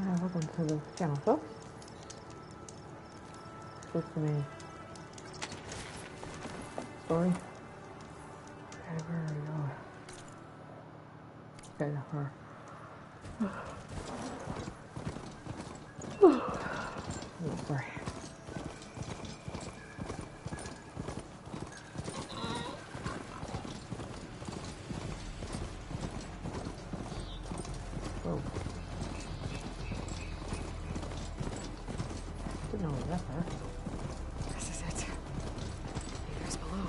Welcome to the channel, folks. What's the main story? Okay, where are we going? Okay, her. Oh, sorry. Whoa. Didn't know that far. This is it. Meters below.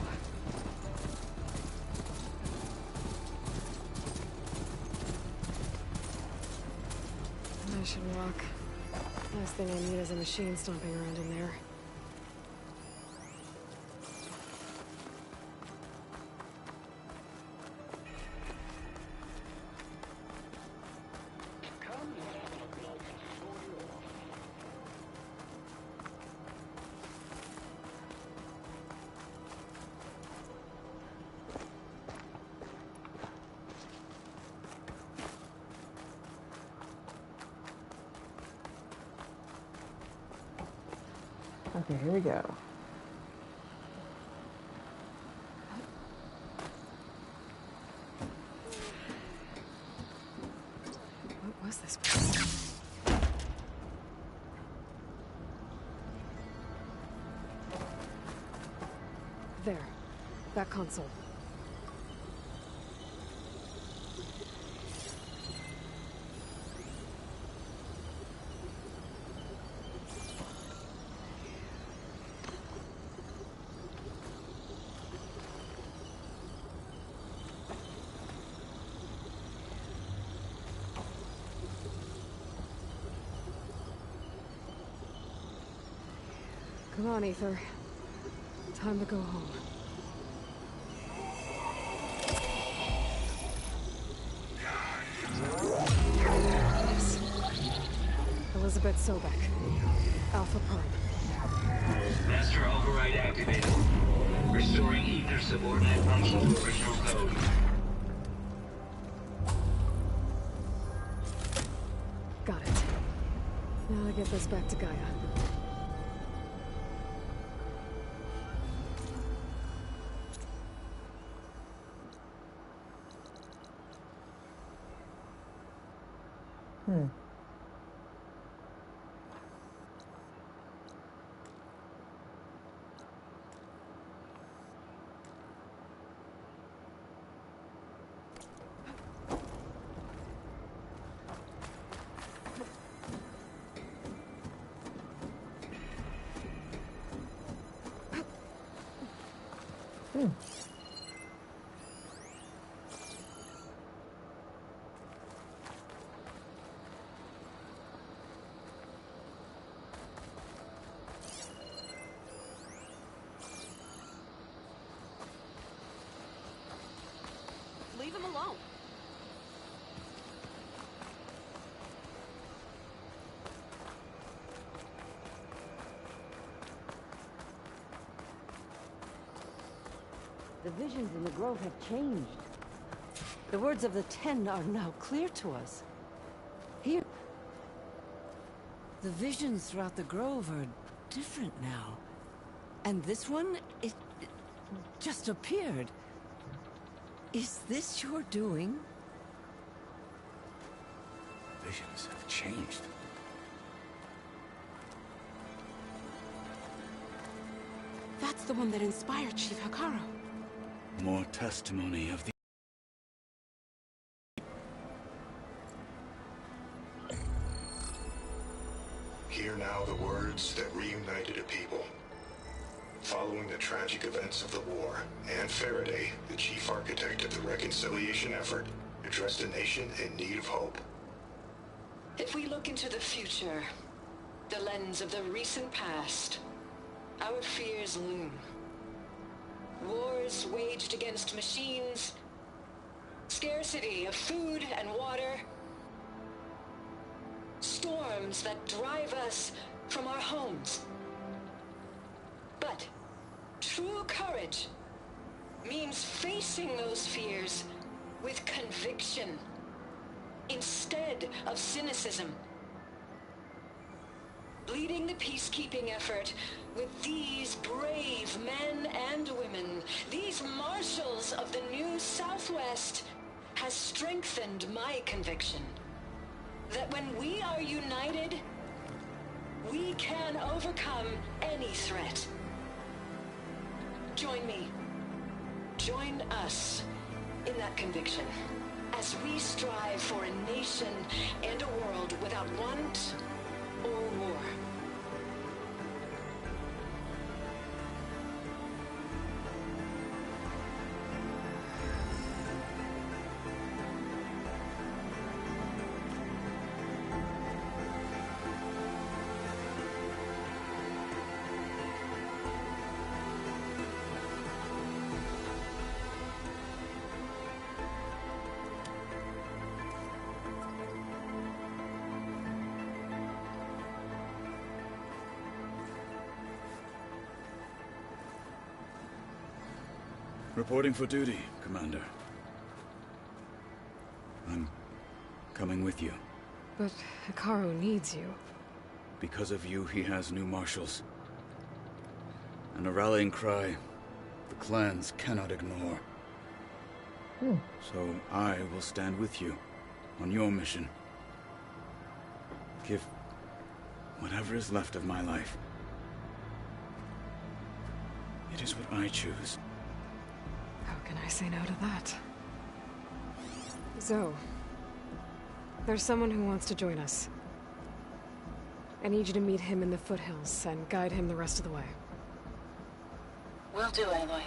I should walk. Last thing I need is a machine stomping around in there. Okay, here we go. What was this place? There. That console. Come on, Ether. Time to go home. Yes. Elizabeth Sobek. Alpha Prime. Master override activated. Restoring Ether subordinate function to original code. Got it. Now to get this back to Gaia. Leave him alone. The visions in the grove have changed. The words of the Ten are now clear to us. Here, the visions throughout the grove are different now. And this one, it just appeared. Is this your doing? Visions have changed. That's the one that inspired Chief Hikaru. More testimony of the... Hear now the words that reunited a people. Following the tragic events of the war, Anne Faraday, the chief architect of the reconciliation effort, addressed a nation in need of hope. If we look into the future, the lens of the recent past, our fears loom. Wars waged against machines, scarcity of food and water, storms that drive us from our homes. But true courage means facing those fears with conviction instead of cynicism. leading the peacekeeping effort with these brave men and women, these marshals of the new Southwest, has strengthened my conviction that when we are united, we can overcome any threat. Join me. Join us in that conviction as we strive for a nation and a world without want or war. Reporting for duty, Commander. I'm coming with you. But Hikaru needs you. Because of you, he has new marshals. And a rallying cry the clans cannot ignore. So I will stand with you on your mission. Give whatever is left of my life. It is what I choose. How can I say no to that? Zoe, there's someone who wants to join us. I need you to meet him in the foothills and guide him the rest of the way. Will do, Aloy.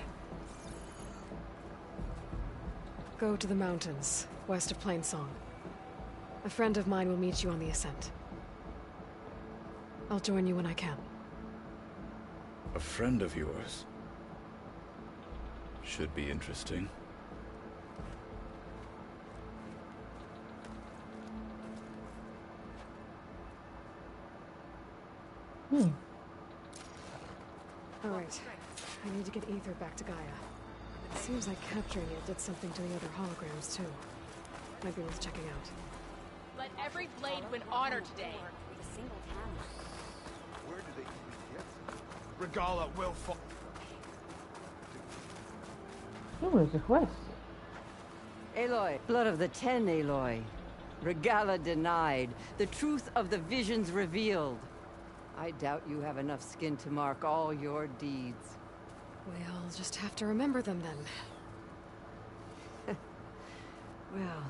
Go to the mountains, west of Plainsong. A friend of mine will meet you on the ascent. I'll join you when I can. A friend of yours? Should be interesting. All right. I need to get Ether back to Gaia. It seems like capturing it did something to the other holograms, too. Might be worth checking out. Let every blade win honor today. Where do they even get? Regala will fall. Who is the quest? Aloy, blood of the Ten, Aloy. Regala denied. The truth of the visions revealed. I doubt you have enough skin to mark all your deeds. We'll just have to remember them then. Well,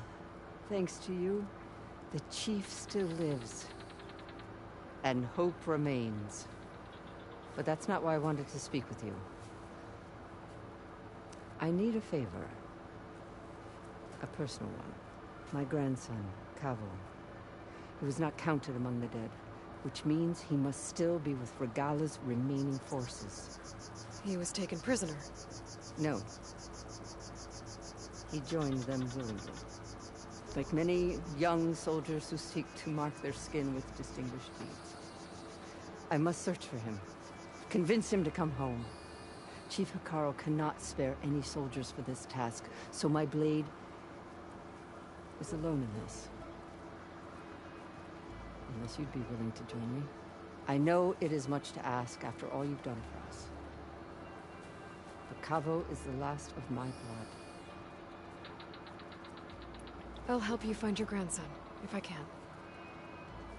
thanks to you, the Chief still lives. And hope remains. But that's not why I wanted to speak with you. I need a favor. A personal one. My grandson, Kavo. He was not counted among the dead, which means he must still be with Regala's remaining forces. He was taken prisoner. No. He joined them willingly. Like many young soldiers who seek to mark their skin with distinguished deeds. I must search for him. Convince him to come home. Chief Hikaru cannot spare any soldiers for this task, so my blade is alone in this. Unless you'd be willing to join me. I know it is much to ask after all you've done for us. But Kavo is the last of my blood. I'll help you find your grandson, if I can.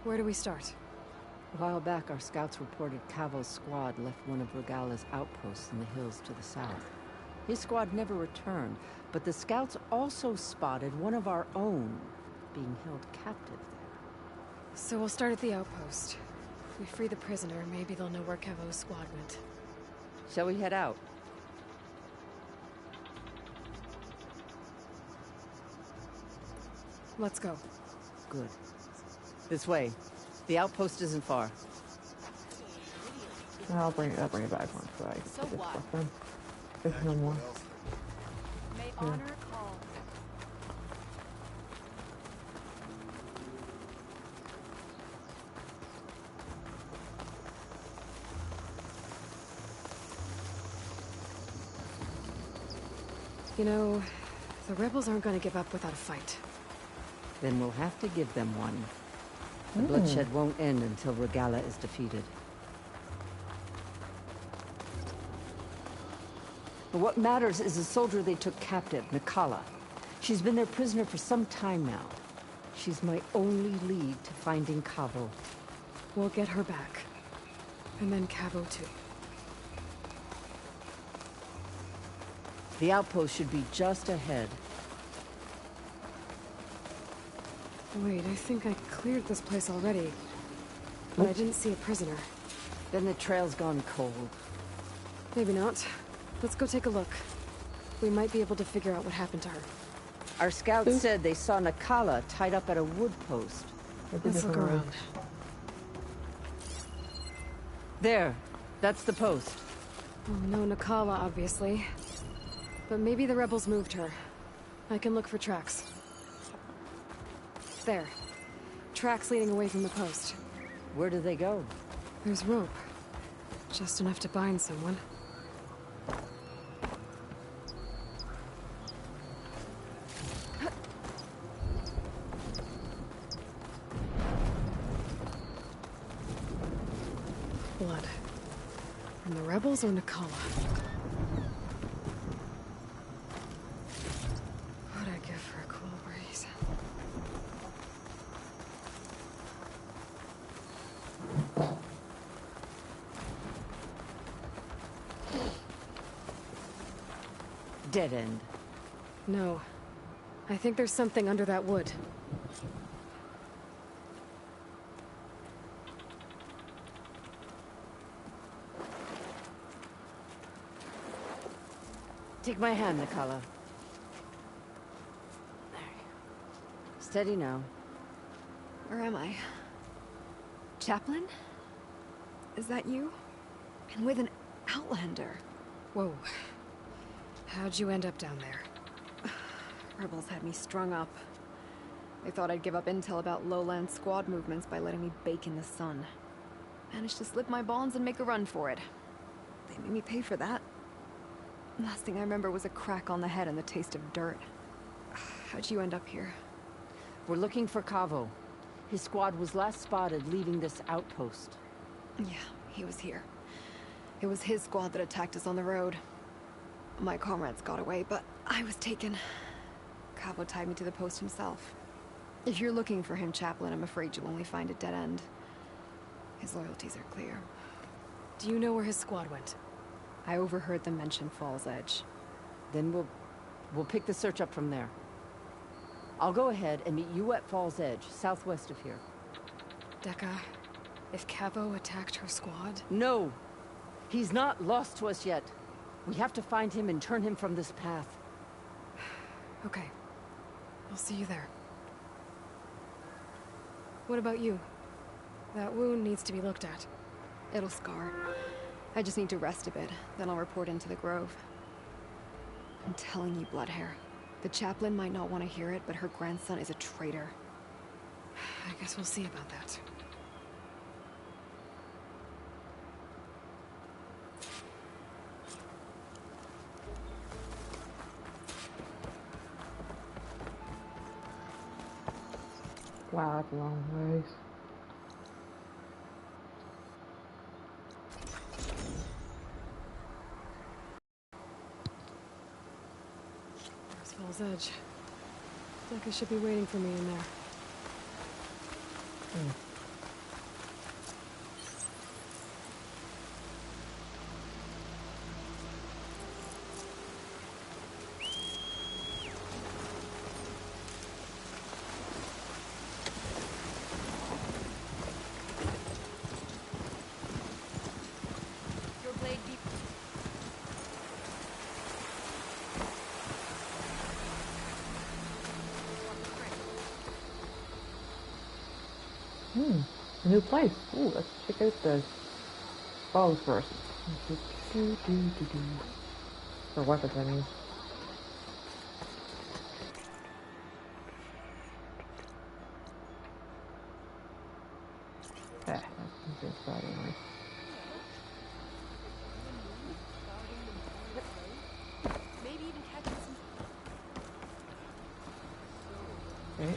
Where do we start? A while back, our scouts reported Kavo's squad left one of Regala's outposts in the hills to the south. His squad never returned, but the scouts also spotted one of our own being held captive there. So we'll start at the outpost. If we free the prisoner, maybe they'll know where Kavo's squad went. Shall we head out? Let's go. Good. This way. The outpost isn't far. I'll bring it back once so I can So put this what? stuff in. There's no more. May honor call. You know, the rebels aren't going to give up without a fight. Then we'll have to give them one. The bloodshed won't end until Regala is defeated. But what matters is the soldier they took captive, Nikala. She's been their prisoner for some time now. She's my only lead to finding Cavo. We'll get her back. And then Cavo too. The outpost should be just ahead. Wait, I think I cleared this place already. But I didn't see a prisoner. Then the trail's gone cold. Maybe not. Let's go take a look. We might be able to figure out what happened to her. Our scouts said they saw Nikala tied up at a wood post. Let's look around. There. That's the post. Oh, no Nikala, obviously. But maybe the rebels moved her. I can look for tracks. There. Tracks leading away from the post. Where do they go? There's rope. Just enough to bind someone. Blood. From the rebels or Nikala? What'd I give for a cool breeze? Dead end. No. I think there's something under that wood. Take my hand, Nikala. There. Steady now. Where am I? Chaplain? Is that you? And with an outlander. Whoa. How'd you end up down there? Rebels had me strung up. They thought I'd give up intel about lowland squad movements by letting me bake in the sun. Managed to slip my bonds and make a run for it. They made me pay for that. Last thing I remember was a crack on the head and the taste of dirt. How'd you end up here? We're looking for Cavo. His squad was last spotted leaving this outpost. Yeah, he was here. It was his squad that attacked us on the road. My comrades got away, but I was taken. Cavo tied me to the post himself. If you're looking for him, Chaplain, I'm afraid you'll only find a dead end. His loyalties are clear. Do you know where his squad went? I overheard them mention Fall's Edge. Then we'll pick the search up from there. I'll go ahead and meet you at Fall's Edge, southwest of here. Dekka, if Cavo attacked her squad? No! He's not lost to us yet. We have to find him and turn him from this path. Okay. I'll see you there. What about you? That wound needs to be looked at. It'll scar. I just need to rest a bit, then I'll report into the Grove. I'm telling you, Bloodhair. The chaplain might not want to hear it, but her grandson is a traitor. I guess we'll see about that. Wow, that's a long ways. There's Fall's Edge. Dekka should be waiting for me in there. A new place. Ooh, let's check out the bows first. For weapons, I mean. That's inside anyway. Maybe even catching some. Okay.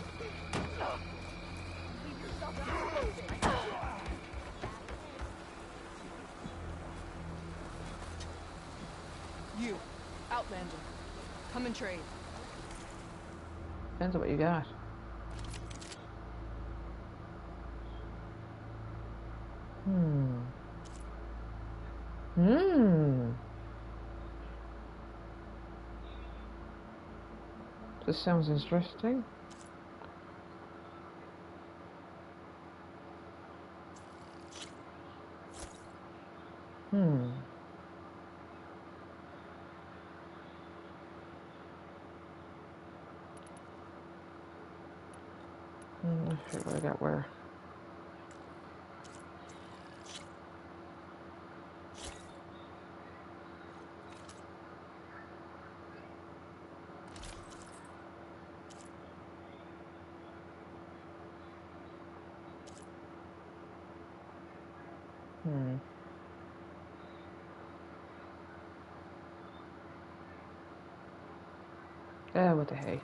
You, Outlander. Come and trade. Depends on what you got. This sounds interesting. Let's see what I got where. What the hey?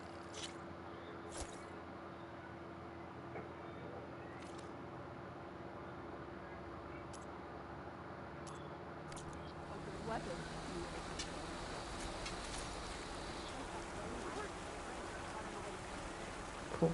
Cool.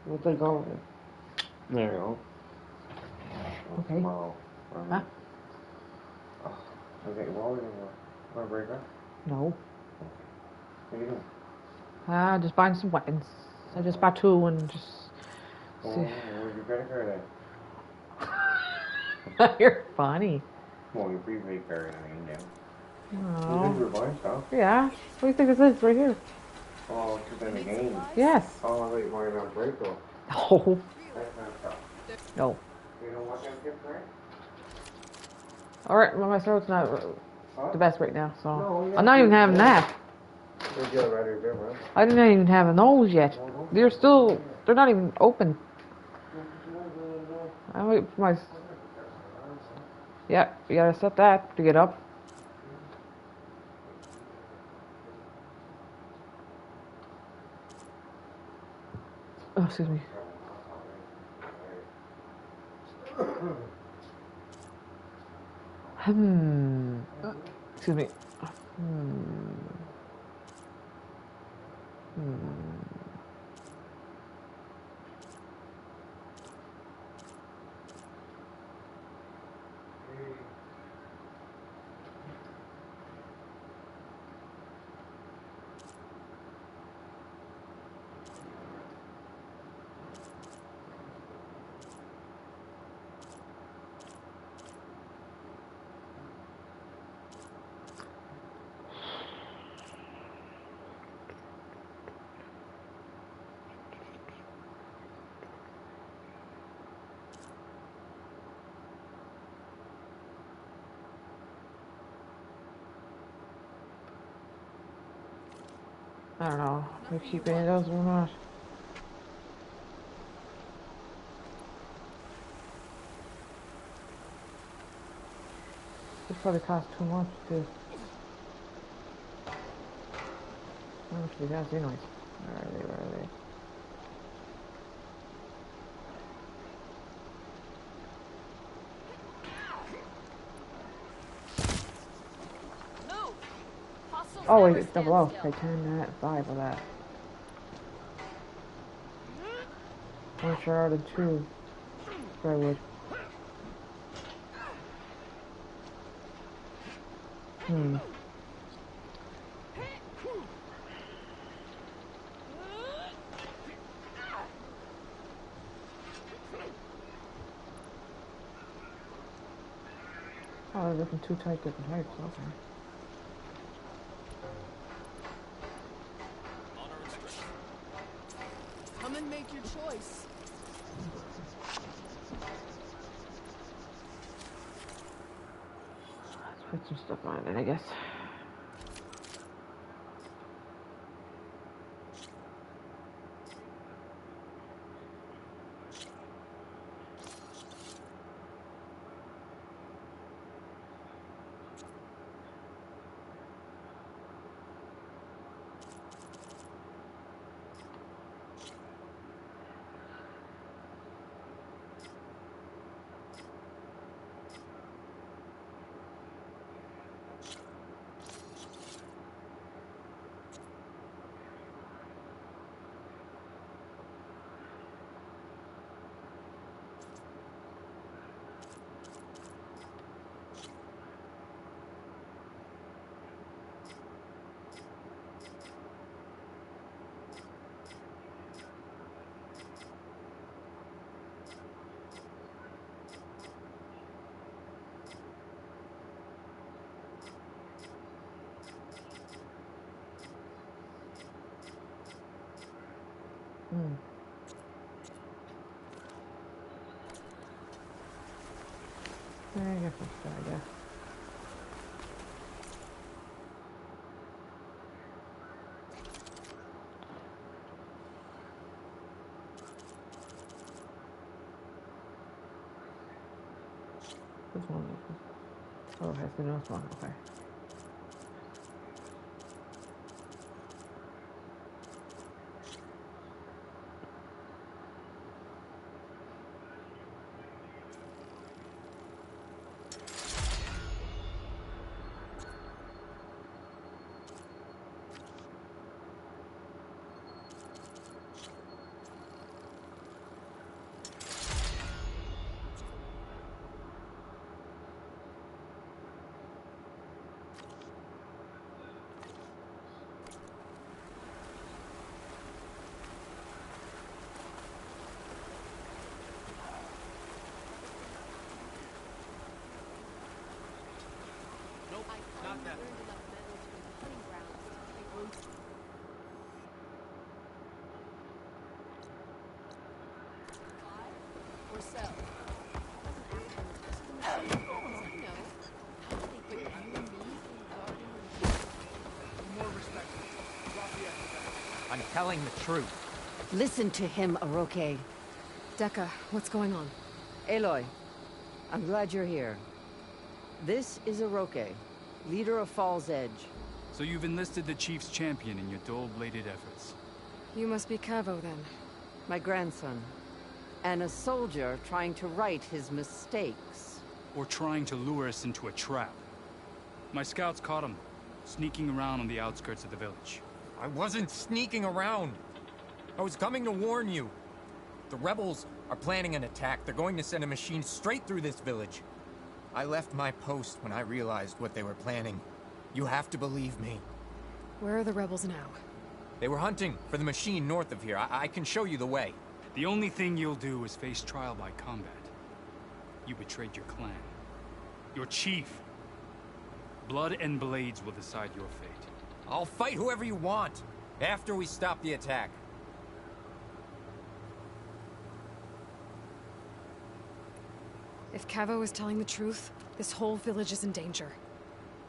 What's they call it? There you go. Okay. Wow. Huh? Okay, what was it? Want to break up? No. What are you doing? Just buying some weapons. I just bought 2 and just. Oh, where's your credit card at? You're funny. Well, your prepaid card, I mean, yeah. Oh. You think you were buying stuff? Yeah. What do you think this is right here? Oh, it's in the game. Yes. Oh, I thought you wanted to break though. No. That's not stuff. No. You don't want that gift card? Alright, well, my throat's not the best right now, so. No, I'm not even having that. I didn't even have those yet. They're still, they're not even open. I wait for my. Yeah, you gotta set that to get up. Oh, excuse me. Excuse me. I don't know if we keep any of those or not. This probably costs too much to. How much do we have anyways? Where are they? Where are they? Oh wait, it's double off. Pay 10 that, 5 of that. 1 shard and 2. I would. Oh, they're looking too tight different heights, okay. Come and make your choice. Let's put some stuff on it, I guess. I guess let's try, I guess. This one. Oh, it has the nose one, okay. Nope, not that. Hunding Grounds. Buy or sell? More respect. I'm telling the truth. Listen to him, Aroke. Dekka, what's going on? Aloy, I'm glad you're here. This is Aroke, leader of Fall's Edge. So you've enlisted the Chief's champion in your dull-bladed efforts. You must be Cavo, then. My grandson. And a soldier trying to right his mistakes. Or trying to lure us into a trap. My scouts caught him, sneaking around on the outskirts of the village. I wasn't sneaking around. I was coming to warn you. The rebels are planning an attack. They're going to send a machine straight through this village. I left my post when I realized what they were planning. You have to believe me. Where are the rebels now? They were hunting for the machine north of here. I can show you the way. The only thing you'll do is face trial by combat. You betrayed your clan. Your chief. Blood and blades will decide your fate. I'll fight whoever you want, after we stop the attack. If Cavo is telling the truth, this whole village is in danger.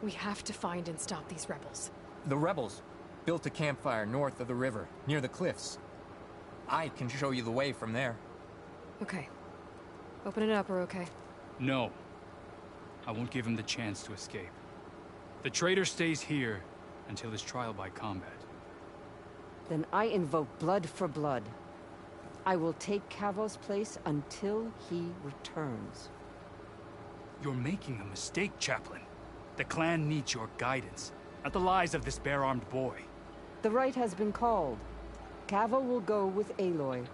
We have to find and stop these rebels. The rebels built a campfire north of the river, near the cliffs. I can show you the way from there. Okay. Open it up, Aroke. No. I won't give him the chance to escape. The traitor stays here until his trial by combat. Then I invoke blood for blood. I will take Cavo's place until he returns. You're making a mistake, Chaplain. The clan needs your guidance, not the lies of this bare-armed boy. The right has been called. Cavo will go with Aloy.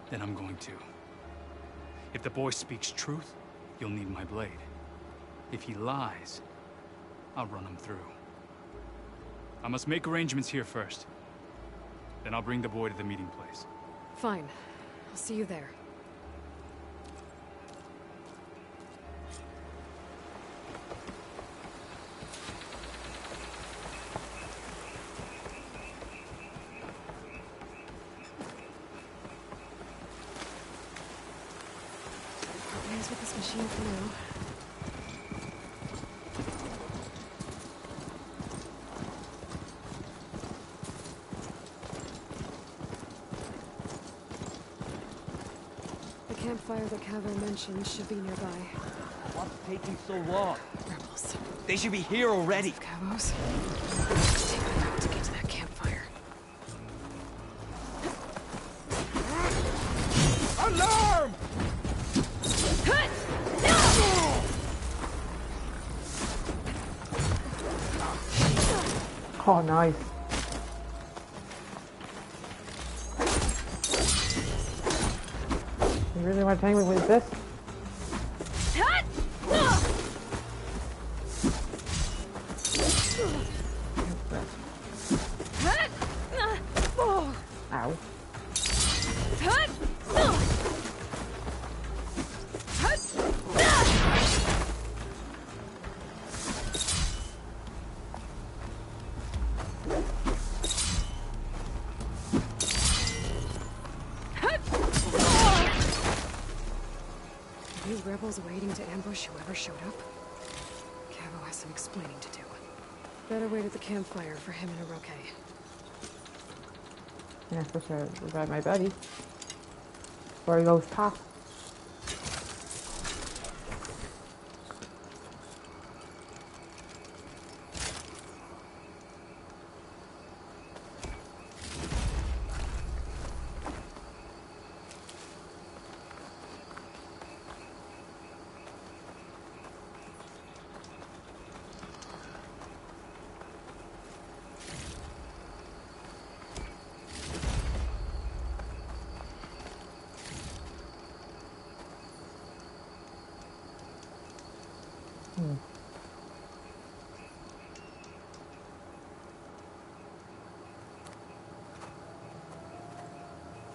Then I'm going to. If the boy speaks truth, you'll need my blade. If he lies, I'll run him through. I must make arrangements here first. Then I'll bring the boy to the meeting place. Fine. I'll see you there. Hands with this machine for now. The campfire that Cavo mentioned should be nearby. What's taking so long? Rebels. They should be here already. Cavos. Take a route to get to that campfire. Alarm! Oh, nice. You really want to tangle with this? Ow. These rebels waiting to ambush whoever showed up? Cavo has some explaining to do. Better wait at the campfire for him and Oroke. Yeah, for sure. Revive my buddy. Before he goes past.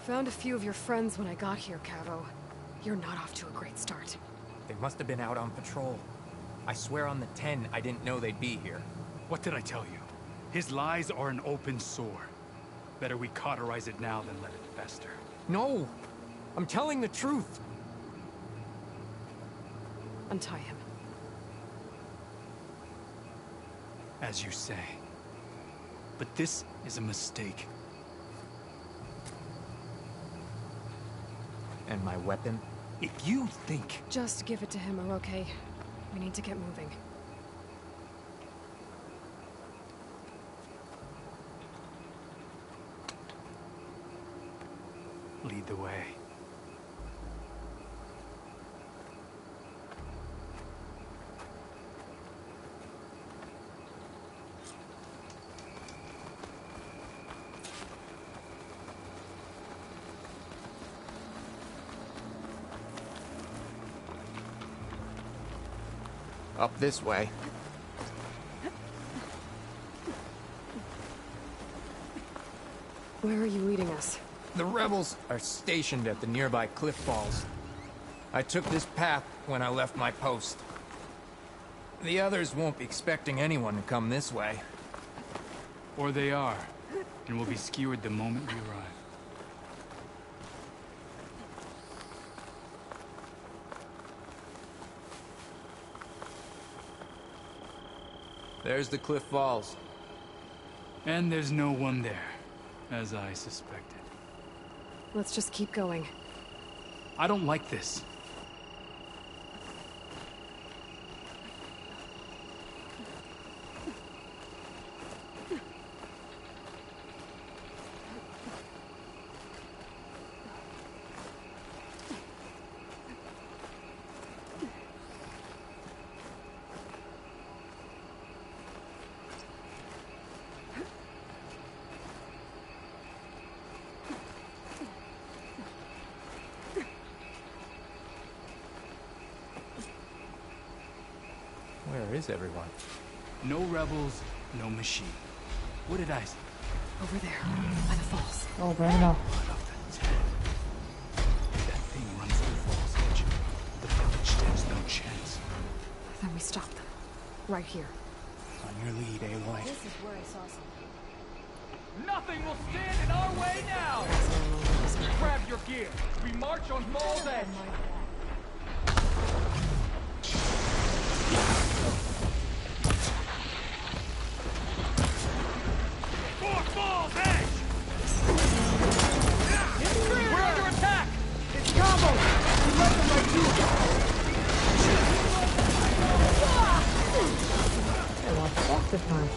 Found a few of your friends when I got here, Cavo. You're not off to a great start. They must have been out on patrol. I swear on the 10, I didn't know they'd be here. What did I tell you? His lies are an open sore. Better we cauterize it now than let it fester. No! I'm telling the truth! Untie him. As you say. But this is a mistake. And my weapon? If you think... Just give it to him, Oroke. We need to get moving. Lead the way. Up this way. Where are you leading us? The rebels are stationed at the nearby cliff falls. I took this path when I left my post. The others won't be expecting anyone to come this way. Or they are, and will be skewered the moment we arrive. There's the cliff falls. And there's no one there, as I suspected. Let's just keep going. I don't like this. Where is everyone? No rebels, no machine. What did I say? Over there, by the falls. Oh, bring it up. That thing runs through Falls Edge. The village stands no chance. Then we stop them. Right here. On your lead, Aloy. This is where I saw something. Nothing will stand in our way now! Grab your gear. We march on Falls Edge. For Falls Edge! We're under attack! It's combo! We let them like you! I lost off this time.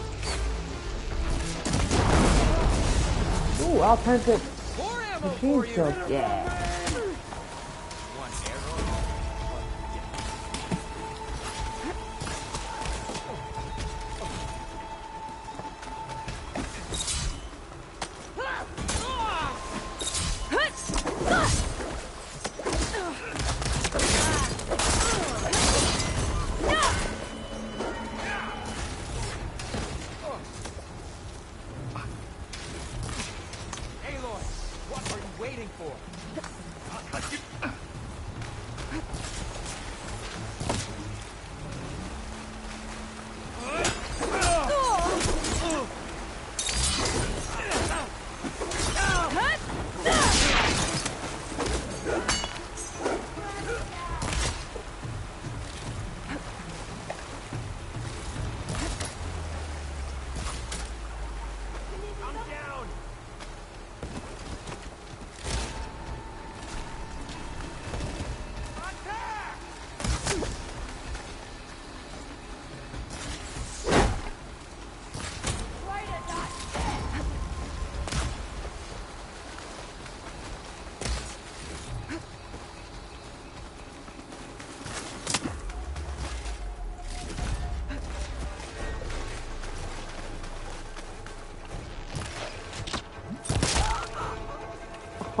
Ooh, authentic machine shield. Yeah. One arrow. Aloy, what are you waiting for? I'm down.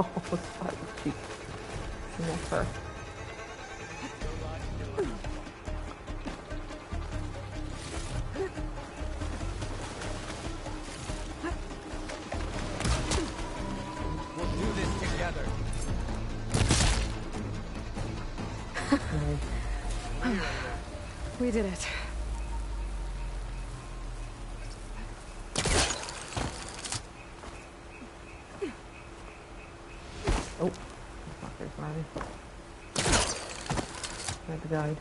Oh, it's so cheap. Never. We'll do this together. We did it. Oh, fuckers, maybe. There's the guide.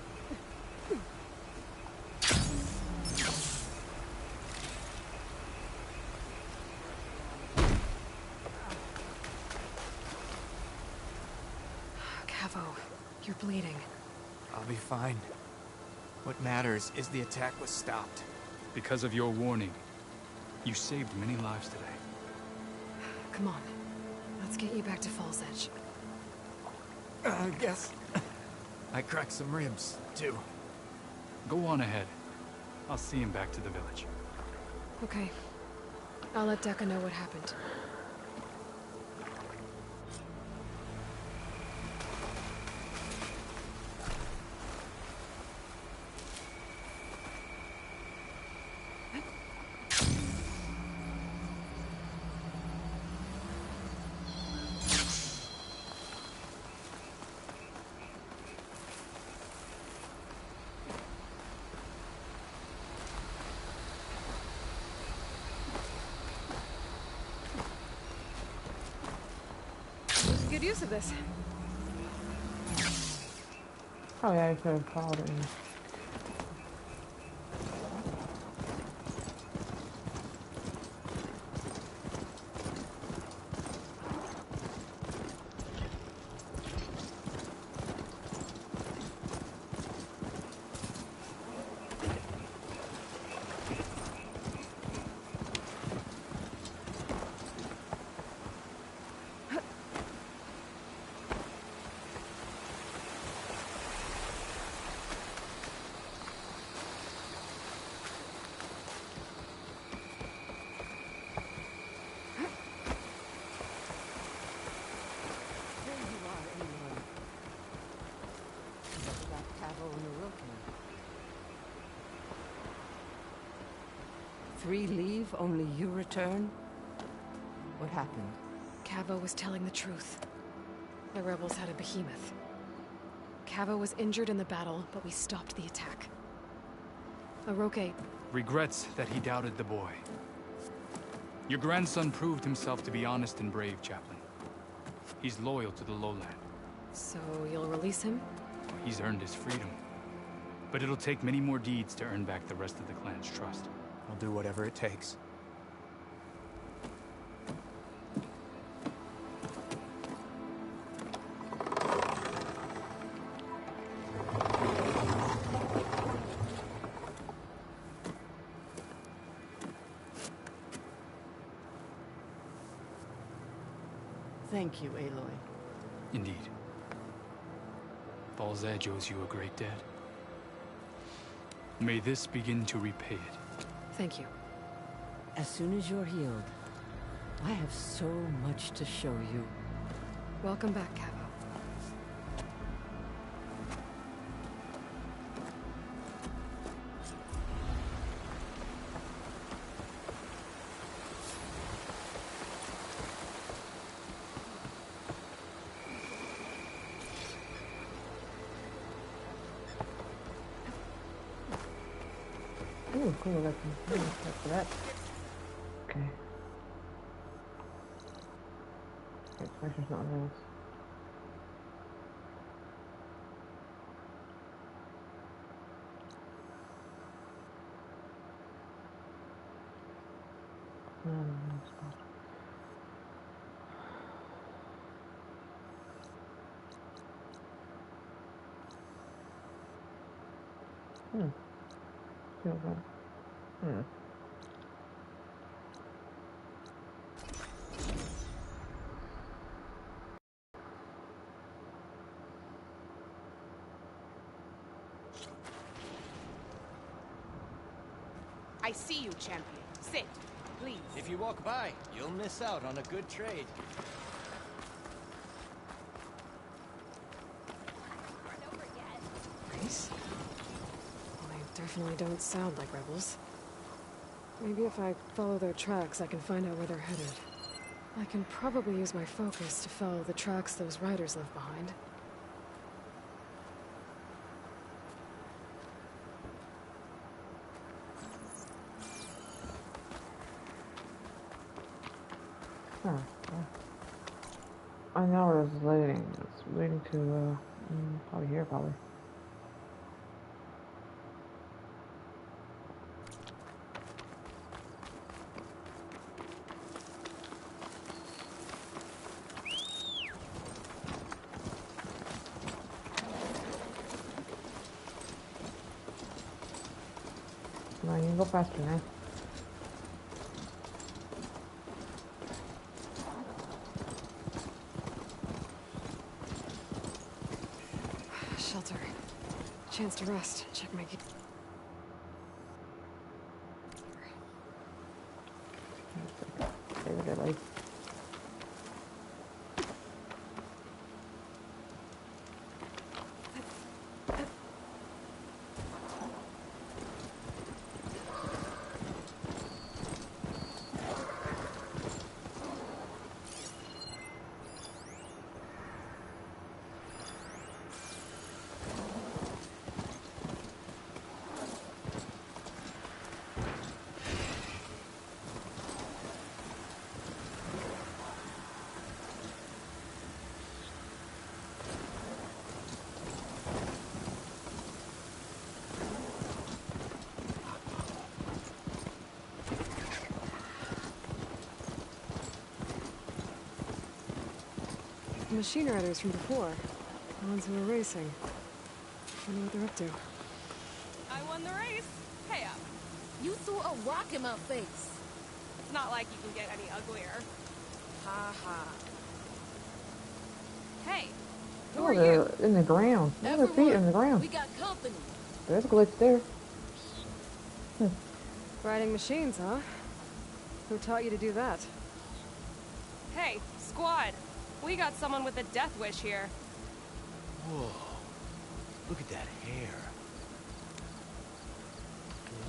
Cavo, you're bleeding. I'll be fine. What matters is the attack was stopped. Because of your warning, you saved many lives today. Come on. Let's get you back to Falls Edge. I guess I cracked some ribs, too. Go on ahead. I'll see him back to the village. Okay. I'll let Dekka know what happened. Good use of this. Oh yeah, I could have followed it. 3 leave, only you return? What happened? Cavo was telling the truth. The rebels had a behemoth. Cavo was injured in the battle, but we stopped the attack. Aroke regrets that he doubted the boy. Your grandson proved himself to be honest and brave, Chaplain. He's loyal to the lowland. So you'll release him? He's earned his freedom. But it'll take many more deeds to earn back the rest of the clan's trust. I'll do whatever it takes. Thank you, Aloy. Indeed. Baal's Edge owes you a great debt. May this begin to repay it. Thank you. As soon as you're healed, I have so much to show you. Welcome back, Cavo. Ooh, cool, that's for that. Okay. Okay, pressure's not on this. Feel that. I see you, champion. Sit, please. If you walk by, you'll miss out on a good trade. Nice. Well, they definitely don't sound like rebels. Maybe if I follow their tracks, I can find out where they're headed. I can probably use my focus to follow the tracks those riders left behind. I know where it's leading. It's leading to, probably here, probably. Come on, you can go faster, man. Shelter. Chance to rest. Check my gear. Save it, like. The machine riders from before. The ones who were racing. I wonder what they're up to. I won the race. Hey up. You threw a rock in my face. It's not like you can get any uglier. Ha ha. Hey, who Oh, are they're you? in the ground. Look at their feet in the ground. We got company. There's a glitch there. Riding machines, huh? Who taught you to do that? Hey, squad. We got someone with a death wish here. Whoa. Look at that hair.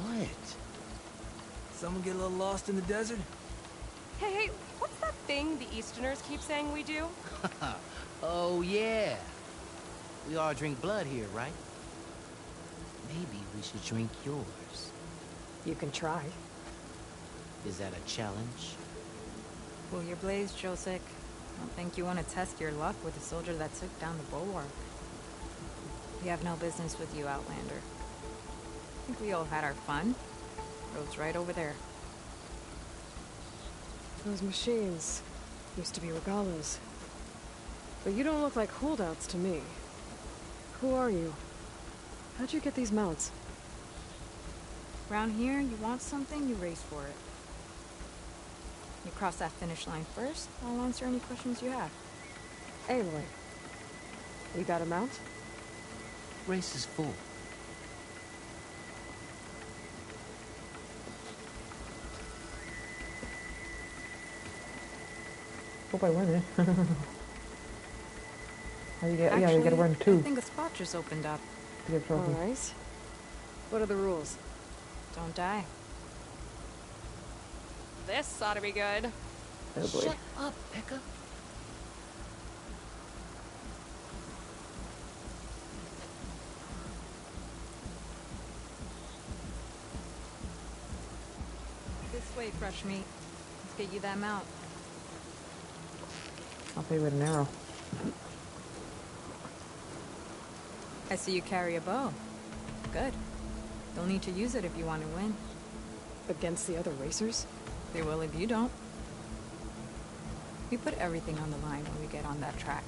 What? Someone get a little lost in the desert? Hey, what's that thing the Easterners keep saying we do? Oh, yeah. We all drink blood here, right? Maybe we should drink yours. You can try. Is that a challenge? Cool your blaze, Josek. I don't think you want to test your luck with a soldier that took down the bulwark. We have no business with you, Outlander. I think we all had our fun. Road's right over there. Those machines used to be regalas. But you don't look like holdouts to me. Who are you? How'd you get these mounts? Around here, you want something, you race for it. You cross that finish line first, I'll answer any questions you have. Aloy, you got a mount? Race is full. Hope I win it. How you get? Actually, yeah, you gotta run 2. I think a spot just opened up. To get a trophy. Alright. What are the rules? Don't die. This ought to be good. Oh boy. Shut up, Pekka. This way, fresh meat. Let's get you that mount. I'll pay with an arrow. I see you carry a bow. Good. You'll need to use it if you want to win. Against the other racers? They will if you don't. We put everything on the line when we get on that track.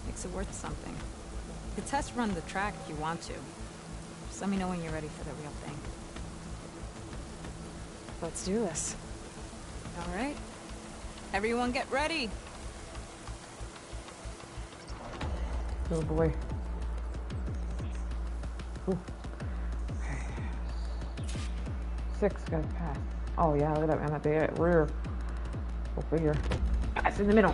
Makes it worth something. You can test run the track if you want to. Just let me know when you're ready for the real thing. Let's do this. All right. Everyone get ready. Oh boy. Ooh. Okay. 6 gotta pass. Oh yeah, look at that man at the rear. Go figure. That's in the middle.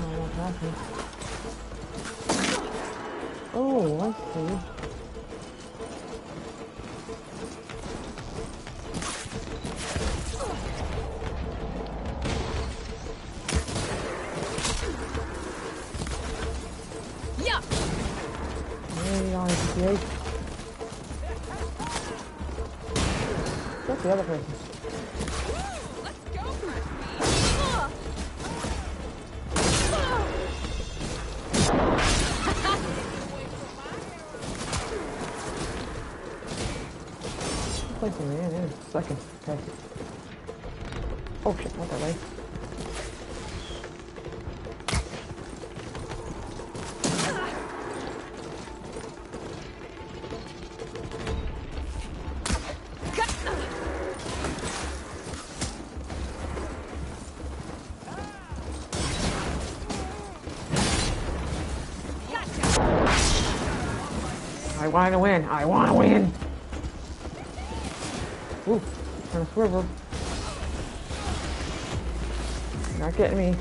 Oh, what's happening? Oh, I see. What's the other person? Let's go, Placing me in a second. Okay. Oh shit, not that way. I want to win. I want to win. Ooh, trying to swivel. You're not getting me.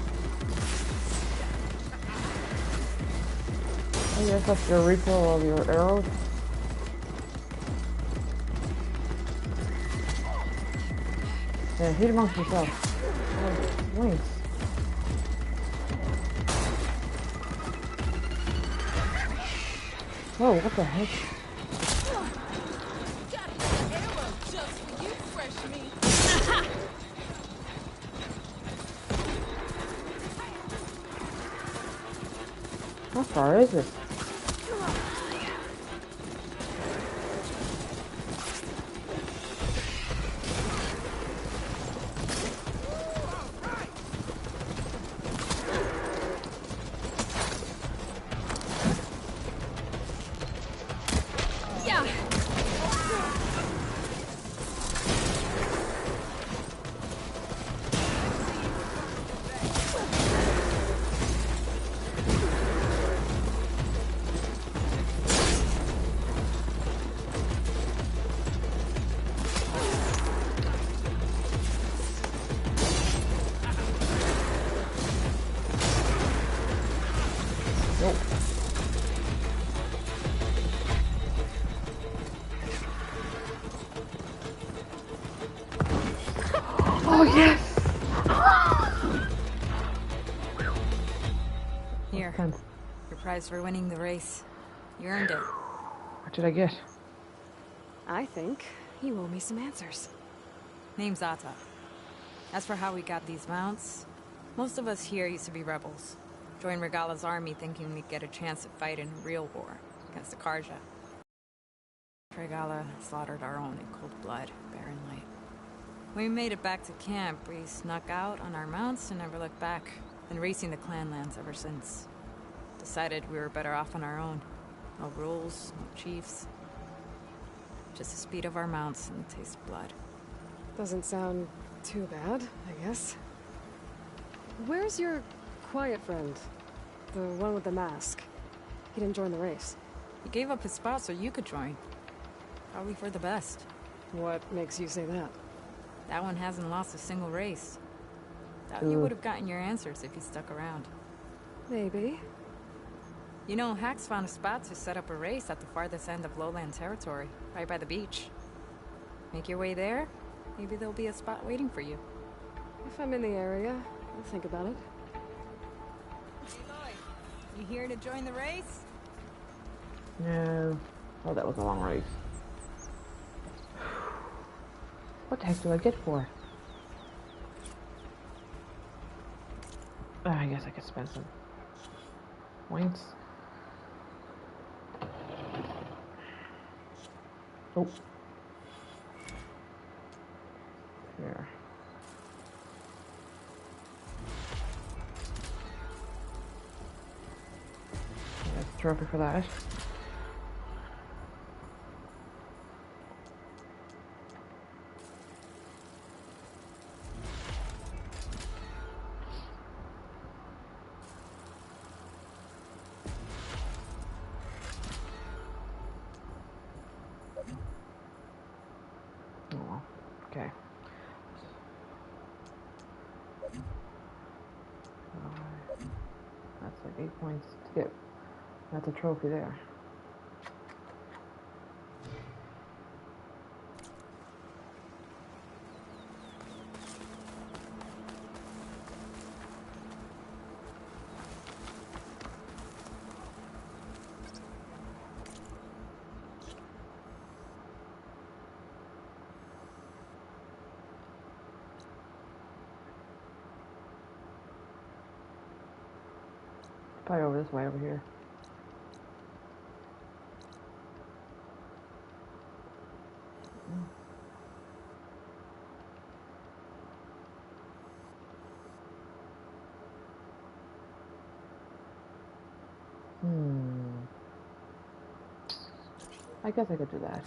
I guess that's your recoil of your arrows. Yeah, hit amongst yourself. Oh, wings. Whoa, what the heck? Got an arrow just for you, fresh meat. How far is it? Oh, yes! Here. Your prize for winning the race. You earned it. What did I get? I think you owe me some answers. Name's Atta. As for how we got these mounts, most of us here used to be rebels. Joined Regala's army thinking we'd get a chance to fight in a real war against the Karja. Regala slaughtered our own in cold blood, barren light. When we made it back to camp, we snuck out on our mounts and never looked back. Been racing the clan lands ever since. Decided we were better off on our own. No rules, no chiefs. Just the speed of our mounts and the taste of blood. Doesn't sound too bad, I guess. Where's your quiet friend? The one with the mask. He didn't join the race. He gave up his spot so you could join. Probably for the best. What makes you say that? That one hasn't lost a single race. Doubt you would have gotten your answers if you stuck around. Maybe. You know, Hax found a spot to set up a race at the farthest end of lowland territory, right by the beach. Make your way there, maybe there'll be a spot waiting for you. If I'm in the area, I'll think about it. You here to join the race? No. Oh, that was a long race. What the heck do I get for it? Oh, I guess I could spend some points. Oh. Here. That's a trophy for that. Oh, okay. That's like 8 points to get. That's a trophy there. Probably over this way over here. I guess I could do that.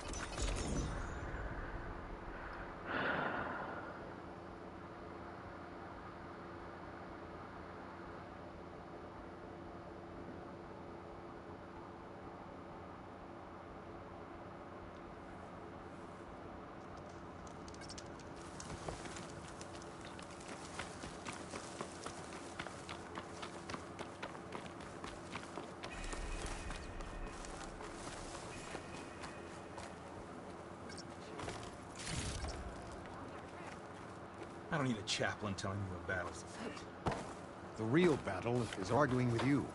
I don't need a chaplain telling me what battle's afoot. The real battle is arguing with you.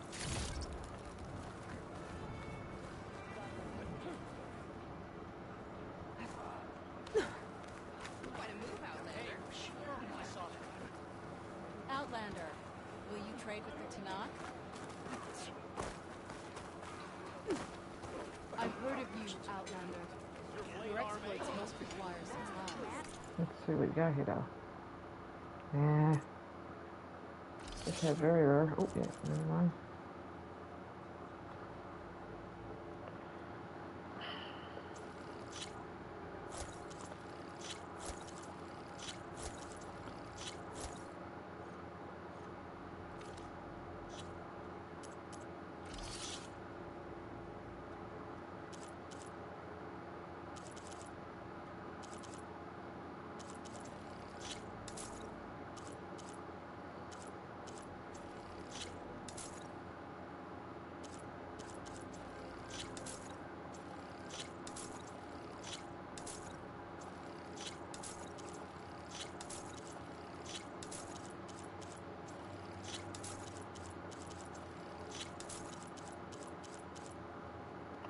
Outlander, will you trade with the Tanakh? I've heard of you, Outlander. Your exploits must require some time. Let's see what we got here though. Yeah. This has very rare. Oh, yeah, never mind.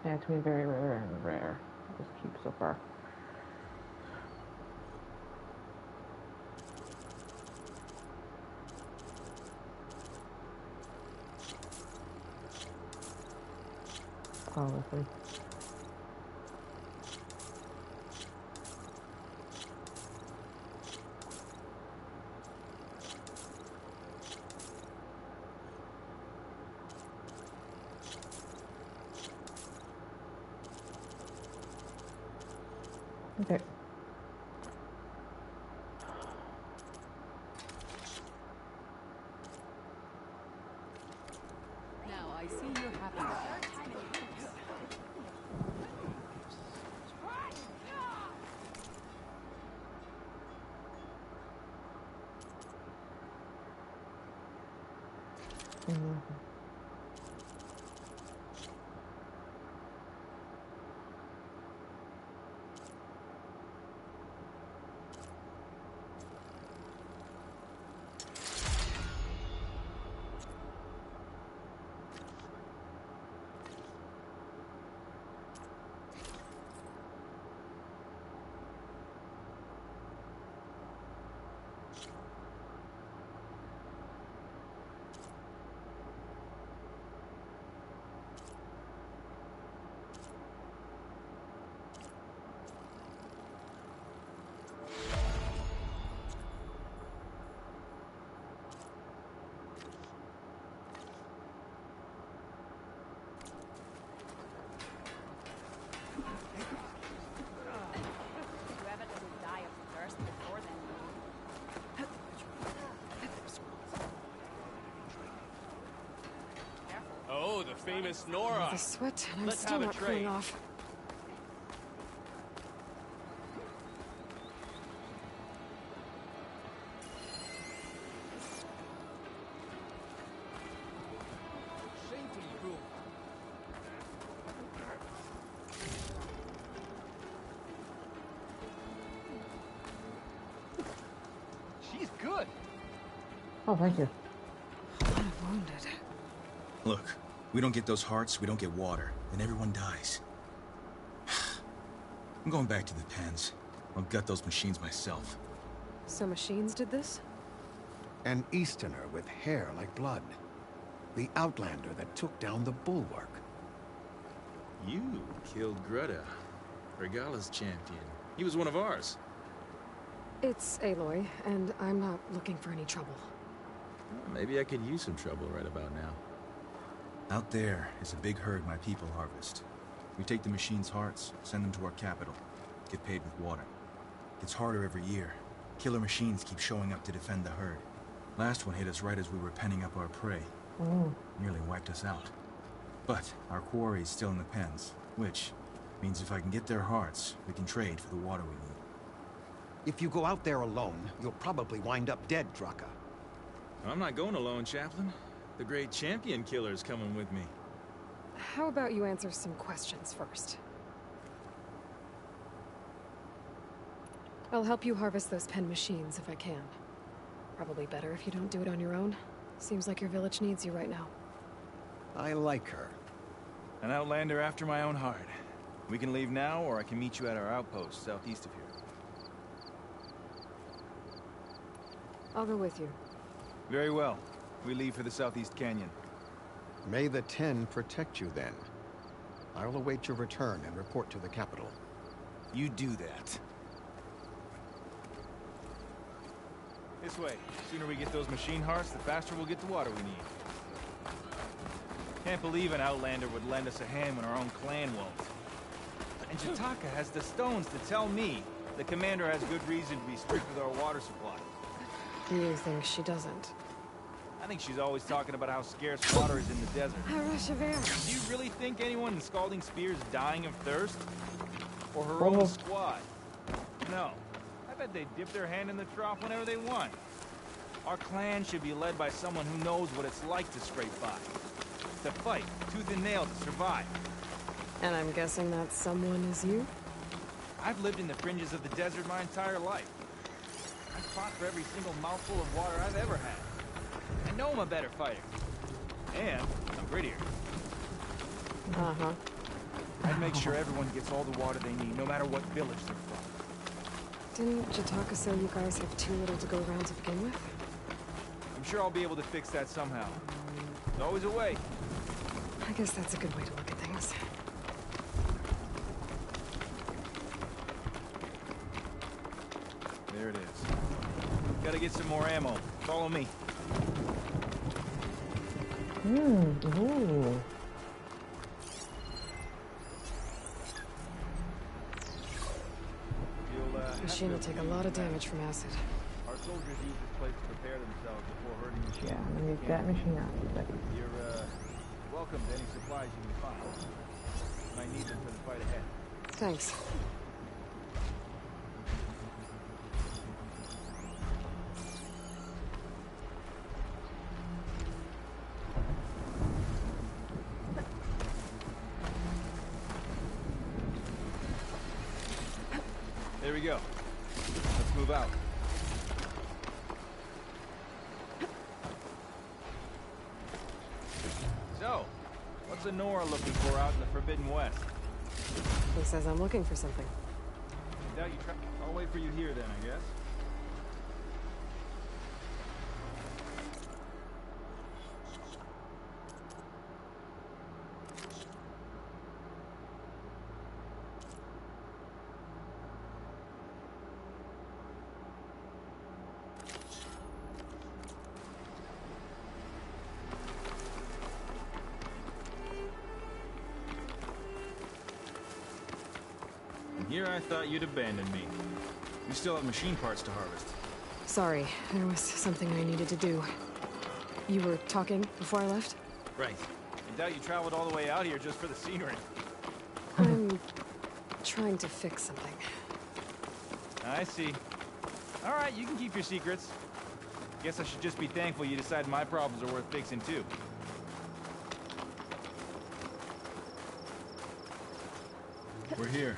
Yeah, between very rare and rare. Just keep so far. Honestly. Okay. Now I see you're happy. Oh, the famous Nora. The sweat, and I'm Let's still have a not cooling trade. off. She's good. Oh, thank you. I'm wounded. Look, we don't get those hearts, we don't get water, then everyone dies. I'm going back to the pens. I'll gut those machines myself. So machines did this? An Easterner with hair like blood. The Outlander that took down the bulwark. You killed Greta, Regala's champion. He was one of ours. It's Aloy, and I'm not looking for any trouble. Maybe I could use some trouble right about now. Out there is a big herd my people harvest. We take the machines' hearts, send them to our capital, get paid with water. Gets harder every year. Killer machines keep showing up to defend the herd. Last one hit us right as we were penning up our prey. Nearly wiped us out. But our quarry is still in the pens, which means if I can get their hearts, we can trade for the water we need. If you go out there alone, you'll probably wind up dead, Draka. I'm not going alone, Chaplain. The great champion killer's coming with me. How about you answer some questions first? I'll help you harvest those pen machines if I can. Probably better if you don't do it on your own. Seems like your village needs you right now. I like her. An outlander after my own heart. We can leave now, or I can meet you at our outpost southeast of here. I'll go with you. Very well. We leave for the southeast canyon. May the 10 protect you then. I'll await your return and report to the capital. You do that. This way. The sooner we get those machine hearts, the faster we'll get the water we need. Can't believe an outlander would lend us a hand when our own clan won't. And Jataka has the stones to tell me the commander has good reason to be strict with our water supply. You think she doesn't? I think she's always talking about how scarce water is in the desert. A rush of air. Do you really think anyone in Scalding Spear is dying of thirst? Or her own squad? No. I bet they dip their hand in the trough whenever they want. Our clan should be led by someone who knows what it's like to scrape by. To fight, tooth and nail to survive. And I'm guessing that someone is you? I've lived in the fringes of the desert my entire life. I've fought for every single mouthful of water I've ever had. I know I'm a better fighter. And I'm prettier. Uh-huh. I'd make sure everyone gets all the water they need, no matter what village they're from. Didn't Jataka say you guys have too little to go around to begin with? I'm sure I'll be able to fix that somehow. There's always a way. I guess that's a good way to look at things. There it is. Gotta get some more ammo. Follow me. Ooh. Machine will take a lot of damage from acid. Our soldiers use this place to prepare themselves before hurting the machine. Yeah, I'm gonna use that machine out in a second. You're welcome to any supplies you can find. Might need them for the fight ahead. Thanks. There we go. Let's move out. So, what's Honora looking for out in the Forbidden West? He says I'm looking for something. Doubt you I'll wait for you here then, I guess. Here I thought you'd abandon me. You still have machine parts to harvest. Sorry, there was something I needed to do. You were talking before I left? Right. I doubt you traveled all the way out here just for the scenery. I'm trying to fix something. I see. All right, you can keep your secrets. Guess I should just be thankful you decided my problems are worth fixing too. We're here.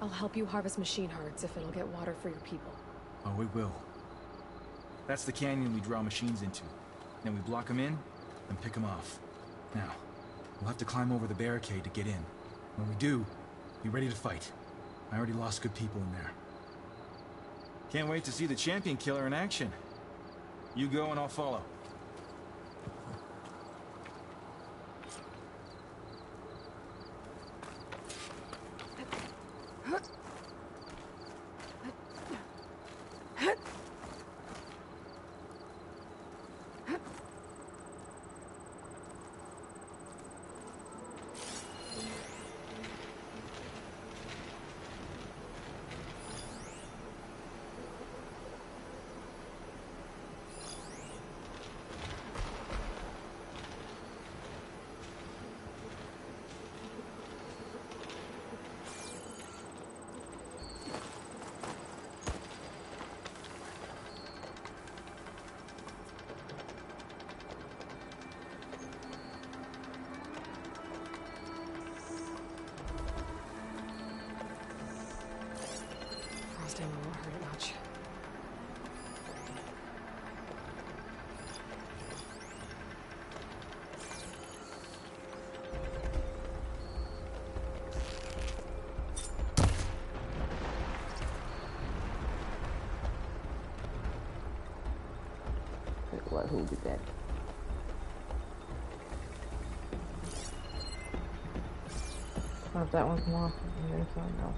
I'll help you harvest machine hearts if it'll get water for your people. Oh, we will. That's the canyon we draw machines into. Then we block them in, and pick them off. Now, we'll have to climb over the barricade to get in. When we do, be ready to fight. I already lost good people in there. Can't wait to see the champion killer in action. You go and I'll follow. Frost ammo won't hurt it much. What? Who did that? Oh, if that one's off, and there's something else.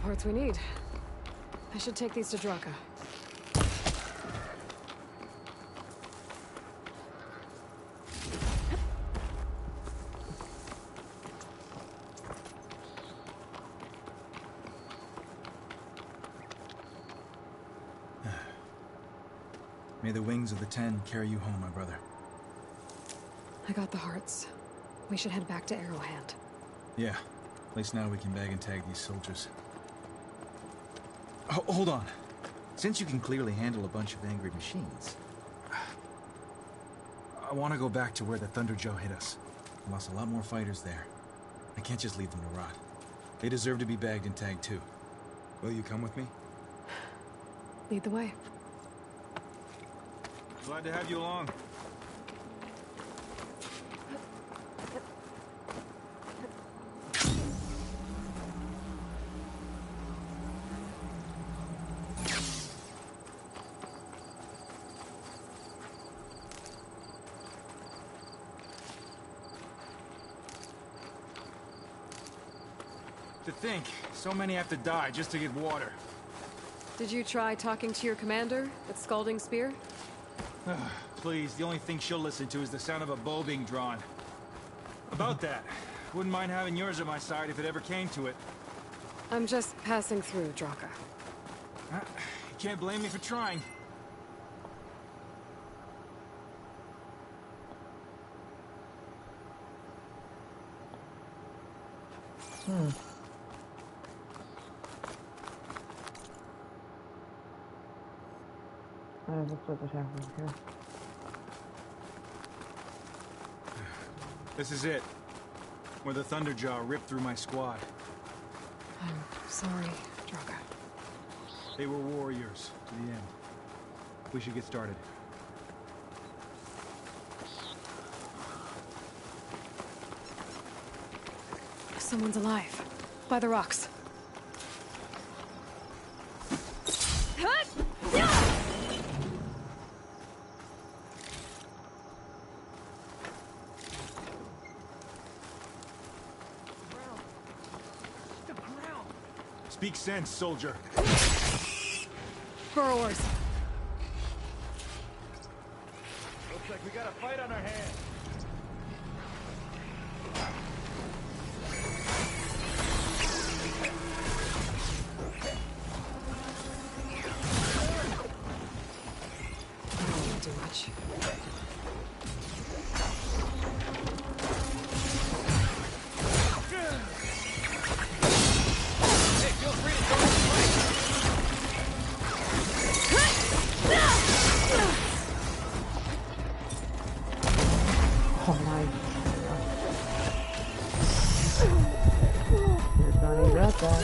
parts we need. I should take these to Draka. May the wings of the 10 carry you home, my brother. I got the hearts. We should head back to Arrowhand. Yeah. At least now we can bag and tag these soldiers. Oh, hold on. Since you can clearly handle a bunch of angry machines, I want to go back to where the Thundergaw hit us. We lost a lot more fighters there. I can't just leave them to rot. They deserve to be bagged and tagged too. Will you come with me? Lead the way. Glad to have you along. To think, so many have to die just to get water. Did you try talking to your commander, that Scalding Spear? Please, the only thing she'll listen to is the sound of a bow being drawn. About that, wouldn't mind having yours at my side if it ever came to it. I'm just passing through, Draka. You can't blame me for trying. Looks like what's happening here. This is it. Where the Thundergaw ripped through my squad. I'm sorry, Draka. They were warriors to the end. We should get started. Someone's alive. By the rocks. Speak sense, soldier. Burrowers. Looks like we got a fight on our hands. Not too much. Oh my. You're gonna get that.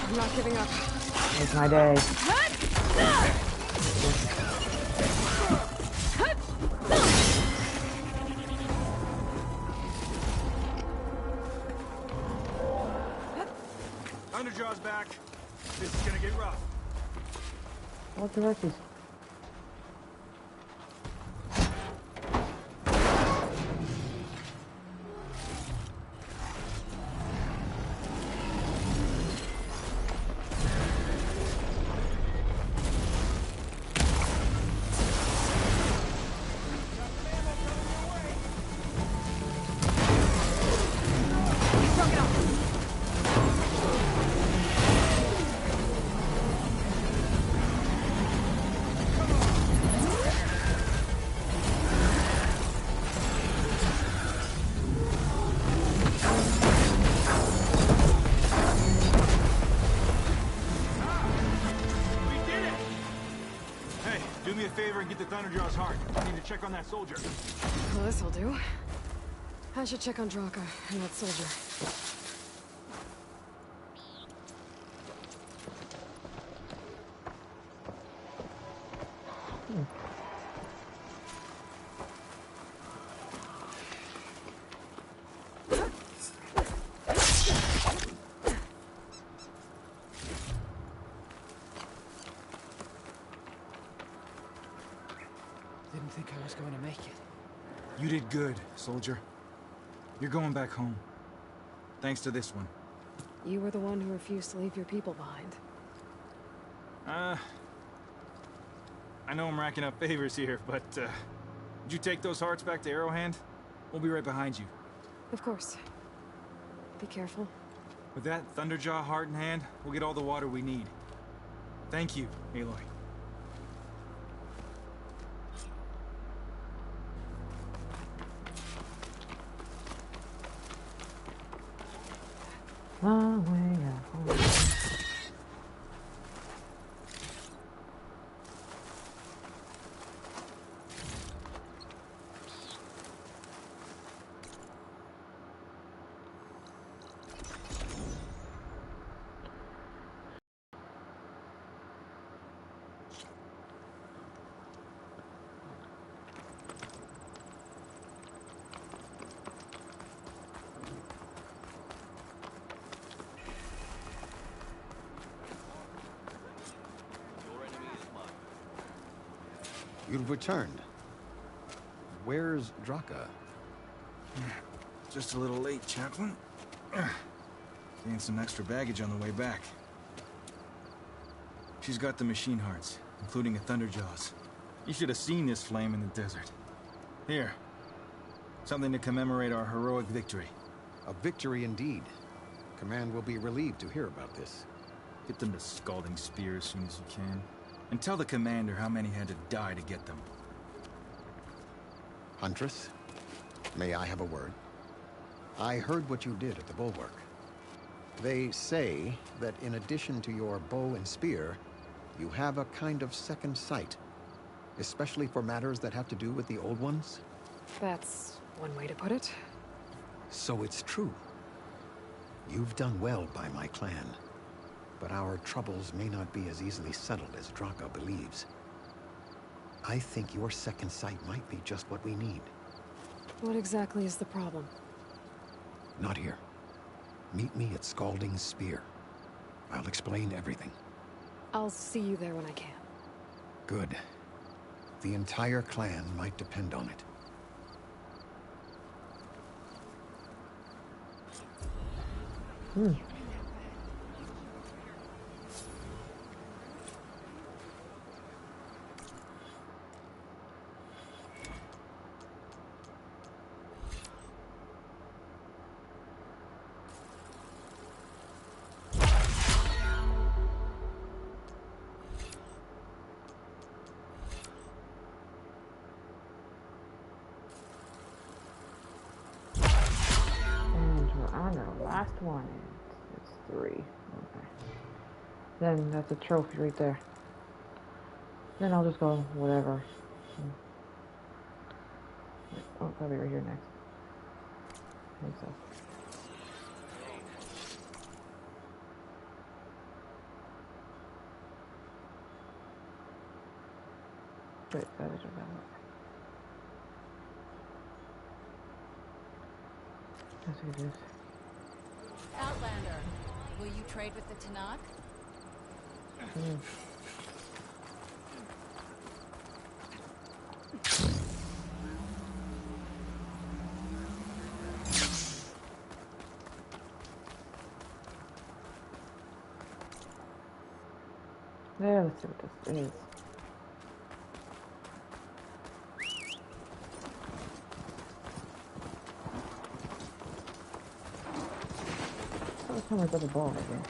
I'm not giving up. Make my day. Thunderjaw's back. This is gonna get rough. What the heck is... Do me a favor and get the Thunderjaw's heart. I need to check on that soldier. Well, this'll do. I should check on Draka and that soldier. think I was going to make it. You did good, soldier. You're going back home. Thanks to this one. You were the one who refused to leave your people behind. I know I'm racking up favors here, but, would you take those hearts back to Arrowhand? We'll be right behind you. Of course. Be careful. With that Thunderjaw heart in hand, we'll get all the water we need. Thank you, Aloy. Long way home. You've returned. Where's Draka? Just a little late, Chaplain. Gained some extra baggage on the way back. She's got the machine hearts, including a Thunderjaws. You should have seen this flame in the desert. Here. Something to commemorate our heroic victory. A victory indeed. Command will be relieved to hear about this. Get them the scalding spear as soon as you can. And tell the commander how many had to die to get them. Huntress, may I have a word? I heard what you did at the bulwark. They say that in addition to your bow and spear, you have a kind of second sight, especially for matters that have to do with the old ones? That's one way to put it. So it's true. You've done well by my clan. But our troubles may not be as easily settled as Draka believes. I think your second sight might be just what we need. What exactly is the problem? Not here. Meet me at Scalding's Spear. I'll explain everything. I'll see you there when I can. Good. The entire clan might depend on it. Last one. It's 3. Okay. Then that's a trophy right there. Then I'll just go whatever. Oh, probably right here next. I think so. Wait, that is what that was. Let's do this. Outlander, will you trade with the Tanakh? Yeah, let's see what this is. How much of a ball again?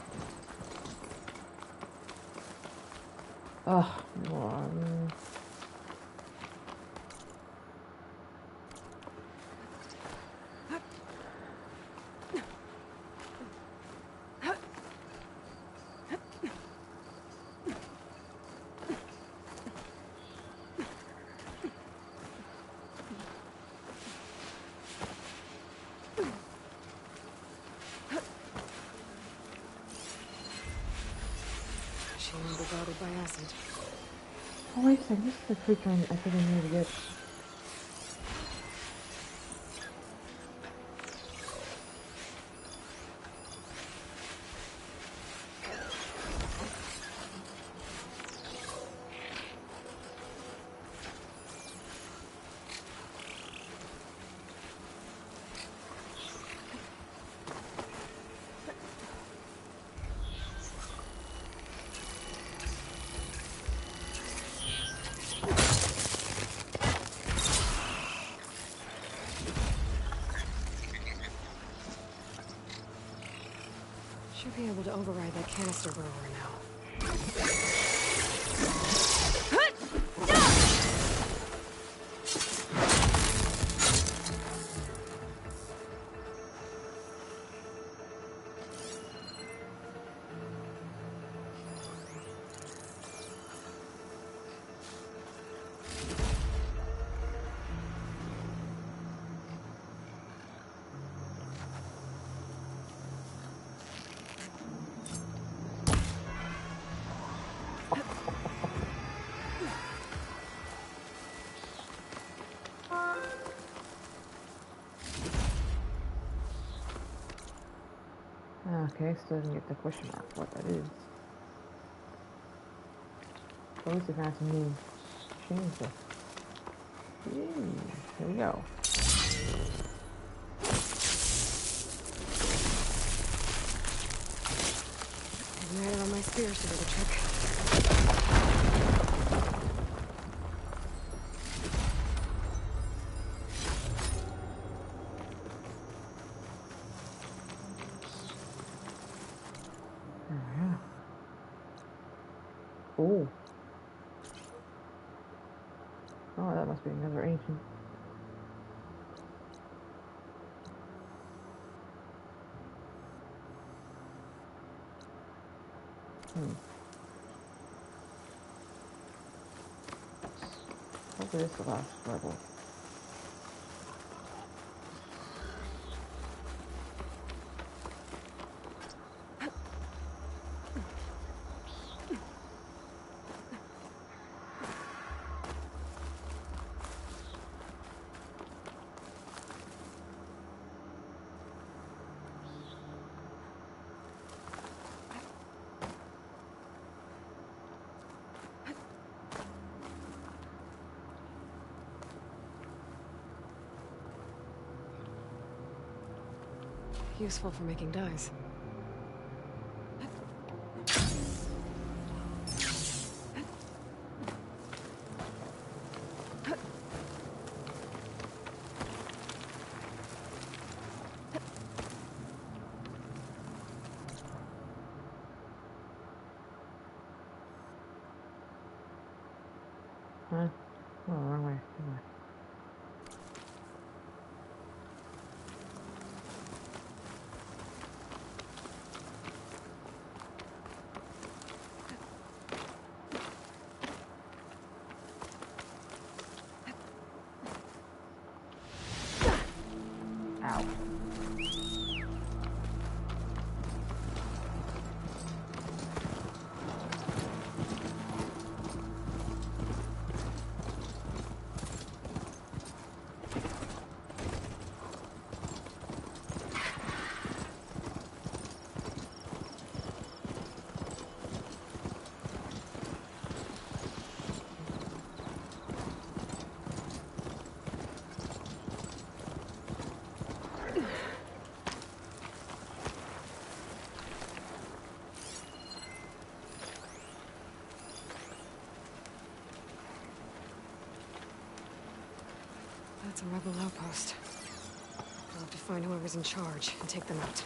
Oh, one. Bombarded by acid. Oh, wait a second. This is the creature I think I need to get. Might be able to override that canister grower now. Okay, still didn't get the question mark what that is. At least it has some new changes. Here we go. Ignited on my spears to do the trick. Oh. Oh, that must be another ancient. Hopefully this is the last level. Useful for making dyes. Huh? Oh, wrong way. Wrong way. Ow. That's a rebel outpost. I'll have to find whoever's in charge and take them out.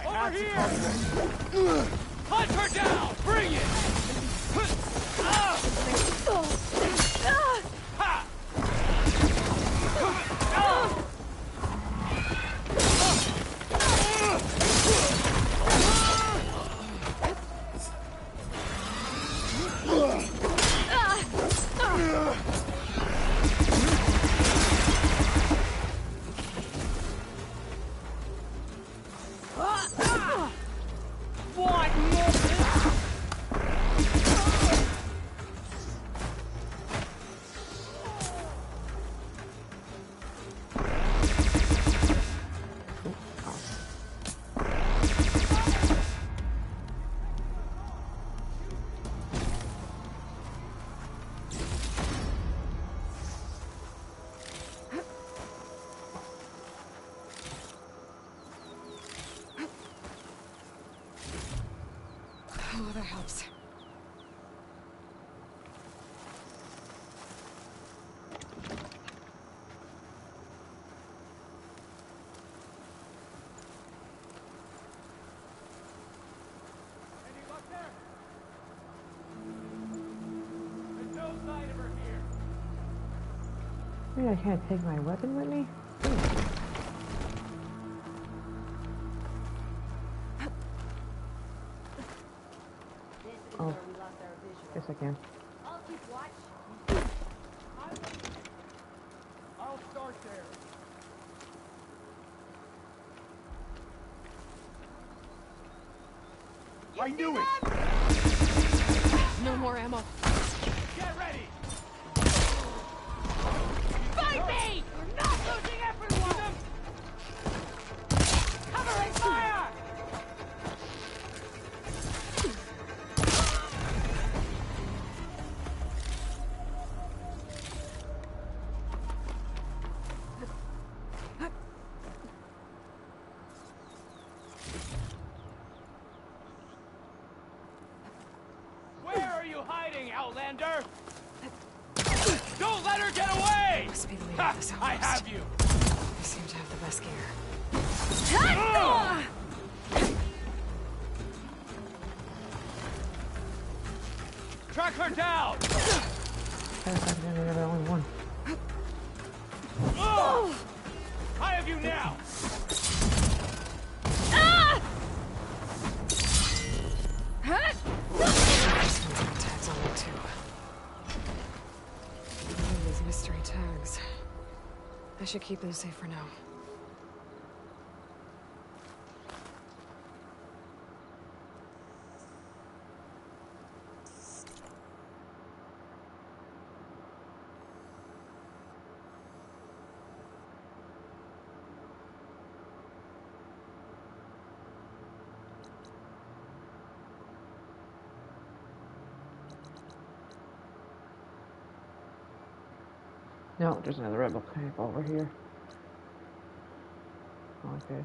Over here! Hunt her down! Bring it! helps. Any luck there? There's no sign of her here. Maybe I can't take my weapon with me? Oh, guess I can. I'll keep watch. I'll start there. I knew it! No more ammo. Get ready! Fight me! We're not losing everyone! Covering fire! Where are you hiding, Outlander? Don't let her get away! Must be the leader Ha! of this I outpost. have you! They seem to have the best gear. Track her down! You're the only one. Oh! I have you now! Tags on me too. These mystery tags. I should keep them safe for now. No, there's another rebel camp over here. Okay.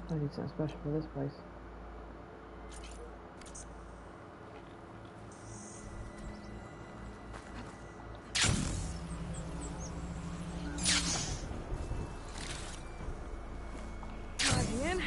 I need something special for this place. Logging in.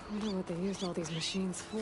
I wonder what they used all these machines for.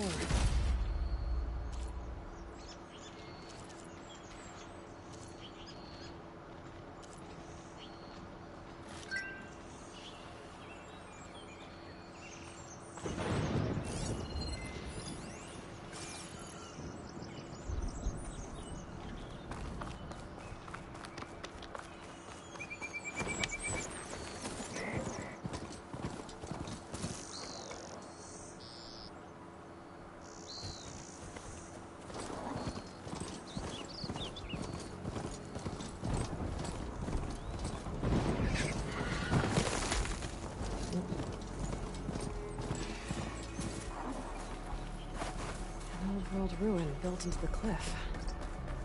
An old world ruin built into the cliff.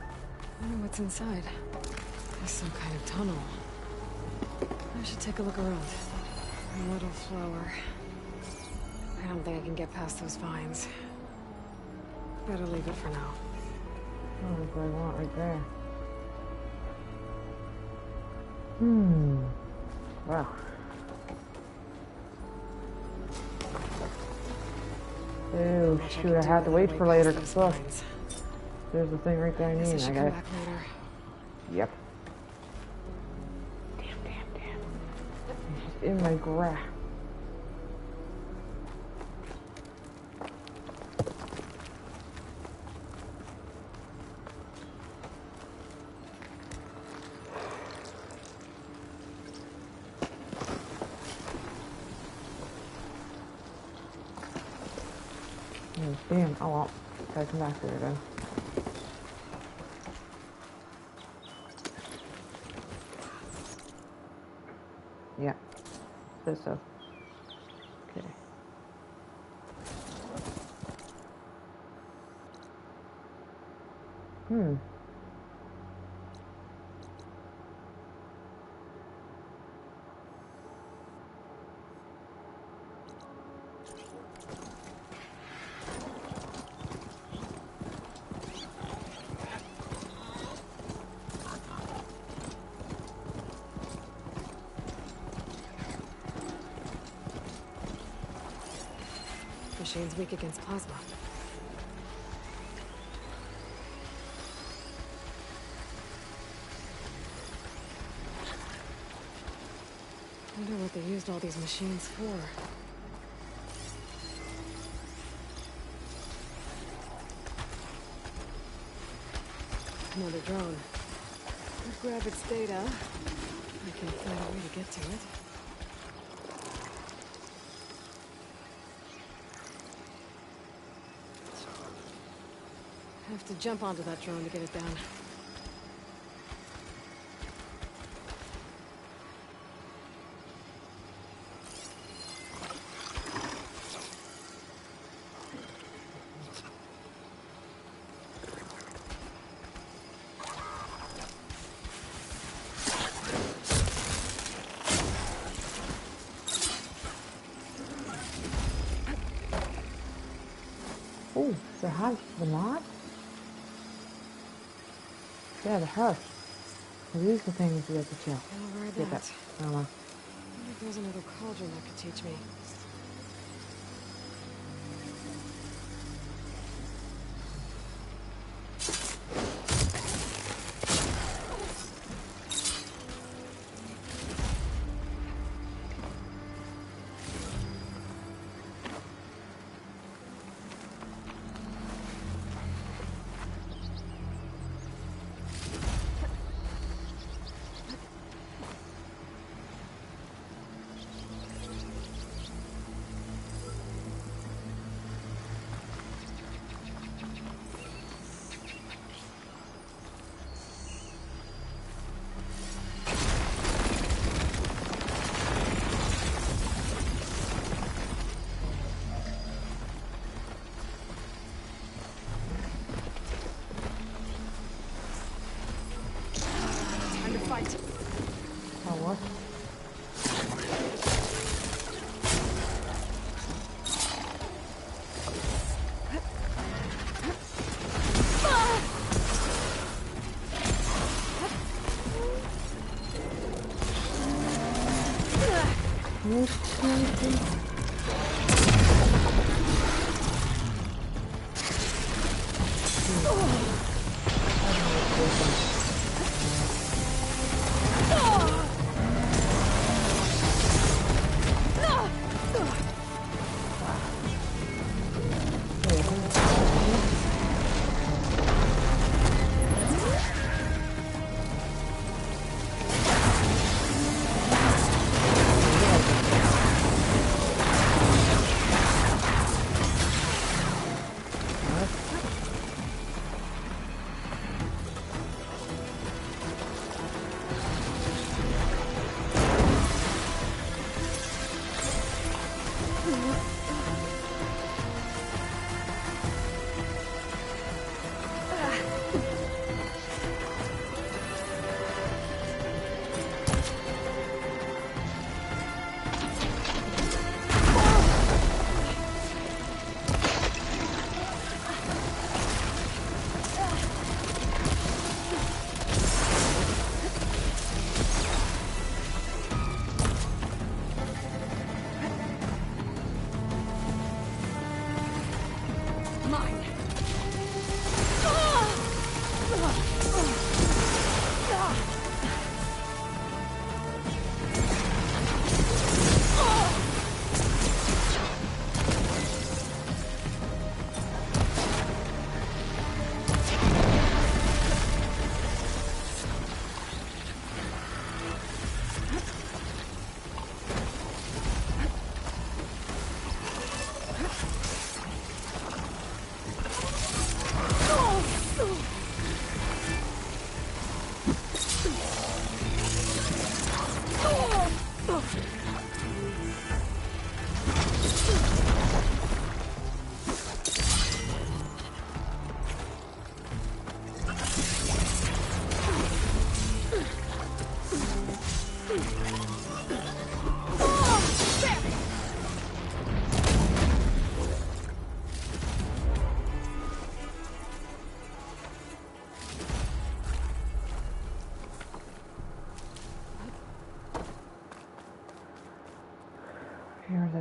I wonder what's inside. There's some kind of tunnel. I should take a look around. A little flower. I don't think I can get past those vines. Better leave it for now. Oh, that's what I want right there. Wow. Oh shoot, I have to wait for later. Look. There's the thing right there I need. I got it. Yep. Damn. It's just in my grasp. Damn, oh well. Gotta come back there then. Yeah. Says so. Okay. Machine's weak against plasma. I wonder what they used all these machines for. Another drone. I'll grab its data. I can find a way to get to it. I have to jump onto that drone to get it down. Oh, the house, the mod? Yeah, the house. These are the things you have to kill. I'll ride Get that. I don't know. I wonder if there's another cauldron that could teach me.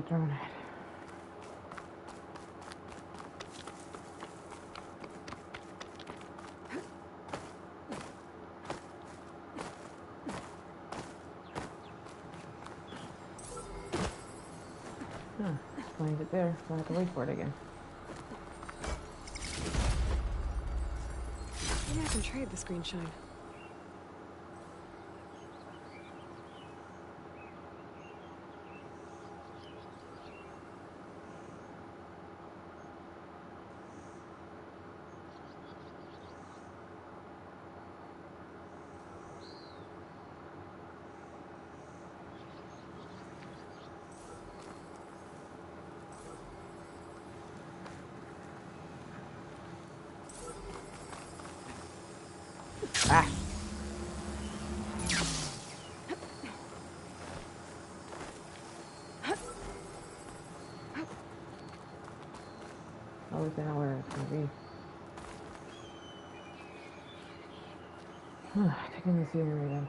throwing it. Huh, find it there, so I have to wait for it again. Maybe I can trade this green shine. Ah! Oh, I know where it's gonna be. Taking the scenery then.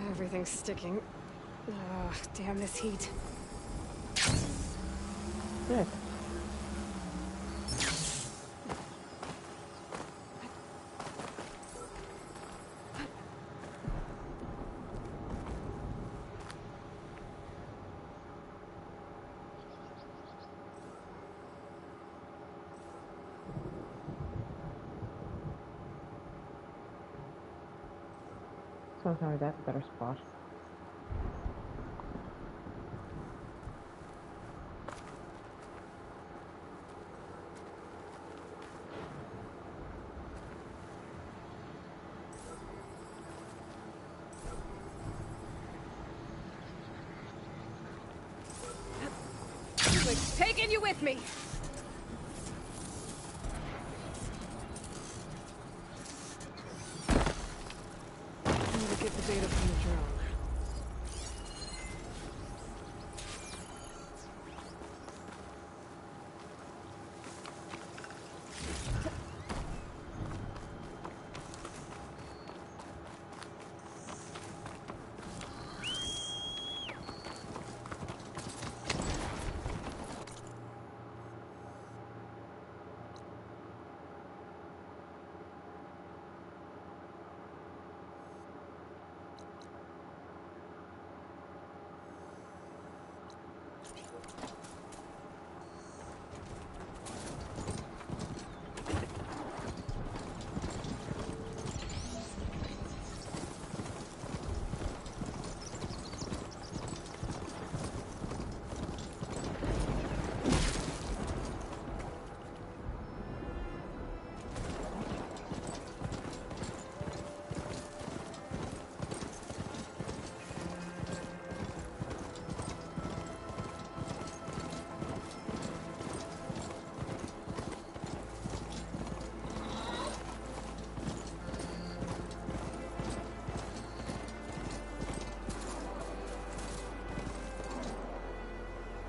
Everything's sticking. Ugh, damn this heat. Good. So tell me that's a better spot. Like taking you with me. I'm gonna get the data from the drone.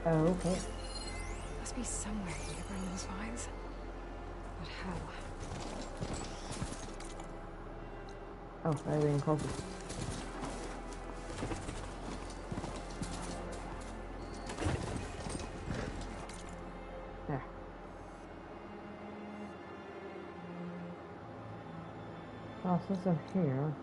Oh, okay. Must be somewhere you can bring those vines. But how? Oh, they're getting closer. There. Well, since I'm here,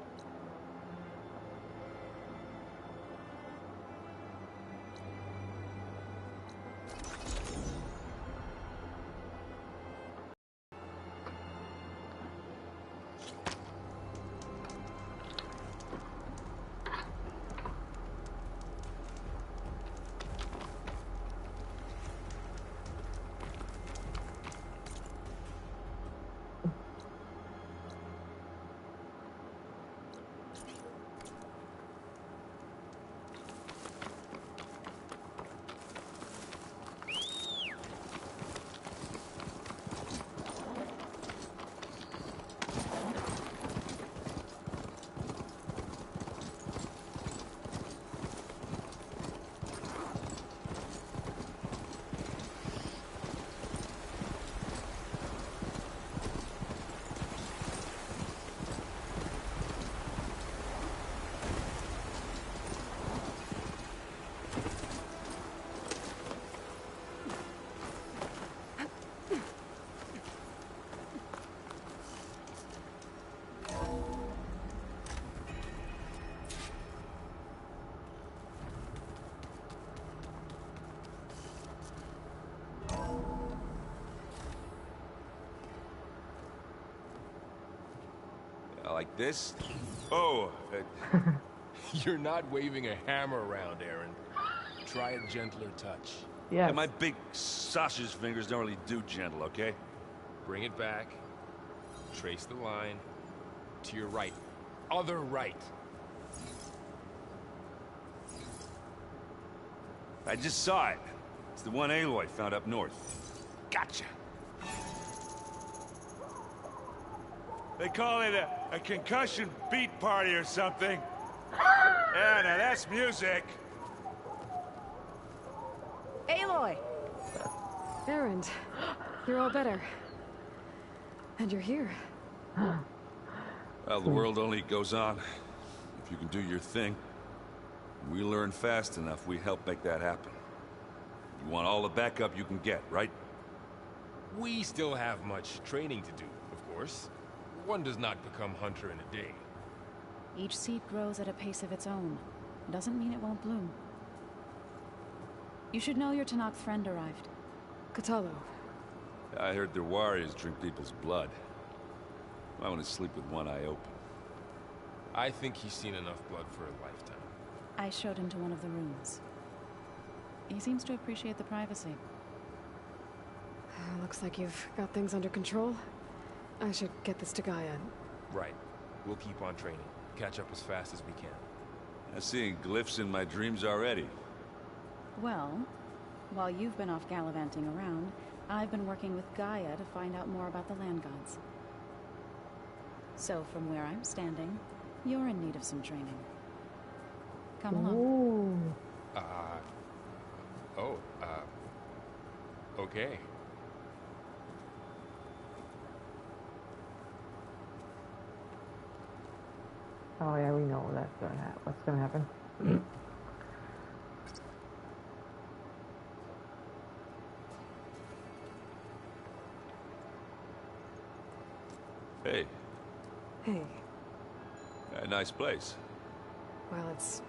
This? Oh, You're not waving a hammer around, Aaron. Try a gentler touch. Yeah. My big sausage fingers don't really do gentle, okay? Bring it back. Trace the line. To your right. Other right. I just saw it. It's the one Aloy found up north. Gotcha. They call it a concussion beat party or something. Yeah, now that's music. Aloy! Aaron, you're all better. And you're here. Well, the world only goes on if you can do your thing. We learn fast enough, we help make that happen. You want all the backup you can get, right? We still have much training to do, of course. One does not become hunter in a day. Each seed grows at a pace of its own. Doesn't mean it won't bloom. You should know your Tallnecks friend arrived. Kotallo. I heard their warriors drink people's blood. I want to sleep with one eye open. I think he's seen enough blood for a lifetime. I showed him to one of the rooms. He seems to appreciate the privacy. Looks like you've got things under control. I should get this to Gaia. Right. We'll keep on training. Catch up as fast as we can. I'm seeing glyphs in my dreams already. Well, while you've been off gallivanting around, I've been working with Gaia to find out more about the land gods. So from where I'm standing, you're in need of some training. Come along. Okay. Oh yeah, we know what's gonna happen. Hey. Hey. A nice place. Well, it's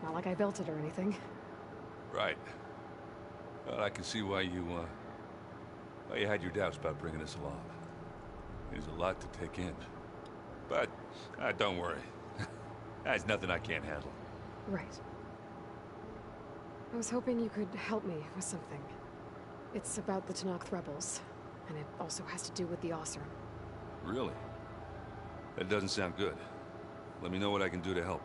not like I built it or anything. Right. Well, I can see why you had your doubts about bringing us along. There's a lot to take in. But, don't worry. There's nothing I can't handle. Right. I was hoping you could help me with something. It's about the Tallnecks rebels, and it also has to do with the Oseram. Really? That doesn't sound good. Let me know what I can do to help.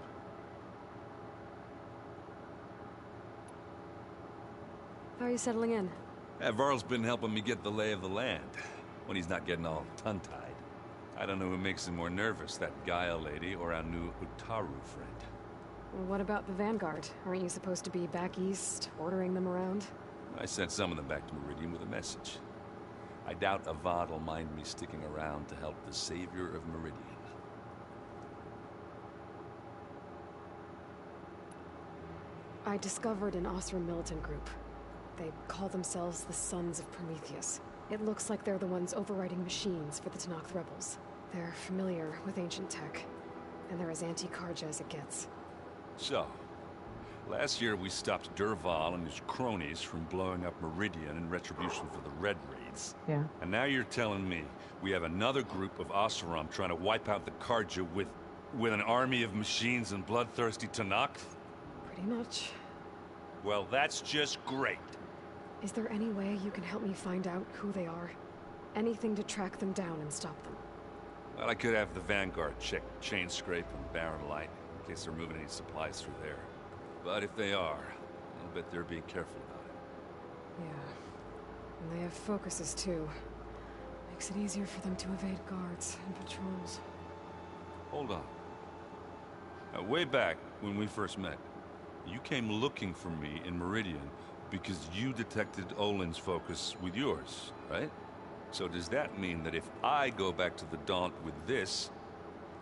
How are you settling in? Varl's been helping me get the lay of the land, when he's not getting all tongue-tied. I don't know who makes him more nervous, that Gaia lady or our new Utaru friend. Well, what about the Vanguard? Aren't you supposed to be back east, ordering them around? I sent some of them back to Meridian with a message. I doubt Avad will mind me sticking around to help the savior of Meridian. I discovered an Oseram militant group. They call themselves the Sons of Prometheus. It looks like they're the ones overriding machines for the Tallnecks rebels. They're familiar with ancient tech, and they're as anti-Karja as it gets. So, last year we stopped Derval and his cronies from blowing up Meridian in retribution for the Red Raids. Yeah. And now you're telling me we have another group of Oseram trying to wipe out the Karja with an army of machines and bloodthirsty Tallnecks? Pretty much. Well, that's just great. Is there any way you can help me find out who they are? Anything to track them down and stop them? Well, I could have the Vanguard check Chain Scrape and Barren Light, in case they're moving any supplies through there. But if they are, I'll bet they're being careful about it. Yeah. And they have focuses, too. Makes it easier for them to evade guards and patrols. Hold on. Now, way back, when we first met, you came looking for me in Meridian because you detected Olin's focus with yours, right? So does that mean that if I go back to the Daunt with this...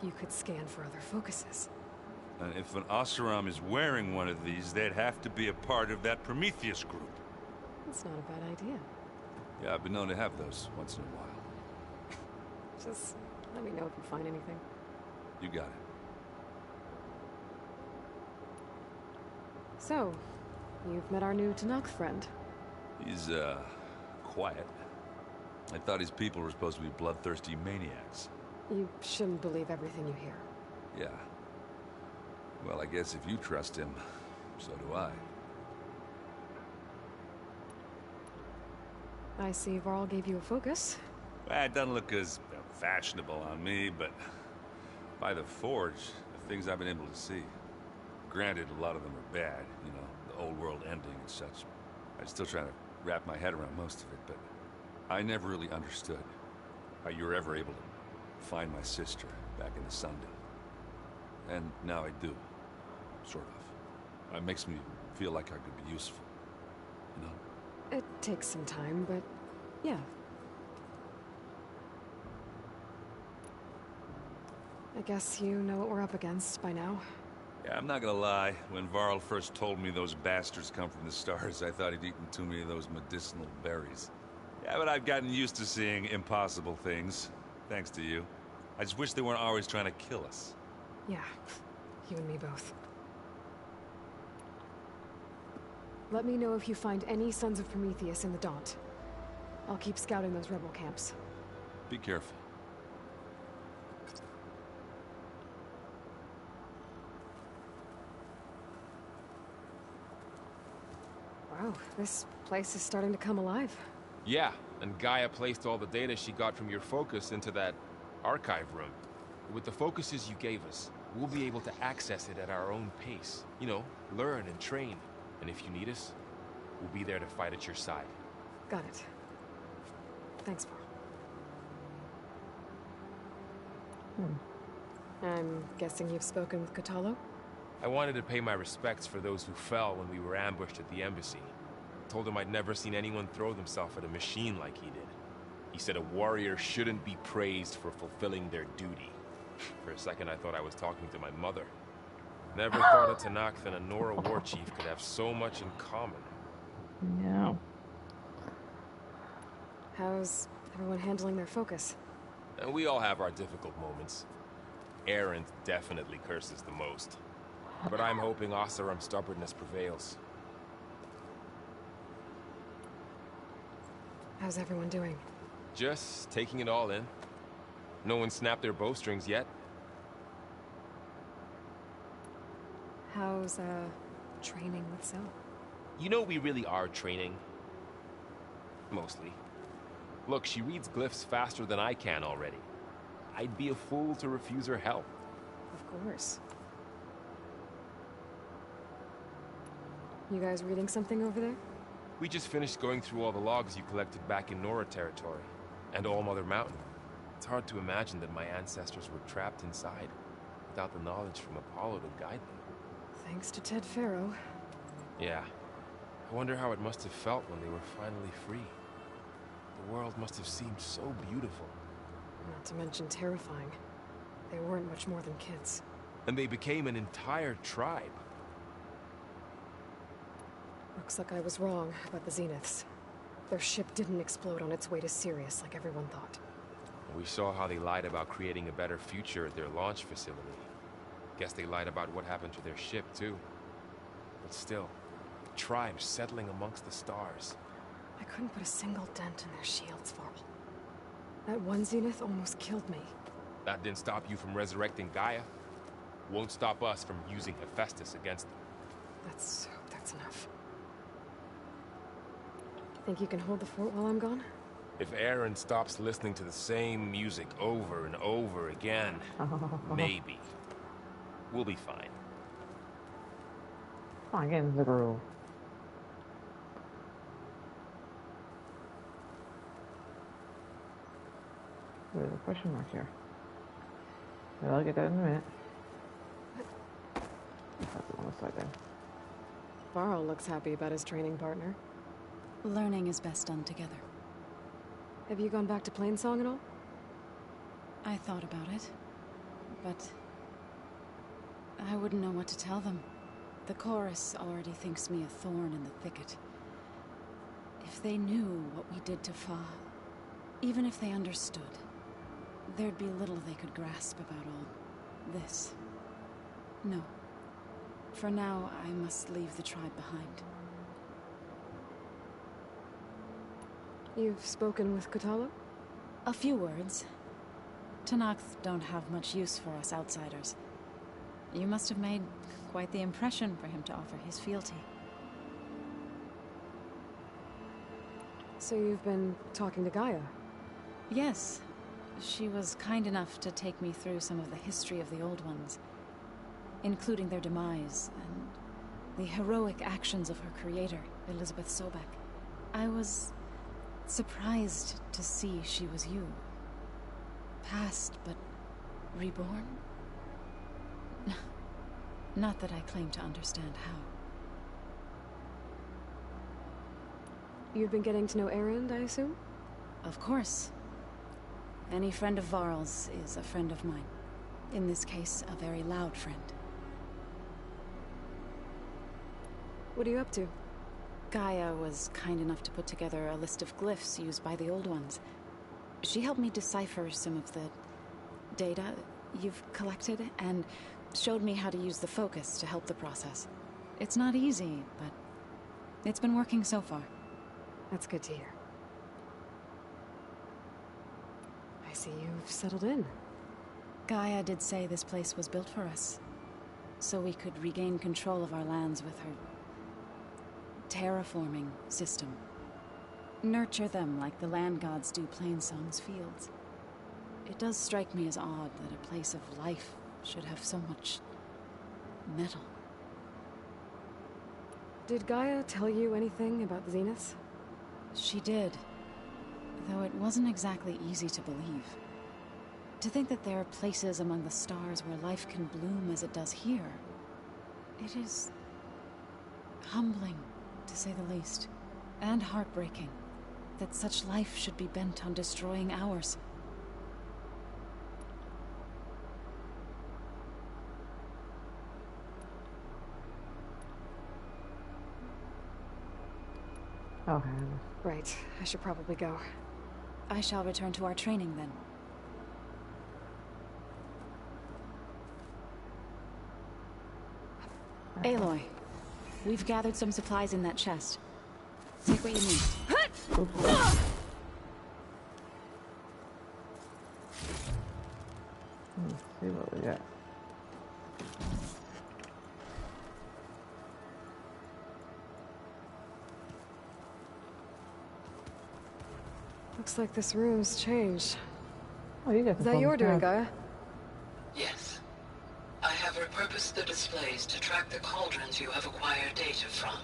You could scan for other focuses. And if an Oseram is wearing one of these, they'd have to be a part of that Prometheus group. That's not a bad idea. Yeah, I've been known to have those once in a while. Just let me know if you find anything. You got it. So, you've met our new Tallnecks friend. He's, quiet. I thought his people were supposed to be bloodthirsty maniacs. You shouldn't believe everything you hear. Yeah. Well, I guess if you trust him, so do I. I see Varl gave you a focus. Well, it doesn't look as fashionable on me, but by the Forge, the things I've been able to see. Granted, a lot of them are bad, you know, the old world ending and such. I'm still trying to wrap my head around most of it, but I never really understood how you were ever able to find my sister back in the Sunday. And now I do, sort of. It makes me feel like I could be useful, you know? It takes some time, but yeah. I guess you know what we're up against by now. Yeah, I'm not gonna lie. When Varl first told me those bastards come from the stars, I thought he'd eaten too many of those medicinal berries. Yeah, but I've gotten used to seeing impossible things, thanks to you. I just wish they weren't always trying to kill us. Yeah, you and me both. Let me know if you find any Sons of Prometheus in the Daunt. I'll keep scouting those rebel camps. Be careful. Wow, this place is starting to come alive. Yeah, and Gaia placed all the data she got from your focus into that archive room. With the focuses you gave us, we'll be able to access it at our own pace. You know, learn and train. And if you need us, we'll be there to fight at your side. Got it. Thanks, Varl. I'm guessing you've spoken with Kotallo? I wanted to pay my respects for those who fell when we were ambushed at the embassy. Told him I'd never seen anyone throw themselves at a machine like he did. He said a warrior shouldn't be praised for fulfilling their duty. For a second I thought I was talking to my mother. Never thought a Tallnecks and a Nora war chief could have so much in common. Yeah. How's everyone handling their focus? And we all have our difficult moments. Erend definitely curses the most. But I'm hoping Oseram's stubbornness prevails. How's everyone doing? Just taking it all in. No one snapped their bowstrings yet. How's, training with Cell? You know we really are training. Mostly. Look, she reads glyphs faster than I can already. I'd be a fool to refuse her help. Of course. You guys reading something over there? We just finished going through all the logs you collected back in Nora territory, and All Mother Mountain. It's hard to imagine that my ancestors were trapped inside, without the knowledge from Apollo to guide them. Thanks to Ted Faro. Yeah. I wonder how it must have felt when they were finally free. The world must have seemed so beautiful. Not to mention terrifying. They weren't much more than kids. And they became an entire tribe. Looks like I was wrong about the Zeniths. Their ship didn't explode on its way to Sirius like everyone thought. We saw how they lied about creating a better future at their launch facility. Guess they lied about what happened to their ship, too. But still, the tribe settling amongst the stars. I couldn't put a single dent in their shields, Varl. That one Zenith almost killed me. That didn't stop you from resurrecting Gaia. Won't stop us from using Hephaestus against them. That's enough. Think you can hold the fort while I'm gone? If Erend stops listening to the same music over and over again, maybe. We'll be fine. Come on, get into the groove. There's a question mark here. But I'll get that in a minute. That's on the side then. Varl looks happy about his training partner. Learning is best done together. Have you gone back to Plainsong at all? I thought about it, but I wouldn't know what to tell them. The chorus already thinks me a thorn in the thicket. If they knew what we did to Fa, even if they understood, there'd be little they could grasp about all this. No. For now, I must leave the tribe behind. You've spoken with Kotallo? A few words. Tallnecks don't have much use for us outsiders. You must have made quite the impression for him to offer his fealty. So you've been talking to Gaia? Yes. She was kind enough to take me through some of the history of the Old Ones, including their demise and the heroic actions of her creator, Elizabeth Sobek. I was surprised to see she was you. Past, but reborn? Not that I claim to understand how. You've been getting to know Erend, I assume? Of course. Any friend of Varl's is a friend of mine. In this case, a very loud friend. What are you up to? Gaia was kind enough to put together a list of glyphs used by the Old Ones. She helped me decipher some of the data you've collected, and showed me how to use the focus to help the process. It's not easy, but it's been working so far. That's good to hear. I see you've settled in. Gaia did say this place was built for us, so we could regain control of our lands with her terraforming system. Nurture them like the land gods do Plainsong's fields. It does strike me as odd that a place of life should have so much metal. Did Gaia tell you anything about Zenith? She did, though it wasn't exactly easy to believe. To think that there are places among the stars where life can bloom as it does here, it is humbling, to say the least, and heartbreaking that such life should be bent on destroying ours. Okay. Right. I should probably go. I shall return to our training then. Aloy, we've gathered some supplies in that chest. Take what you need. Let's see what we got. Looks like this room's changed. Oh, you got Is that your doing, Gaia? Yes. I have repurposed the displays to track the cauldrons you have acquired data from.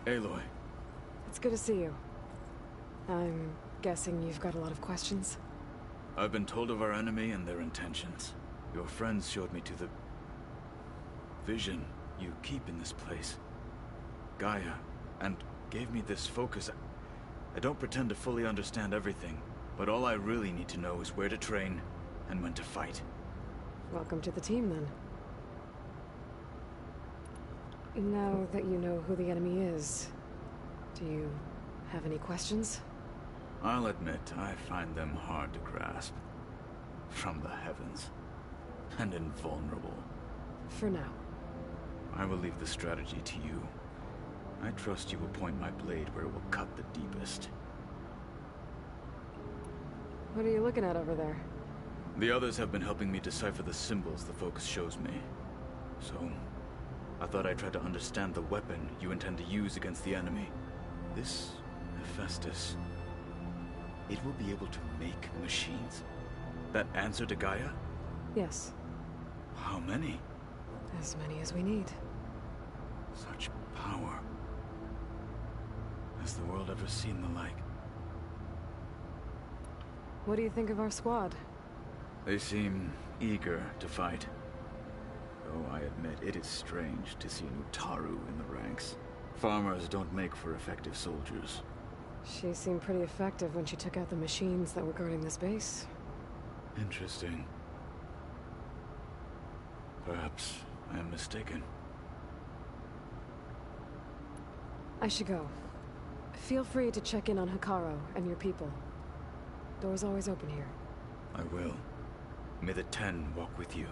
Aloy. It's good to see you. I'm guessing you've got a lot of questions? I've been told of our enemy and their intentions. Your friends showed me to the vision you keep in this place, Gaia, and gave me this focus. I don't pretend to fully understand everything, but all I really need to know is where to train and when to fight. Welcome to the team, then. Now that you know who the enemy is, do you have any questions? I'll admit, I find them hard to grasp. From the heavens. And invulnerable. For now. I will leave the strategy to you. I trust you will point my blade where it will cut the deepest. What are you looking at over there? The others have been helping me decipher the symbols the focus shows me. So, I thought I'd try to understand the weapon you intend to use against the enemy. This Hephaestus, it will be able to make machines that answer to Gaia? Yes. How many? As many as we need. Such power. Has the world ever seen the like? What do you think of our squad? They seem eager to fight. Though I admit it is strange to see an Utaru in the ranks. Farmers don't make for effective soldiers. She seemed pretty effective when she took out the machines that were guarding this base. Interesting. Perhaps I am mistaken. I should go. Feel free to check in on Hikaru and your people. Door's always open here. I will. May the 10 walk with you.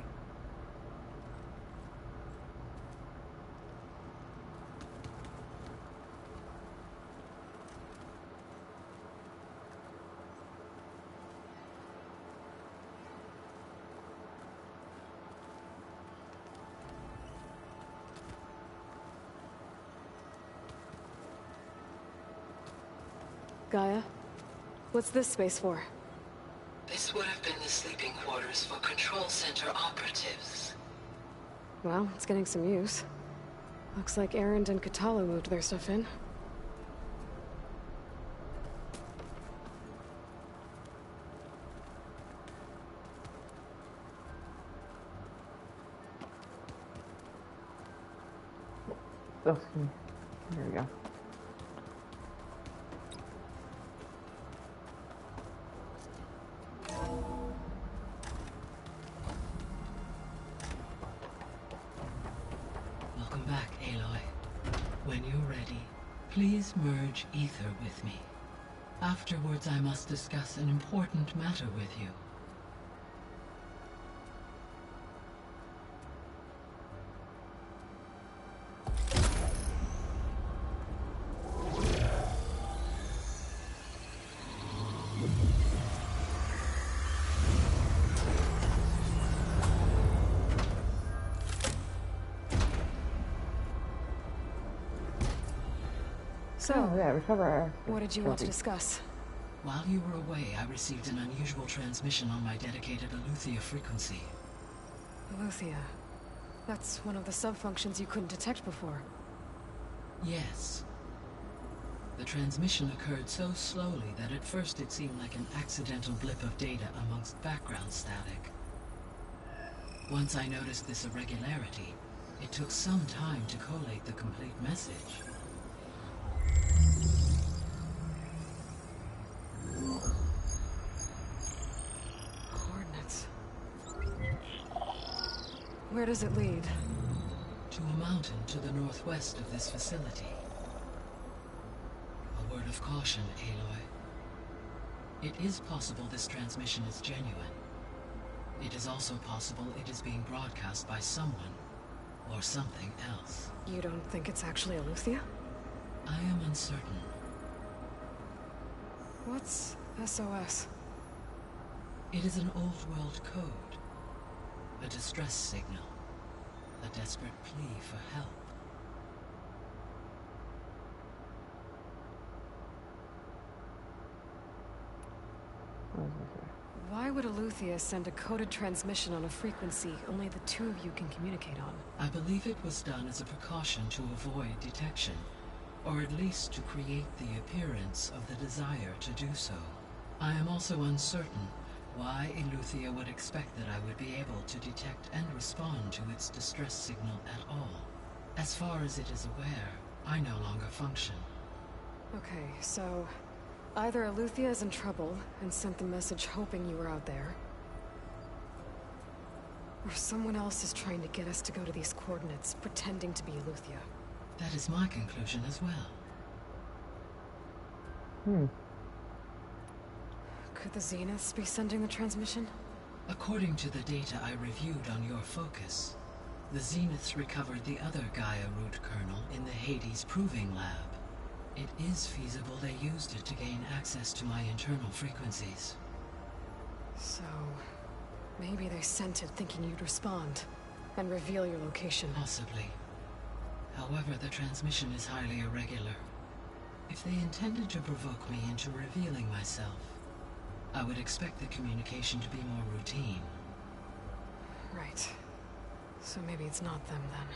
Gaia, what's this space for? This would have been the sleeping quarters for Control Center operatives. Well, it's getting some use. Looks like Erend and Katalo moved their stuff in. Oh, there we go. Welcome back, Aloy. When you're ready, please merge ether with me. Afterwards, I must discuss an important matter with you. So, yeah, recover. What did you want to discuss? While you were away, I received an unusual transmission on my dedicated Aletheia frequency. Aletheia. That's one of the sub-functions you couldn't detect before. Yes. The transmission occurred so slowly that at first it seemed like an accidental blip of data amongst background static. Once I noticed this irregularity, it took some time to collate the complete message. Coordinates. Where does it lead? To a mountain to the northwest of this facility. A word of caution, Aloy. It is possible this transmission is genuine. It is also possible it is being broadcast by someone or something else. You don't think it's actually Aletheia? I am uncertain. What's SOS? It is an old-world code. A distress signal. A desperate plea for help. Why would Aletheia send a coded transmission on a frequency only the two of you can communicate on? I believe it was done as a precaution to avoid detection, or at least to create the appearance of the desire to do so. I am also uncertain why Aletheia would expect that I would be able to detect and respond to its distress signal at all. As far as it is aware, I no longer function. Okay, so either Aletheia is in trouble and sent the message hoping you were out there, or someone else is trying to get us to go to these coordinates, pretending to be Aletheia. That is my conclusion as well. Could the Zeniths be sending the transmission? According to the data I reviewed on your focus, the Zeniths recovered the other Gaia root kernel in the Hades Proving Lab. It is feasible they used it to gain access to my internal frequencies. So, maybe they sent it thinking you'd respond and reveal your location. Possibly. However, the transmission is highly irregular. If they intended to provoke me into revealing myself, I would expect the communication to be more routine. Right. So maybe it's not them then.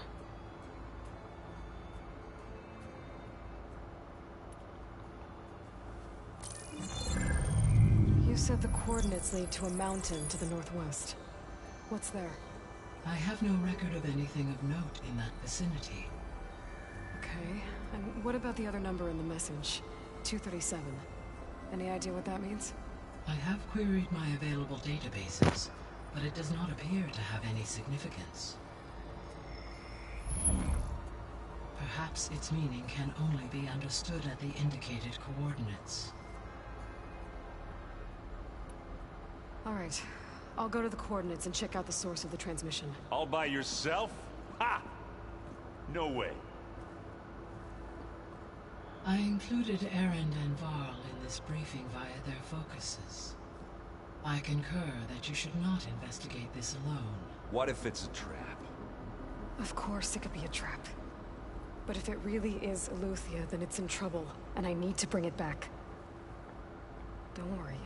You said the coordinates lead to a mountain to the northwest. What's there? I have no record of anything of note in that vicinity. Okay, And what about the other number in the message? 237. Any idea what that means? I have queried my available databases, but it does not appear to have any significance. Perhaps its meaning can only be understood at the indicated coordinates. Alright, I'll go to the coordinates and check out the source of the transmission. All by yourself? Ha! No way. I included Erend and Varl in this briefing via their focuses. I concur that you should not investigate this alone. What if it's a trap? Of course it could be a trap. But if it really is Eleuthia, then it's in trouble, and I need to bring it back. Don't worry.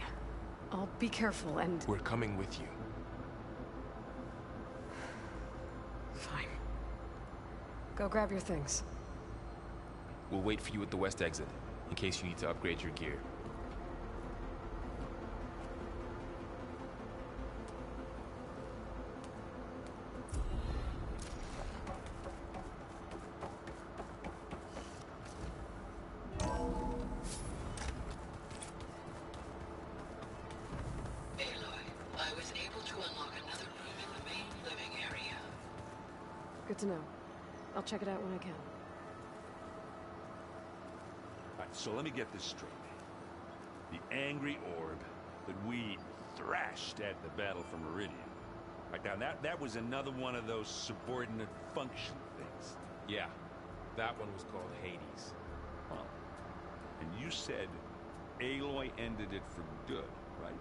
I'll be careful and... We're coming with you. Fine. Go grab your things. We'll wait for you at the west exit, in case you need to upgrade your gear. I was able to unlock another room in the main living area. Good to know. I'll check it out when I can. Alright, so let me get this straight. The angry orb that we thrashed at the battle for Meridian. Right, now that was another one of those subordinate function things. Yeah, that one was called Hades. Huh. And you said Aloy ended it for good, right?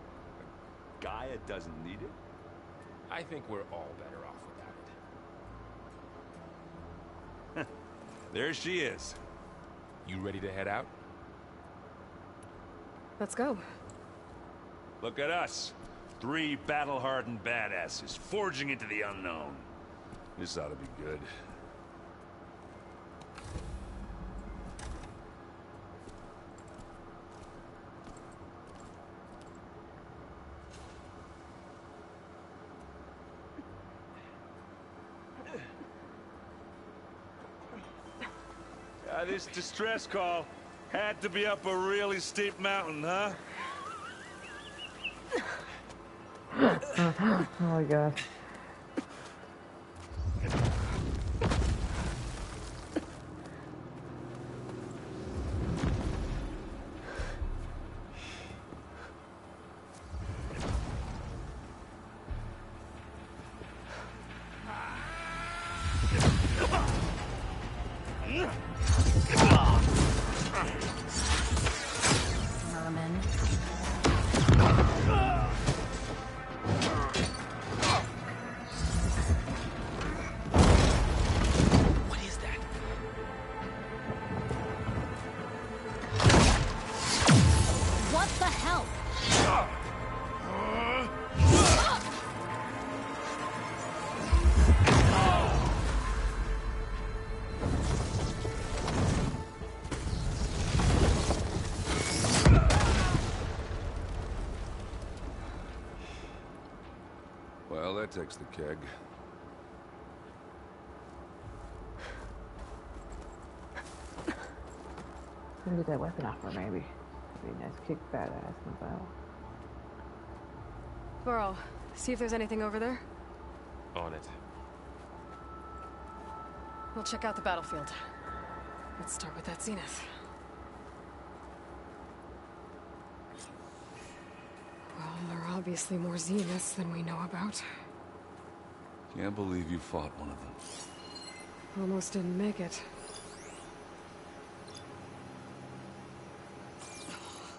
Gaia doesn't need it? I think we're all better off without it. There she is. You ready to head out? Let's go. Look at us. 3 battle-hardened badasses forging into the unknown. This ought to be good. This distress call had to be up a really steep mountain, huh? Oh my god. Well, that takes the keg. Gonna get that weapon off her, maybe. Be a nice kick badass in the battle. Varl, see if there's anything over there. On it. We'll check out the battlefield. Let's start with that zenith. Well, there are obviously more zeniths than we know about. Can't believe you fought one of them. Almost didn't make it.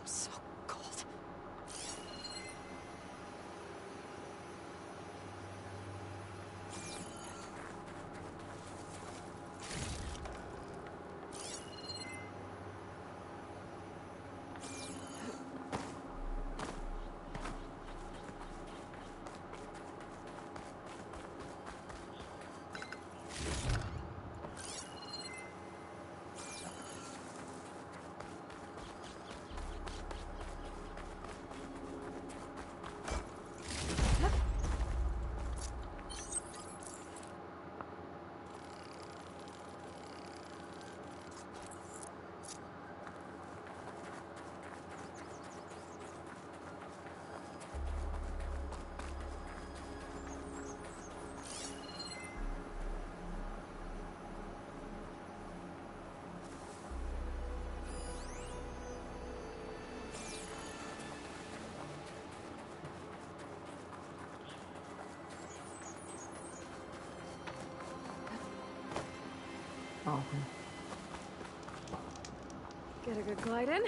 So cold. Okay. Get a good glide in.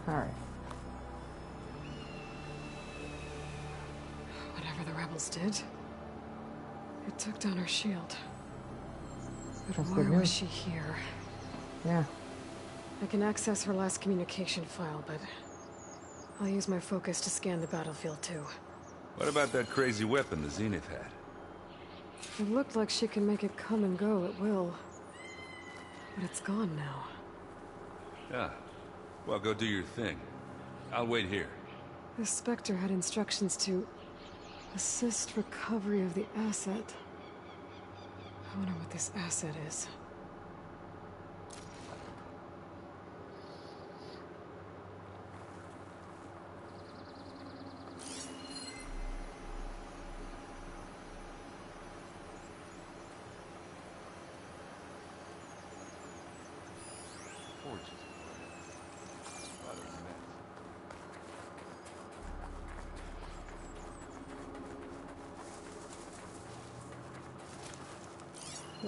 Alright. Whatever the rebels did, it took down her shield. But That's why good was news. she here? Yeah. I can access her last communication file, but I'll use my focus to scan the battlefield too. What about that crazy weapon the Zenith had? It looked like she can make it come and go at will. But it's gone now. Yeah. Well, go do your thing. I'll wait here. The Spectre had instructions to assist recovery of the asset. I wonder what this asset is.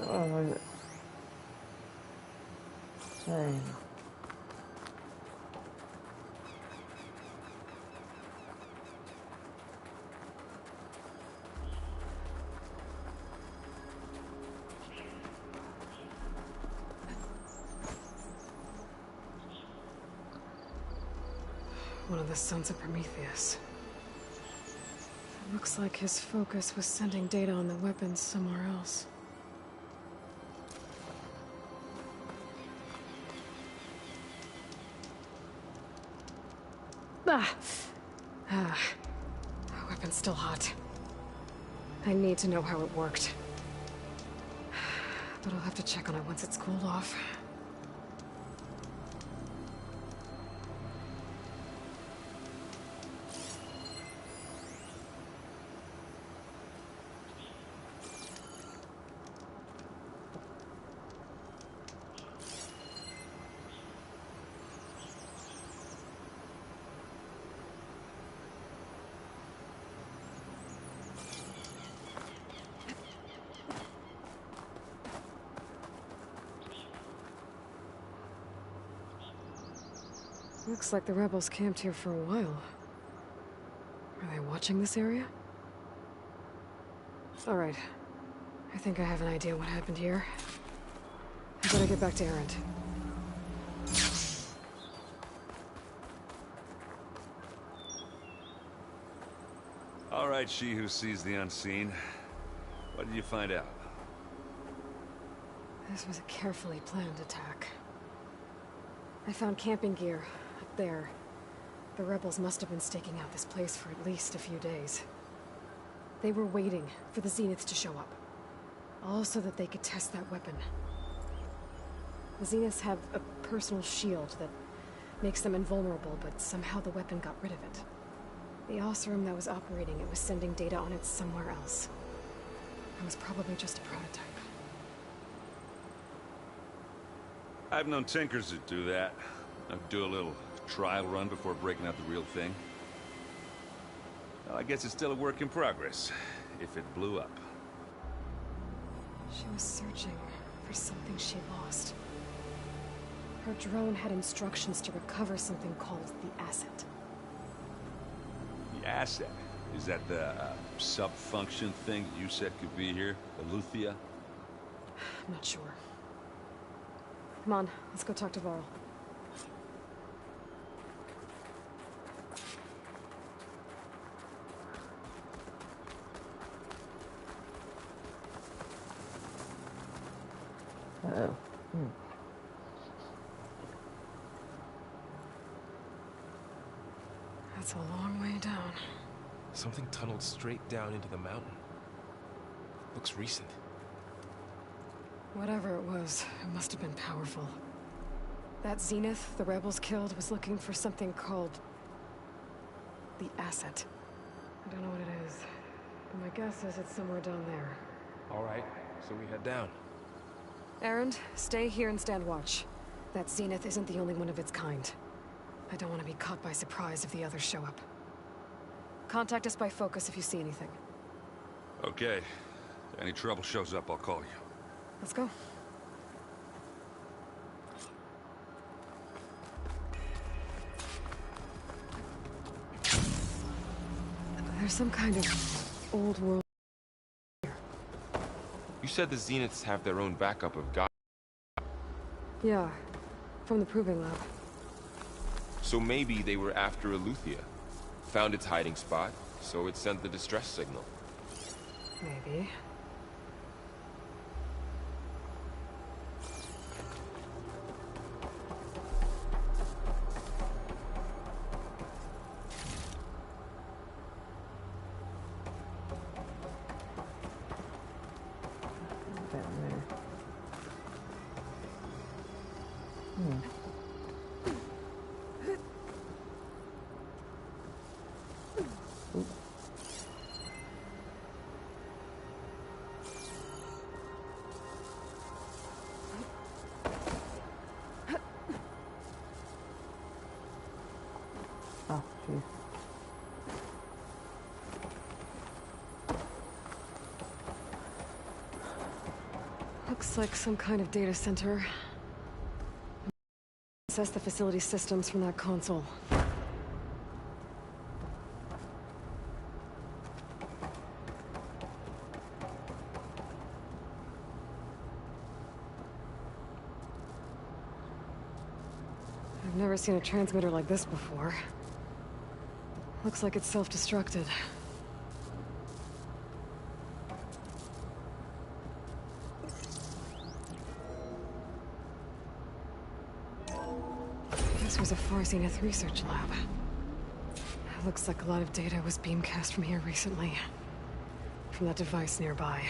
Oh, is it? Dang. One of the sons of Prometheus. It looks like his focus was sending data on the weapons somewhere else. The weapon's still hot. I need to know how it worked. But I'll have to check on it once it's cooled off. Looks like the rebels camped here for a while. Are they watching this area? Alright. I think I have an idea what happened here. I better get back to Erend. All right, she who sees the unseen. What did you find out? This was a carefully planned attack. I found camping gear up there. The rebels must have been staking out this place for at least a few days. They were waiting for the Zeniths to show up. All so that they could test that weapon. The Zeniths have a personal shield that makes them invulnerable, but somehow the weapon got rid of it. The Oseram that was operating it was sending data on it somewhere else. It was probably just a prototype. I've known tinkers that do that. I'd do a little trial run before breaking out the real thing. Well, I guess it's still a work in progress, if it blew up. She was searching for something she lost. Her drone had instructions to recover something called the asset. The asset? Is that the sub-function thing you said could be here? The Luthia? I'm not sure. Come on, let's go talk to Varl. Uh-oh. That's a long way down. Something tunneled straight down into the mountain. Looks recent. Whatever it was, it must have been powerful. That Zenith the rebels killed was looking for something called the asset. I don't know what it is, but my guess is it's somewhere down there. All right, so we head down. Erend, stay here and stand watch. That Zenith isn't the only one of its kind. I don't want to be caught by surprise if the others show up. Contact us by focus if you see anything. Okay. If any trouble shows up, I'll call you. Let's go. There's some kind of old world. You said the Zeniths have their own backup of Gaia. Yeah, from the Proving Lab. So maybe they were after Eleuthia. Found its hiding spot, so it sent the distress signal. Maybe. Oh, jeez. Looks like some kind of data center. Access the facility systems from that console. I've never seen a transmitter like this before. Looks like it's self-destructed. This was a Far Zenith research lab. Looks like a lot of data was beamcast from here recently. From that device nearby.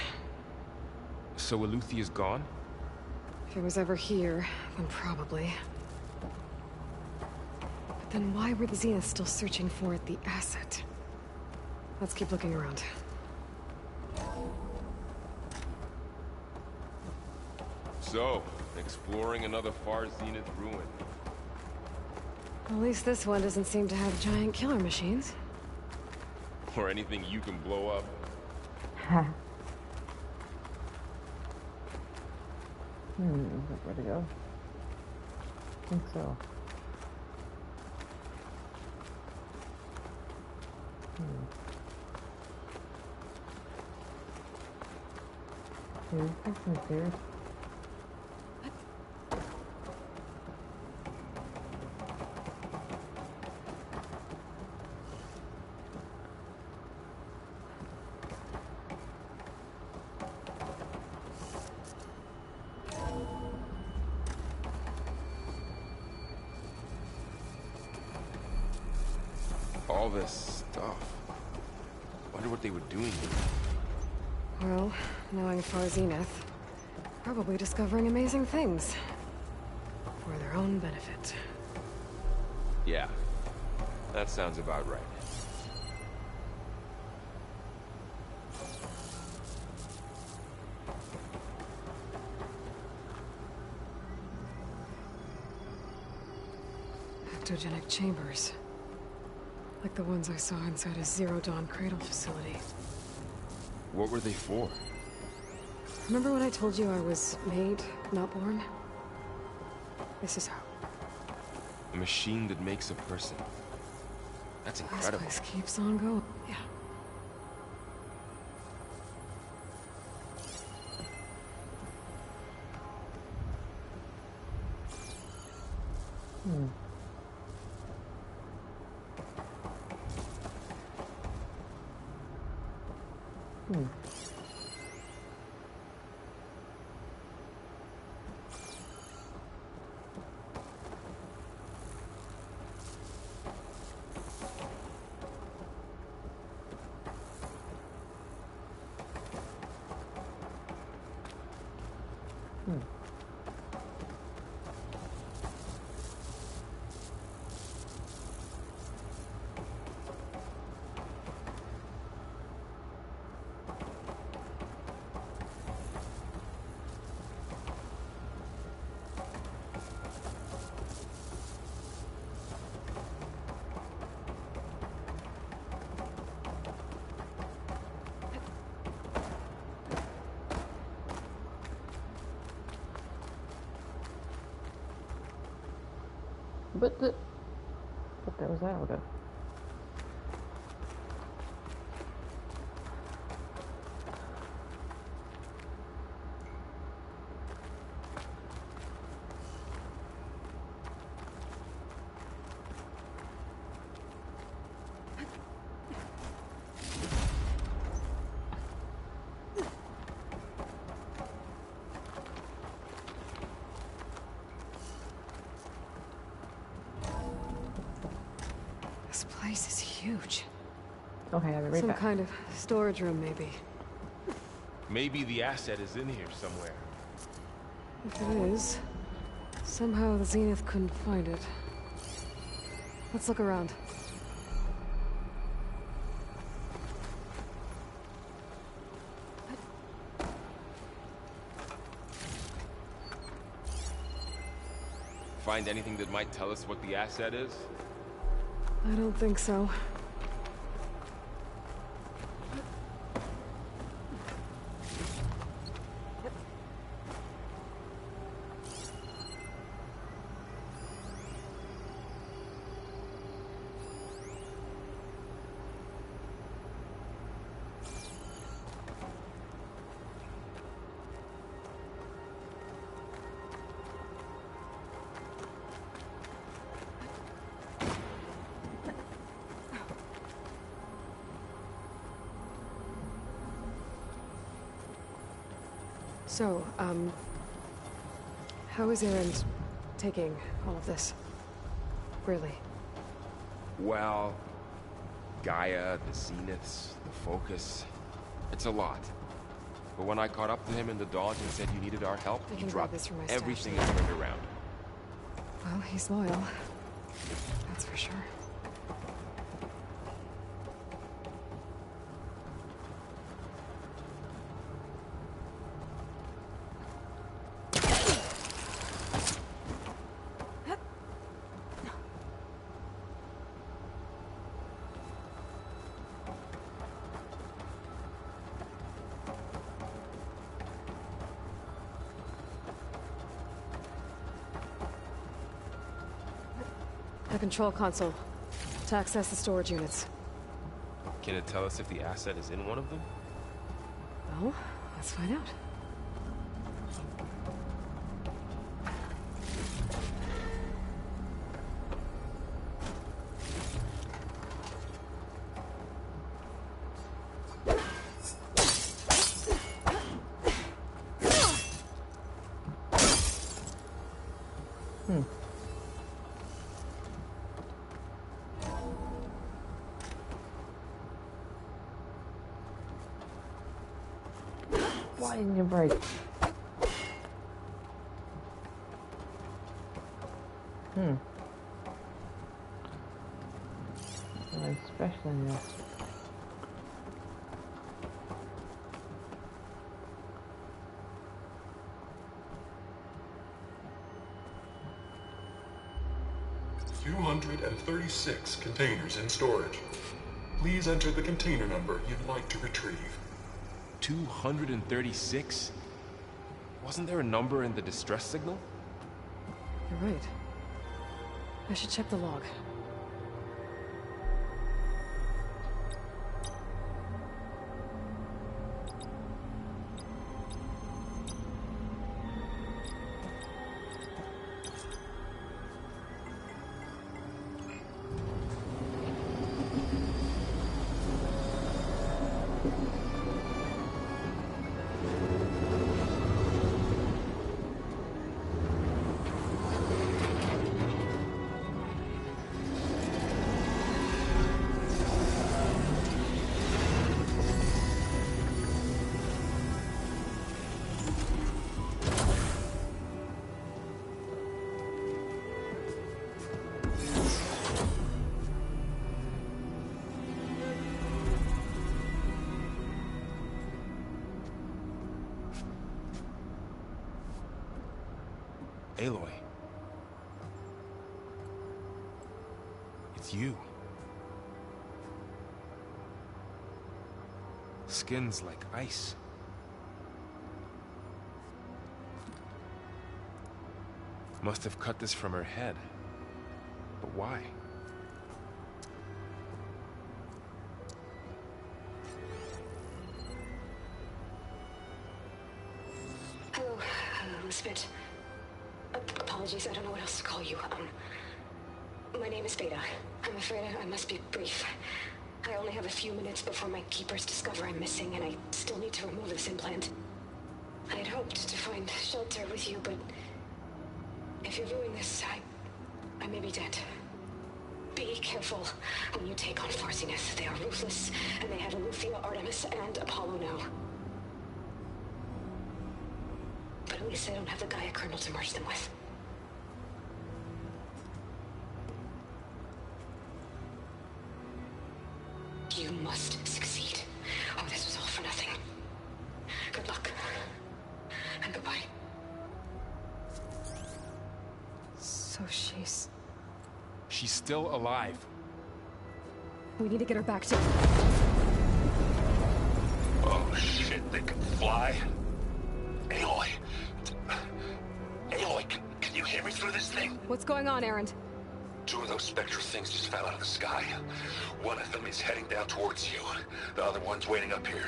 So Eleuthia's gone? If it was ever here, then probably. But then why were the Zeniths still searching for the asset? Let's keep looking around. So, exploring another Far Zenith ruin. At least this one doesn't seem to have giant killer machines. Or anything you can blow up. Is that where to go? I think so. Yeah, that's some stairs. All this stuff. Wonder what they were doing here. Well, knowing Far Zenith, probably discovering amazing things. For their own benefit. Yeah, that sounds about right. Ectogenic chambers. Like the ones I saw inside a Zero Dawn cradle facility. What were they for? Remember when I told you I was made, not born? This is how. A machine that makes a person. That's incredible. This place keeps on going. Yeah. But the... What the hell was that? Okay. This place is huge. Okay, I'll be right Some back. kind of storage room, maybe. Maybe the asset is in here somewhere. If it is, somehow the Zenith couldn't find it. Let's look around. Find anything that might tell us what the asset is? I don't think so. So, how is Erend taking all of this? Really? Well, Gaia, the Zeniths, the Focus. It's a lot. But when I caught up to him in the Dodge and said you needed our help, I he can dropped grab this from my stash everything now. and turned around. Well, he's loyal. That's for sure. The control console. To access the storage units. Can it tell us if the asset is in one of them? Well, let's find out. Why didn't you break? Especially in this. $236 containers in storage. Please enter the container number you'd like to retrieve. 236? Wasn't there a number in the distress signal? You're right. I should check the log. Aloy. It's you. Skin's like ice. Must have cut this from her head. Why? Hello, Spit. Apologies, I don't know what else to call you. My name is Beta. I'm afraid I must be brief. I only have a few minutes before my keepers discover I'm missing, and I still need to remove this implant. I had hoped to find shelter with you, but if you're viewing this, I may be dead. Be careful when you take on Farsiness. They are ruthless, and they have Eleuthia, Artemis, and Apollo now. But at least I don't have the Gaia kernel to merge them with. You must succeed, or this was all for nothing. Good luck. And goodbye. So she's still alive. We need to get her back to... Oh shit, they can fly? Aloy! Aloy, can you hear me through this thing? What's going on, Erend? 2 of those spectral things just fell out of the sky. One of them is heading down towards you. The other one's waiting up here.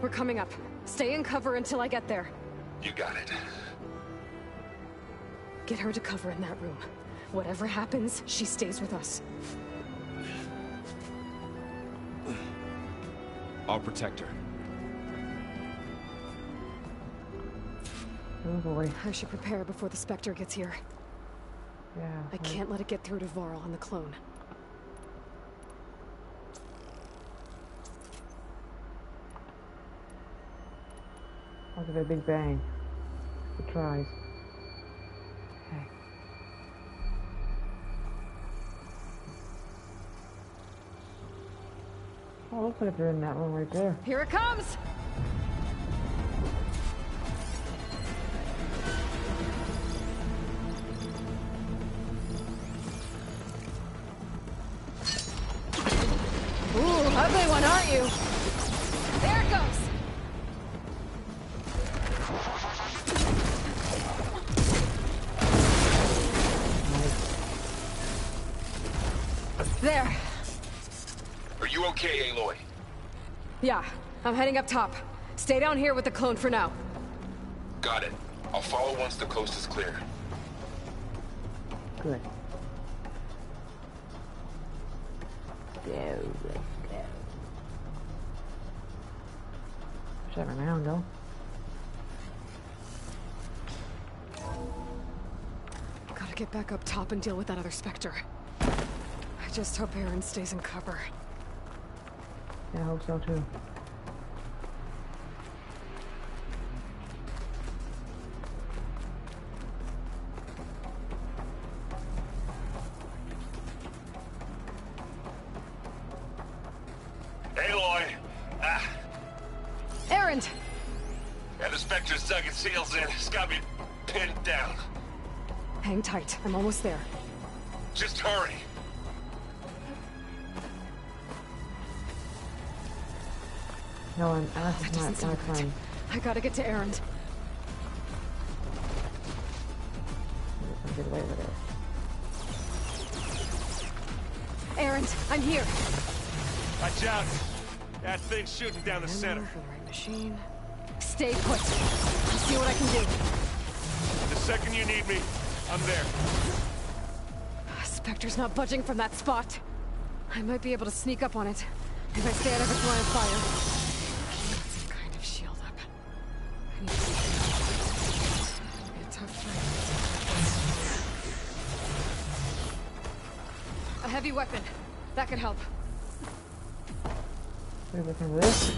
We're coming up. Stay in cover until I get there. You got it. Get her to cover in that room. Whatever happens, she stays with us. I'll protect her. Oh boy. I should prepare before the Spectre gets here. Yeah. I can't let it get through to Varl and the clone. I'll give it a big bang. It tries. Okay. Oh, looks like they're in that room right there. Here it comes! Ooh, ugly one, aren't you? There it goes! There. Are you okay, Aloy? Yeah, I'm heading up top. Stay down here with the clone for now. Got it. I'll follow once the coast is clear. Good. Go. Shut around though. Gotta get back up top and deal with that other Spectre. I just hope Erend stays in cover. Yeah, I hope so too. Aloy! Erend! Yeah, the Spectre's dug its heels in. It's got me pinned down. Hang tight. I'm almost there. Just hurry. No, I'm That doesn't sound good. I gotta get to Erend. Get away with it. Erend, I'm here. Watch out. That thing's shooting down the center. For the right machine. Stay put. I'll see what I can do. The second you need me, I'm there. Spectre's not budging from that spot. I might be able to sneak up on it if I stay out of its line of fire. Got some kind of shield up. I need to be a tough fight. A heavy weapon. That could help. Wait, listen to this.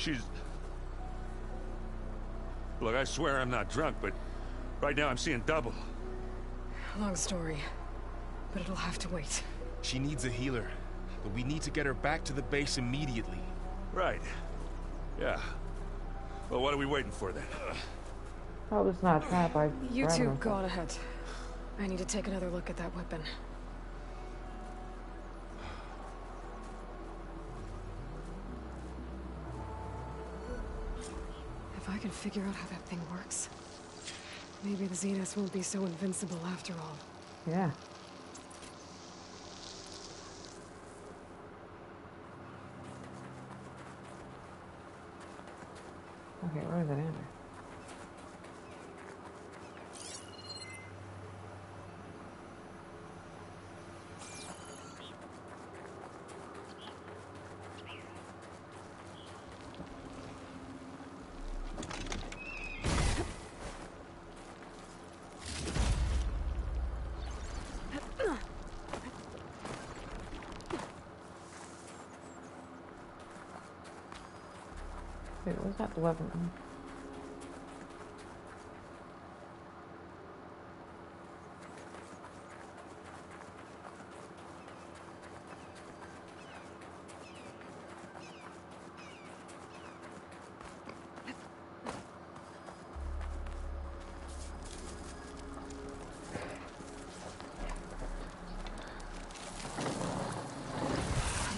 She's... Look, I swear I'm not drunk, but right now I'm seeing double. Long story, but it'll have to wait. She needs a healer, but we need to get her back to the base immediately. Right. Yeah. Well, what are we waiting for then? Oh, it's not a trap. You two go on ahead. I need to take another look at that weapon. If I can figure out how that thing works, maybe the Zeniths won't be so invincible after all. Yeah. Okay, where is it in? Wait, what's that weapon?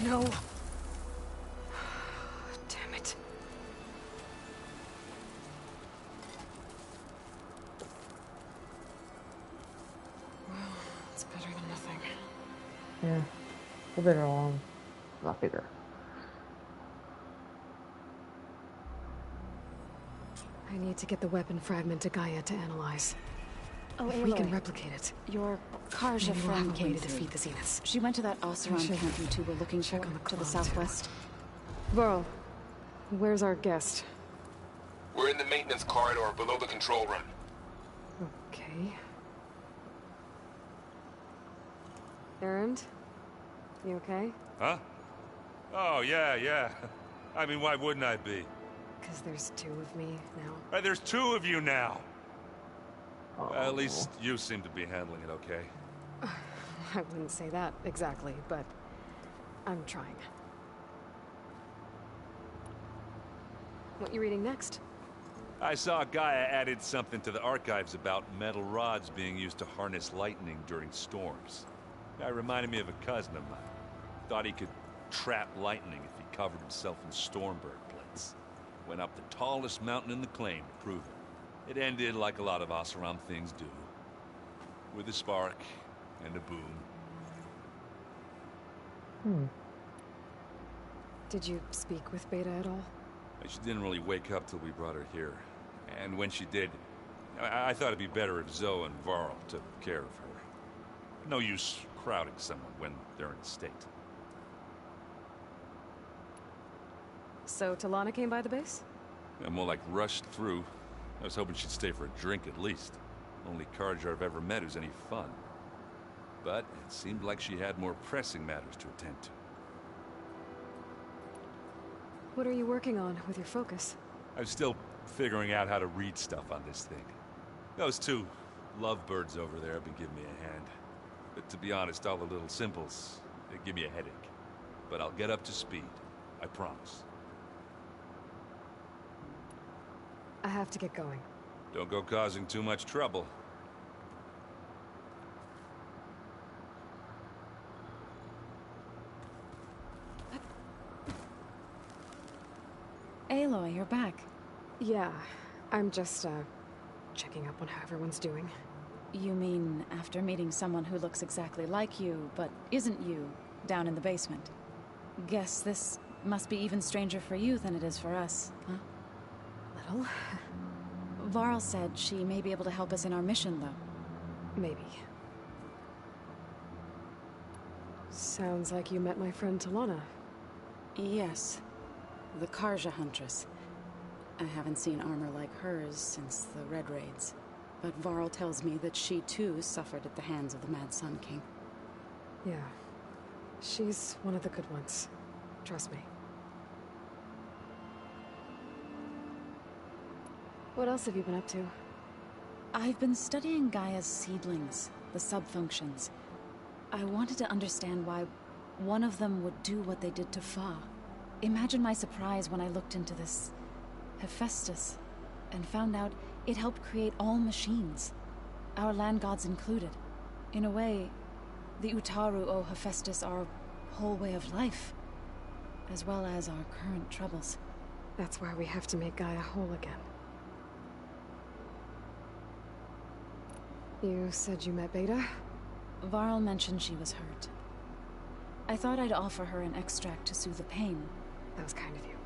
No. Damn it. Well, it's better than nothing. Yeah. A bit long. A lot bigger. I need to get the weapon fragment to Gaia to analyze. Oh, if we can replicate it. Your Karja maybe we'll friend have a way came to through. defeat the Zeniths. She went to that Oseram should camp you two were looking for, to the southwest. Varl, where's our guest? We're in the maintenance corridor below the control room. Okay. Errand? You okay? Huh? Oh, yeah. I mean, why wouldn't I be? Because there's two of me now. Right, there's two of you now. At least you seem to be handling it okay. I wouldn't say that exactly, but I'm trying. What you reading next? I saw Gaia added something to the archives about metal rods being used to harness lightning during storms. Guy reminded me of a cousin of mine. Thought he could trap lightning if he covered himself in Stormbird plates. Went up the tallest mountain in the claim to prove it. It ended like a lot of Oseram things do. With a spark and a boom. Did you speak with Beta at all? She didn't really wake up till we brought her here. And when she did, I thought it'd be better if Zoe and Varl took care of her. No use crowding someone when they're in a state. So Tallana came by the base? Yeah, more like rushed through. I was hoping she'd stay for a drink at least. Only Karja I've ever met who's any fun. But it seemed like she had more pressing matters to attend to. What are you working on with your focus? I'm still figuring out how to read stuff on this thing. Those two lovebirds over there have been giving me a hand. But to be honest, all the little symbols, they give me a headache. But I'll get up to speed. I promise. I have to get going. Don't go causing too much trouble. Aloy, you're back. Yeah, I'm just, checking up on how everyone's doing. You mean after meeting someone who looks exactly like you, but isn't you, down in the basement? Guess this must be even stranger for you than it is for us, huh? Little. Varl said she may be able to help us in our mission, though. Maybe. Sounds like you met my friend Tallana. Yes. The Karja Huntress. I haven't seen armor like hers since the Red Raids. But Varl tells me that she too suffered at the hands of the Mad Sun King. Yeah. She's one of the good ones. Trust me. What else have you been up to? I've been studying Gaia's seedlings, the subfunctions. I wanted to understand why one of them would do what they did to Fa. Imagine my surprise when I looked into this Hephaestus and found out it helped create all machines, our land gods included. In a way, the Utaru owe Hephaestus our whole way of life, as well as our current troubles. That's why we have to make Gaia whole again. You said you met Beta? Varl mentioned she was hurt. I thought I'd offer her an extract to soothe the pain. That was kind of you.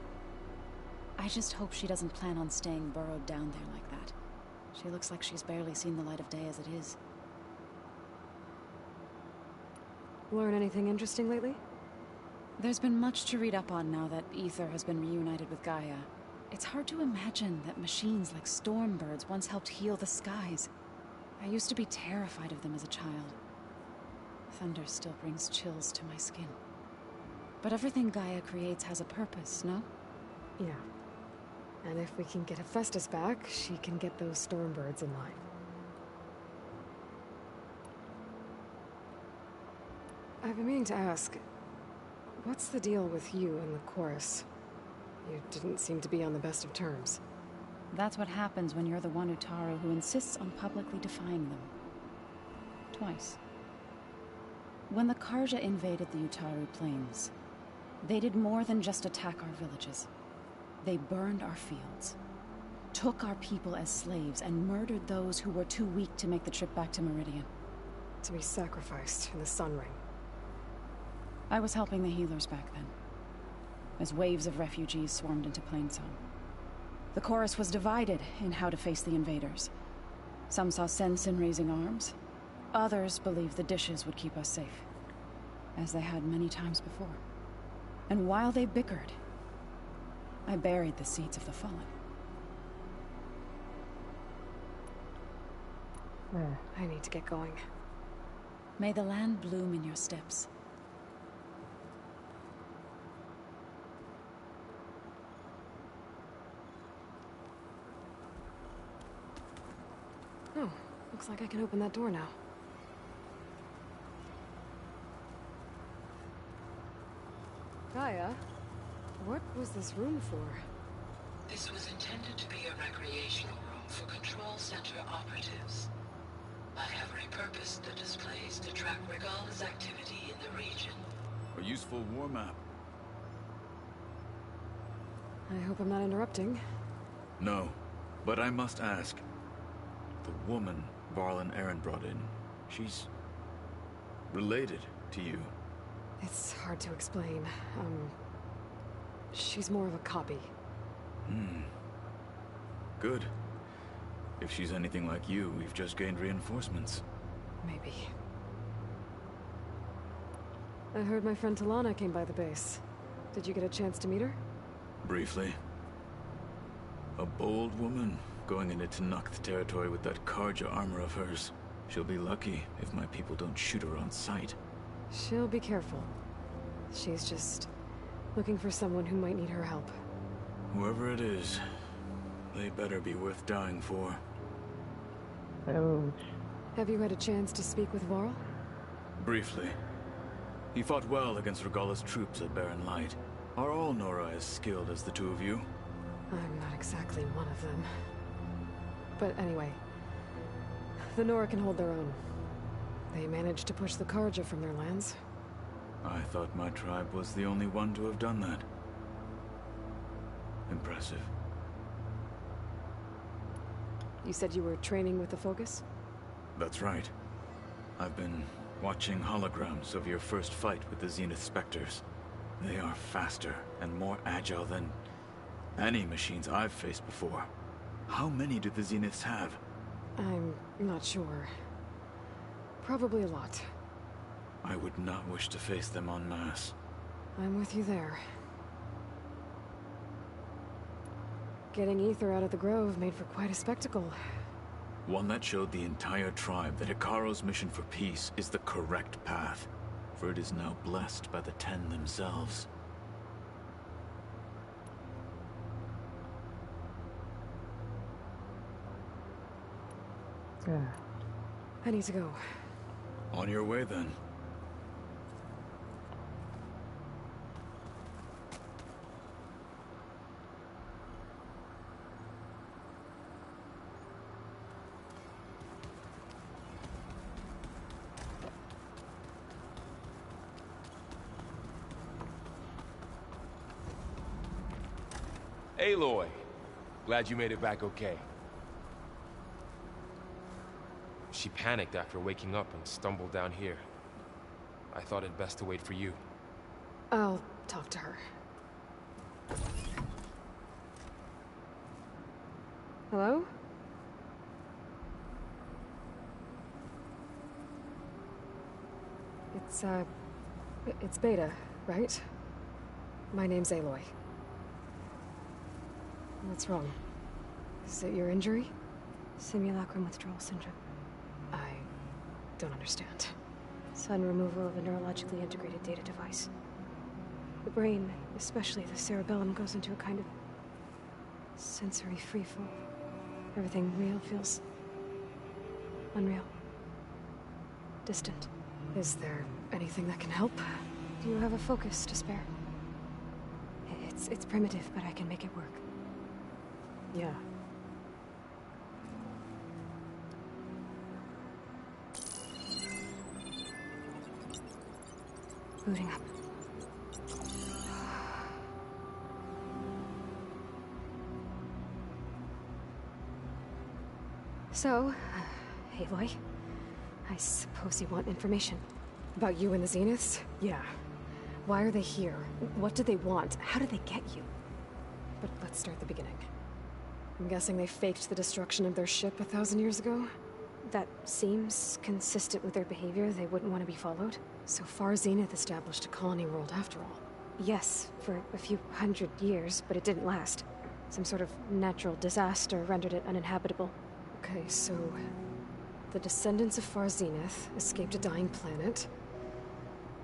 I just hope she doesn't plan on staying burrowed down there like that. She looks like she's barely seen the light of day as it is. Learn anything interesting lately? There's been much to read up on now that Ether has been reunited with Gaia. It's hard to imagine that machines like Stormbirds once helped heal the skies. I used to be terrified of them as a child. Thunder still brings chills to my skin. But everything Gaia creates has a purpose, no? Yeah. And if we can get Hephaestus back, she can get those Stormbirds in line. I've been meaning to ask, what's the deal with you and the chorus? You didn't seem to be on the best of terms. That's what happens when you're the one Utaru who insists on publicly defying them. Twice. When the Karja invaded the Utaru plains, they did more than just attack our villages. They burned our fields, took our people as slaves, and murdered those who were too weak to make the trip back to Meridian. To be sacrificed in the Sun Ring. I was helping the healers back then, as waves of refugees swarmed into Plainsong. The chorus was divided in how to face the invaders. Some saw sense in raising arms. Others believed the dishes would keep us safe, as they had many times before. And while they bickered, I buried the seeds of the fallen. I need to get going. May the land bloom in your steps. Oh, looks like I can open that door now. Gaia, what was this room for? This was intended to be a recreational room for Control Center operatives. I have repurposed the displays to track Regala's activity in the region. A useful war map. I hope I'm not interrupting. No, but I must ask. The woman Varl and Aaron brought in, she's related to you. It's hard to explain. She's more of a copy. Good. If she's anything like you, we've just gained reinforcements. Maybe. I heard my friend Talana came by the base. Did you get a chance to meet her? Briefly. A bold woman, going into Tallnecks territory with that Karja armor of hers. She'll be lucky if my people don't shoot her on sight. She'll be careful. She's just looking for someone who might need her help. Whoever it is, they better be worth dying for. Have you had a chance to speak with Varl? Briefly. He fought well against Regala's troops at Barren Light. Are all Nora as skilled as the two of you? I'm not exactly one of them. But anyway, the Nora can hold their own. They managed to push the Karja from their lands. I thought my tribe was the only one to have done that. Impressive. You said you were training with the Focus? That's right. I've been watching holograms of your first fight with the Zenith Spectres. They are faster and more agile than any machines I've faced before. How many do the Zeniths have? I'm not sure. Probably a lot. I would not wish to face them en masse. I'm with you there. Getting Ether out of the Grove made for quite a spectacle. One that showed the entire tribe that Hikaru's mission for peace is the correct path, for it is now blessed by the Ten themselves. Yeah. I need to go. On your way, then. Aloy, glad you made it back okay. She panicked after waking up and stumbled down here. I thought it best to wait for you. I'll talk to her. Hello? It's Beta, right? My name's Aloy. What's wrong? Is it your injury? Simulacrum withdrawal syndrome. I don't understand. Sudden removal of a neurologically integrated data device. The brain, especially the cerebellum, goes into a kind of sensory freefall. Everything real feels unreal. Distant. Is there anything that can help? Do you have a focus to spare? It's primitive, but I can make it work. Yeah. Booting up. So, Aloy, I suppose you want information. About you and the Zeniths? Yeah. Why are they here? What do they want? How did they get you? But let's start at the beginning. I'm guessing they faked the destruction of their ship 1,000 years ago? That seems consistent with their behavior. They wouldn't want to be followed. So far, Zenith established a colony world after all. Yes, for a few hundred years, but it didn't last. Some sort of natural disaster rendered it uninhabitable. Okay, so the descendants of Far Zenith escaped a dying planet,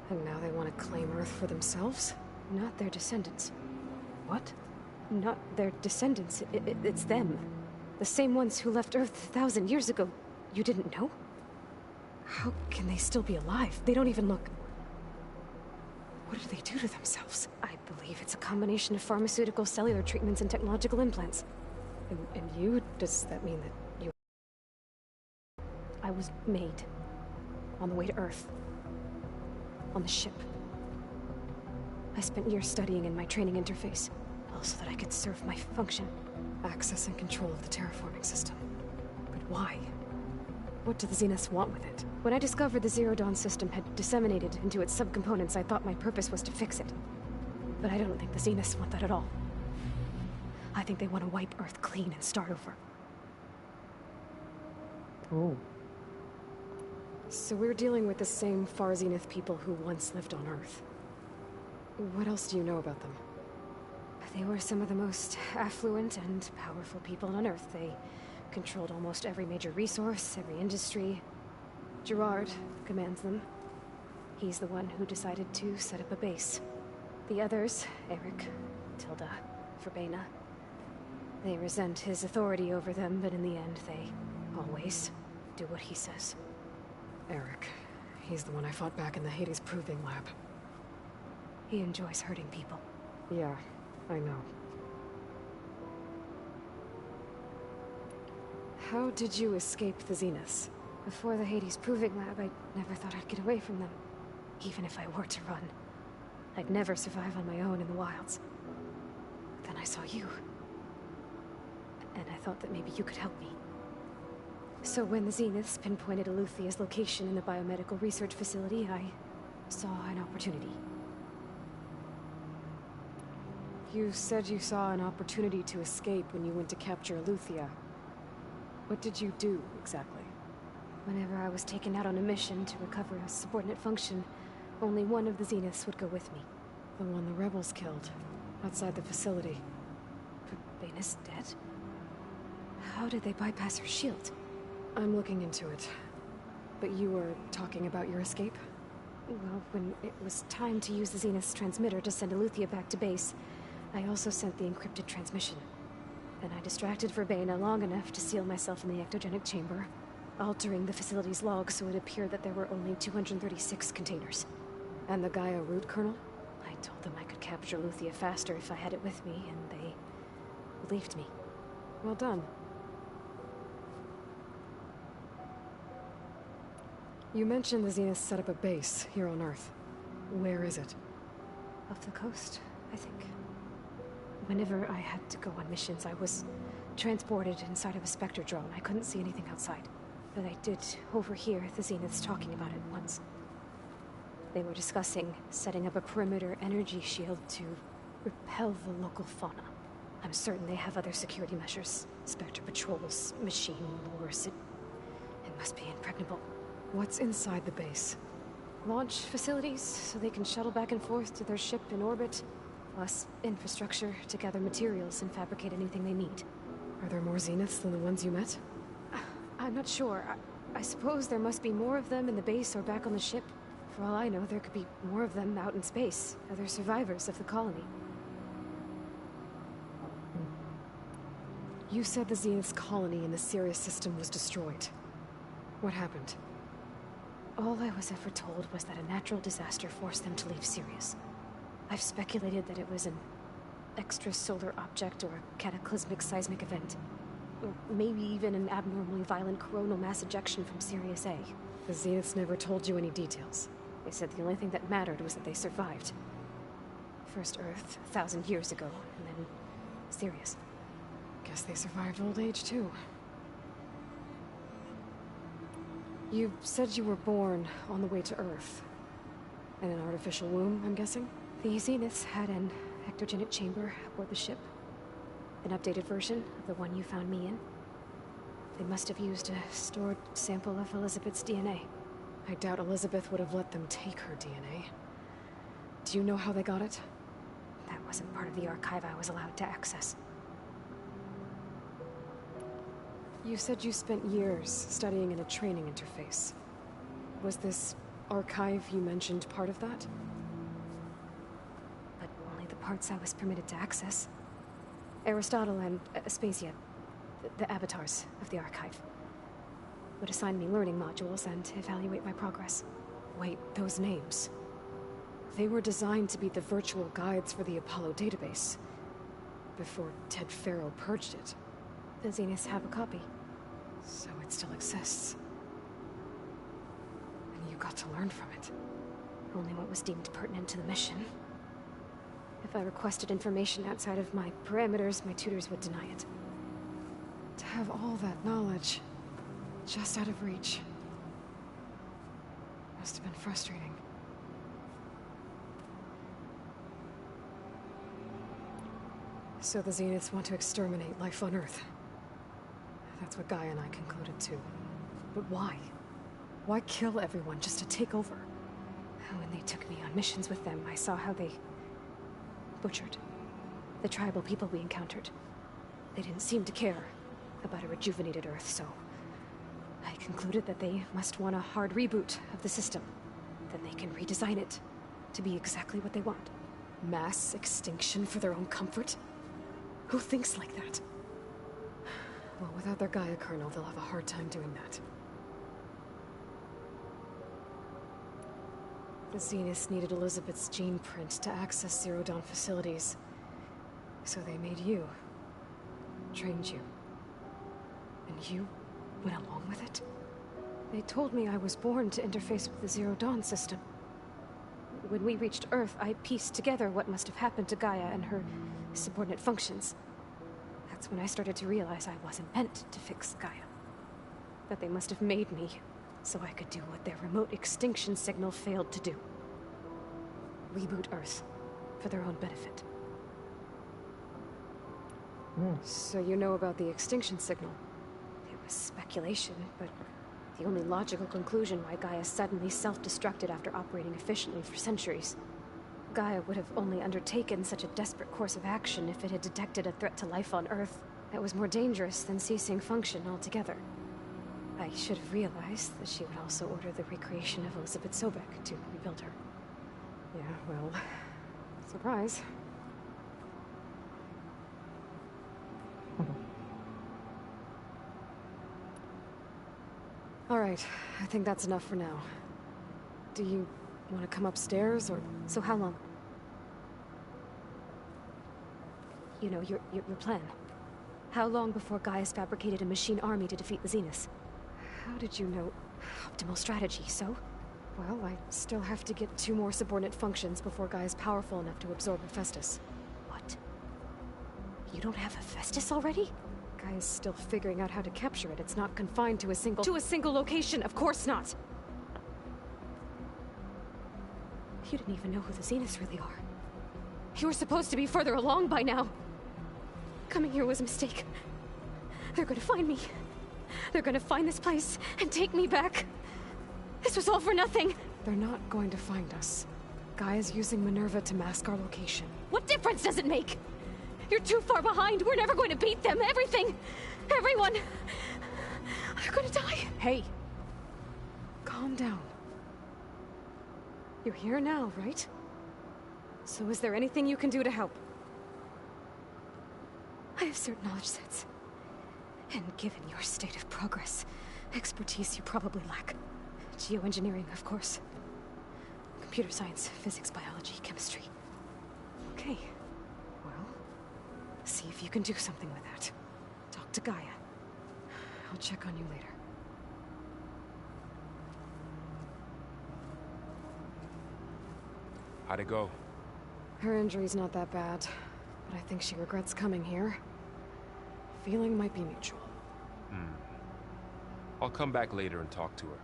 and now they want to claim Earth for themselves? Not their descendants. What? Not their descendants. It's them. The same ones who left Earth 1,000 years ago. You didn't know? How can they still be alive? They don't even look... What did they do to themselves? I believe it's a combination of pharmaceutical, cellular treatments, and technological implants. And you? Does that mean that you... I was made. On the way to Earth. On the ship. I spent years studying in my training interface, so that I could serve my function. Access and control of the terraforming system. But why? What do the Zeniths want with it? When I discovered the Zero Dawn system had disseminated into its subcomponents, I thought my purpose was to fix it. But I don't think the Zeniths want that at all. I think they want to wipe Earth clean and start over. Oh. So we're dealing with the same Far Zenith people who once lived on Earth. What else do you know about them? They were some of the most affluent and powerful people on Earth. They controlled almost every major resource, every industry. Gerard commands them. He's the one who decided to set up a base. The others, Eric, Tilda, Verbena, they resent his authority over them, but in the end, they always do what he says. Eric. He's the one I fought back in the Hades Proving Lab. He enjoys hurting people. Yeah, I know. How did you escape the Zeniths? Before the Hades Proving Lab, I never thought I'd get away from them. Even if I were to run. I'd never survive on my own in the wilds. Then I saw you. And I thought that maybe you could help me. So when the Zeniths pinpointed Eluthia's location in the biomedical research facility, I saw an opportunity. You said you saw an opportunity to escape when you went to capture Eluthia. What did you do, exactly? Whenever I was taken out on a mission to recover a subordinate function, only one of the Zeniths would go with me. The one the rebels killed, outside the facility. Vena's dead? How did they bypass her shield? I'm looking into it. But you were talking about your escape? Well, when it was time to use the Zenith's transmitter to send Eluthia back to base, I also sent the encrypted transmission. Then I distracted Verbena long enough to seal myself in the ectogenic chamber, altering the facility's logs so it appeared that there were only 236 containers. And the Gaia root kernel? I told them I could capture Luthia faster if I had it with me, and they believed me. Well done. You mentioned the Zeniths set up a base here on Earth. Where is it? Off the coast, I think. Whenever I had to go on missions, I was transported inside of a Spectre drone. I couldn't see anything outside. But I did overhear the Zeniths talking about it once. They were discussing setting up a perimeter energy shield to repel the local fauna. I'm certain they have other security measures. Spectre patrols, machine wars. It must be impregnable. What's inside the base? Launch facilities, so they can shuttle back and forth to their ship in orbit. Plus, infrastructure to gather materials and fabricate anything they need. Are there more Zeniths than the ones you met? I'm not sure. I suppose there must be more of them in the base or back on the ship. For all I know, there could be more of them out in space. Other survivors of the colony. You said the Zenith's colony in the Sirius system was destroyed. What happened? All I was ever told was that a natural disaster forced them to leave Sirius. I've speculated that it was an extrasolar object or a cataclysmic seismic event. Or maybe even an abnormally violent coronal mass ejection from Sirius A. The Zeniths never told you any details. They said the only thing that mattered was that they survived. First Earth, 1,000 years ago, and then Sirius. Guess they survived old age, too. You said you were born on the way to Earth. In an artificial womb, I'm guessing? The Zeniths had an ectogenic chamber aboard the ship. An updated version of the one you found me in. They must have used a stored sample of Elizabeth's DNA. I doubt Elizabeth would have let them take her DNA. Do you know how they got it? That wasn't part of the archive I was allowed to access. You said you spent years studying in a training interface. Was this archive you mentioned part of that? But only the parts I was permitted to access. Aristotle and Aspasia, the avatars of the archive, would assign me learning modules and evaluate my progress. Wait, those names. They were designed to be the virtual guides for the Apollo database. Before Ted Farrow purged it. The Zeniths have a copy. So it still exists. And you got to learn from it. Only what was deemed pertinent to the mission. If I requested information outside of my parameters, my tutors would deny it. To have all that knowledge, just out of reach, must have been frustrating. So the Zeniths want to exterminate life on Earth. That's what Gaia and I concluded too. But why? Why kill everyone just to take over? When they took me on missions with them, I saw how they butchered the tribal people we encountered. They didn't seem to care about a rejuvenated Earth, so I concluded that they must want a hard reboot of the system. Then they can redesign it to be exactly what they want. Mass extinction for their own comfort? Who thinks like that? Well, without their Gaia kernel, they'll have a hard time doing that. The Zeniths needed Elizabeth's gene print to access Zero Dawn facilities. So they made you. Trained you. And you went along with it? They told me I was born to interface with the Zero Dawn system. When we reached Earth, I pieced together what must have happened to Gaia and her subordinate functions. That's when I started to realize I wasn't meant to fix Gaia. That they must have made me so I could do what their remote extinction signal failed to do. Reboot Earth for their own benefit. So you know about the extinction signal? It was speculation, but the only logical conclusion why Gaia suddenly self-destructed after operating efficiently for centuries. Gaia would have only undertaken such a desperate course of action if it had detected a threat to life on Earth that was more dangerous than ceasing function altogether. I should have realized that she would also order the recreation of Elizabeth Sobek to rebuild her. Yeah, well, surprise. Alright, I think that's enough for now. Do you want to come upstairs, or... So how long? You know, your plan. How long before Gaia's fabricated a machine army to defeat the Zeniths? How did you know? Optimal strategy, so? Well, I still have to get 2 more subordinate functions before Gaia's powerful enough to absorb Hephaestus. What? You don't have Hephaestus already? Gaia's still figuring out how to capture it. It's not confined to a single... To a single location, of course not! You didn't even know who the Zeniths really are. You were supposed to be further along by now! Coming here was a mistake. They're gonna find me. They're gonna find this place and take me back. This was all for nothing! They're not going to find us. Gaia's using Minerva to mask our location. What difference does it make? You're too far behind. We're never going to beat them. Everything. Everyone. They're gonna die. Hey. Calm down. You're here now, right? So is there anything you can do to help? I have certain knowledge sets. And given your state of progress, expertise you probably lack. Geoengineering, of course. Computer science, physics, biology, chemistry. Okay. Well, see if you can do something with that. Talk to Gaia. I'll check on you later. How'd it go? Her injury's not that bad, but I think she regrets coming here. Feeling might be mutual. I'll come back later and talk to her.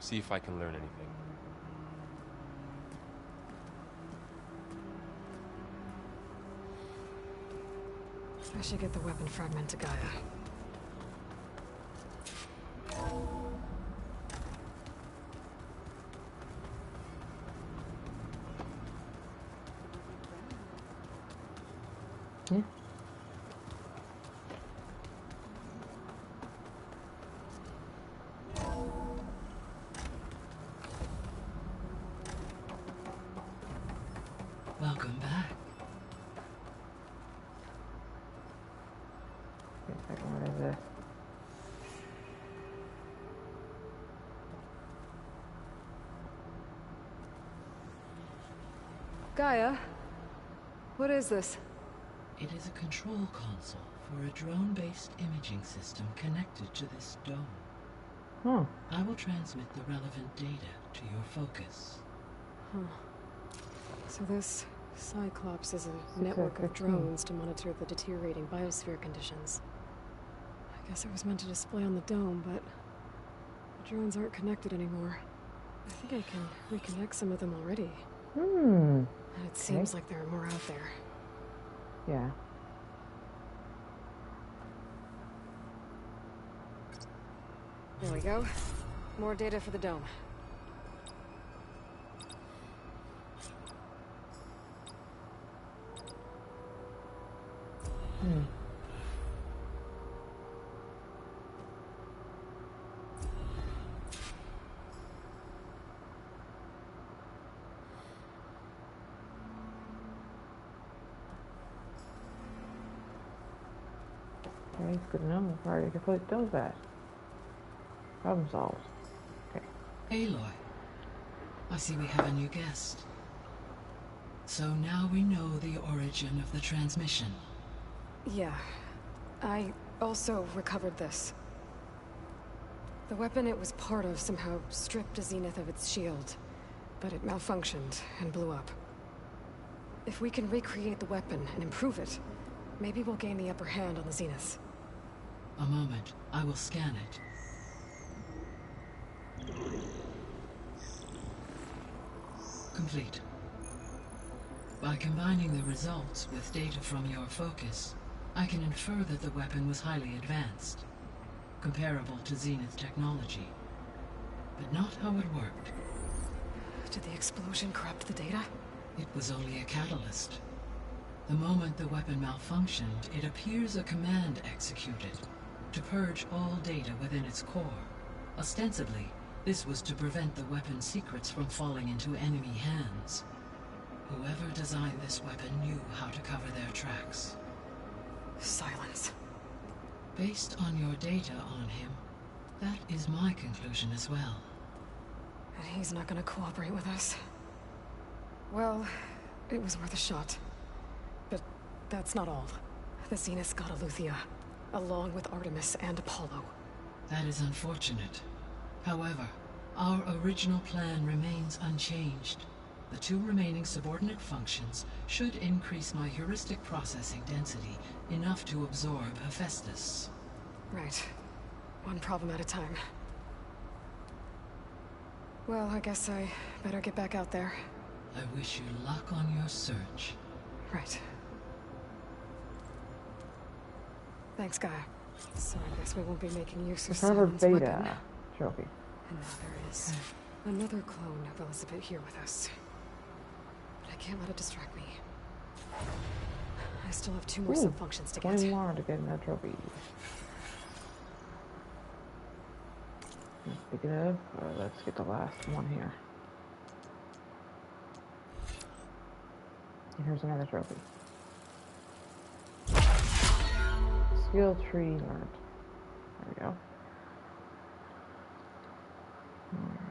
See if I can learn anything. I should get the weapon fragment to Gaia. Yeah. Welcome back. What is this? Gaia? What is this? It is a control console for a drone-based imaging system connected to this dome. Huh. I will transmit the relevant data to your focus. Huh. So this Cyclops is a network of drones to monitor the deteriorating biosphere conditions. I guess it was meant to display on the dome, but the drones aren't connected anymore. I think I can reconnect some of them already. And it seems like there are more out there. Yeah. There we go. More data for the dome. Okay, it's good enough. I've already completed those guys. Problem solved. Okay. Aloy, I see we have a new guest. So now we know the origin of the transmission. Yeah. I also recovered this. The weapon it was part of somehow stripped a Zenith of its shield, but it malfunctioned and blew up. If we can recreate the weapon and improve it, maybe we'll gain the upper hand on the Zeniths. A moment, I will scan it. Complete. By combining the results with data from your focus, I can infer that the weapon was highly advanced, comparable to Zenith technology, but not how it worked. Did the explosion corrupt the data? It was only a catalyst. The moment the weapon malfunctioned, it appears a command executed to purge all data within its core. Ostensibly, this was to prevent the weapon's secrets from falling into enemy hands. Whoever designed this weapon knew how to cover their tracks. Silence. Based on your data on him, That is my conclusion as well. And he's not gonna cooperate with us. Well, it was worth a shot. But that's not all. The Zenith's got Aletheia, along with Artemis and Apollo. That is unfortunate. However, our original plan remains unchanged. The 2 remaining subordinate functions should increase my heuristic processing density enough to absorb Hephaestus. Right. One problem at a time. Well, I guess I better get back out there. I wish you luck on your search. Right. Thanks, Gaia. So I guess we won't be making use of Simon's Beta weapon. trophy. And now there is another clone of Elizabeth here with us. But I can't let it distract me. I still have 2 more sub-functions to get. 20 more to get that trophy. Speaking of, let's get the last one here. And here's another trophy. Skill tree learned. There we go. Alright.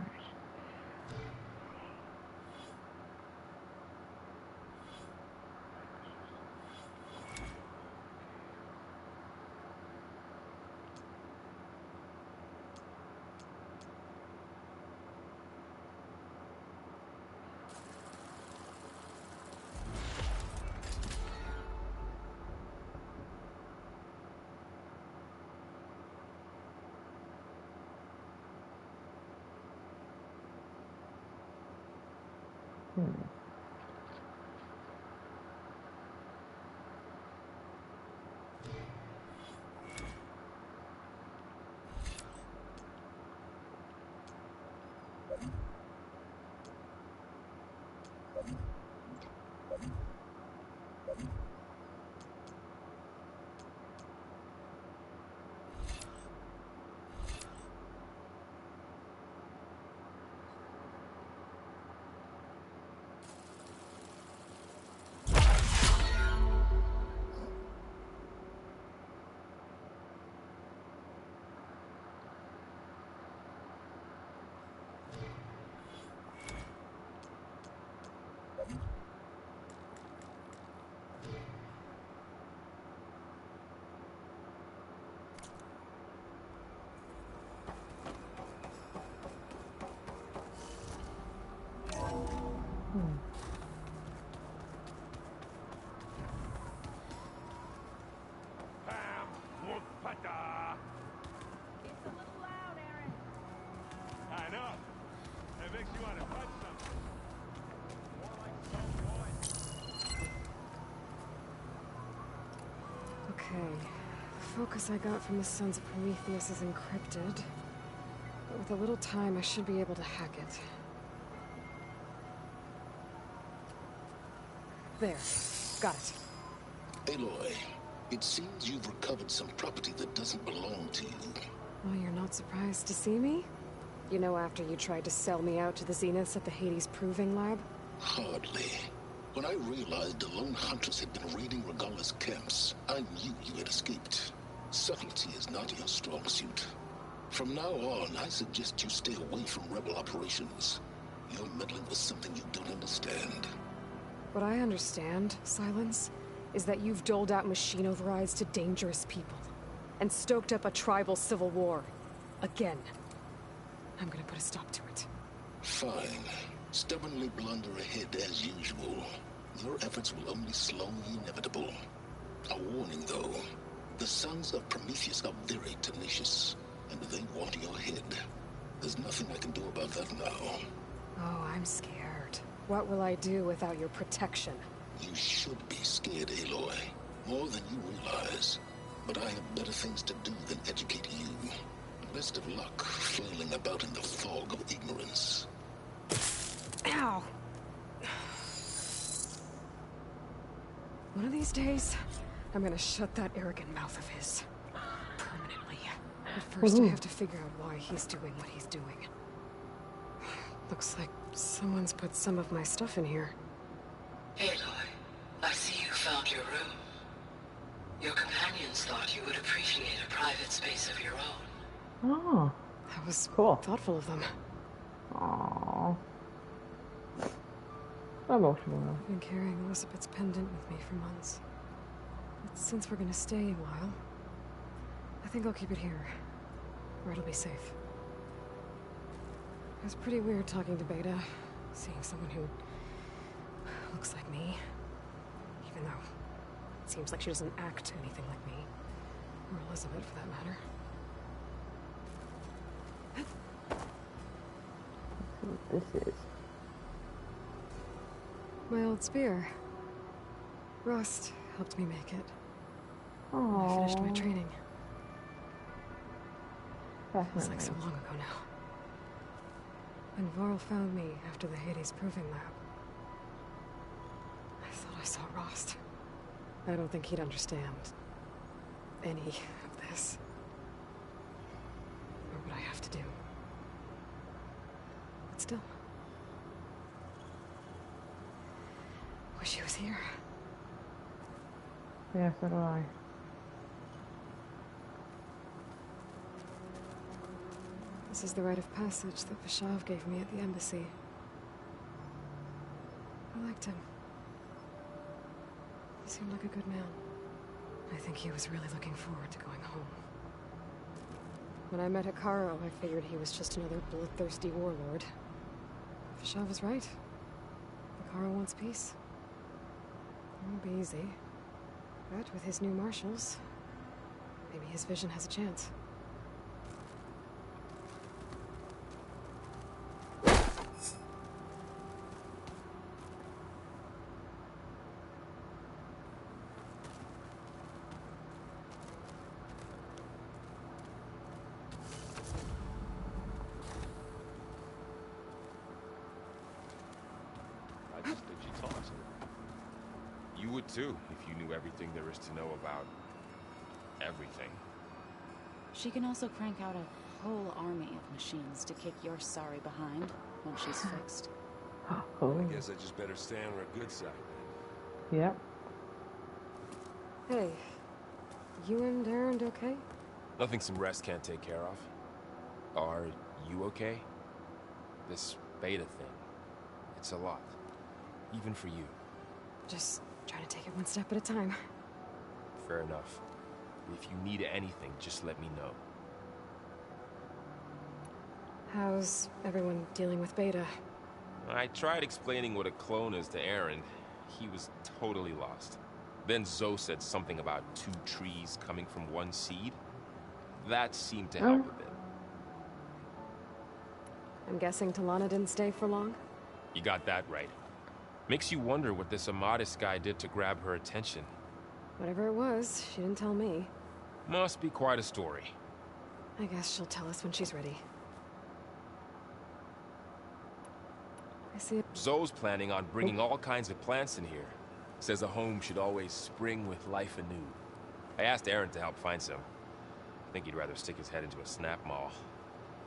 It's a little loud, Aaron. I know. It makes you want to touch something. More like some wood. Okay. The focus I got from the Sons of Prometheus is encrypted. But with a little time, I should be able to hack it. There. Got it. Aloy, it seems you've recovered some property that doesn't belong to you. Well, you're not surprised to see me? You know, after you tried to sell me out to the Zeniths at the Hades Proving Lab? Hardly. When I realized the lone hunters had been raiding Regala's camps, I knew you had escaped. Subtlety is not your strong suit. From now on, I suggest you stay away from rebel operations. You're meddling with something you don't understand. What I understand, Silence, is that you've doled out machine overrides to dangerous people. And stoked up a tribal civil war. Again. I'm gonna put a stop to it. Fine. Stubbornly blunder ahead as usual. Your efforts will only slow the inevitable. A warning, though. The Sons of Prometheus are very tenacious, and they want your head. There's nothing I can do about that now. Oh, I'm scared. What will I do without your protection? You should be scared, Aloy. More than you realize. But I have better things to do than educate you. Best of luck flailing about in the fog of ignorance. Ow! One of these days, I'm gonna shut that arrogant mouth of his. Permanently. But first I have to figure out why he's doing what he's doing. Looks like someone's put some of my stuff in here. Aloy, I see you found your room. Your companions thought you would appreciate a private space of your own. Oh. That was cool. Thoughtful of them. Aww. Emotional. I've been carrying Elizabeth's pendant with me for months. But since we're gonna stay a while, I think I'll keep it here, where it'll be safe. It was pretty weird talking to Beta, seeing someone who looks like me, even though it seems like she doesn't act anything like me, or Elizabeth for that matter. Let's see what this is. My old spear. Rust helped me make it. Aww. I finished my training. That's Feels like nice. so long ago now. When Varl found me after the Hades Proving Lab, I thought I saw Rost. I don't think he'd understand any of this. Or what I have to do. But still. Wish he was here. Yeah, so do I. This is the rite of passage that Vishav gave me at the embassy. I liked him. He seemed like a good man. I think he was really looking forward to going home. When I met Hikaru, I figured he was just another bloodthirsty warlord. Vishav was right. Hikaru wants peace. It won't be easy. But with his new marshals, maybe his vision has a chance. I just think she talks. You would too, if you knew everything there is to know about everything. She can also crank out a whole army of machines to kick your sorry behind when she's fixed. Oh. I guess I just better stay on her good side. Yep. Hey, you and Aaron okay? Nothing some rest can't take care of. Are you okay? This beta thing, it's a lot. Even for you. Just trying to take it one step at a time. Fair enough. If you need anything, just let me know. How's everyone dealing with Beta? I tried explaining what a clone is to Aaron. He was totally lost. Then Zoe said something about 2 trees coming from 1 seed. That seemed to help a bit. I'm guessing Talana didn't stay for long? You got that right. Makes you wonder what this Amadis guy did to grab her attention. Whatever it was, she didn't tell me. Must be quite a story. I guess she'll tell us when she's ready. I see it. Zoe's planning on bringing all kinds of plants in here. Says a home should always spring with life anew. I asked Aaron to help find some. I think he'd rather stick his head into a snap mall.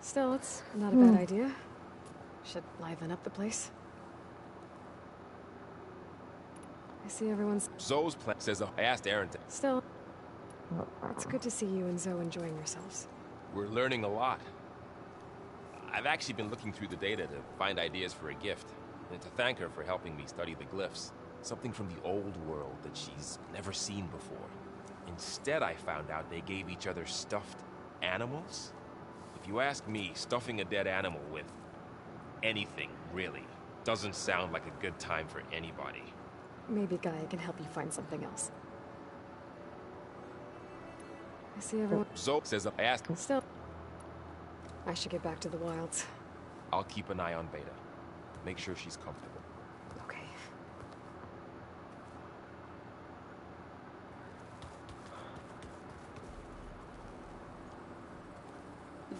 Still, it's not a bad idea. Should liven up the place. I see everyone's... Zoe's plan says I asked Aaron to... Still, it's good to see you and Zoe enjoying yourselves. We're learning a lot. I've actually been looking through the data to find ideas for a gift, and to thank her for helping me study the glyphs. Something from the old world that she's never seen before. Instead, I found out they gave each other stuffed animals. If you ask me, stuffing a dead animal with anything, really, doesn't sound like a good time for anybody. Maybe Gaia can help you find something else. I see everyone... Zoe says I asked... Still, I should get back to the wilds. I'll keep an eye on Beta. Make sure she's comfortable. Okay.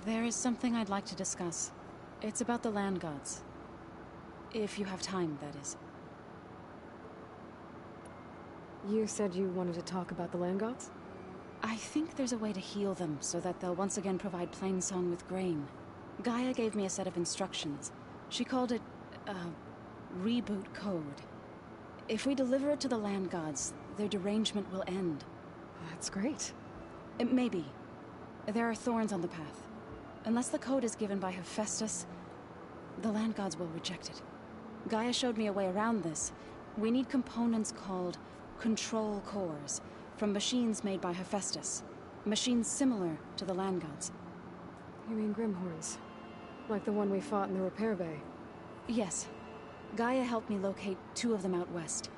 There is something I'd like to discuss. It's about the land gods. If you have time, that is. You said you wanted to talk about the land gods? I think there's a way to heal them so that they'll once again provide Plainsong with grain. Gaia gave me a set of instructions. She called it, reboot code. If we deliver it to the land gods, their derangement will end. That's great. Maybe. There are thorns on the path. Unless the code is given by Hephaestus, the land gods will reject it. Gaia showed me a way around this. We need components called control cores from machines made by Hephaestus. Machines similar to the land gods. You mean Grimhorns? Like the one we fought in the repair bay? Yes. Gaia helped me locate 2 of them out west.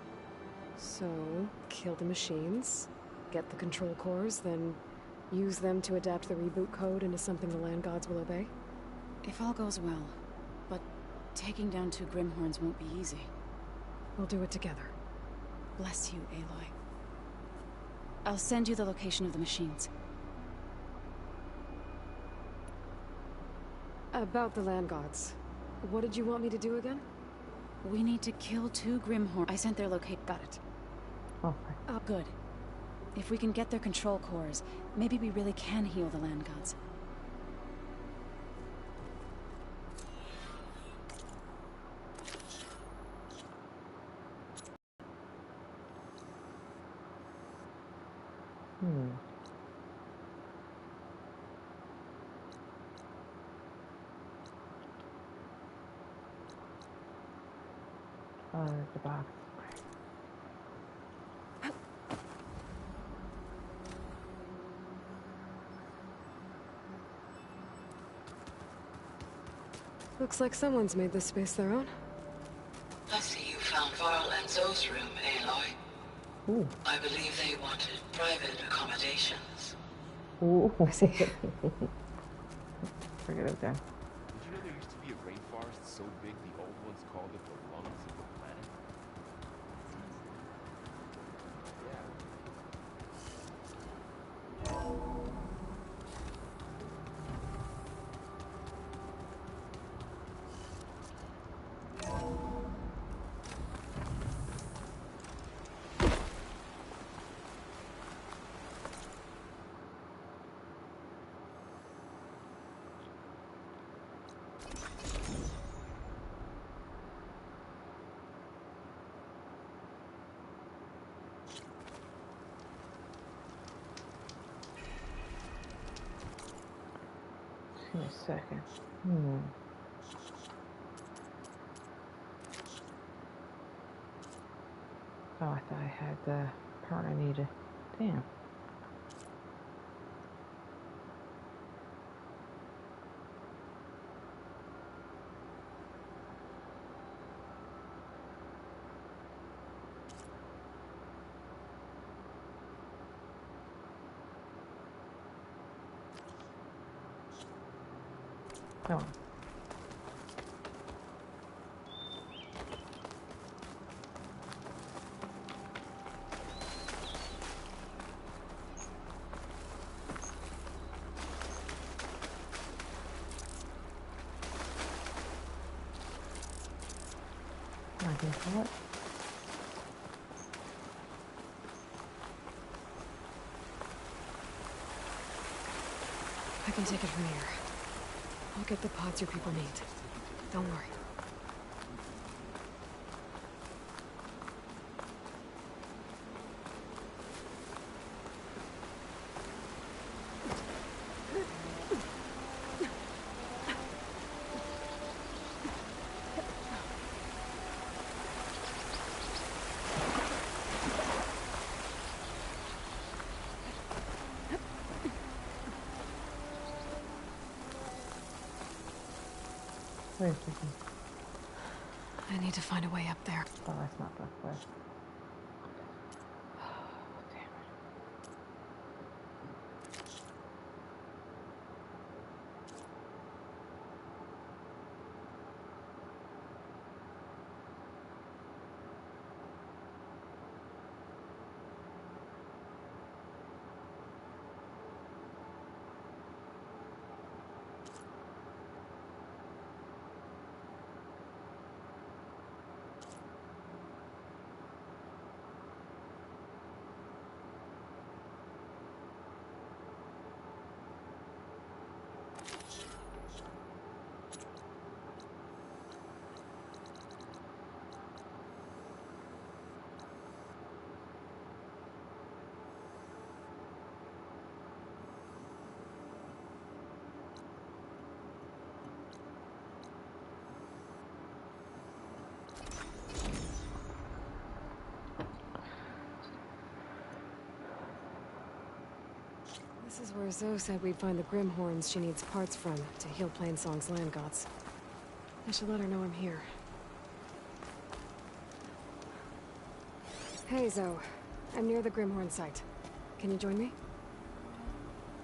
So, kill the machines, get the control cores, then use them to adapt the reboot code into something the land gods will obey? If all goes well. But taking down 2 Grimhorns won't be easy. We'll do it together. Bless you, Aloy. I'll send you the location of the machines. About the land gods. What did you want me to do again? We need to kill 2 Grimhorns. I sent their locate. Got it. Okay. Good. If we can get their control cores, maybe we really can heal the land gods. The box. Looks like someone's made this space their own. I see you found Varl and Zoe's room, Aloy. Ooh. I believe they wanted private accommodations. Ooh. I see. Forget it then. Did you know there used to be a rainforest so big the old ones called it the lungs of the planet? Give me a second. Oh, I thought I had the part I needed. Damn. Come on. I can pull it. I can take it from here. I'll get the pods your people need. Don't worry. Wait a second. I need to find a way up there. Oh, that's not the way. This is where Zoe said we'd find the Grimhorns she needs parts from to heal Plainsong's land gods. I should let her know I'm here. Hey, Zoe. I'm near the Grimhorn site. Can you join me?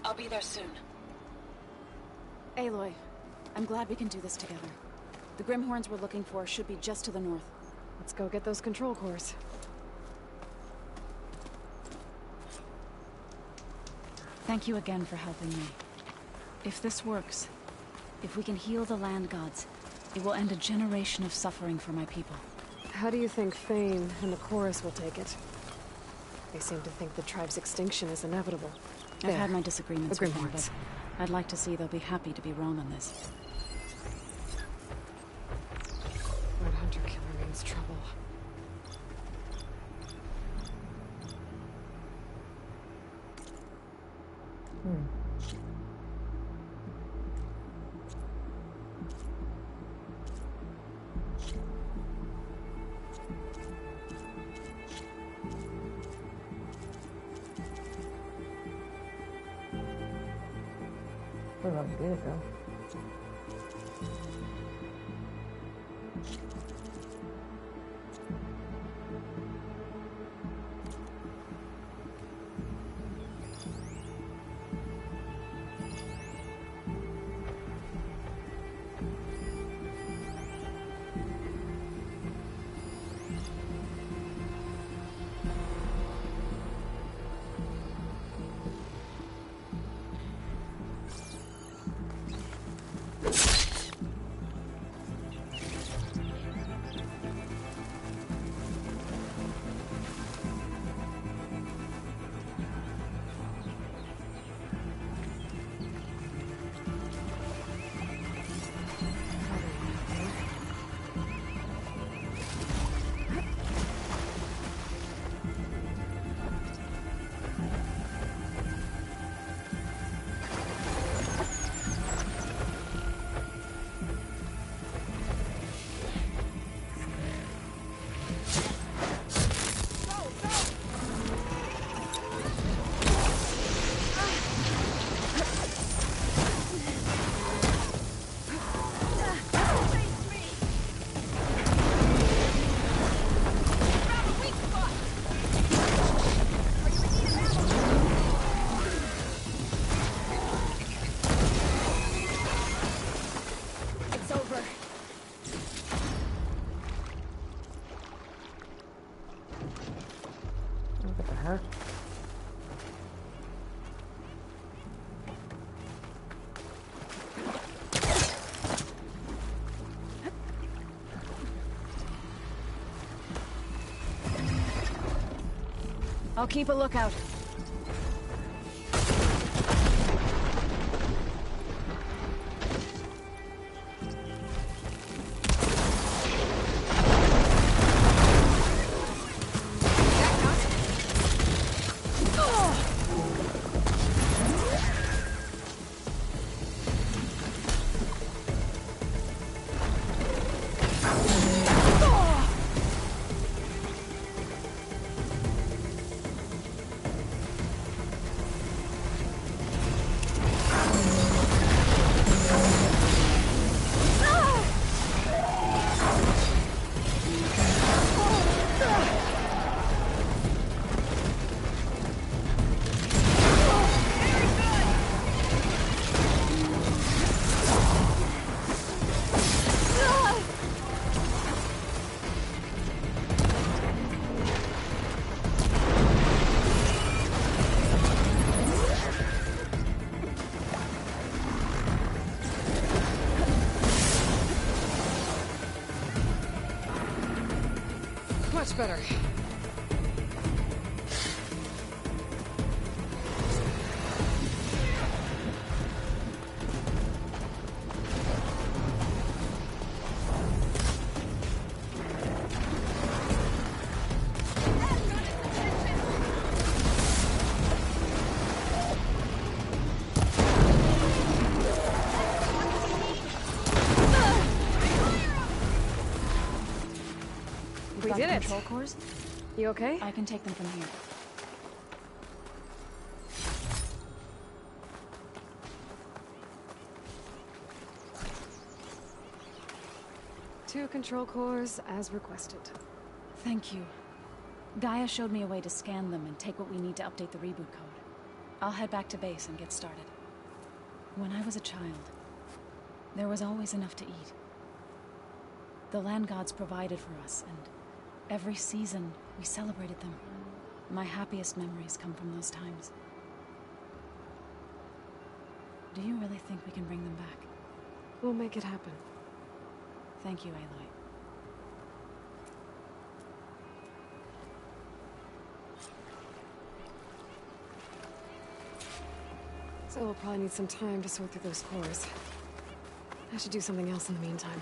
I'll be there soon. Aloy, I'm glad we can do this together. The Grimhorns we're looking for should be just to the north. Let's go get those control cores. Thank you again for helping me. If this works, if we can heal the land gods, it will end a generation of suffering for my people. How do you think Fane and the Chorus will take it? They seem to think the tribe's extinction is inevitable. I've had my disagreements with them, Grimhorns. but I'd like to see they'll be happy to be wrong on this. Red Hunter Killer means trouble. Where do I get it though? I'll keep a lookout. Much better. We did it. Control cores? You okay? I can take them from here. 2 control cores, as requested. Thank you. Gaia showed me a way to scan them and take what we need to update the reboot code. I'll head back to base and get started. When I was a child, there was always enough to eat. The land gods provided for us, and every season we celebrated them. My happiest memories come from those times. Do you really think we can bring them back? We'll make it happen. Thank you, Aloy. So we'll probably need some time to sort through those cores. I should do something else in the meantime.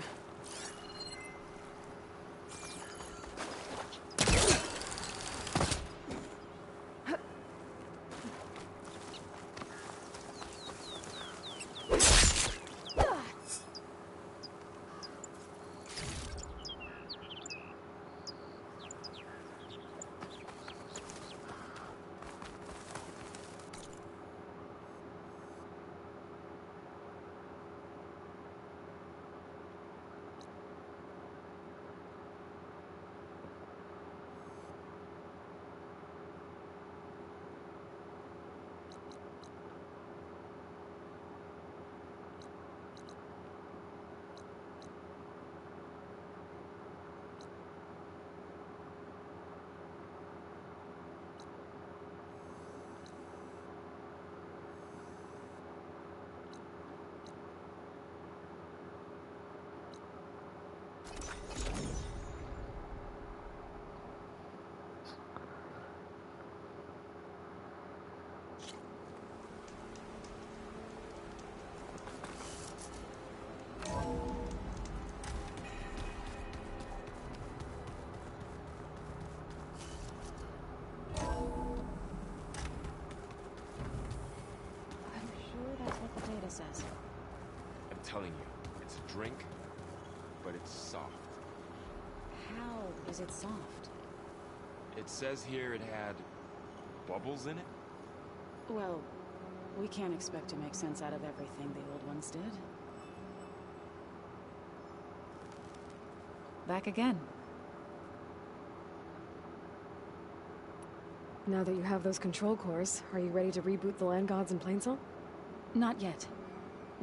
Says. I'm telling you, it's a drink, but it's soft. How is it soft? It says here it had bubbles in it? Well, we can't expect to make sense out of everything the old ones did. Back again. Now that you have those control cores, are you ready to reboot the land gods in Plainsong? Not yet.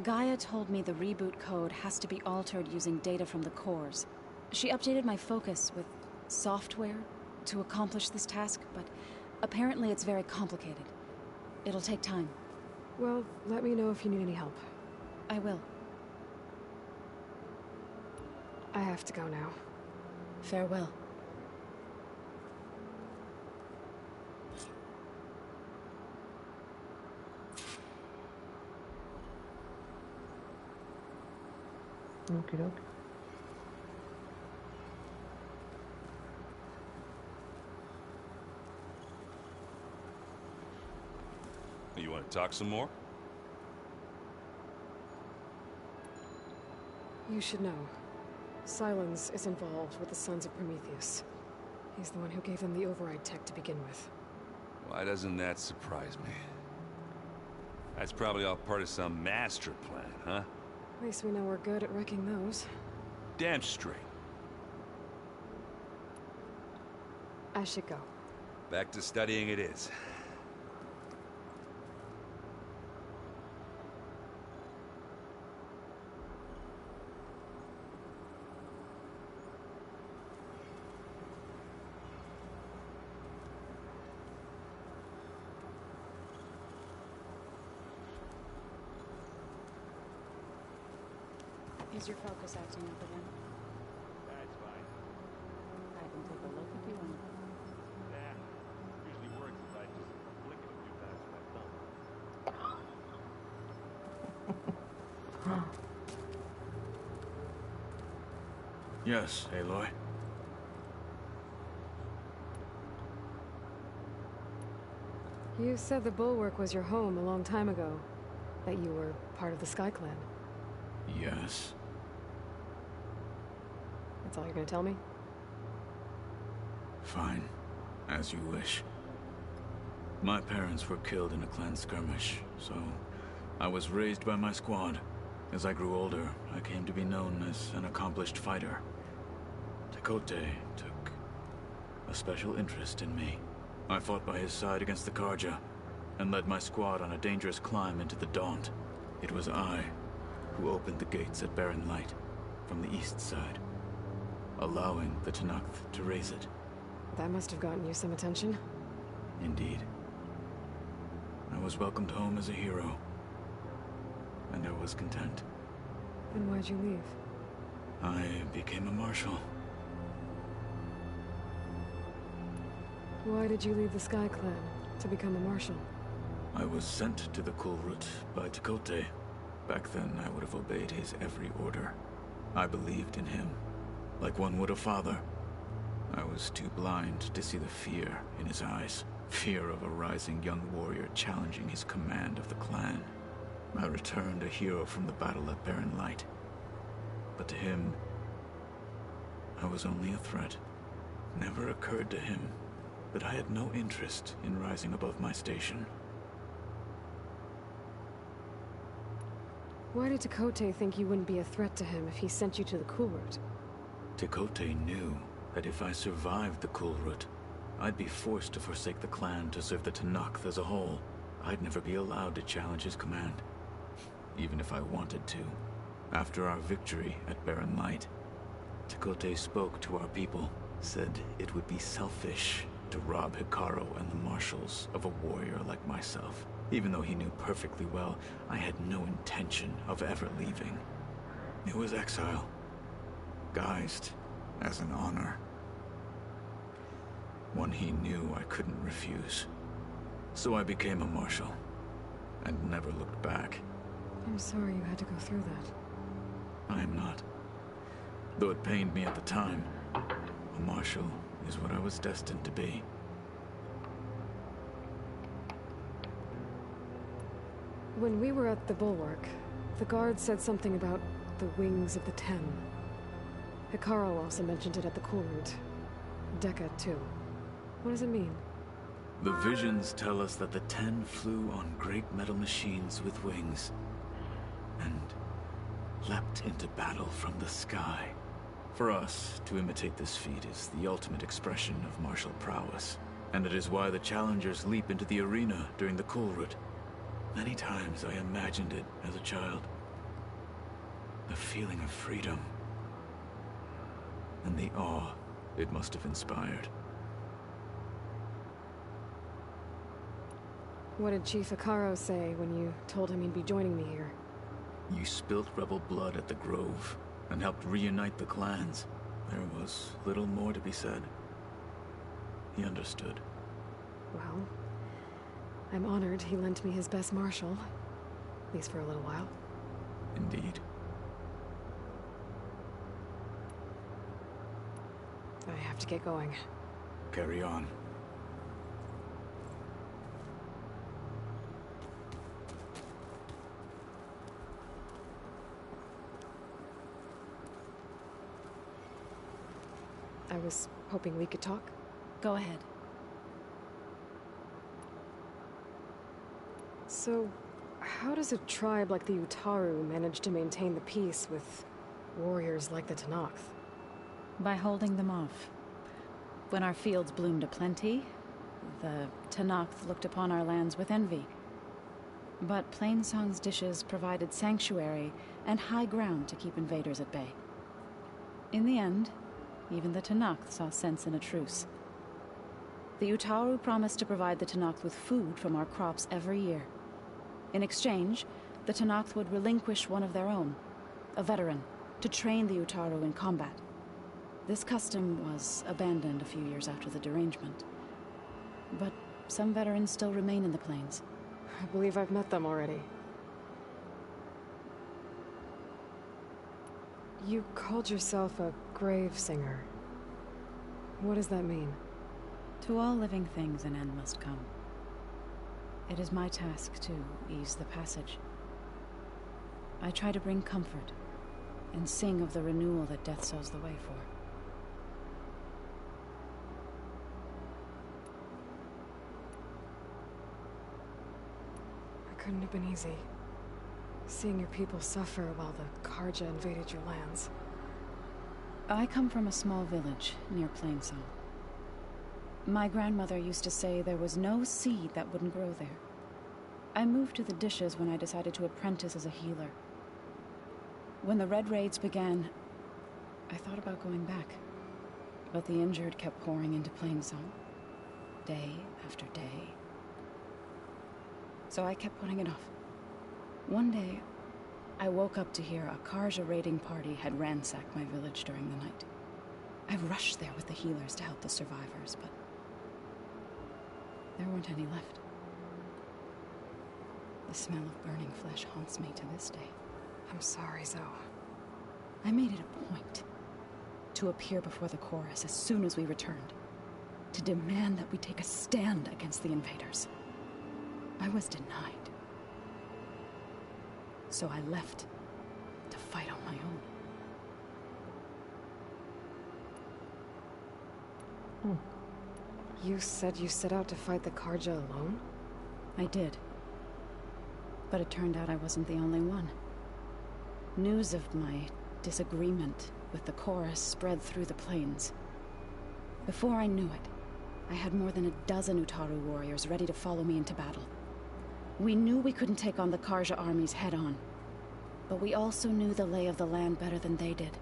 Gaia told me the reboot code has to be altered using data from the cores. She updated my focus with software to accomplish this task, but apparently it's very complicated. It'll take time. Well, let me know if you need any help. I will. I have to go now. Farewell. Okie doke. You want to talk some more? You should know. Silence is involved with the Sons of Prometheus. He's the one who gave them the override tech to begin with. Why doesn't that surprise me? That's probably all part of some master plan, huh? At least we know we're good at wrecking those. Damn straight. I should go. Back to studying it is. Is your focus acting up again? That's fine. I can take a look if you want. Nah, usually works if I just flick it a few times with my thumb. Yes, Aloy. You said the Bulwark was your home a long time ago. That you were part of the Sky Clan. Yes. That's all you're gonna tell me? Fine. As you wish. My parents were killed in a clan skirmish, so I was raised by my squad. As I grew older, I came to be known as an accomplished fighter. Tekote took a special interest in me. I fought by his side against the Karja, and led my squad on a dangerous climb into the Daunt. It was I who opened the gates at Barren Light from the east side, allowing the Tallnecks to raise it. That must have gotten you some attention. Indeed. I was welcomed home as a hero, and I was content. Then why'd you leave? I became a marshal. Why did you leave the Sky Clan to become a marshal? I was sent to the Kulrut by Tekote. Back then, I would have obeyed his every order. I believed in him, like one would a father. I was too blind to see the fear in his eyes. Fear of a rising young warrior challenging his command of the clan. I returned a hero from the battle at Barren Light. But to him, I was only a threat. Never occurred to him that I had no interest in rising above my station. Why did Tekote think you wouldn't be a threat to him if he sent you to the Kulrut? Tekote knew that if I survived the Kulrut, I'd be forced to forsake the clan to serve the Tallnecks as a whole. I'd never be allowed to challenge his command, even if I wanted to. After our victory at Barren Light, Tekote spoke to our people, said it would be selfish to rob Hikaru and the marshals of a warrior like myself, even though he knew perfectly well I had no intention of ever leaving. It was exile, guised as an honor. One he knew I couldn't refuse. So I became a marshal, and never looked back. I'm sorry you had to go through that. I am not. Though it pained me at the time, a marshal is what I was destined to be. When we were at the Bulwark, the guard said something about the Wings of the Ten. Hikaru also mentioned it at the Kulrut. Dekka, too. What does it mean? The visions tell us that the Ten flew on great metal machines with wings, and leapt into battle from the sky. For us, to imitate this feat is the ultimate expression of martial prowess, and it is why the challengers leap into the arena during the Kulrut. Many times I imagined it as a child. The feeling of freedom, and the awe it must have inspired. What did Chief Hikaru say when you told him he'd be joining me here? You spilt rebel blood at the Grove, and helped reunite the clans. There was little more to be said. He understood. Well, I'm honored he lent me his best marshal. At least for a little while. Indeed. I have to get going. Carry on. I was hoping we could talk. Go ahead. So, how does a tribe like the Utaru manage to maintain the peace with warriors like the Tallnecks? By holding them off. When our fields bloomed aplenty, the Tallnecks looked upon our lands with envy. But Plainsong's dishes provided sanctuary and high ground to keep invaders at bay. In the end, even the Tallnecks saw sense in a truce. The Utaru promised to provide the Tallnecks with food from our crops every year. In exchange, the Tallnecks would relinquish one of their own, a veteran, to train the Utaru in combat. This custom was abandoned a few years after the derangement. But some veterans still remain in the plains. I believe I've met them already. You called yourself a grave singer. What does that mean? To all living things an end must come. It is my task to ease the passage. I try to bring comfort and sing of the renewal that death sows the way for. It couldn't have been easy. seeing your people suffer while the Karja invaded your lands. I come from a small village near Plainsong. My grandmother used to say there was no seed that wouldn't grow there. I moved to the Dishes when I decided to apprentice as a healer. When the Red Raids began, I thought about going back. But the injured kept pouring into Plainsong, day after day. So I kept putting it off. One day, I woke up to hear a Karja raiding party had ransacked my village during the night. I rushed there with the healers to help the survivors, but there weren't any left. The smell of burning flesh haunts me to this day. I'm sorry, Zoe. I made it a point to appear before the chorus as soon as we returned, to demand that we take a stand against the invaders. I was denied. So I left to fight on my own. You said you set out to fight the Karja alone? I did. But it turned out I wasn't the only one. News of my disagreement with the chorus spread through the plains. Before I knew it, I had more than a dozen Utaru warriors ready to follow me into battle. We knew we couldn't take on the Karja armies head-on, but we also knew the lay of the land better than they did.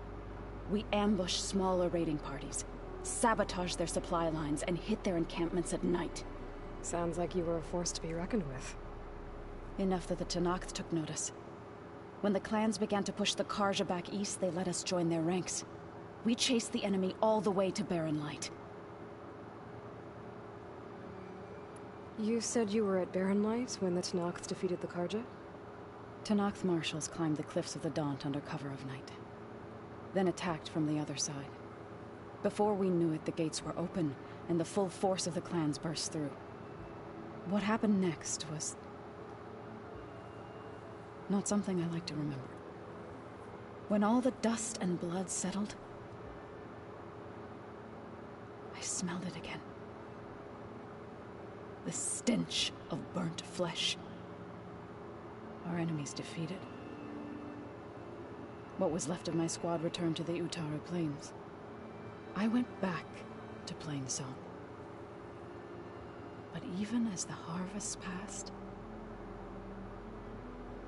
We ambushed smaller raiding parties, sabotaged their supply lines, and hit their encampments at night. Sounds like you were a force to be reckoned with. Enough that the Tallnecks took notice. When the clans began to push the Karja back east, they let us join their ranks. We chased the enemy all the way to Barren Light. You said you were at Barren Light when the Tallnecks defeated the Karja? Tallnecks marshals climbed the cliffs of the Daunt under cover of night, then attacked from the other side. Before we knew it, the gates were open, and the full force of the clans burst through. What happened next was not something I like to remember. When all the dust and blood settled, I smelled it again. The stench of burnt flesh. Our enemies defeated. What was left of my squad returned to the Utaru Plains. I went back to Plainsong. But even as the harvest passed,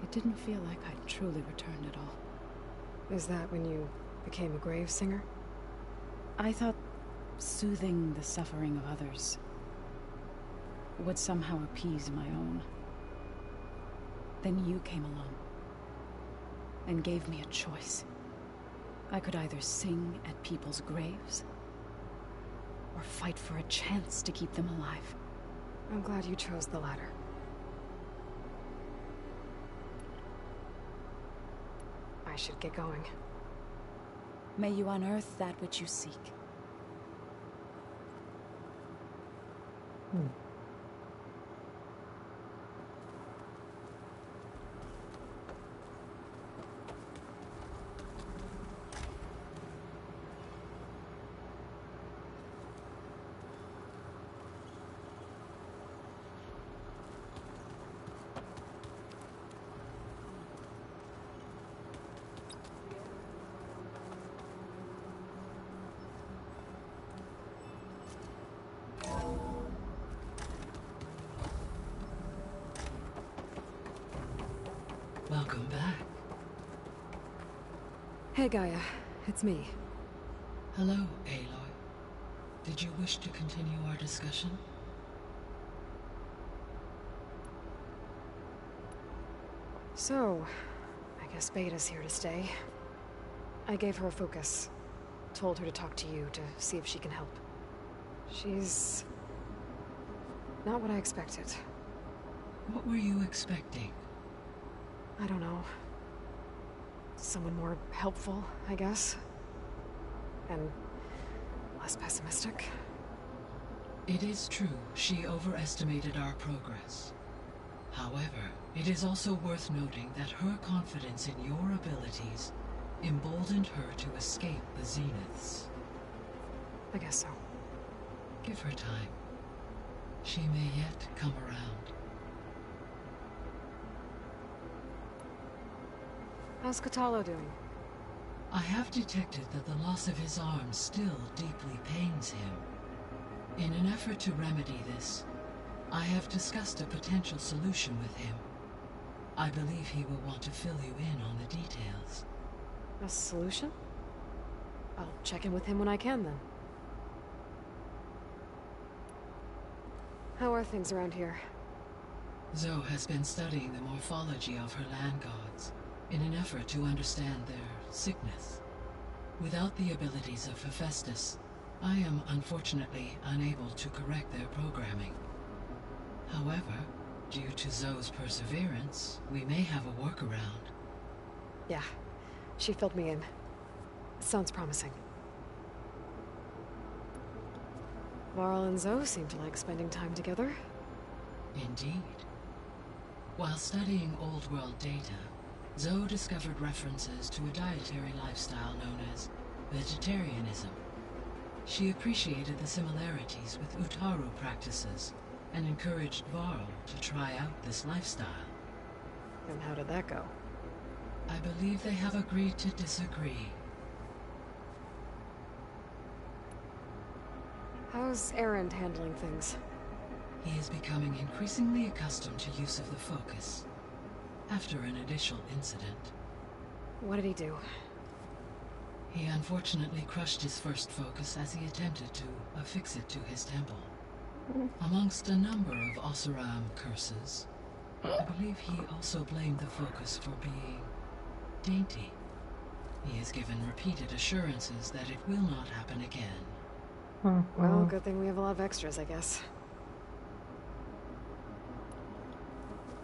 it didn't feel like I'd truly returned at all. Is that when you became a grave singer? I thought soothing the suffering of others would somehow appease my own. Then you came along and gave me a choice. I could either sing at people's graves or fight for a chance to keep them alive. I'm glad you chose the latter. I should get going. May you unearth that which you seek. Welcome back. Hey, Gaia. It's me. Hello, Aloy. Did you wish to continue our discussion? So, I guess Beta's here to stay. I gave her a focus. Told her to talk to you to see if she can help. She's not what I expected. What were you expecting? I don't know. Someone more helpful, I guess. And less pessimistic. It is true, she overestimated our progress. However, it is also worth noting that her confidence in your abilities emboldened her to escape the Zeniths. I guess so. Give her time. She may yet come around. How's Katalo doing? I have detected that the loss of his arm still deeply pains him. In an effort to remedy this, I have discussed a potential solution with him. I believe he will want to fill you in on the details. A solution? I'll check in with him when I can, then. How are things around here? Zoe has been studying the morphology of her land gods in an effort to understand their sickness. Without the abilities of Hephaestus, I am unfortunately unable to correct their programming. However, due to Zoe's perseverance, we may have a workaround. Yeah, she filled me in. Sounds promising. Varl and Zoe seem to like spending time together. Indeed. While studying old world data, Zoe discovered references to a dietary lifestyle known as vegetarianism. She appreciated the similarities with Utaru practices and encouraged Varl to try out this lifestyle. And how did that go? I believe they have agreed to disagree. How's Erend handling things? He is becoming increasingly accustomed to use of the focus, after an initial incident. What did he do? He unfortunately crushed his first focus as he attempted to affix it to his temple. Amongst a number of Oseram curses, I believe he also blamed the focus for being dainty. He has given repeated assurances that it will not happen again. Well, good thing we have a lot of extras, I guess.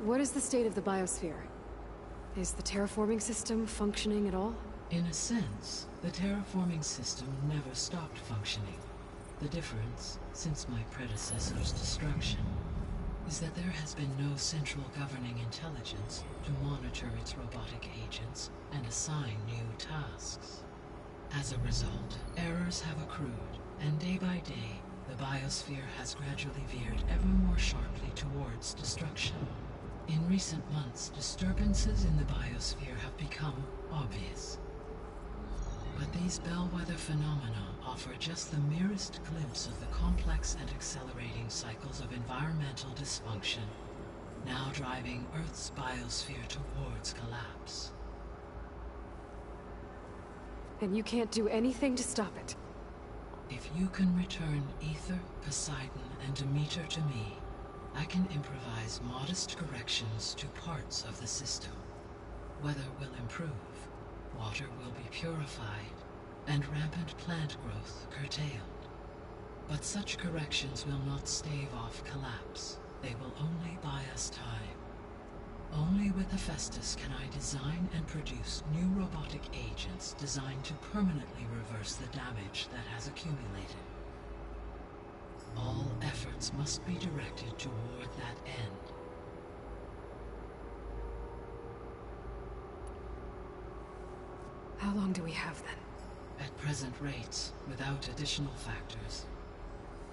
What is the state of the biosphere? Is the terraforming system functioning at all? In a sense, the terraforming system never stopped functioning. The difference, since my predecessor's destruction, is that there has been no central governing intelligence to monitor its robotic agents and assign new tasks. As a result, errors have accrued, and day by day, the biosphere has gradually veered ever more sharply towards destruction. In recent months, disturbances in the biosphere have become obvious. But these bellwether phenomena offer just the merest glimpse of the complex and accelerating cycles of environmental dysfunction, now driving Earth's biosphere towards collapse. And you can't do anything to stop it? If you can return Ether, Poseidon, and Demeter to me, I can improvise modest corrections to parts of the system. Weather will improve, water will be purified, and rampant plant growth curtailed. But such corrections will not stave off collapse. They will only buy us time. Only with Hephaestus can I design and produce new robotic agents designed to permanently reverse the damage that has accumulated. All efforts must be directed toward that end. How long do we have, then? At present rates, without additional factors,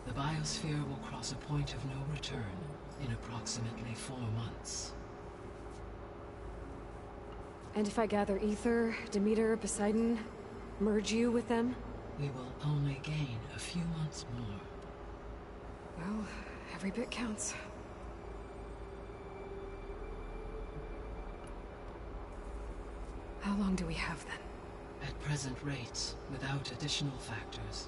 the biosphere will cross a point of no return in approximately 4 months. And if I gather Ether, Demeter, Poseidon, merge you with them? We will only gain a few months more. Well, every bit counts. How long do we have, then? At present rates, without additional factors,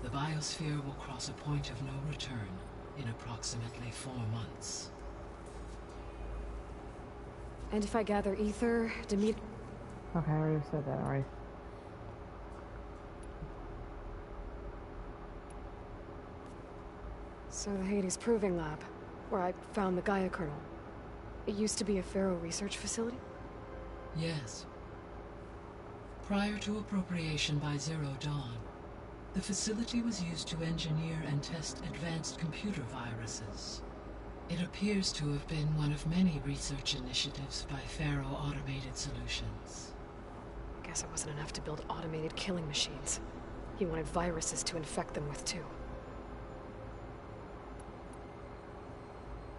the biosphere will cross a point of no return in approximately 4 months. And if I gather Ether, Demeter... Okay, I already said that already. So the Hades Proving Lab, where I found the Gaia kernel. It used to be a Pharaoh research facility? Yes. Prior to appropriation by Zero Dawn, the facility was used to engineer and test advanced computer viruses. It appears to have been one of many research initiatives by Pharaoh Automated Solutions. Guess it wasn't enough to build automated killing machines. He wanted viruses to infect them with, too.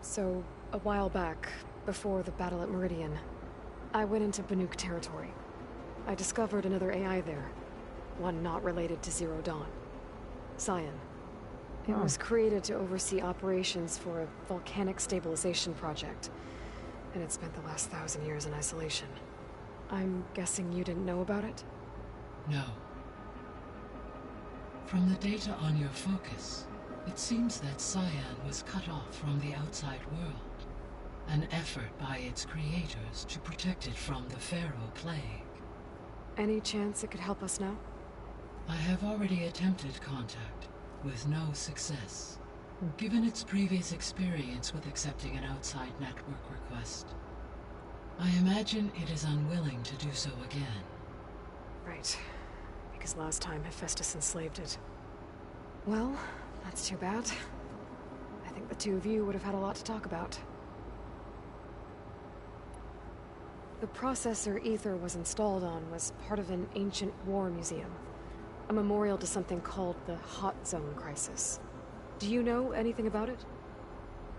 So, a while back, before the battle at Meridian, I went into Banuk territory. I discovered another AI there. One not related to Zero Dawn. Cyan. It was created to oversee operations for a volcanic stabilization project. And it spent the last 1,000 years in isolation. I'm guessing you didn't know about it? No. From the data on your focus, it seems that Cyan was cut off from the outside world. An effort by its creators to protect it from the Pharaoh Plague. Any chance it could help us now? I have already attempted contact, with no success. Given its previous experience with accepting an outside network request, I imagine it is unwilling to do so again. Right. Because last time Hephaestus enslaved it. Well, that's too bad. I think the two of you would have had a lot to talk about. The processor Ether was installed on was part of an ancient war museum. A memorial to something called the Hot Zone Crisis. Do you know anything about it?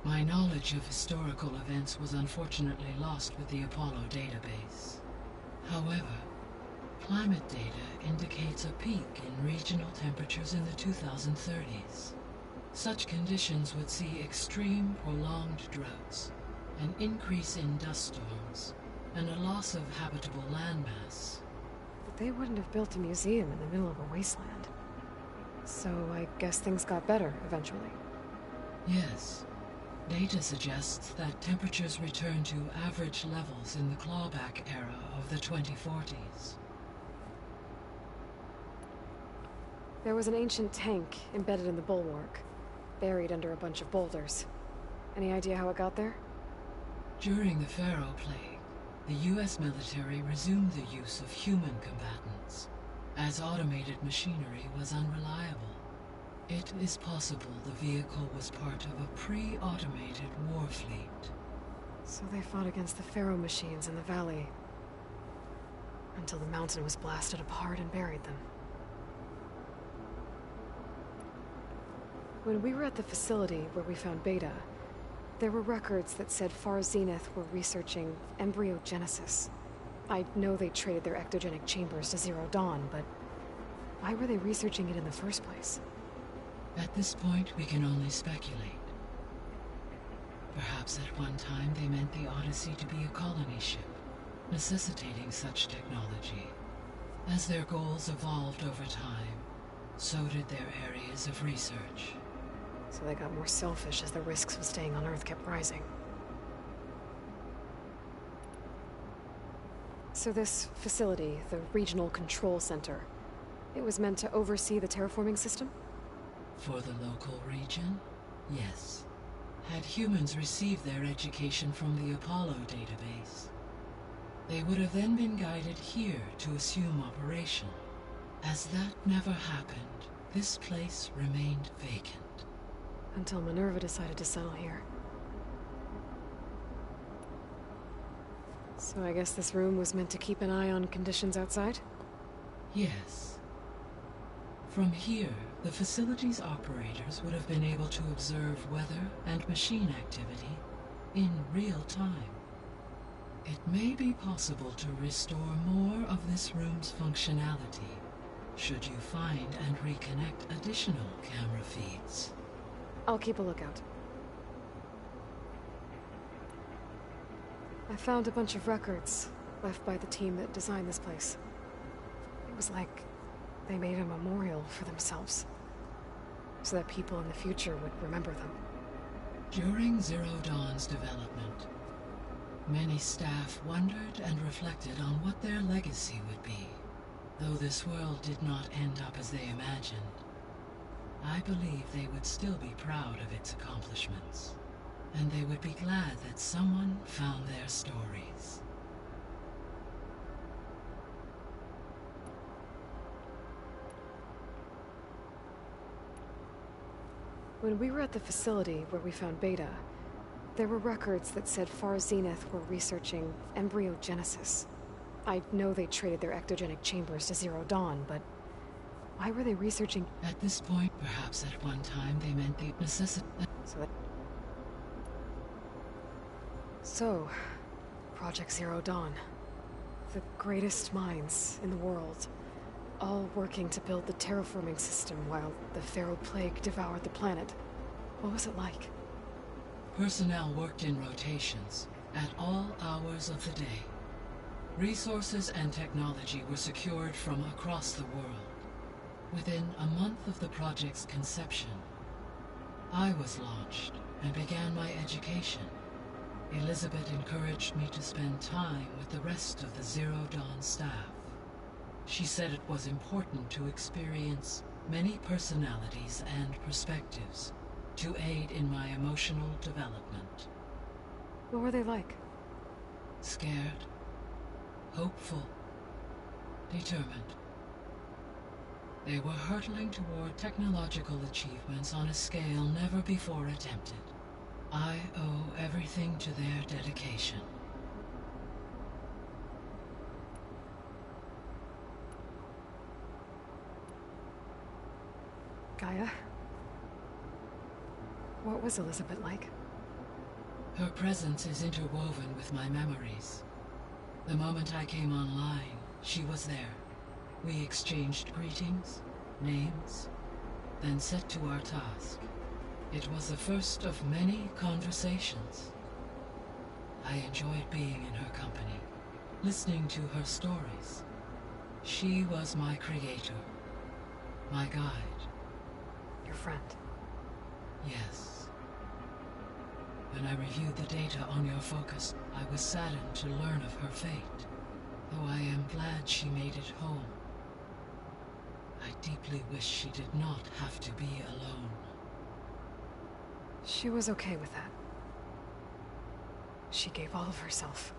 My knowledge of historical events was unfortunately lost with the Apollo database. However, climate data indicates a peak in regional temperatures in the 2030s. Such conditions would see extreme, prolonged droughts, an increase in dust storms, and a loss of habitable landmass. But they wouldn't have built a museum in the middle of a wasteland. So I guess things got better eventually. Yes. Data suggests that temperatures returned to average levels in the clawback era of the 2040s. There was an ancient tank embedded in the bulwark, buried under a bunch of boulders. Any idea how it got there? During the Pharaoh Plague, the US military resumed the use of human combatants, as automated machinery was unreliable. It is possible the vehicle was part of a pre-automated war fleet. So they fought against the Pharaoh machines in the valley, until the mountain was blasted apart and buried them. When we were at the facility where we found Beta, there were records that said Far Zenith were researching embryogenesis. I know they traded their ectogenic chambers to Zero Dawn, but why were they researching it in the first place? At this point, we can only speculate. Perhaps at one time they meant the Odyssey to be a colony ship, necessitating such technology. As their goals evolved over time, so did their areas of research. So they got more selfish as the risks of staying on Earth kept rising. So this facility, the Regional Control Center, it was meant to oversee the terraforming system? For the local region, yes. Had humans received their education from the Apollo database, they would have then been guided here to assume operation. As that never happened, this place remained vacant. Until Minerva decided to settle here. So I guess this room was meant to keep an eye on conditions outside? Yes. From here, the facility's operators would have been able to observe weather and machine activity in real time. It may be possible to restore more of this room's functionality, should you find and reconnect additional camera feeds. I'll keep a lookout. I found a bunch of records left by the team that designed this place. It was like they made a memorial for themselves, so that people in the future would remember them. During Zero Dawn's development, many staff wondered and reflected on what their legacy would be. Though this world did not end up as they imagined, I believe they would still be proud of its accomplishments, and they would be glad that someone found their stories. When we were at the facility where we found Beta, there were records that said Far Zenith were researching embryogenesis. I know they traded their ectogenic chambers to Zero Dawn, but why were they researching? At this point, perhaps at one time they meant the necessity. So, Project Zero Dawn. The greatest minds in the world, all working to build the terraforming system while the Pharaoh Plague devoured the planet. What was it like? Personnel worked in rotations at all hours of the day. Resources and technology were secured from across the world. Within a month of the project's conception, I was launched and began my education. Elizabeth encouraged me to spend time with the rest of the Zero Dawn staff. She said it was important to experience many personalities and perspectives to aid in my emotional development. What were they like? Scared, hopeful, determined. They were hurtling toward technological achievements on a scale never before attempted. I owe everything to their dedication. Gaia? What was Elizabeth like? Her presence is interwoven with my memories. The moment I came online, she was there. We exchanged greetings, names, then set to our task. It was the first of many conversations. I enjoyed being in her company, listening to her stories. She was my creator, my guide. Your friend? Yes. When I reviewed the data on your focus, I was saddened to learn of her fate, though I am glad she made it home. I deeply wish she did not have to be alone. She was okay with that. She gave all of herself.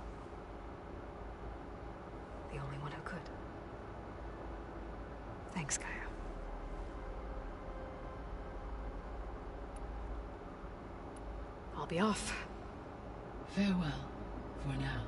The only one who could. Thanks, Gaia. I'll be off. Farewell, for now.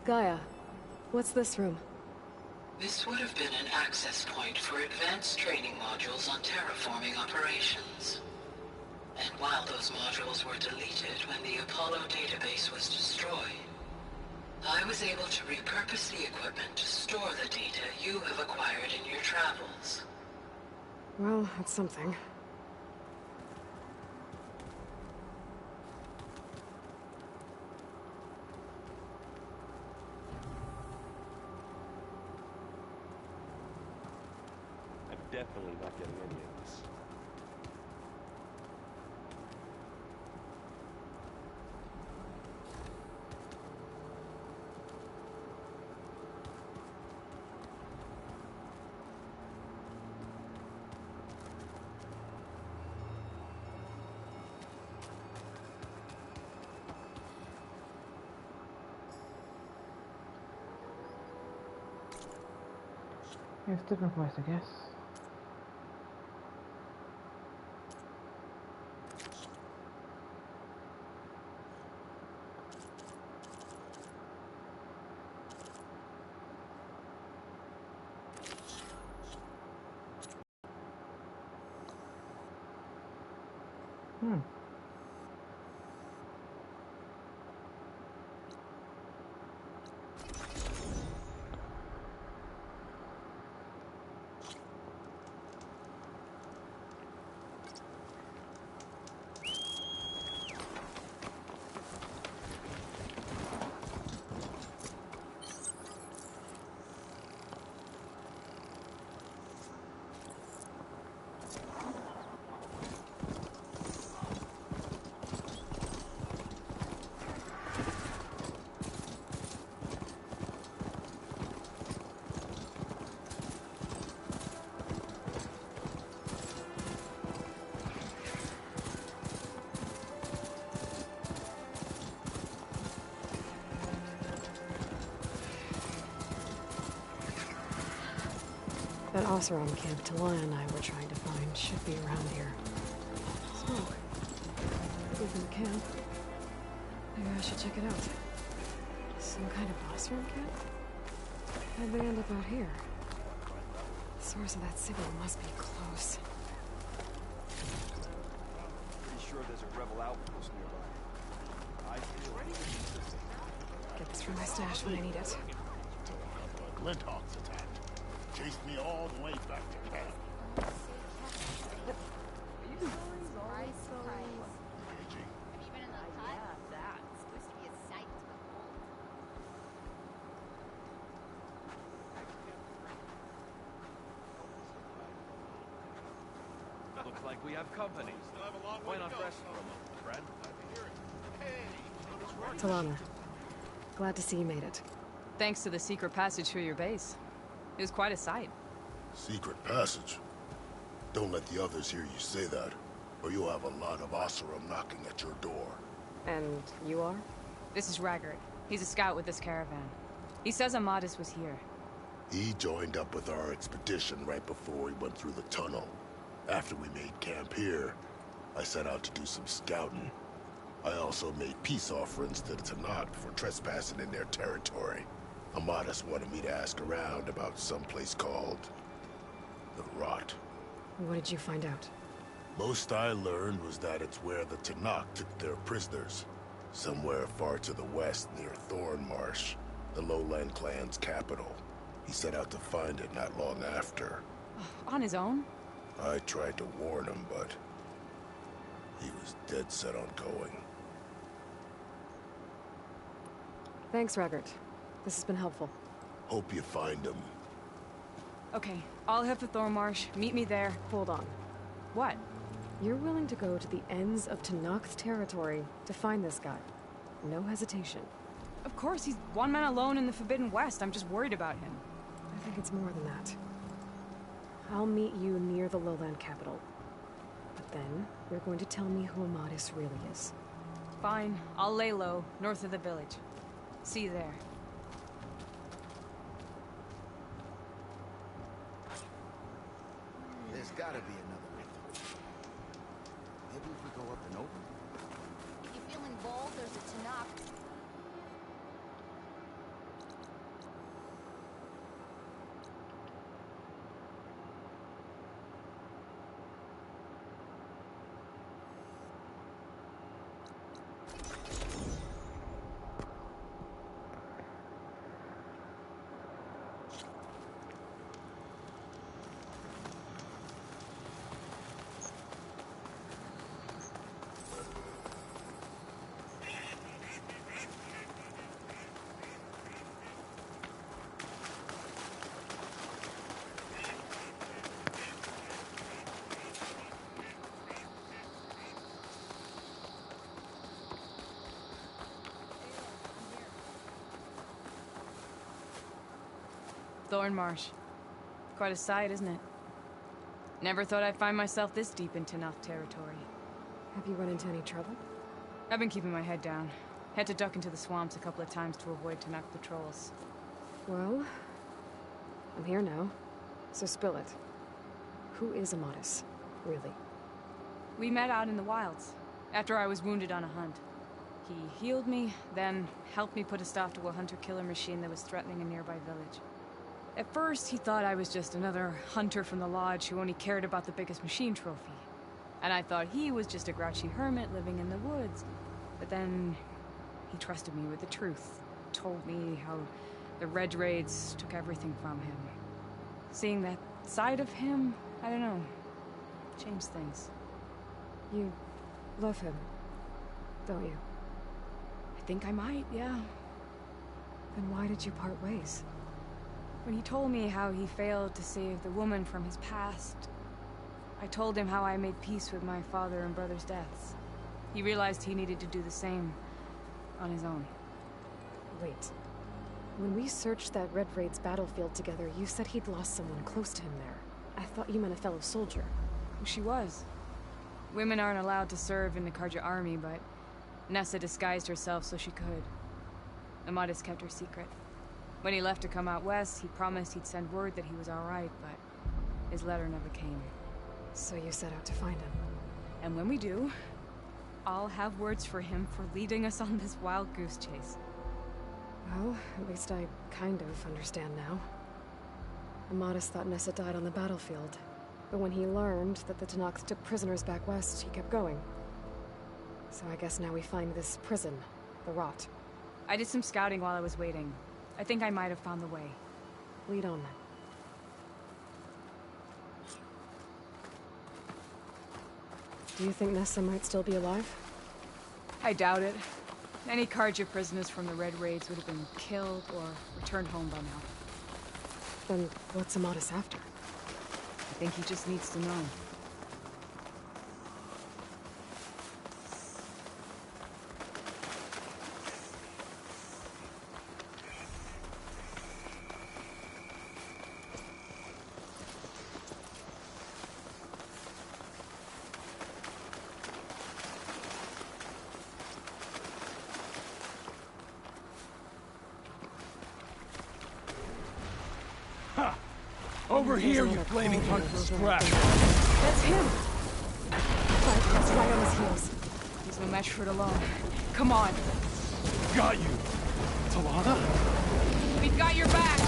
Gaia, what's this room? This would have been an access point for advanced training modules on terraforming operations. And while those modules were deleted when the Apollo database was destroyed, I was able to repurpose the equipment to store the data you have acquired in your travels. Well, that's something. Definitely not getting any of this. It's a different place, I guess. That Oseram camp Talon and I were trying to find should be around here. Smoke. Go from the camp. Maybe I should check it out. Some kind of Oseram camp? How'd they end up out here? The source of that signal must be close. Pretty sure there's a rebel outpost nearby. Get this from my stash when I need it. Glinthawks attacked. Chased me all the way back to camp. Looks like we have company. Why not rest for a moment, friend? Talana, glad to see you made it. Thanks to the secret passage through your base. It was quite a sight. Secret passage? Don't let the others hear you say that, or you'll have a lot of Oseram knocking at your door. And you are? This is Raggart. He's a scout with this caravan. He says Amadis was here. He joined up with our expedition right before we went through the tunnel. After we made camp here, I set out to do some scouting. I also made peace offerings to the Tallnecks for trespassing in their territory. Amadis wanted me to ask around about some place called the Rot. What did you find out? Most I learned was that it's where the Tallnecks took their prisoners. Somewhere far to the west near Thornmarsh, the lowland clan's capital. He set out to find it not long after. On his own? I tried to warn him, but he was dead set on going. Thanks, Raggart. This has been helpful. Hope you find him. Okay, I'll head for Thornmarsh. Meet me there. Hold on. What? You're willing to go to the ends of Tallneck's territory to find this guy. No hesitation. Of course, he's one man alone in the Forbidden West. I'm just worried about him. I think it's more than that. I'll meet you near the lowland capital. But then, you're going to tell me who Amadis really is. Fine. I'll lay low, north of the village. See you there. There's gotta be another way through. Maybe if we go up and over? If you're feeling bold, there's a Tallneck. Thornmarsh. Quite a sight, isn't it? Never thought I'd find myself this deep in Tallneck territory. Have you run into any trouble? I've been keeping my head down. Had to duck into the swamps a couple of times to avoid Tallneck patrols. Well, I'm here now, so spill it. Who is Amadis, really? We met out in the wilds, after I was wounded on a hunt. He healed me, then helped me put a stop to a hunter-killer machine that was threatening a nearby village. At first, he thought I was just another hunter from the lodge who only cared about the biggest machine trophy. And I thought he was just a grouchy hermit living in the woods. But then, he trusted me with the truth. Told me how the Red Raids took everything from him. Seeing that side of him, I don't know, changed things. You love him, don't you? I think I might, yeah. Then why did you part ways? When he told me how he failed to save the woman from his past, I told him how I made peace with my father and brother's deaths. He realized he needed to do the same on his own. Wait. When we searched that Red Raid's battlefield together, you said he'd lost someone close to him there. I thought you meant a fellow soldier. She was. Women aren't allowed to serve in the Karja army, but Nessa disguised herself so she could. Amadis kept her secret. When he left to come out west, he promised he'd send word that he was all right, but His letter never came. So you set out to find him. And when we do, I'll have words for him for leading us on this wild goose chase. Well, at least I kind of understand now. Amadis thought Nessa died on the battlefield, but when he learned that the Tallnecks took prisoners back west, he kept going. So I guess now we find this prison, the Rot. I did some scouting while I was waiting. I think I might have found the way. Lead on then. Do you think Nessa might still be alive? I doubt it. Any Carja prisoners from the Red Raids would have been killed or returned home by now. Then what's Amadis after? I think he just needs to know. Over here, you flaming hunk of scrap! That's him! That's right on his heels. He's no match for it alone. Come on! Got you! Tallana? We've got your back!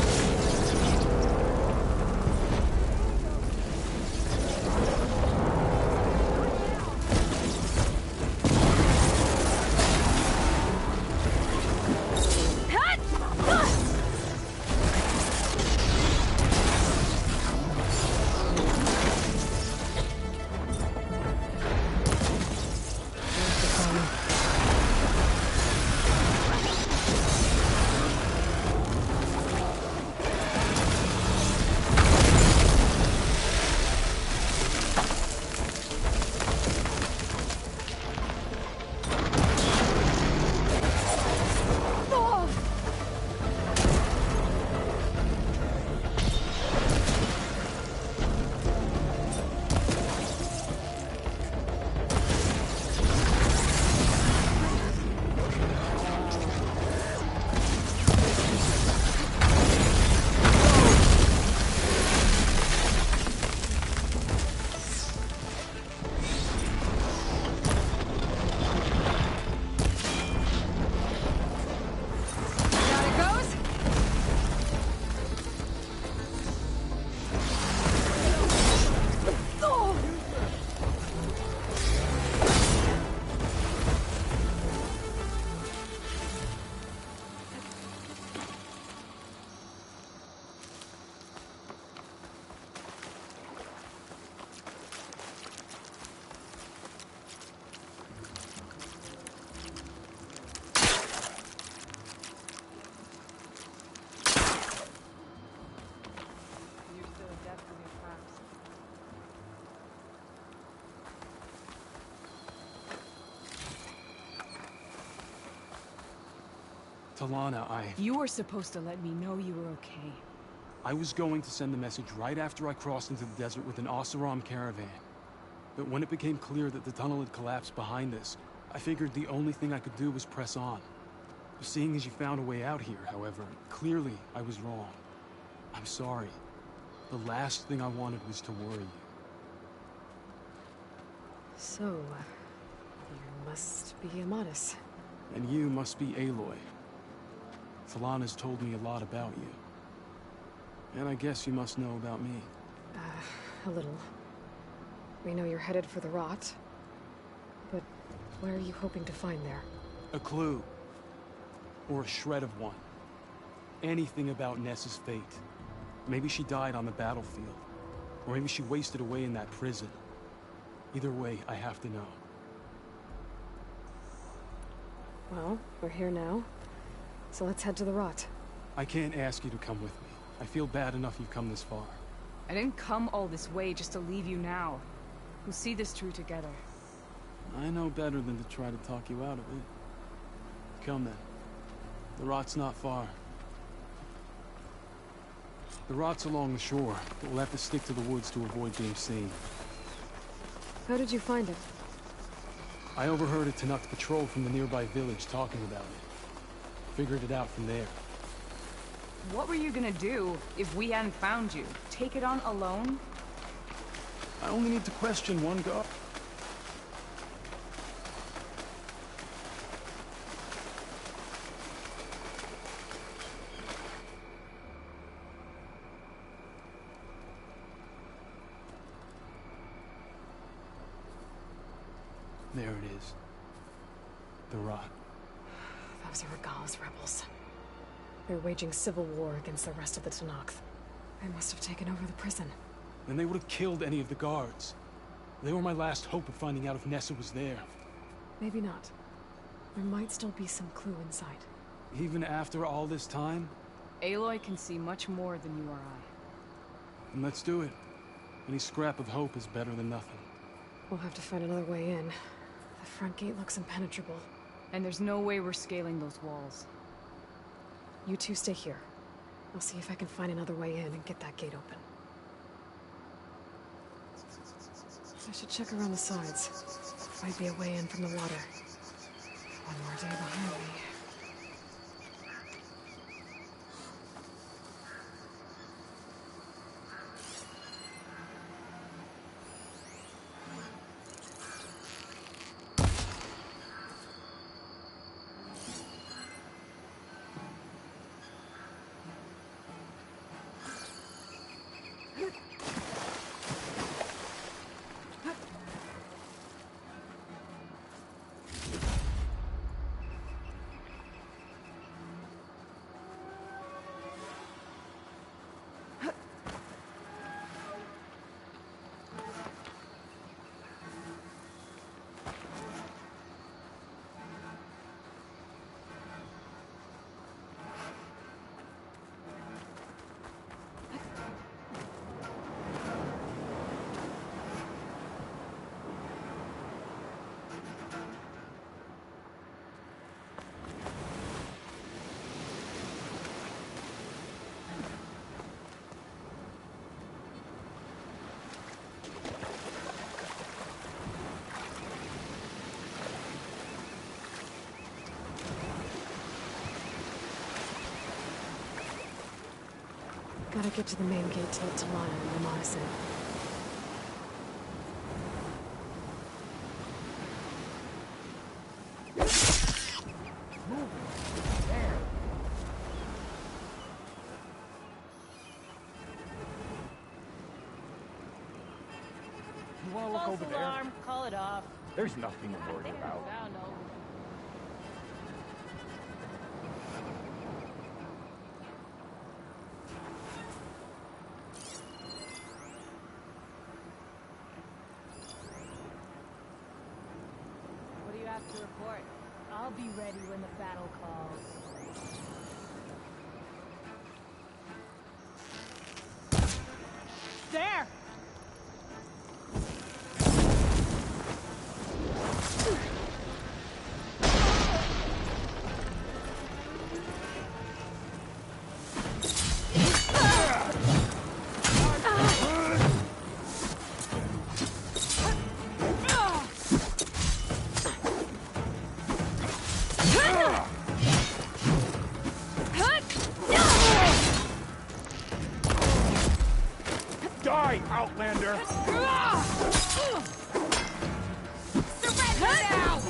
Tallana, You were supposed to let me know you were okay. I was going to send the message right after I crossed into the desert with an Oseram caravan. But when it became clear that the tunnel had collapsed behind us, I figured the only thing I could do was press on. Seeing as you found a way out here, however, clearly I was wrong. I'm sorry. The last thing I wanted was to worry you. So, you must be Amadis. And you must be Aloy. Tallana's told me a lot about you. And I guess you must know about me. A little. We know you're headed for the Rot. But what are you hoping to find there? A clue. Or a shred of one. Anything about Nessa's fate. Maybe she died on the battlefield. Or maybe she wasted away in that prison. Either way, I have to know. Well, we're here now. So let's head to the Rot. I can't ask you to come with me. I feel bad enough you've come this far. I didn't come all this way just to leave you now. We'll see this through together. I know better than to try to talk you out of it. Come then. The Rot's not far. The Rot's along the shore, but we'll have to stick to the woods to avoid being seen. How did you find it? I overheard a Tallnecks patrol from the nearby village talking about it. Figured it out from there. What were you gonna do if we hadn't found you? Take it on alone? I only need to question one guard. There it is. The rot. Those are Regal's rebels. They're waging civil war against the rest of the Tallnecks. They must have taken over the prison. Then they would have killed any of the guards. They were my last hope of finding out if Nessa was there. Maybe not. There might still be some clue inside. Even after all this time? Aloy can see much more than you or I. Then let's do it. Any scrap of hope is better than nothing. We'll have to find another way in. The front gate looks impenetrable. And there's no way we're scaling those walls. You two stay here. I'll see if I can find another way in and get that gate open. I should check around the sides. Might be a way in from the water. One more day behind me. Gotta get to the main gate to let Talana and Ramas in. You wanna look over there? Alarm. Call it off. There's nothing to worry about. What do you have to report? I'll be ready when the battle calls. There! Die, Outlander! Surrender now!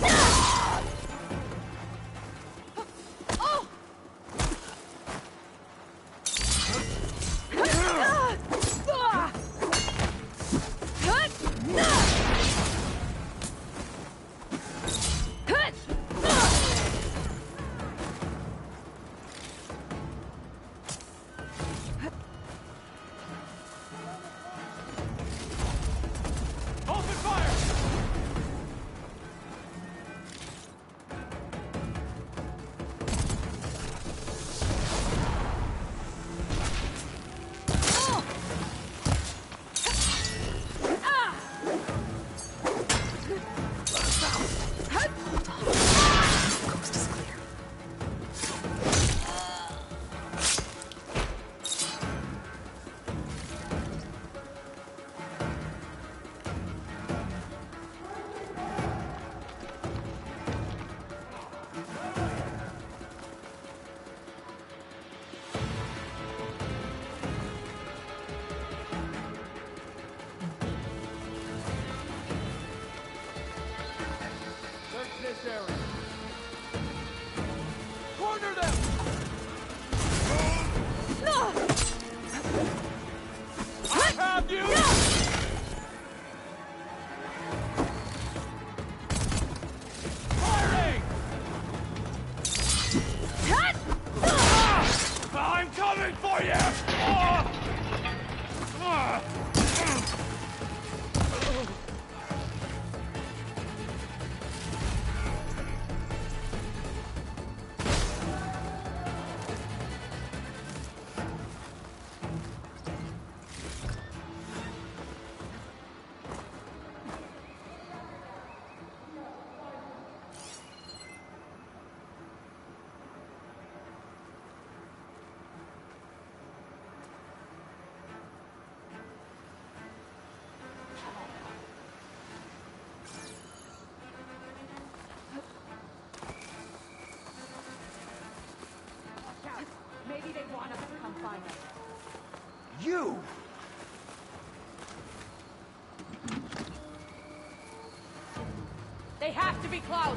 They have to be close!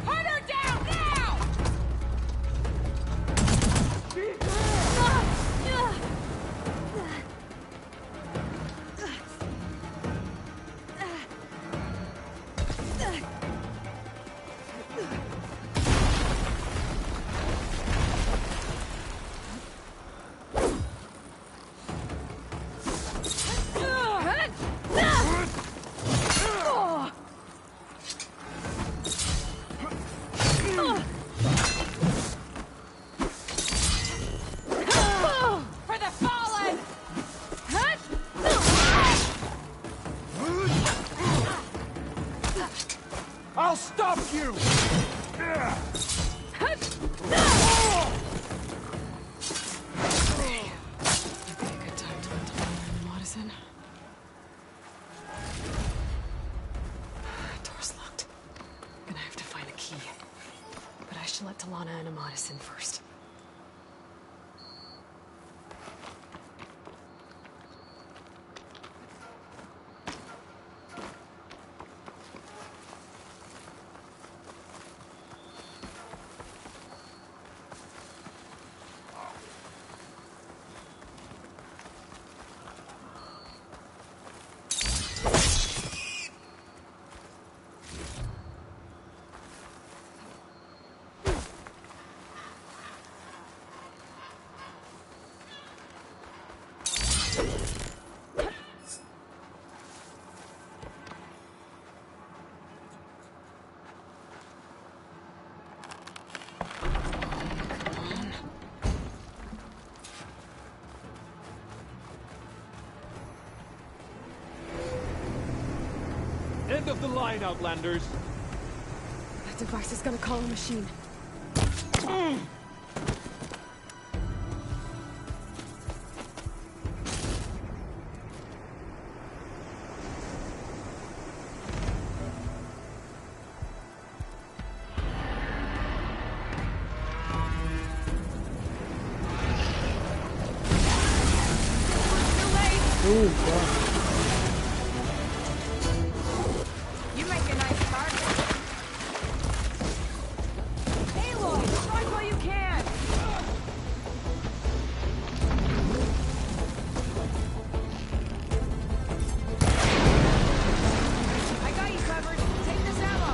Hunt her down, now! For the fallen! I'll stop you! Door's locked. Gonna have to find a key. But I should let Talana and Amadis in first. End of the line, Outlanders! That device is gonna call a machine. Ooh, God. You make a nice target. Aloy, strike while you can! I got you covered. Take this ammo.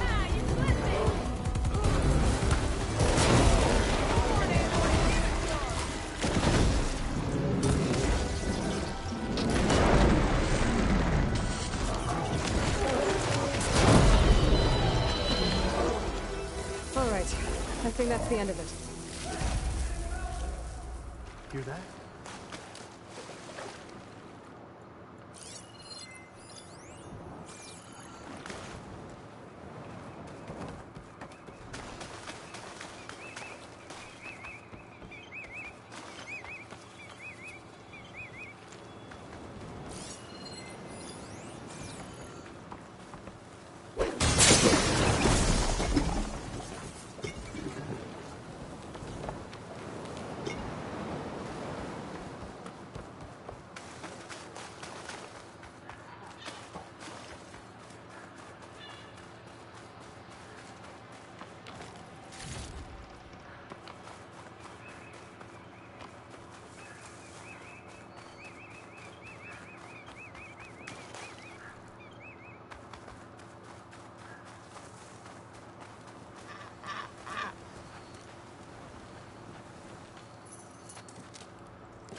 Ah, you slipped it! Alright, I think that's the end of it. Hear that?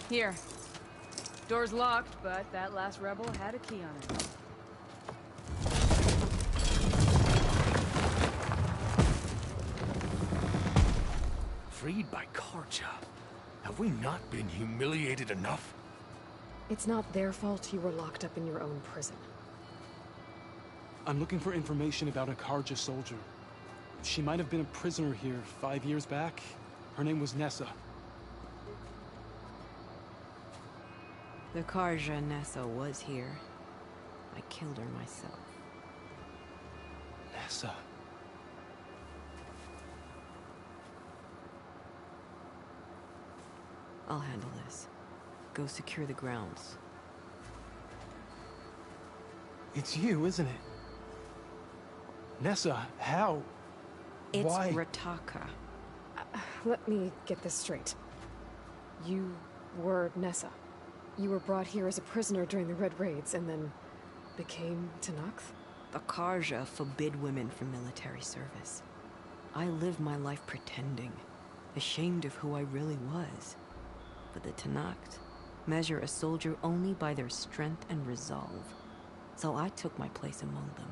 Here. Door's locked, but that last rebel had a key on it. Freed by Karja. Have we not been humiliated enough? It's not their fault you were locked up in your own prison. I'm looking for information about a Karja soldier. She might have been a prisoner here 5 years back. Her name was Nessa. The Karja Nessa was here. I killed her myself. Nessa. I'll handle this. Go secure the grounds. It's you, isn't it? Nessa, how? It's Why? Rataka. Let me get this straight. You were Nessa. You were brought here as a prisoner during the Red Raids and then became Tallnecks? The Karja forbid women from military service. I lived my life pretending, ashamed of who I really was. But the Tallnecks measure a soldier only by their strength and resolve. So I took my place among them.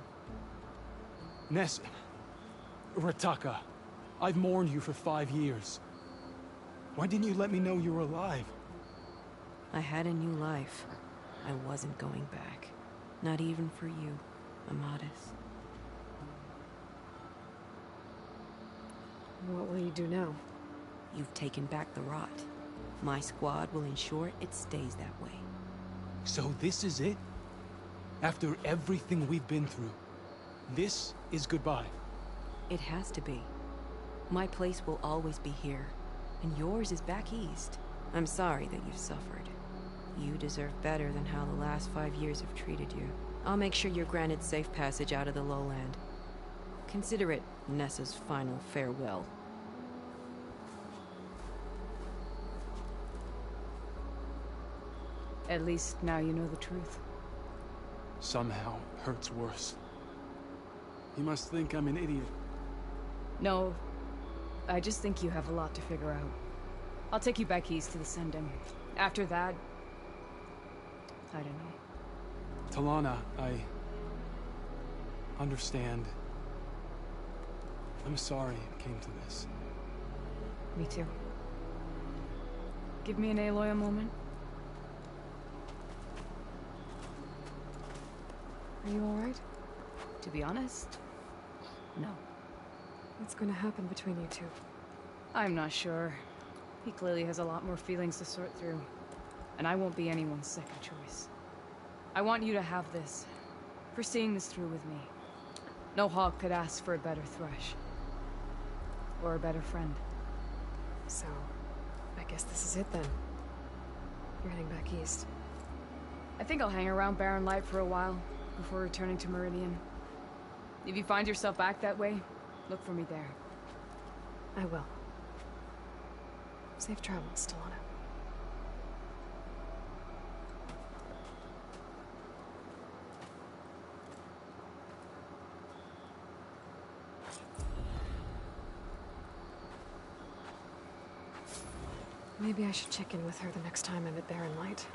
Nessa... Rataka, I've mourned you for 5 years. Why didn't you let me know you were alive? I had a new life. I wasn't going back. Not even for you, Amadis. What will you do now? You've taken back the rot. My squad will ensure it stays that way. So this is it? After everything we've been through, this is goodbye? It has to be. My place will always be here, and yours is back east. I'm sorry that you've suffered. You deserve better than how the last 5 years have treated you. I'll make sure you're granted safe passage out of the lowland. Consider it Nessa's final farewell. At least now you know the truth. Somehow it hurts worse. You must think I'm an idiot. No, I just think you have a lot to figure out. I'll take you back east to the Sending. After that, I don't know. Talana, I understand. I'm sorry it came to this. Me too. Give me an Aloy a moment. Are you alright? To be honest, no. What's going to happen between you two? I'm not sure. He clearly has a lot more feelings to sort through. And I won't be anyone's second choice. I want you to have this. For seeing this through with me. No hawk could ask for a better thrush. Or a better friend. So, I guess this is it then. You're heading back east. I think I'll hang around Barren Light for a while, before returning to Meridian. If you find yourself back that way, look for me there. I will. Safe travels, Talana. Maybe I should check in with her the next time I'm at Barren Light.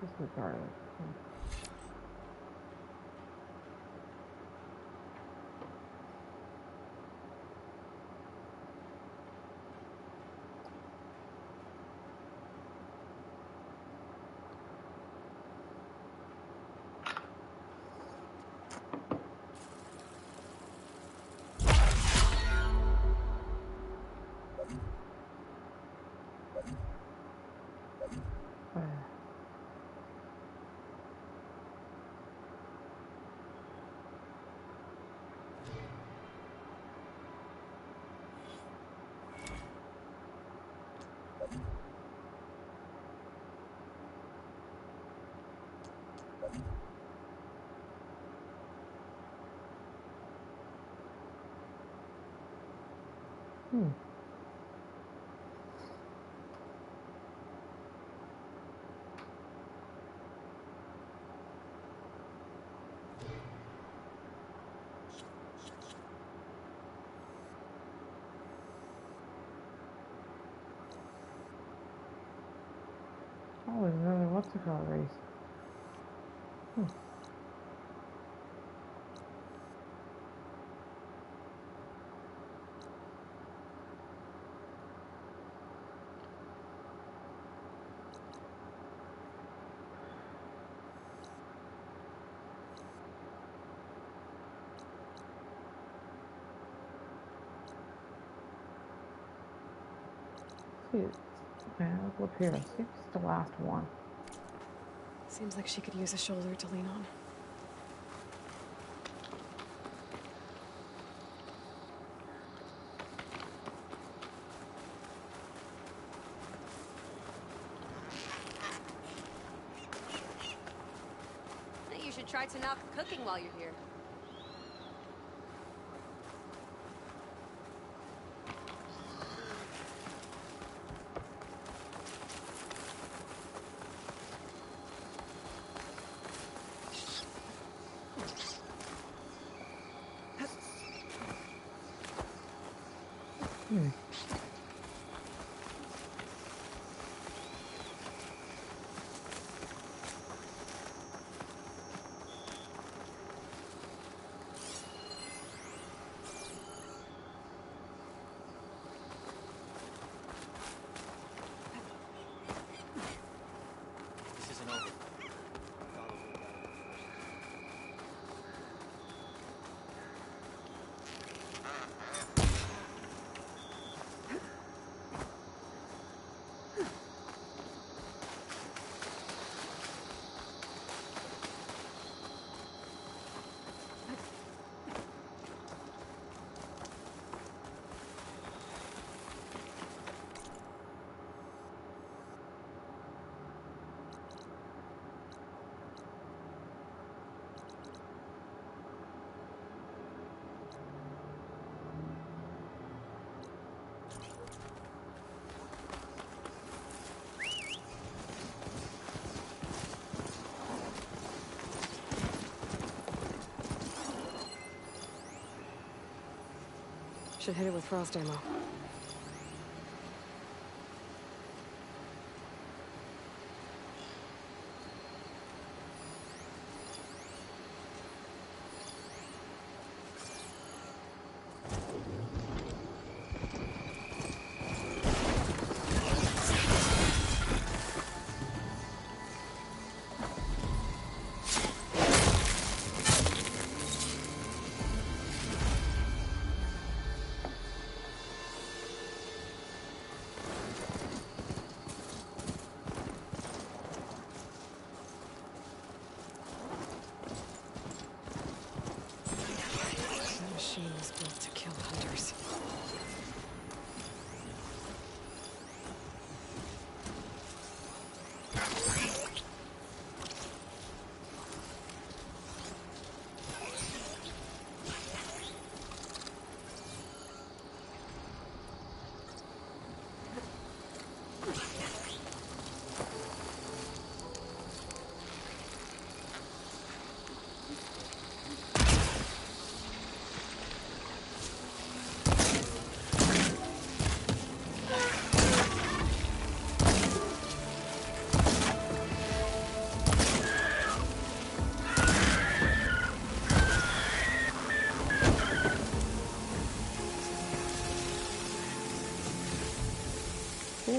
This is the garlic. took all the race. Okay, I'll go up here. See if it's the last one. Seems like she could use a shoulder to lean on. You should try Tanakh cooking while you're here. Should hit it with frost ammo. Built to kill hunters.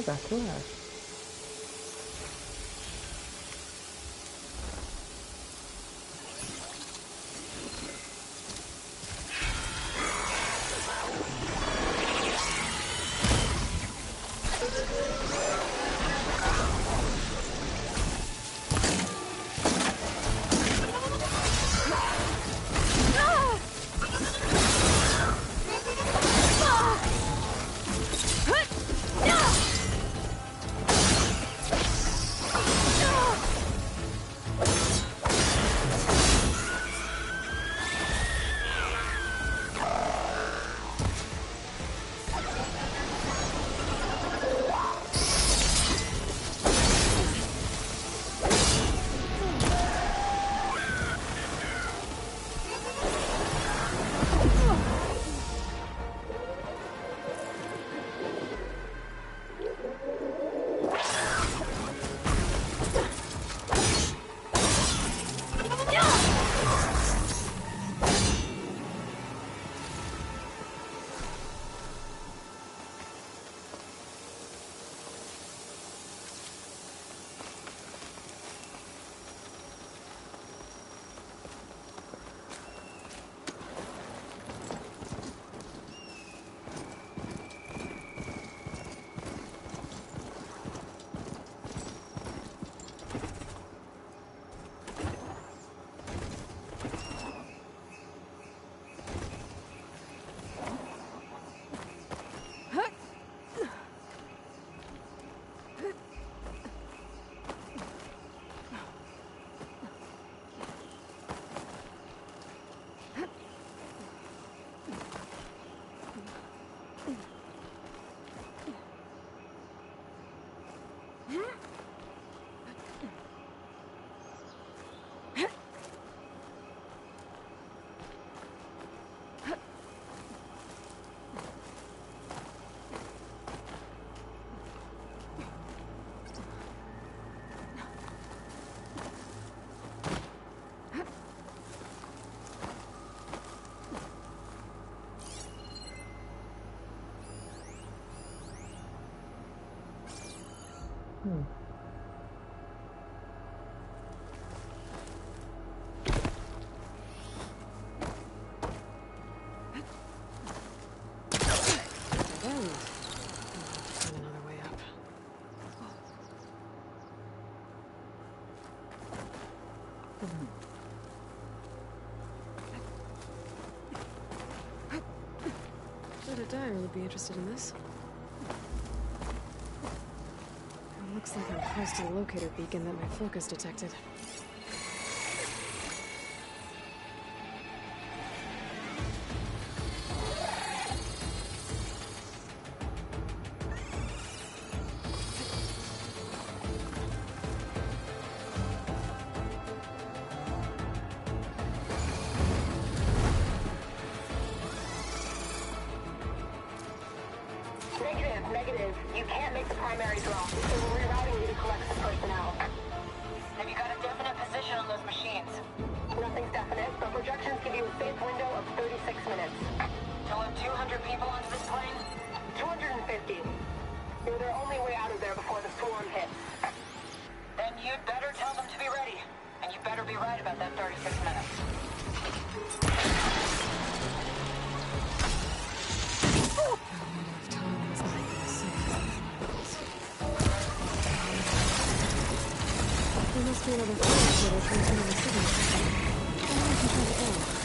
Got two left. Find another way up. Bet a dyer would be interested in this. It looks like I'm close to the locator beacon that my focus detected. Negative. You can't make the primary drop, so we're rerouting you to collect some personnel. Have you got a definite position on those machines? Nothing's definite, but projections give you a safe window of 36 minutes. To load 200 people onto this plane? 250. You're their only way out of there before the swarm hits. Then you'd better tell them to be ready. And you better be right about that 36 minutes. There must be another force where they're transmitting the signal. I wonder if you can track it down.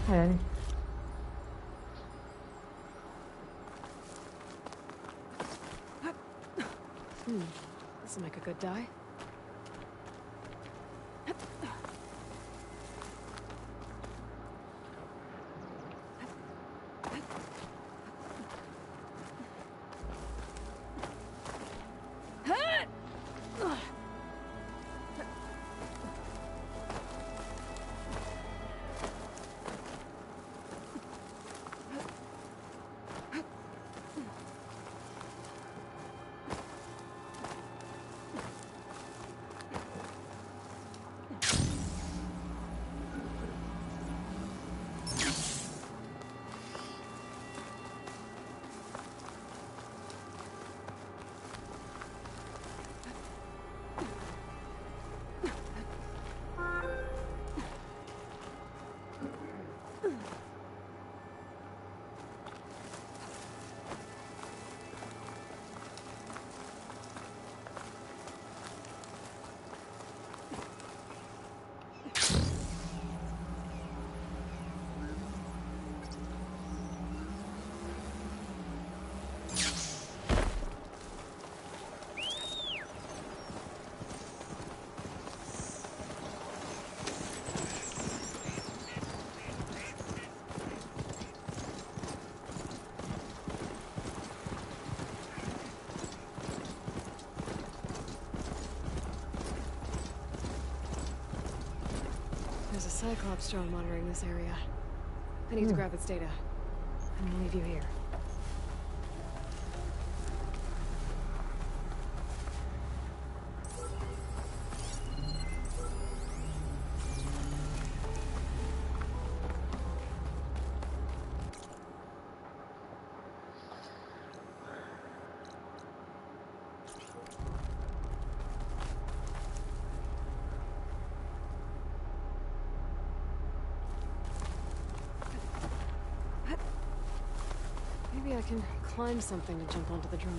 Hi, Annie. This will make a good dye. Cyclops drone monitoring this area. I need to grab its data. I'm gonna leave you here. Maybe I can climb something to jump onto the drone.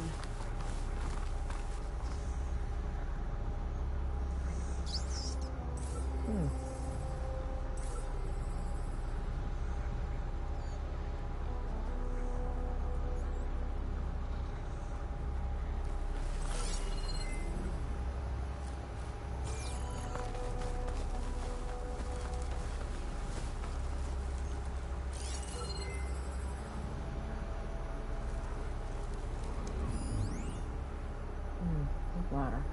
Ladder.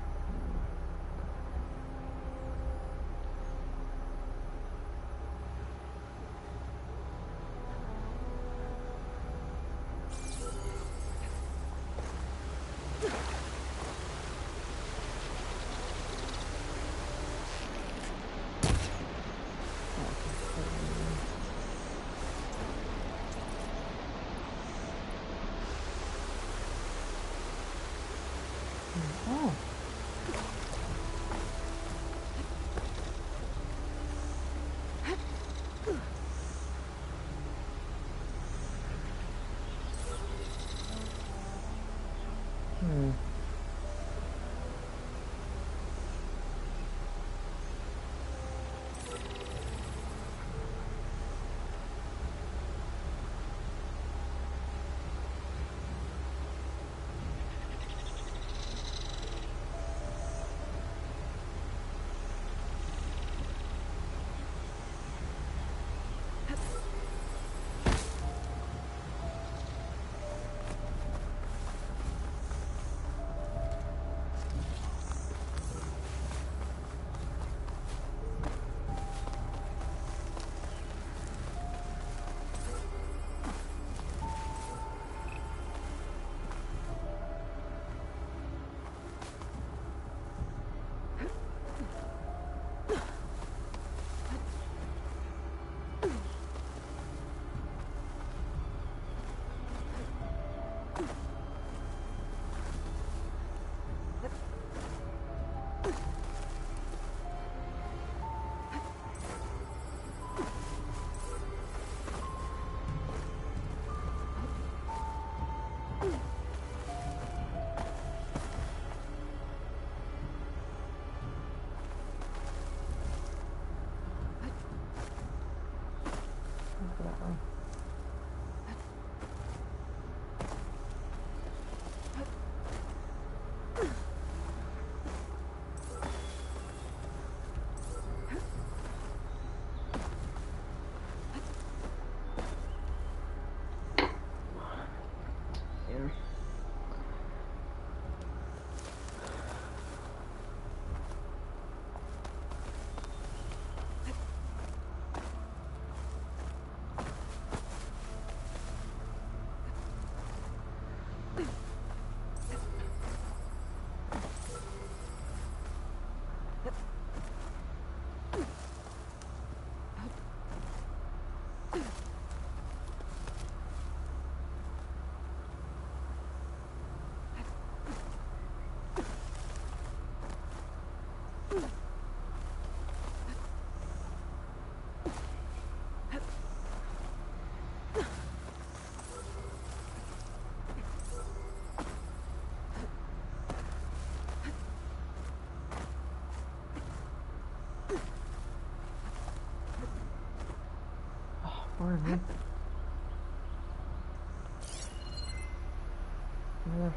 Oh. Another.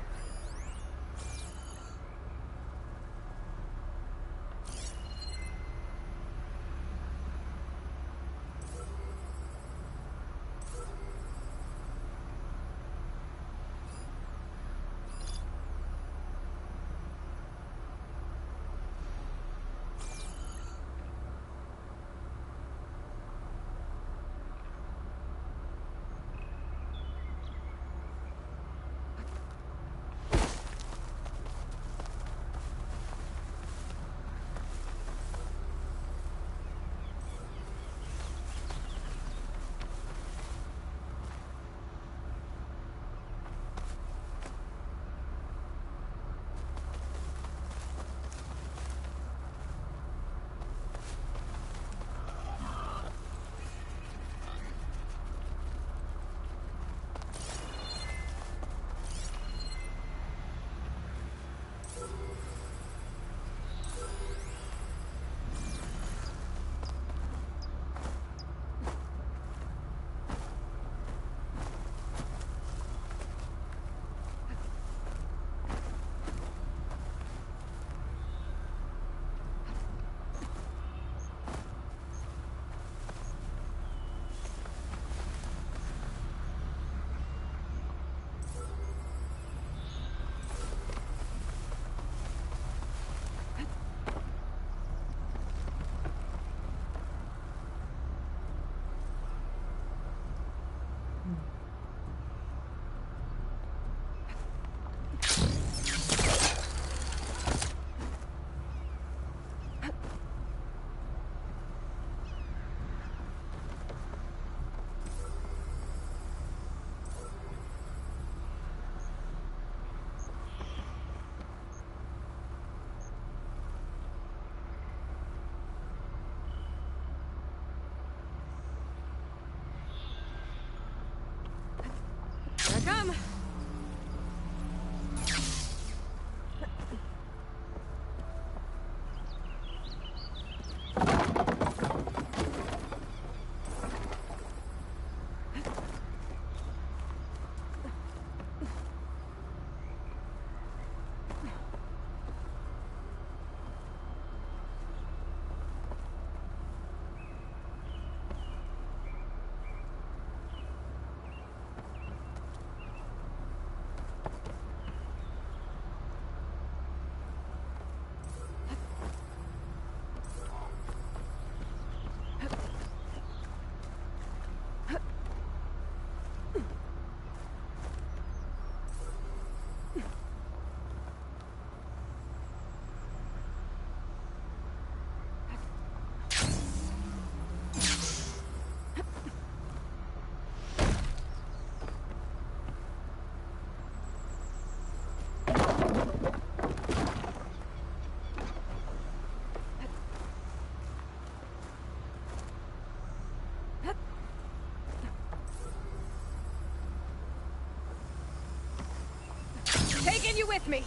Taking you with me.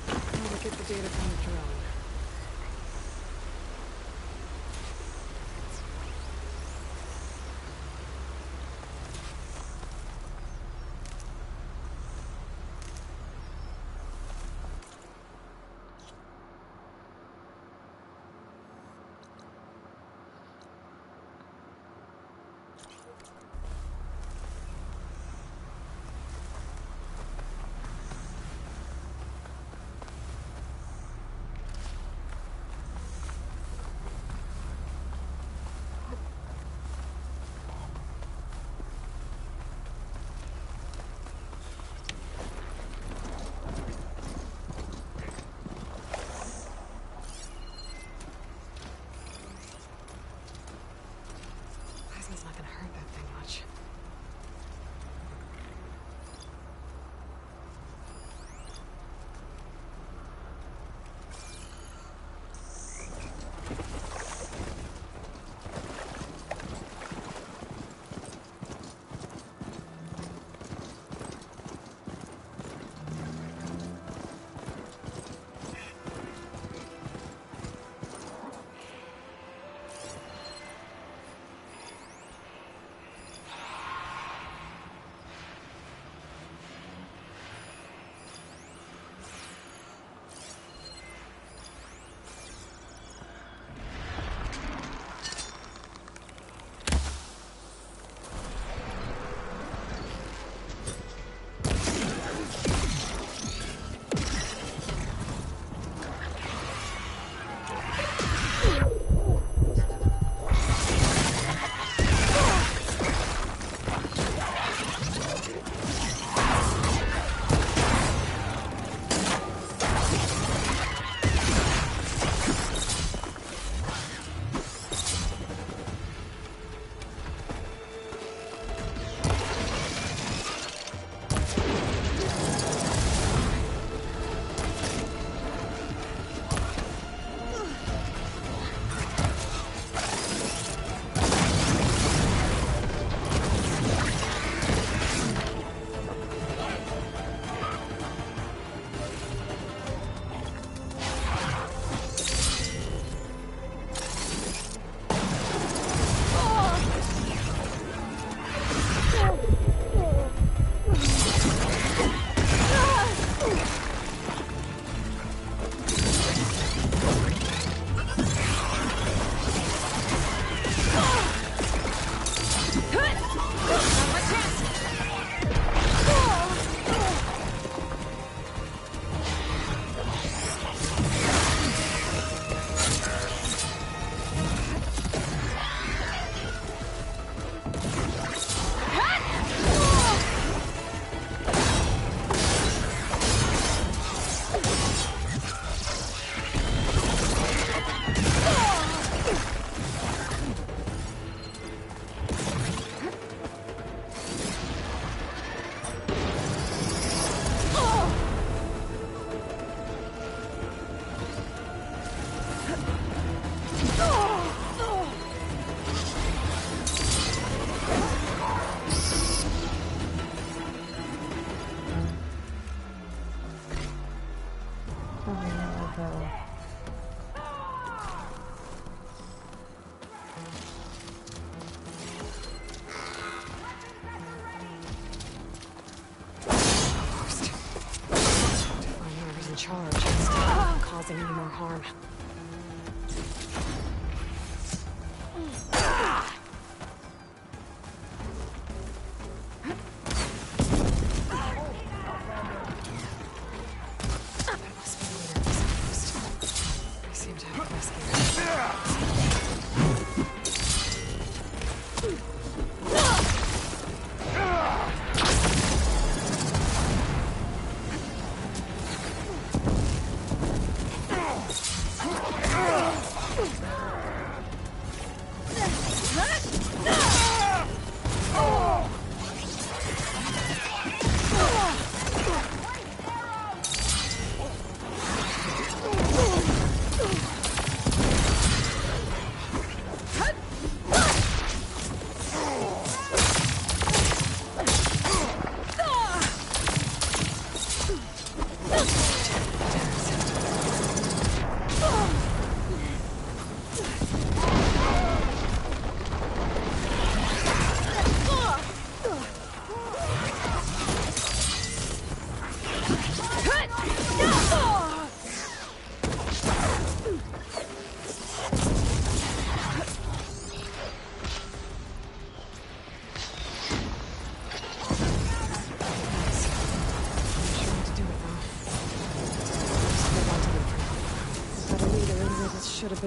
How to get the data from the drone.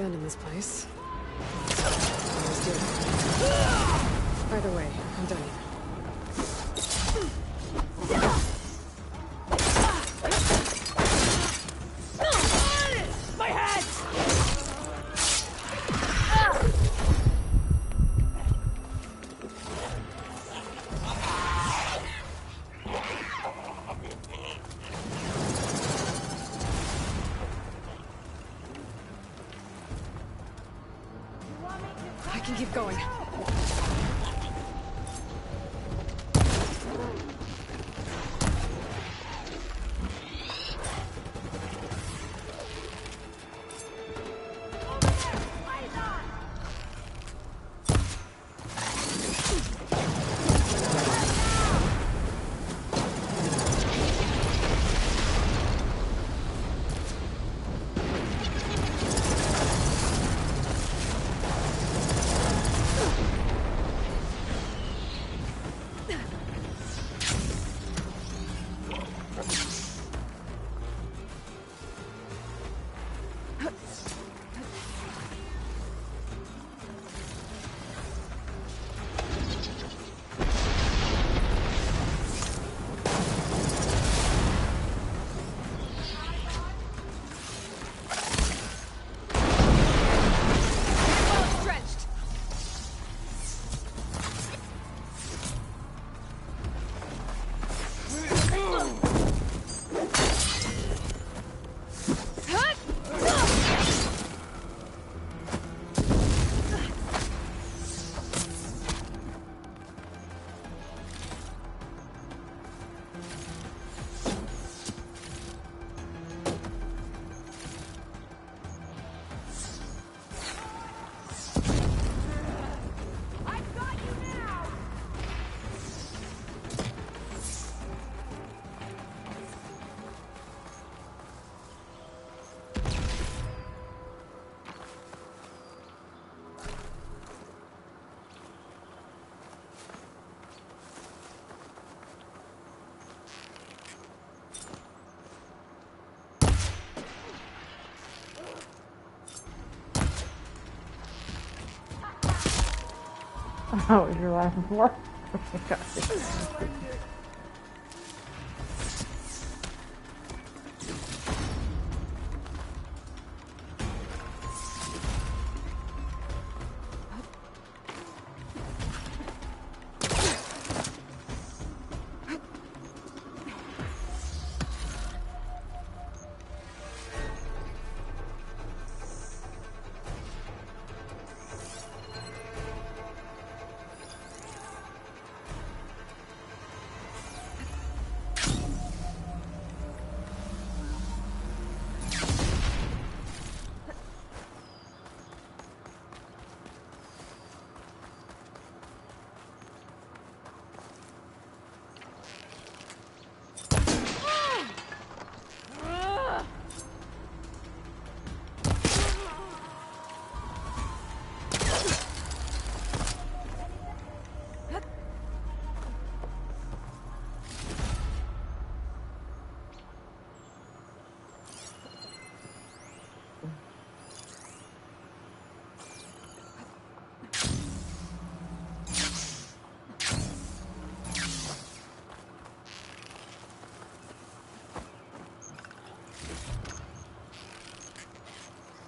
abandon this place. Always do. Either way, I'm done here. My head! I can keep going. Oh, you're laughing for?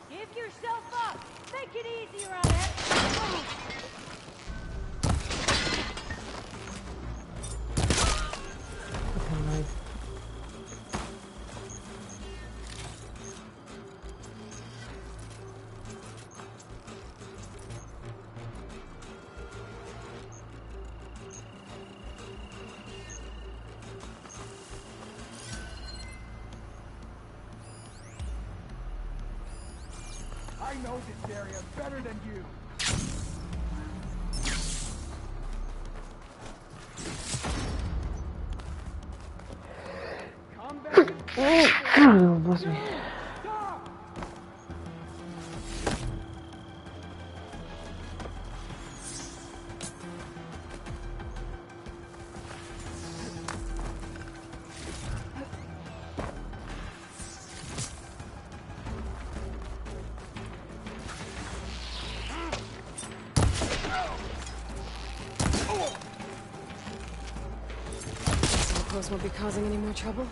Give yourself up! Make it easier on it! I know this area better than you. Come back. Oh, bless me. outpost won't be causing any more trouble.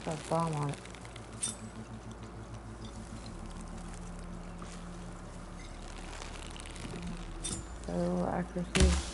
Got a bomb on it. Got a little accuracy.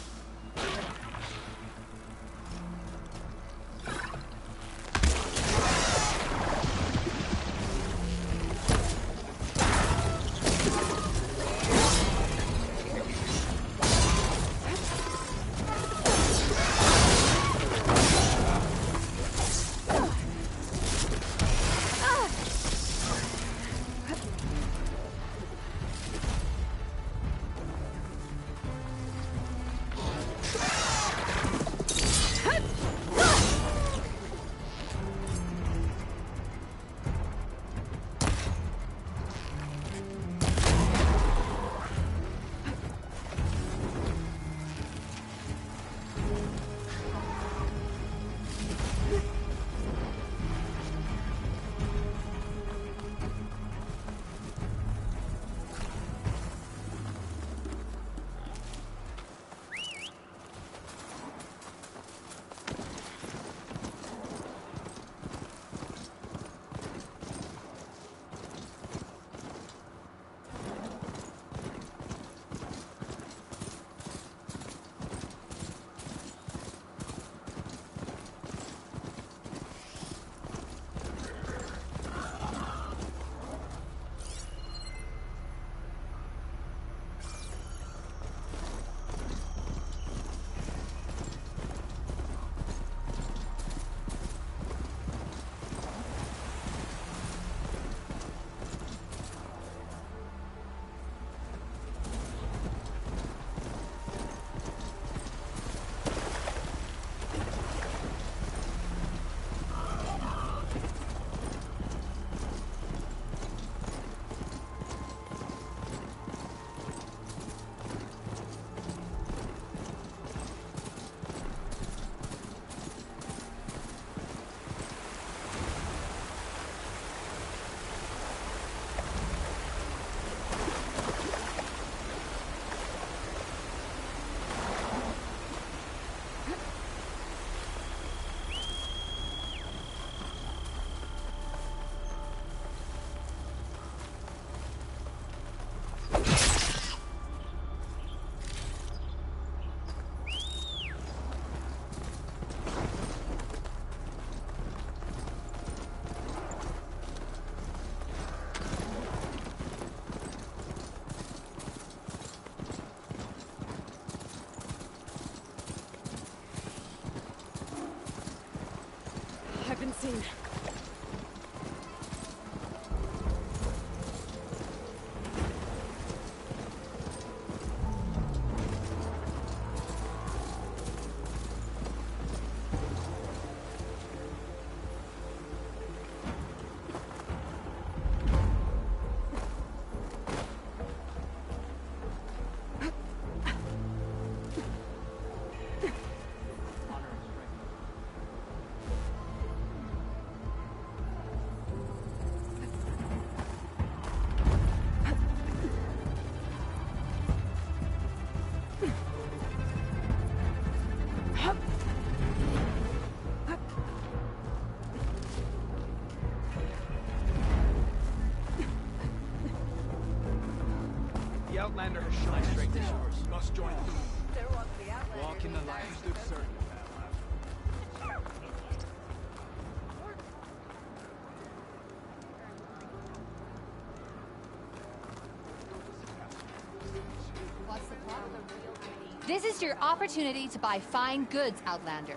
I've been seen. The Outlander has shown strength is yours. You must join through. Walk in the light. Stood certain. This is your opportunity to buy fine goods, Outlander.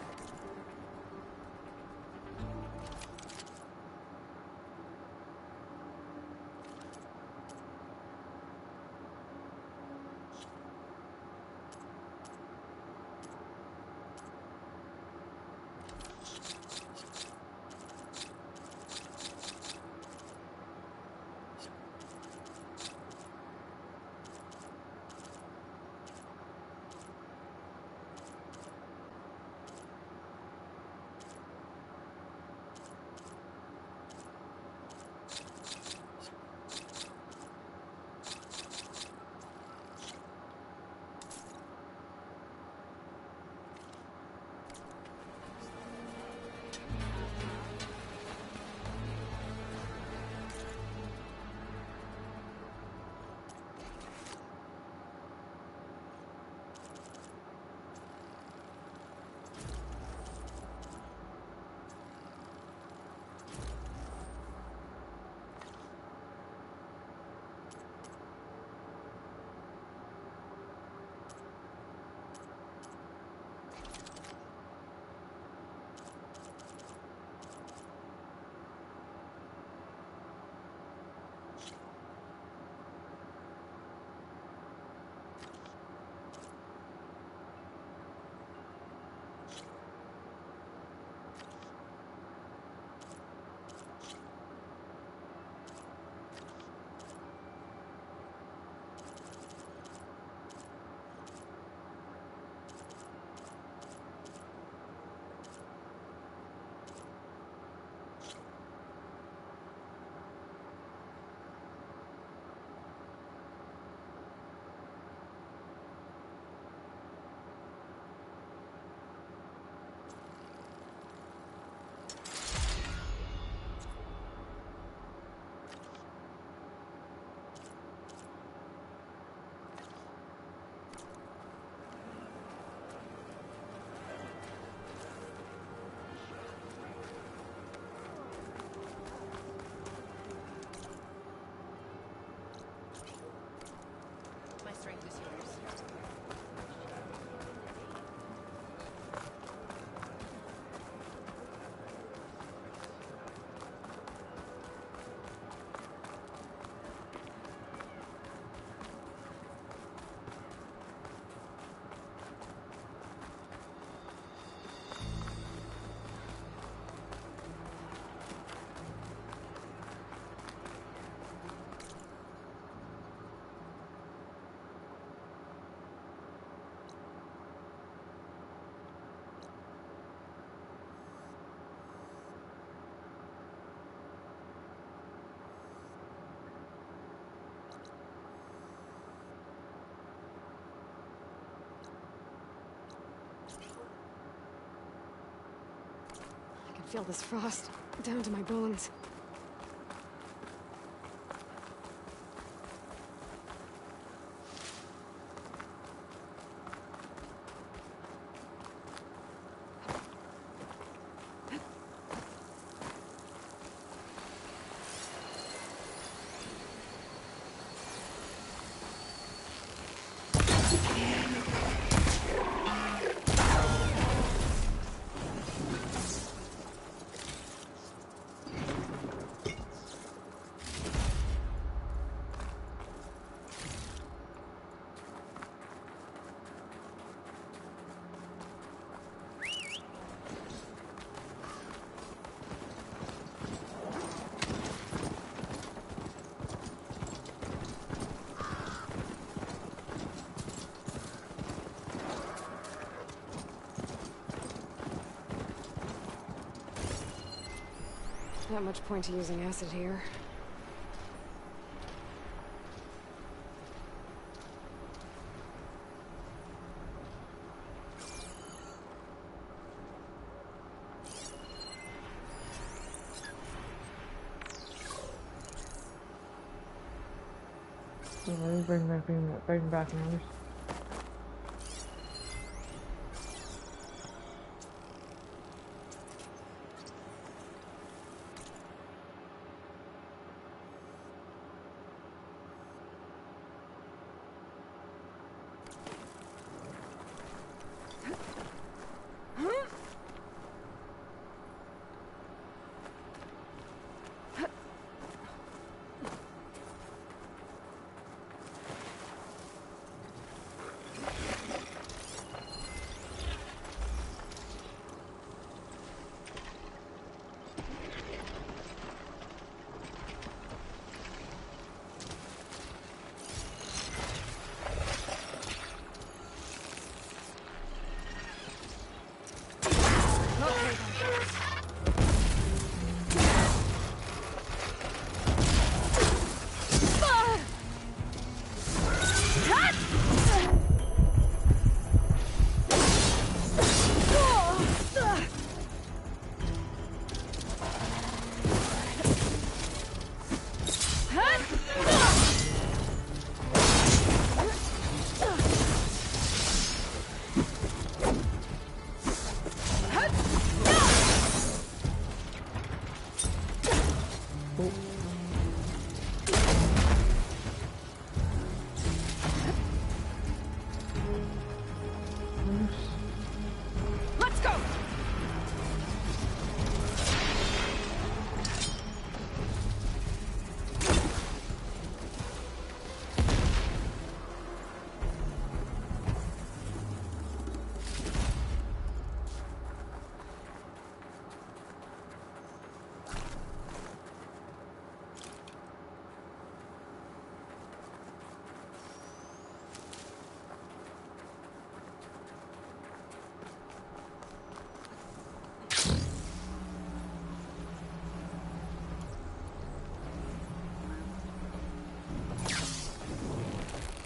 Feel this frost down to my bones. Not much point to using acid here. So bring back numbers.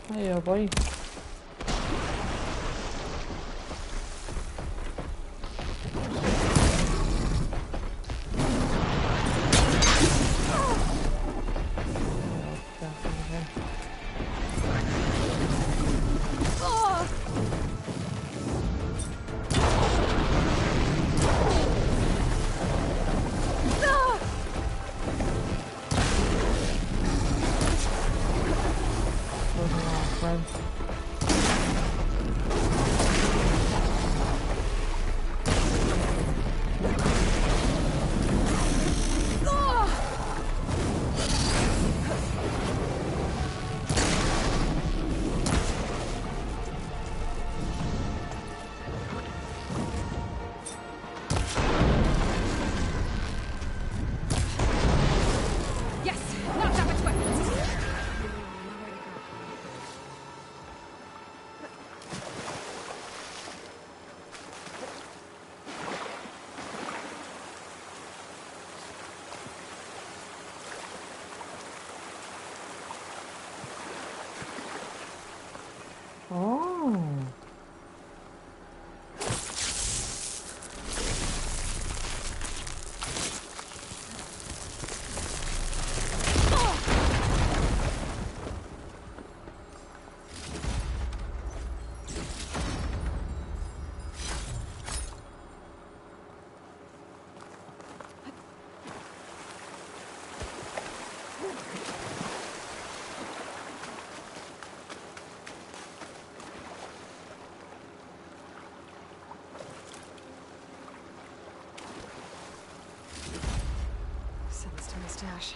Hey, buddy. Send this to my stash.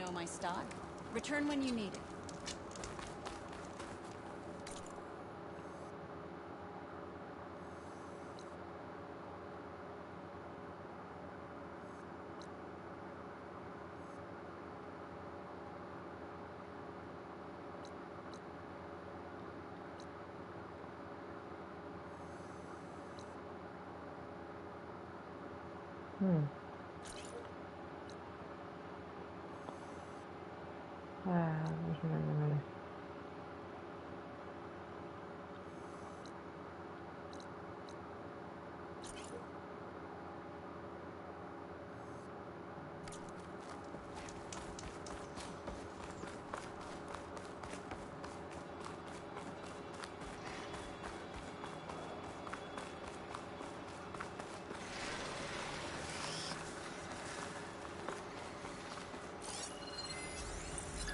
know my stock. Return when you need it.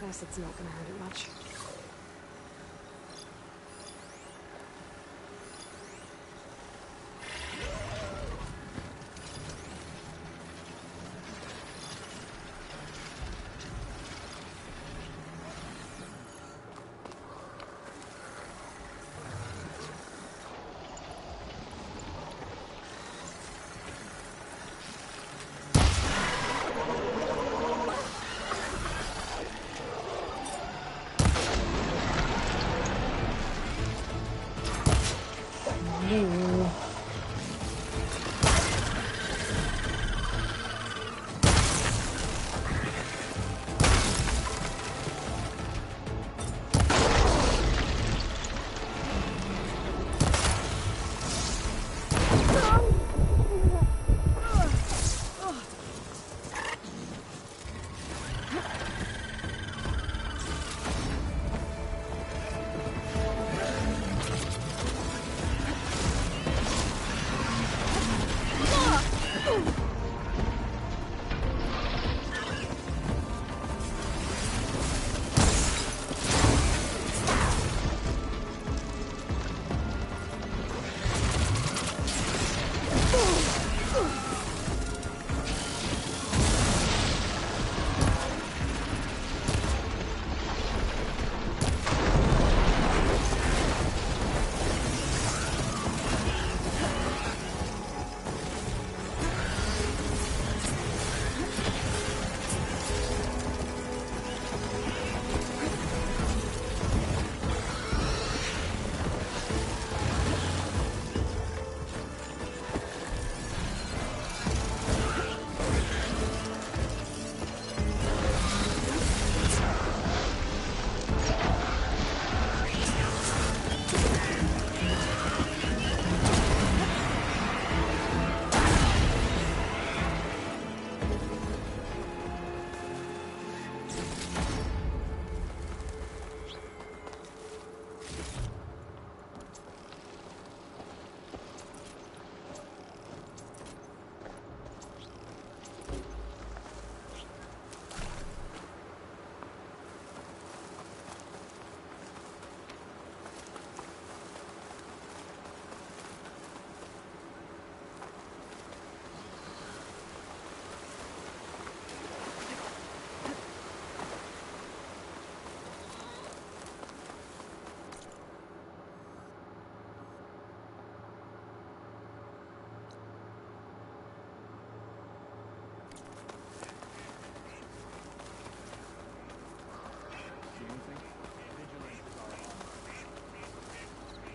Guess it's not gonna hurt it much.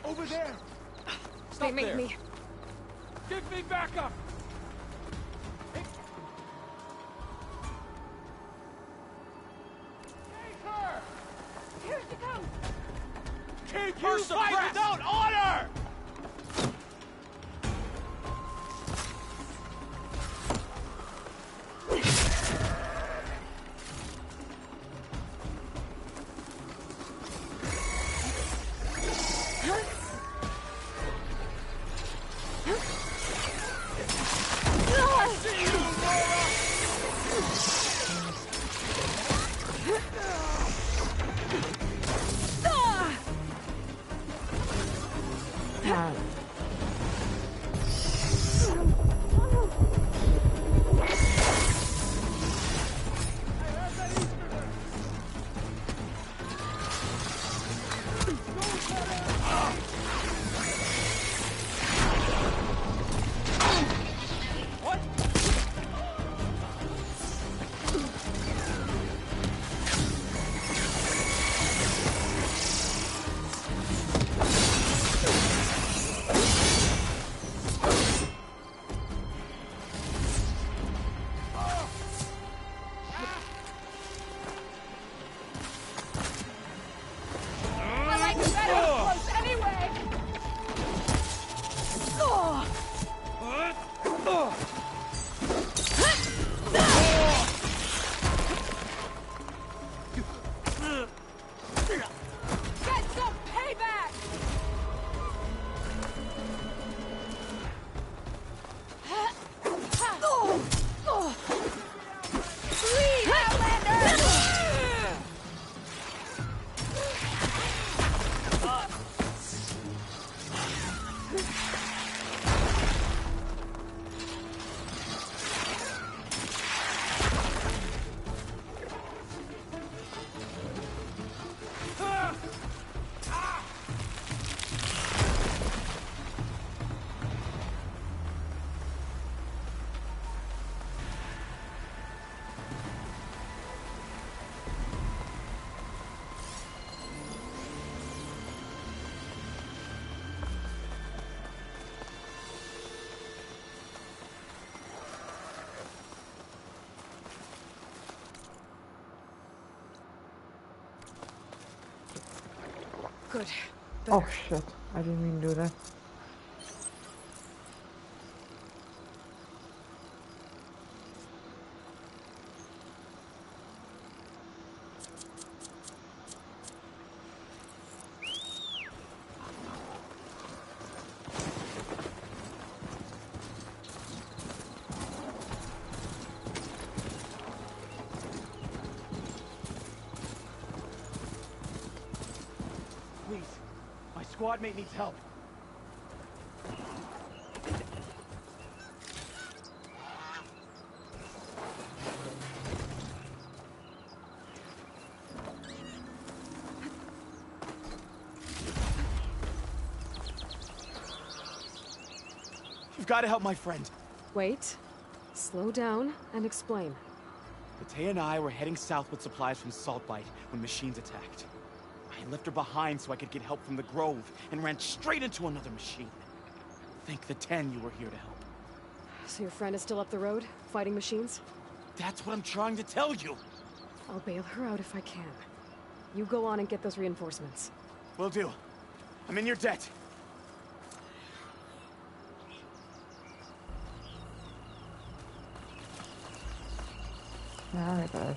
Over there! Stop there! Me. Give me backup! Take her! Here she comes! Keep her suppressed! Without order! Good. Oh shit, I didn't mean to do that. Please, my squad mate needs help. You've got to help my friend. Wait. Slow down and explain. Mattea and I were heading south with supplies from Saltbite when machines attacked. I left her behind so I could get help from the Grove and ran straight into another machine. Thank the 10 you were here to help. So your friend is still up the road, fighting machines? That's what I'm trying to tell you. I'll bail her out if I can. You go on and get those reinforcements. Will do. I'm in your debt. Alright, guys.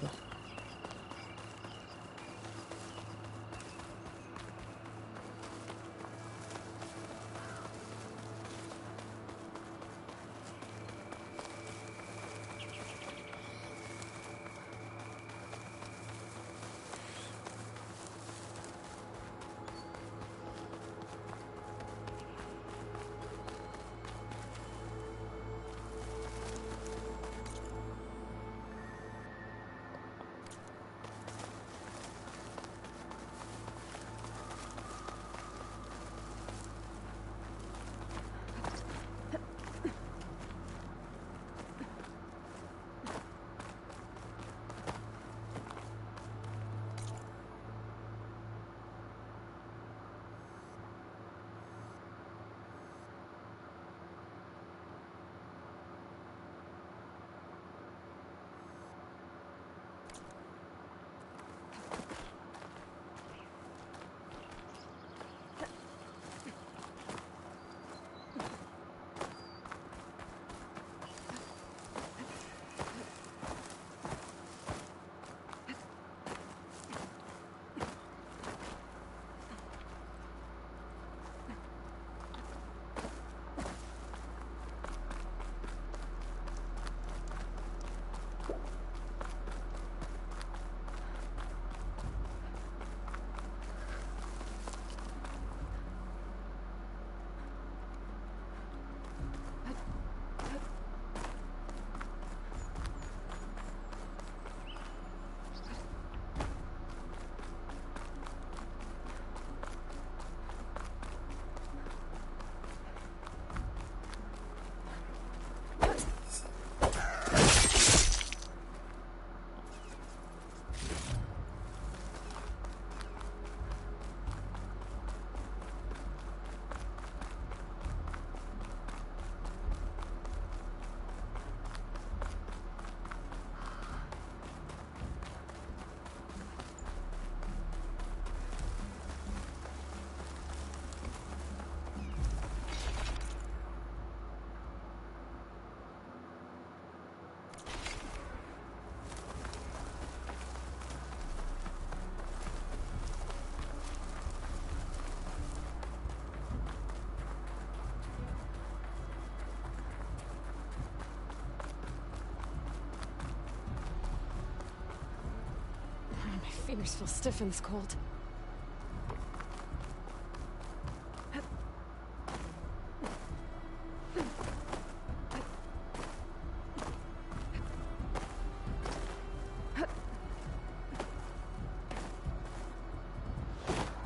My fingers feel stiff in this cold.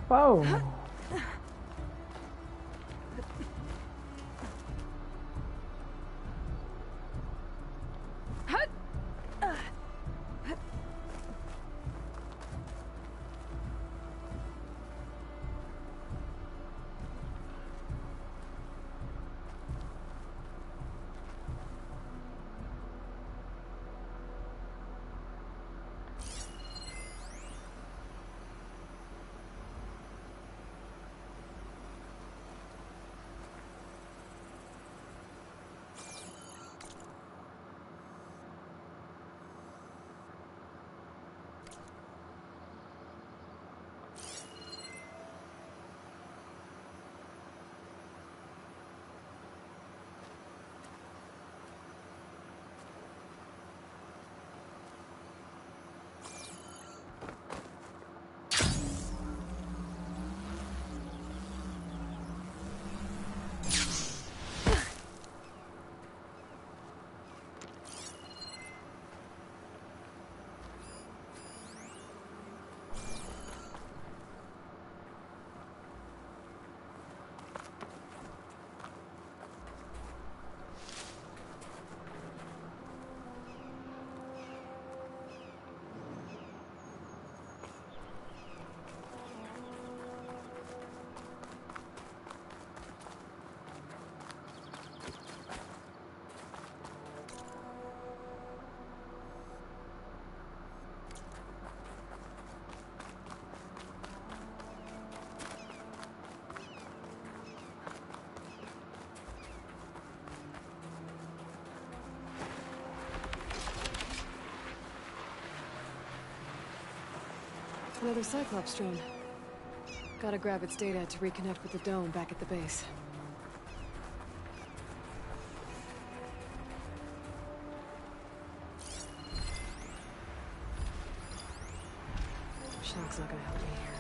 Whoa. Another Cyclops drone. Gotta grab its data to reconnect with the dome back at the base. Shock's not gonna help me here.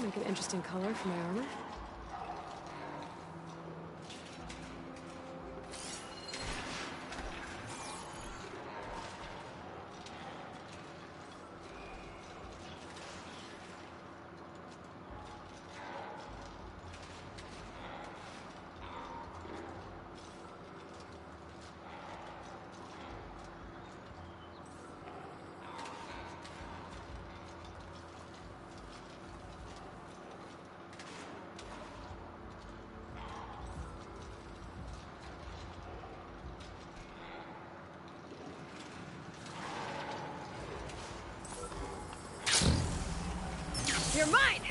Make an interesting color for my armor. You're mine!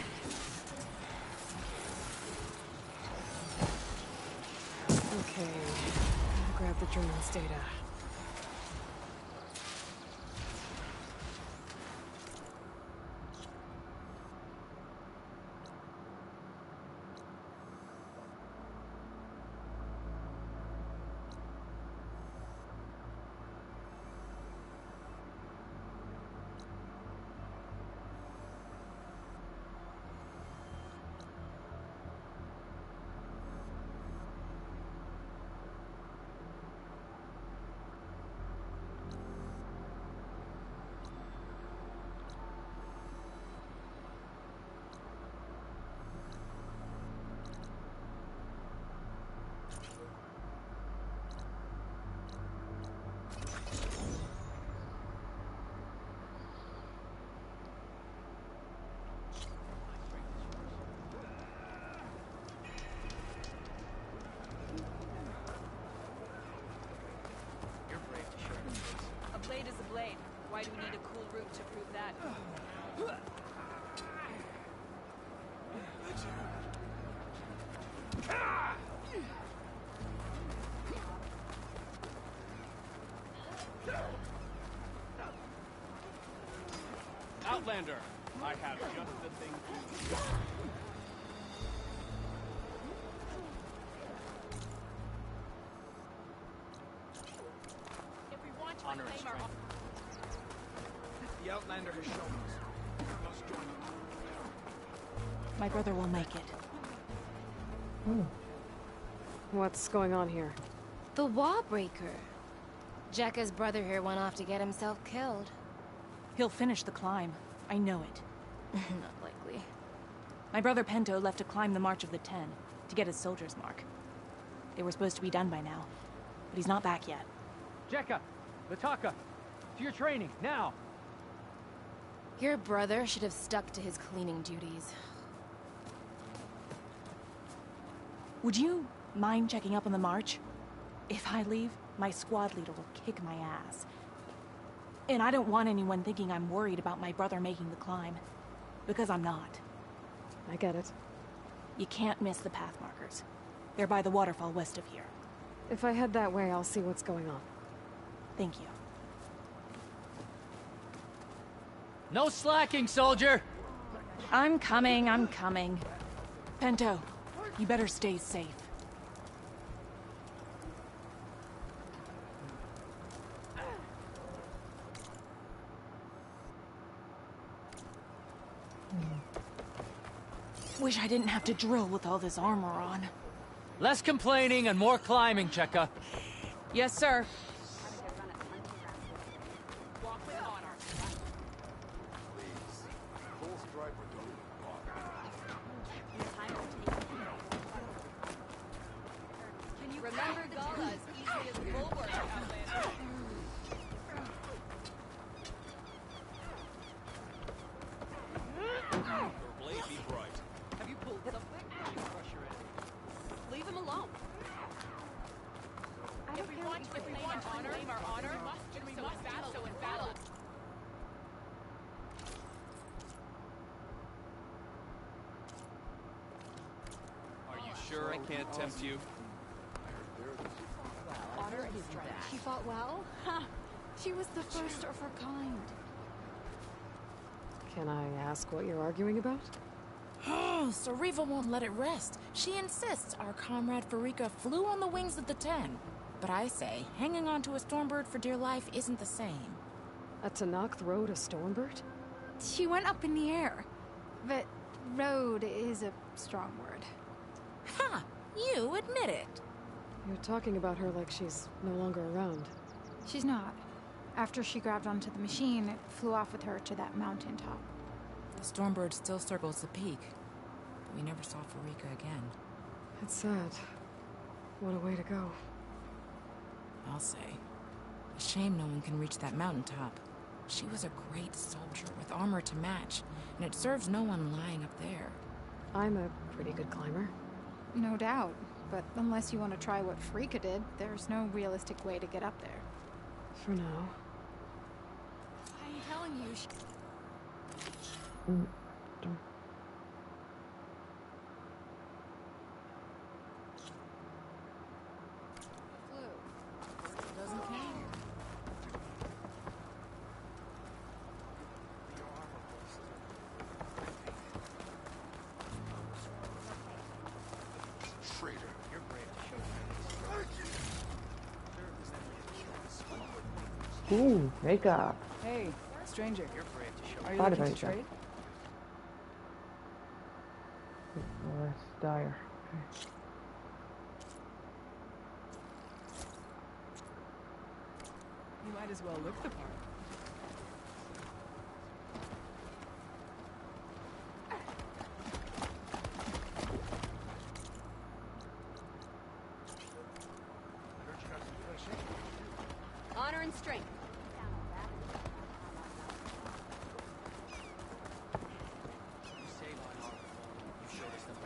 Okay, I'll grab the drone's data. brute to prove that. Outlander, I have just the thing for you. Honor and strength. The Outlander has shown us. We must join him. My brother will make it. What's going on here? The Wallbreaker. Jekka's brother here went off to get himself killed. He'll finish the climb. I know it. Not likely. My brother Pento left to climb the March of the Ten, to get his soldier's mark. They were supposed to be done by now, but he's not back yet. Jekka! Lataka! To your training, now! Your brother should have stuck to his cleaning duties. Would you mind checking up on the march? If I leave, my squad leader will kick my ass. And I don't want anyone thinking I'm worried about my brother making the climb. Because I'm not. I get it. You can't miss the path markers. They're by the waterfall west of here. If I head that way, I'll see what's going on. Thank you. No slacking, soldier! I'm coming, I'm coming. Pento, you better stay safe. Wish I didn't have to drill with all this armor on. Less complaining and more climbing, Jekka. Yes, sir. Remember Gala as easily as a bulwark, Outlander. Your blade be bright. Have you pulled something? Crush your enemy. Leave him alone. If we want to reclaim our honor, we must battle so in battle. Are you sure I can't tempt you? Honor and strength. She fought well? Ha! She was the first of her kind. Can I ask what you're arguing about? So Riva won't let it rest. She insists our comrade Farika flew on the wings of the Ten. But I say, hanging on to a Stormbird for dear life isn't the same. A Tanakh rode a Stormbird? She went up in the air. But rode is a strong word. Ha! You admit it. You're talking about her like she's no longer around. She's not. After she grabbed onto the machine, it flew off with her to that mountaintop. The Stormbird still circles the peak. But we never saw Farika again. It's sad. What a way to go. I'll say. A shame no one can reach that mountaintop. She was a great soldier with armor to match, and it serves no one lying up there. I'm a pretty good climber. No doubt. But unless you want to try what Farika did, there's no realistic way to get up there. For now. I'm telling you, Doesn't care. Traitor. You're brave to show Ooh, makeup. Hey, stranger. You're brave to show Are you Thought looking about to it. trade? Oh, that's dire. Okay. You might as well look the part. Honor and strength.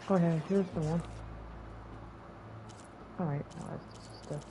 Okay, here's the one. Alright, now that's stuff.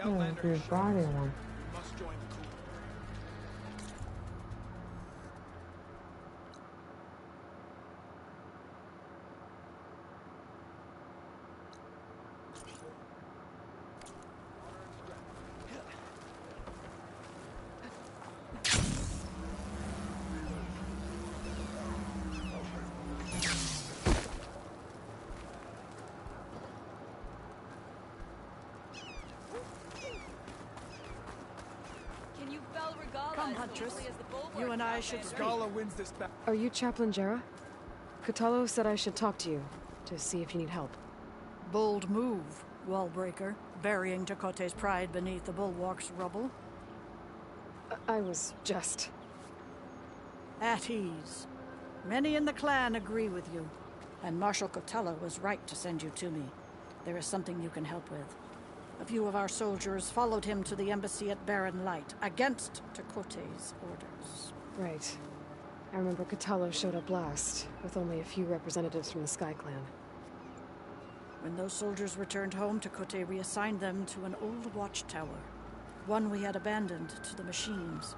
The Outlander Good body one. must join the coup. Come, Huntress. You and I should speak. Gala wins this battle. Are you Chaplain Jera? Katalo said I should talk to you, to see if you need help. Bold move, Wallbreaker. Burying Tekote's pride beneath the bulwark's rubble. I was just... At ease. Many in the clan agree with you. And Marshal Kotelo was right to send you to me. There is something you can help with. A few of our soldiers followed him to the embassy at Barren Light, against Tekote's orders. Right. I remember Kotelo showed up last, with only a few representatives from the Sky Clan. When those soldiers returned home, Tekote reassigned them to an old watchtower, one we had abandoned to the machines.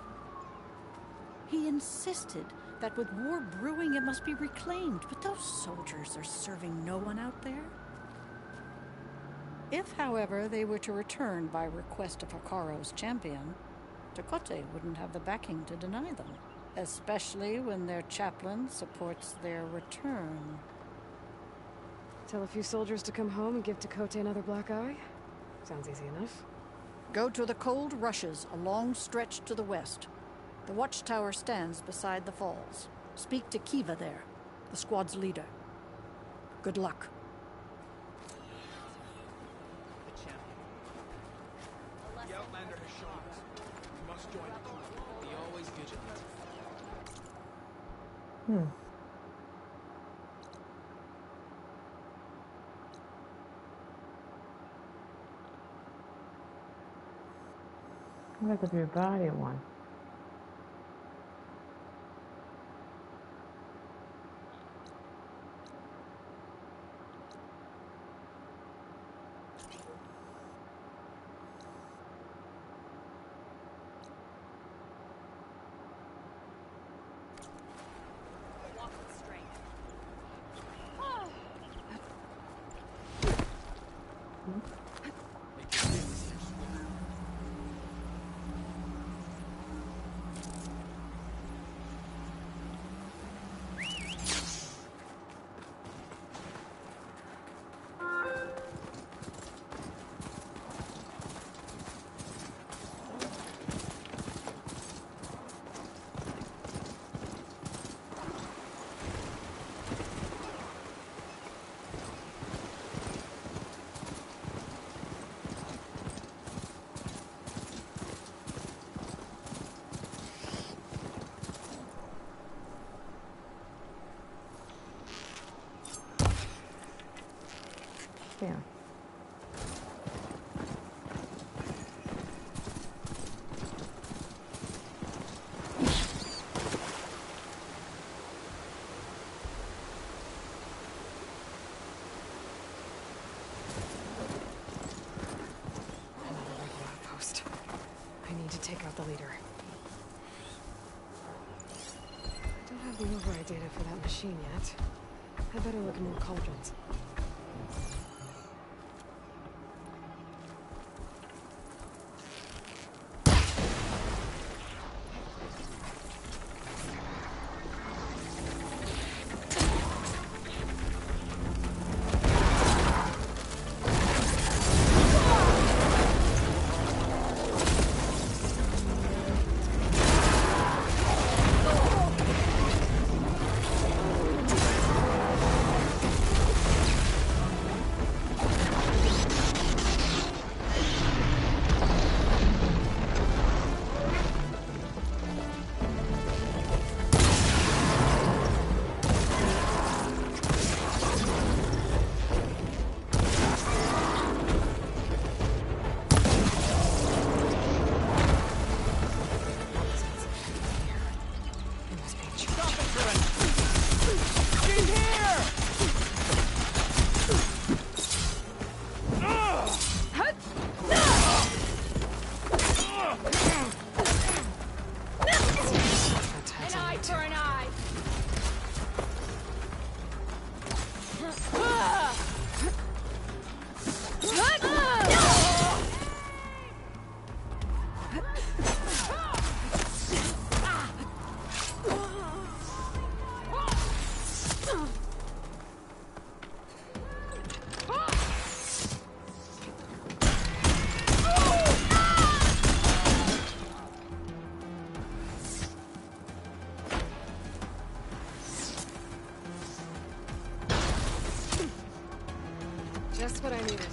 He insisted that with war brewing it must be reclaimed, but those soldiers are serving no one out there. If, however, they were to return by request of Hikaro's champion, Tekote wouldn't have the backing to deny them, especially when their chaplain supports their return. Tell a few soldiers to come home and give Tekote another black eye? Sounds easy enough. Go to the Cold Rushes, a long stretch to the west. The watchtower stands beside the falls. Speak to Kiva there, the squad's leader. Good luck. The Outlander has shown us. We must join the coup. Be always vigilant. Look at your body one. Yeah. Another rebel outpost. I need to take out the leader. I don't have the override data for that machine yet. I better look in more cauldrons. Just what I needed.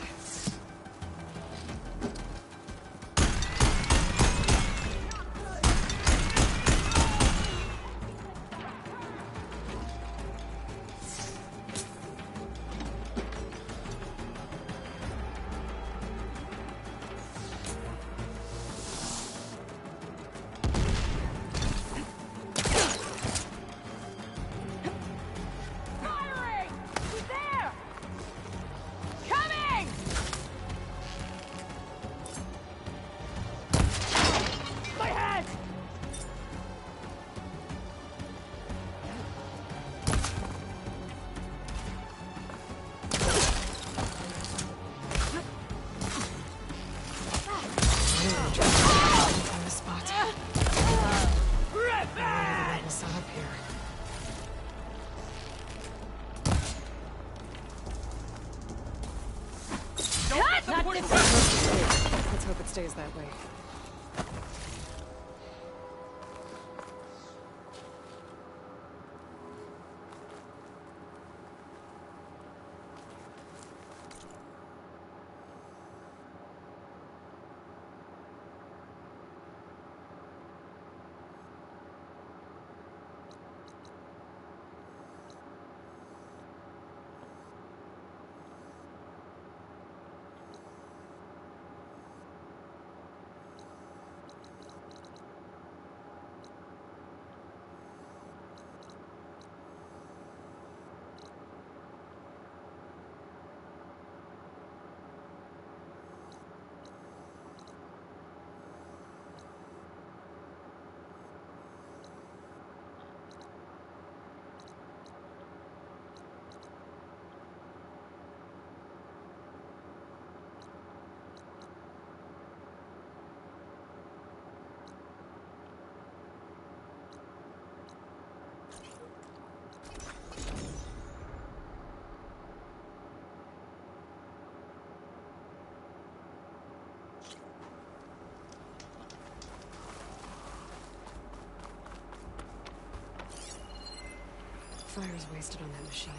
Let's hope it stays that way. Fire's wasted on that machine.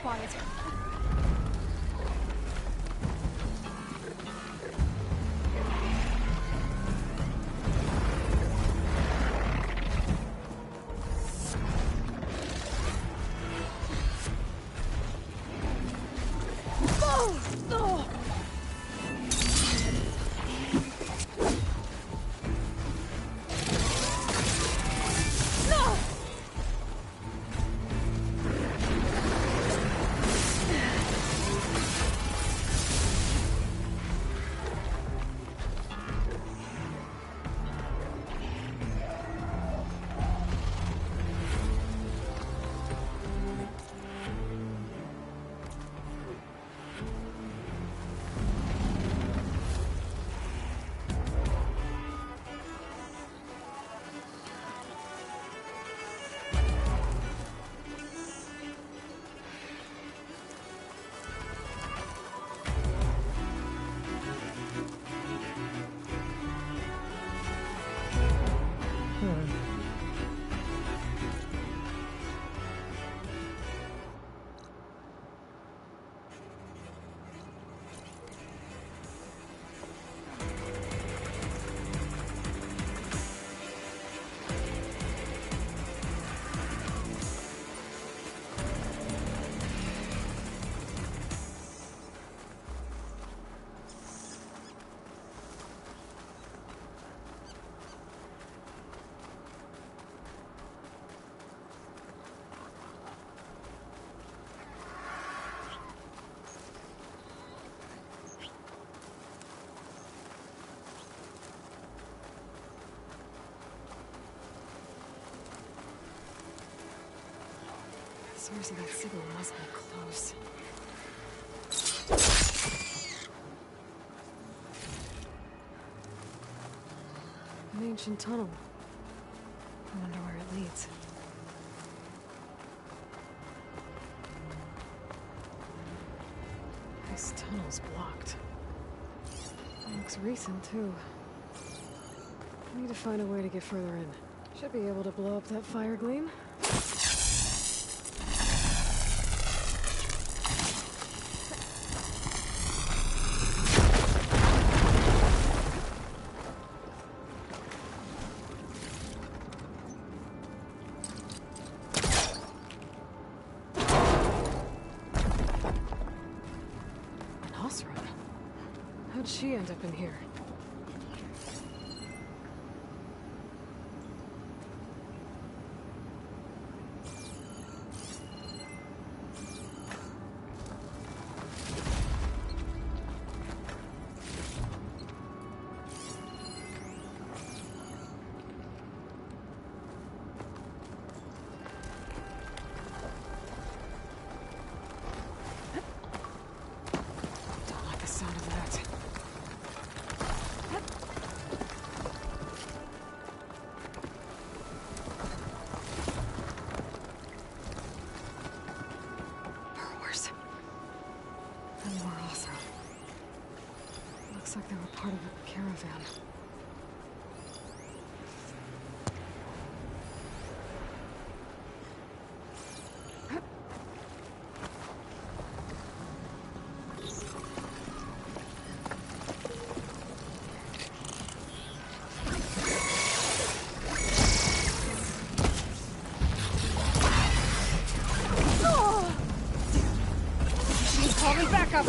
Spotted. source of that signal must be close. An ancient tunnel. I wonder where it leads. This tunnel's blocked. It looks recent, too. I need to find a way to get further in. Should be able to blow up that fire gleam. How'd she end up in here? Don't like the sound of that. Looks like they were part of a caravan. Call me back up!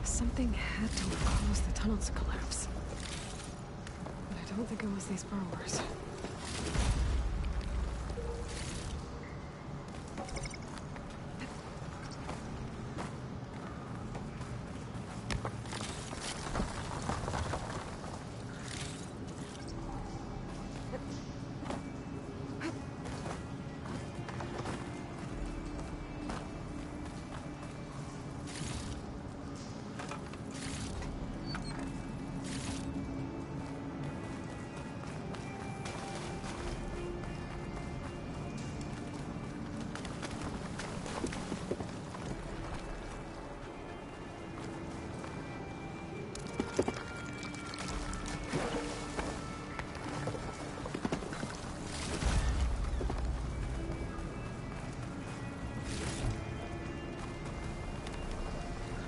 Something had to have caused the tunnel to collapse. But I don't think it was these burrowers.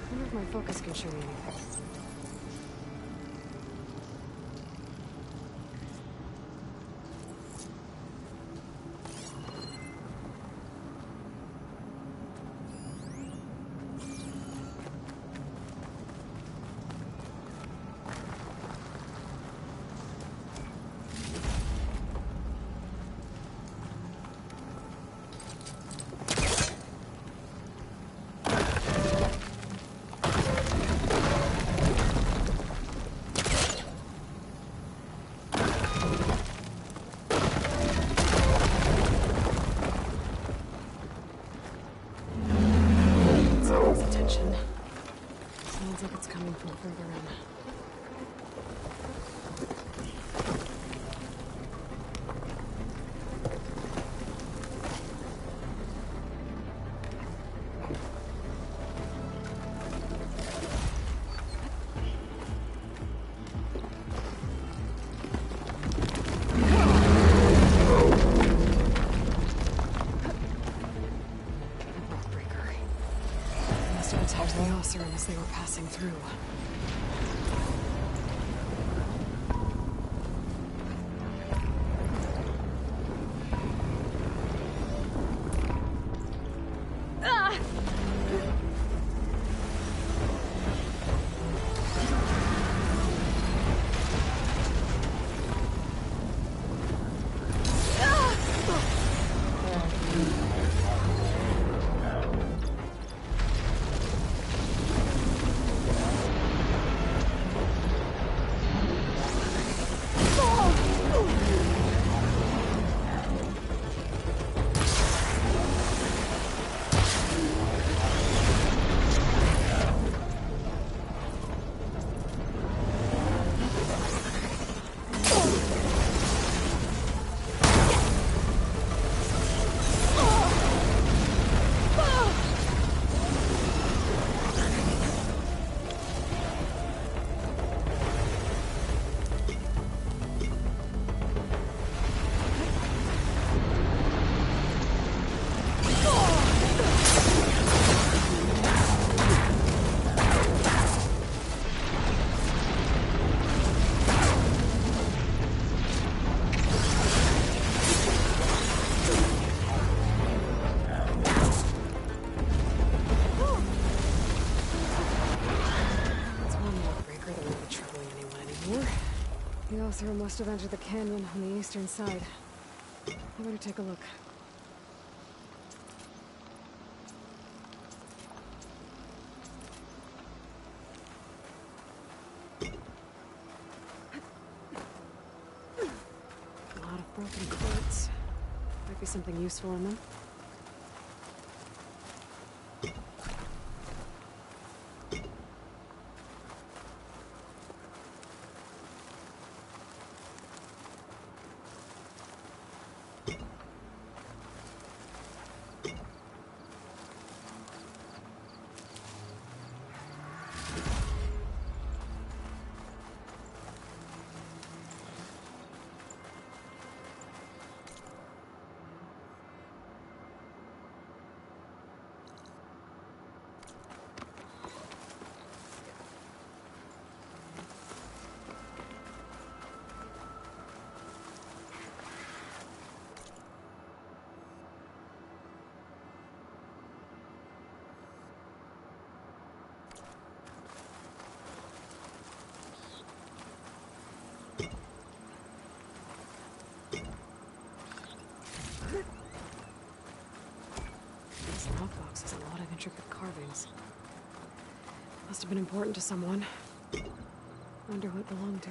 I wonder if my focus can show me anything. Sounds like it's coming from further in. attacked the Oseram as they were passing through. The Oseram must have entered the canyon on the eastern side. I better take a look. A lot of broken quartz. Might be something useful in them. This lockbox has a lot of intricate carvings. Must have been important to someone. Wonder who it belonged to.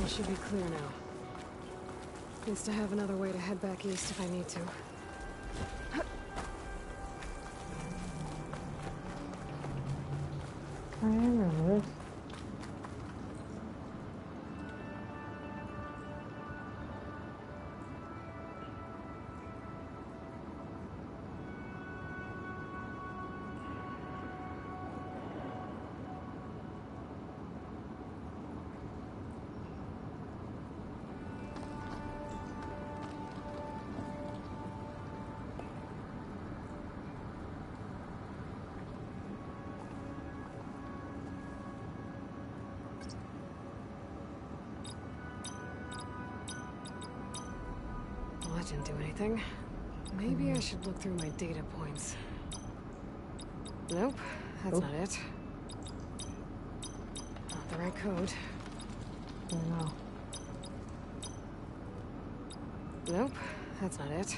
Should be clear now. Needs to have another way to head back east if I need to. I remember this. That didn't do anything. Maybe I should look through my data points. Nope, that's not it. Not the right code. I don't know. Nope, that's not it.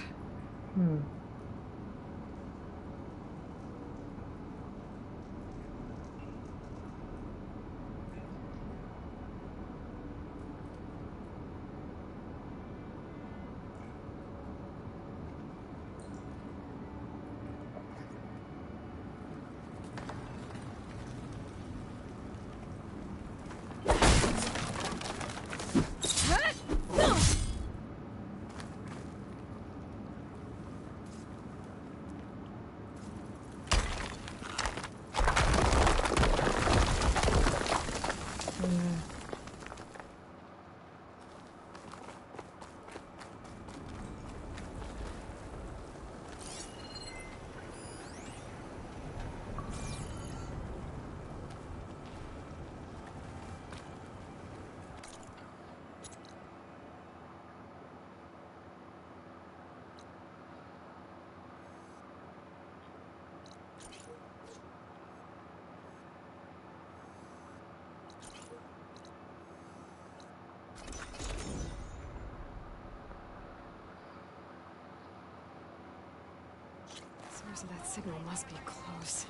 Source of that signal must be close.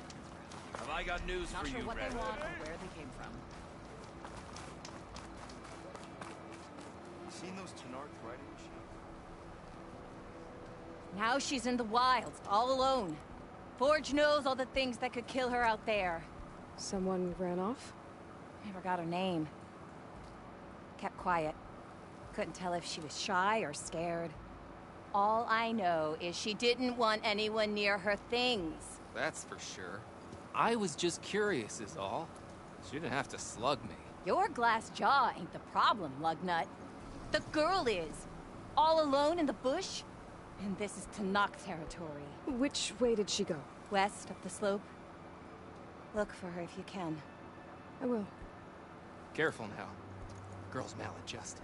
Have I got news Not for sure you, what Red? they want or where they came from. Seen those Tallnecks riding machines? Now she's in the wilds, all alone. Forge knows all the things that could kill her out there. Someone ran off? Never got her name. Kept quiet. Couldn't tell if she was shy or scared. All I know is she didn't want anyone near her things. That's for sure. I was just curious is all. She didn't have to slug me. Your glass jaw ain't the problem, lugnut. The girl is. All alone in the bush. And this is Tallnecks territory. Which way did she go? West up the slope. Look for her if you can. I will. Careful now. Girl's maladjusted.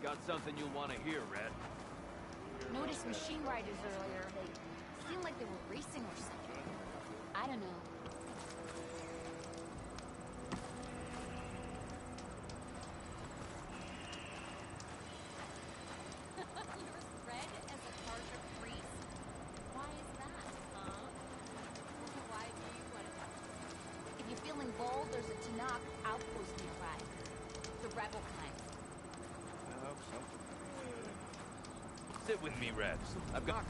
Got something you'll want to hear, Red. Noticed machine riders earlier. They seemed like they were racing or something. I don't know. You're red as a Carja priest. Why is that, huh? Why do you want to know? If you're feeling bold, there's a Tallnecks outpost nearby. The rebel kind. Sit with me, Red. I've got...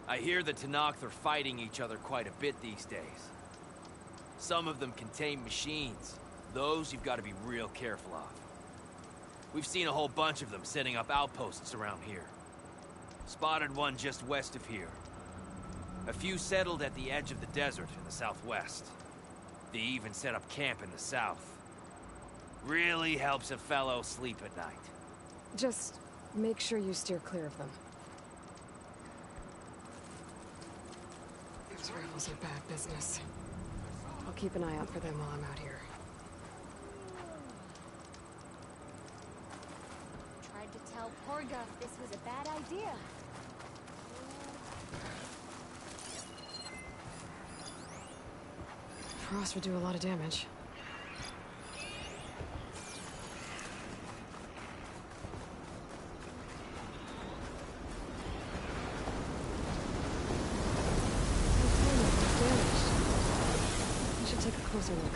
I hear the Tallnecks are fighting each other quite a bit these days. Some of them contain machines. Those you've got to be real careful of. We've seen a whole bunch of them setting up outposts around here. Spotted one just west of here. A few settled at the edge of the desert in the southwest. They even set up camp in the south. Really helps a fellow sleep at night. Just make sure you steer clear of them. Those rebels are bad business. I'll keep an eye out for them while I'm out here. Tried to tell Porga this was a bad idea. Frost would do a lot of damage. I should take a closer look.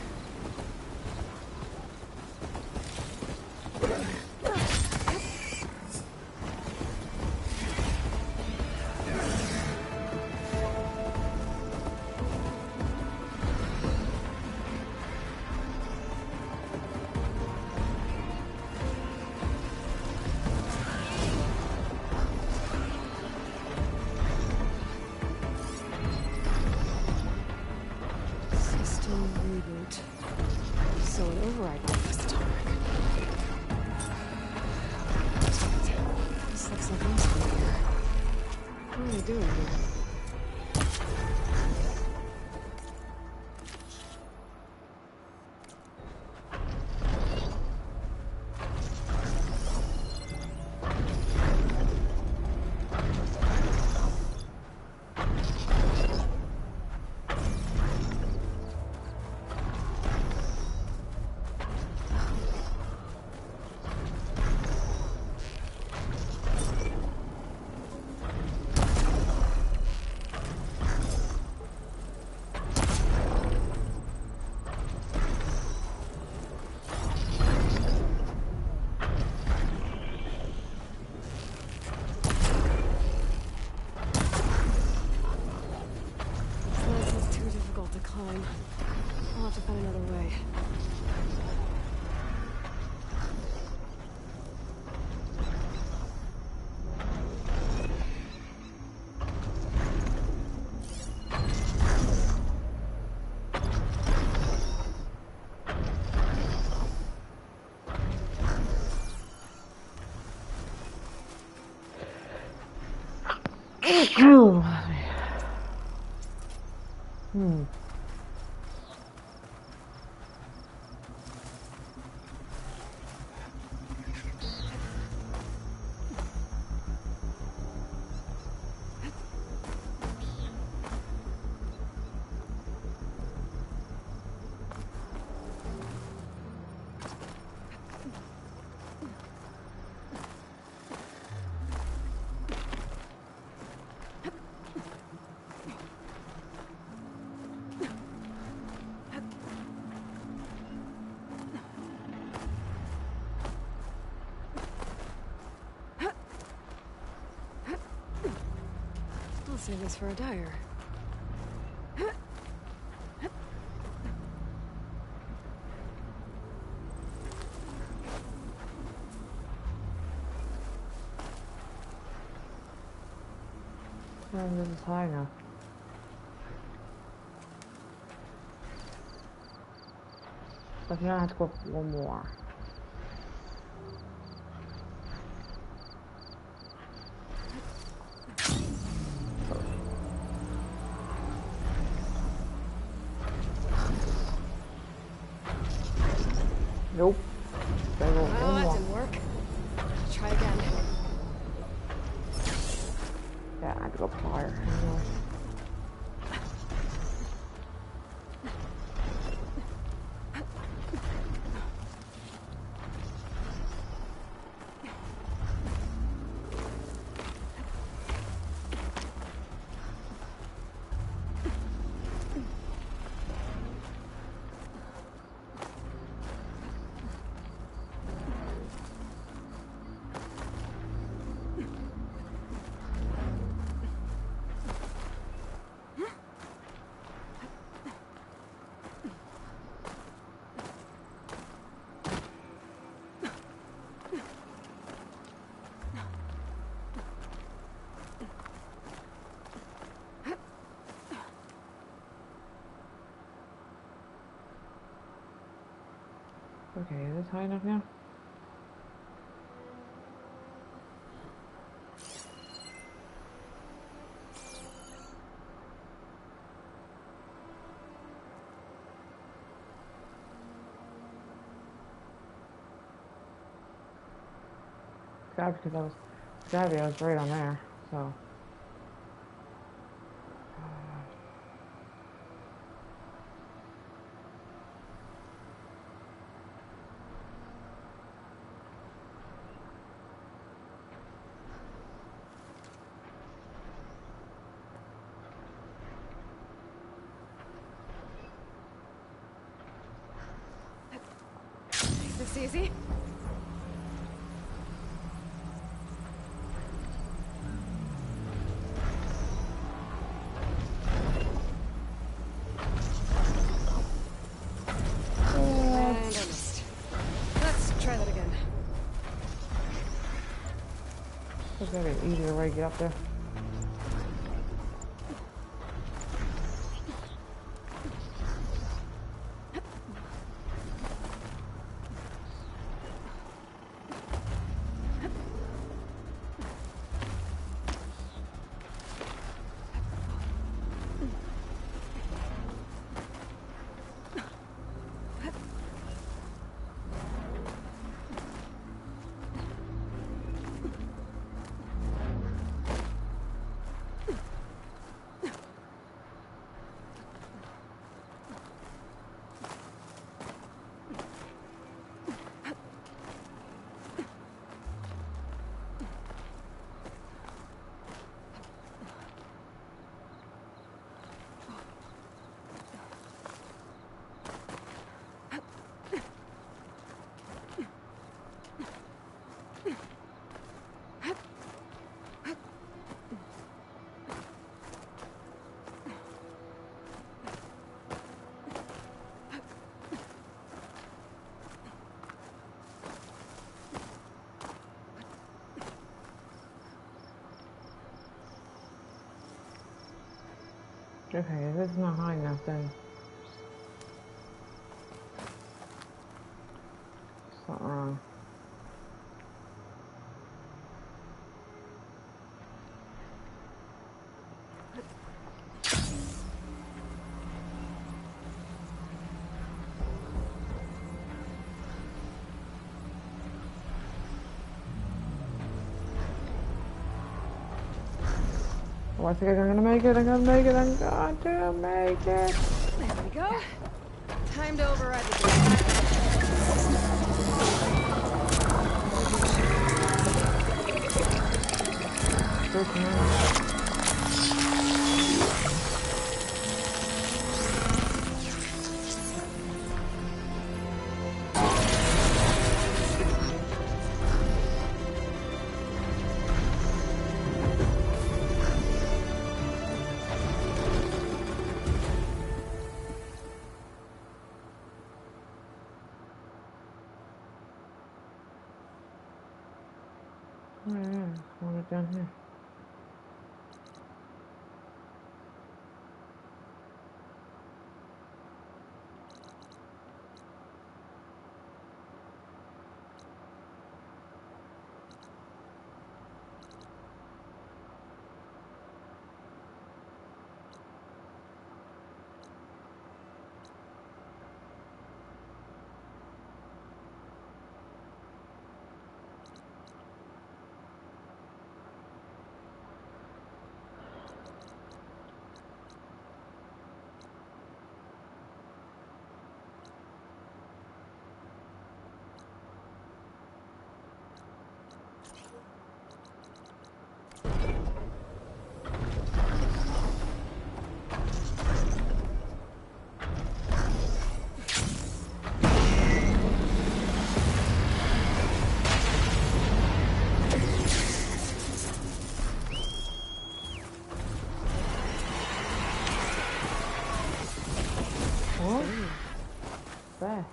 have to find another way. I'll save this for a dyer. This is high enough. But you don't have to go one more. Nope. Well, that didn't work. Try again. Yeah, I have to go higher. Okay, is this high enough now? God, because I was right on there, so. Is this easy? And I missed. Let's try that again. There's gotta be an easier way to get up there. Okay, if it's not high enough, then something wrong. Oh, I think I'm gonna make it, I'm gonna make it, I'm going to make it! There we go. Time to override the game. Oh yeah, want it down here. There.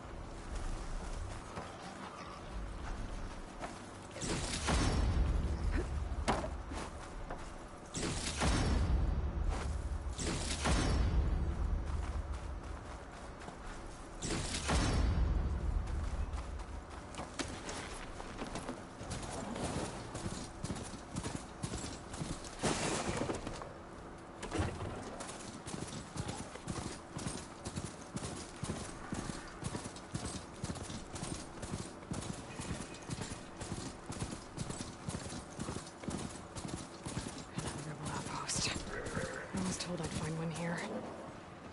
I'd find one here.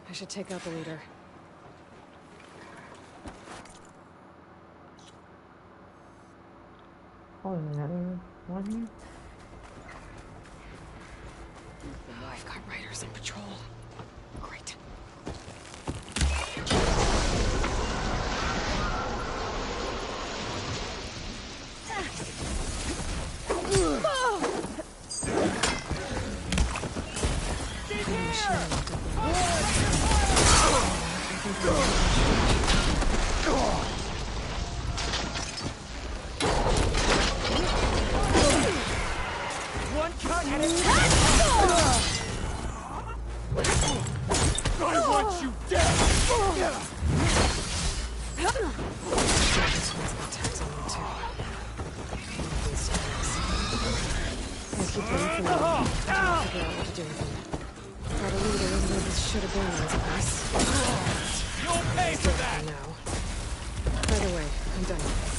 I should take out the leader. Oh, is another one here? Oh, I've got riders on patrol. Great. One cut and it's I want you dead! This one's got tags on them too. These tags. I keep going for them. I can't figure out what to do with them. Got a leader isn't where this should have been, I suppose. You'll pay for that! Now. By the way, I'm done with this.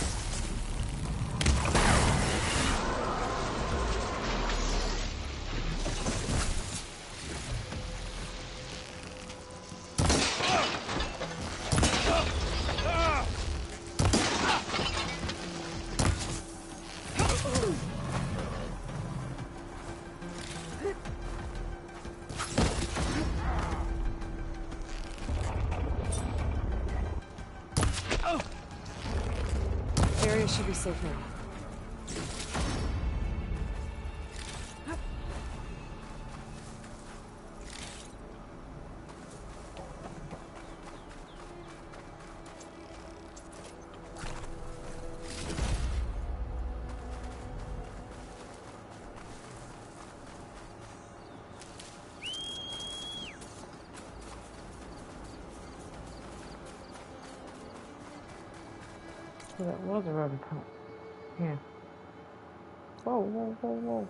Should be safe now. So that was a rubber pump. Yeah. Whoa, whoa, whoa, whoa.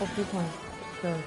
Oh, big one. Good.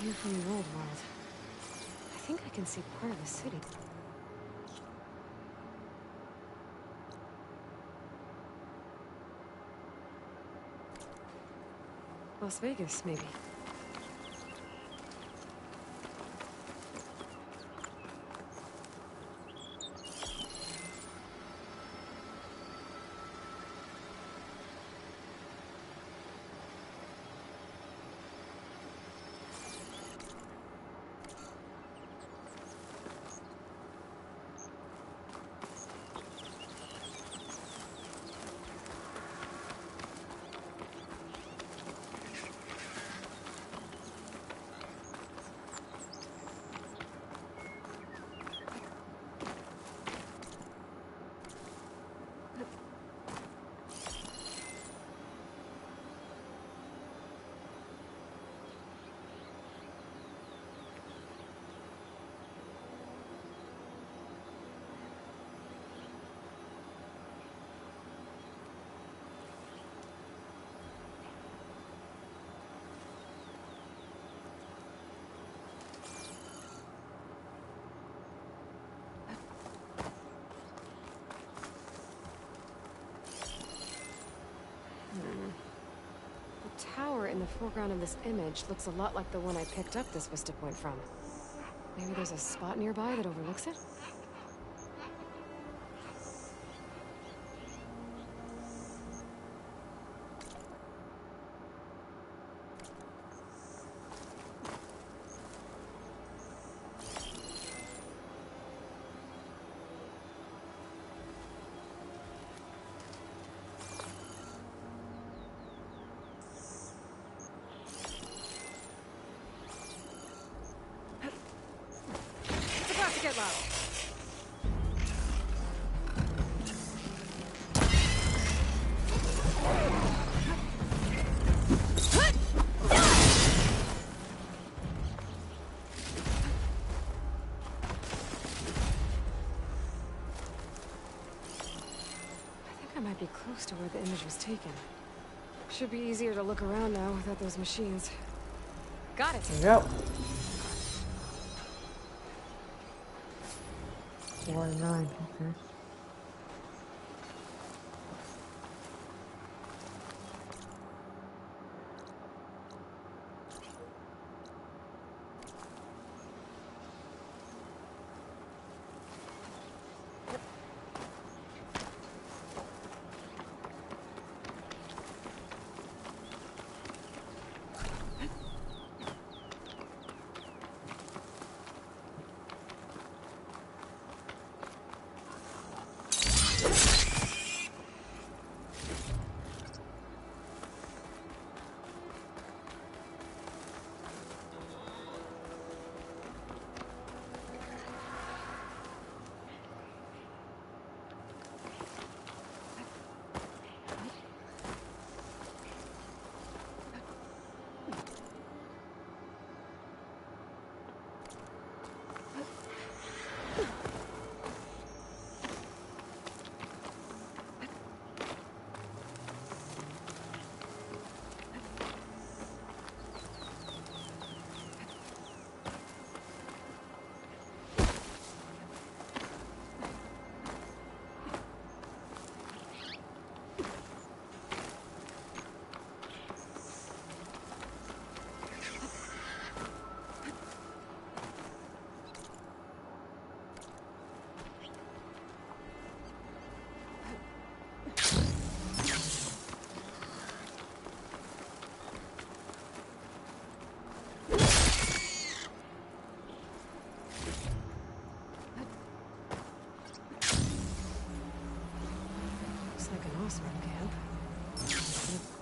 View from the old world. I think I can see part of the city. Las Vegas, maybe. the foreground of this image looks a lot like the one I picked up this vista point from. Maybe there's a spot nearby that overlooks it? Get loud. I might be close to where the image was taken. Should be easier to look around now without those machines. Got it. There you go. 4 and 9, okay.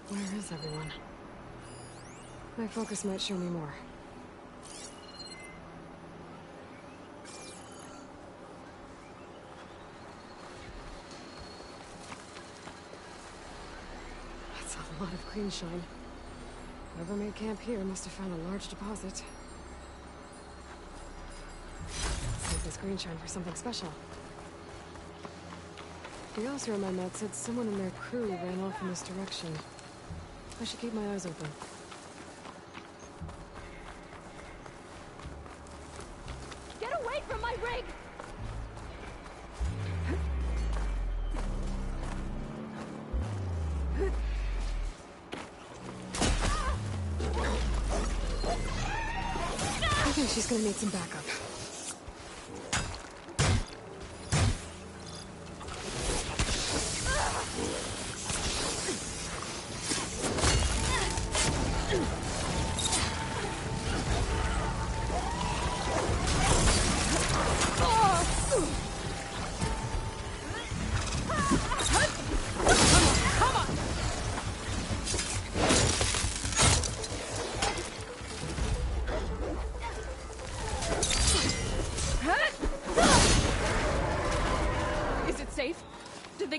Where is everyone? My focus might show me more. That's a lot of green shine. Whoever made camp here must have found a large deposit. Save this green shine for something special. The officer on my map said someone in their crew ran off in this direction. I should keep my eyes open. Get away from my rig! I think she's gonna need some backup.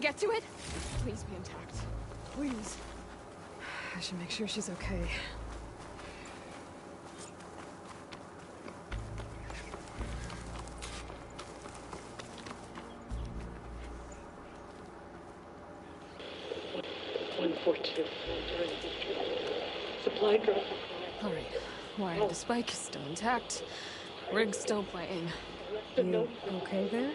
Get to it? Please be intact. Please. I should make sure she's okay. Supply drop. Alright. Wire the spike is still intact. Rig's still playing. You okay there?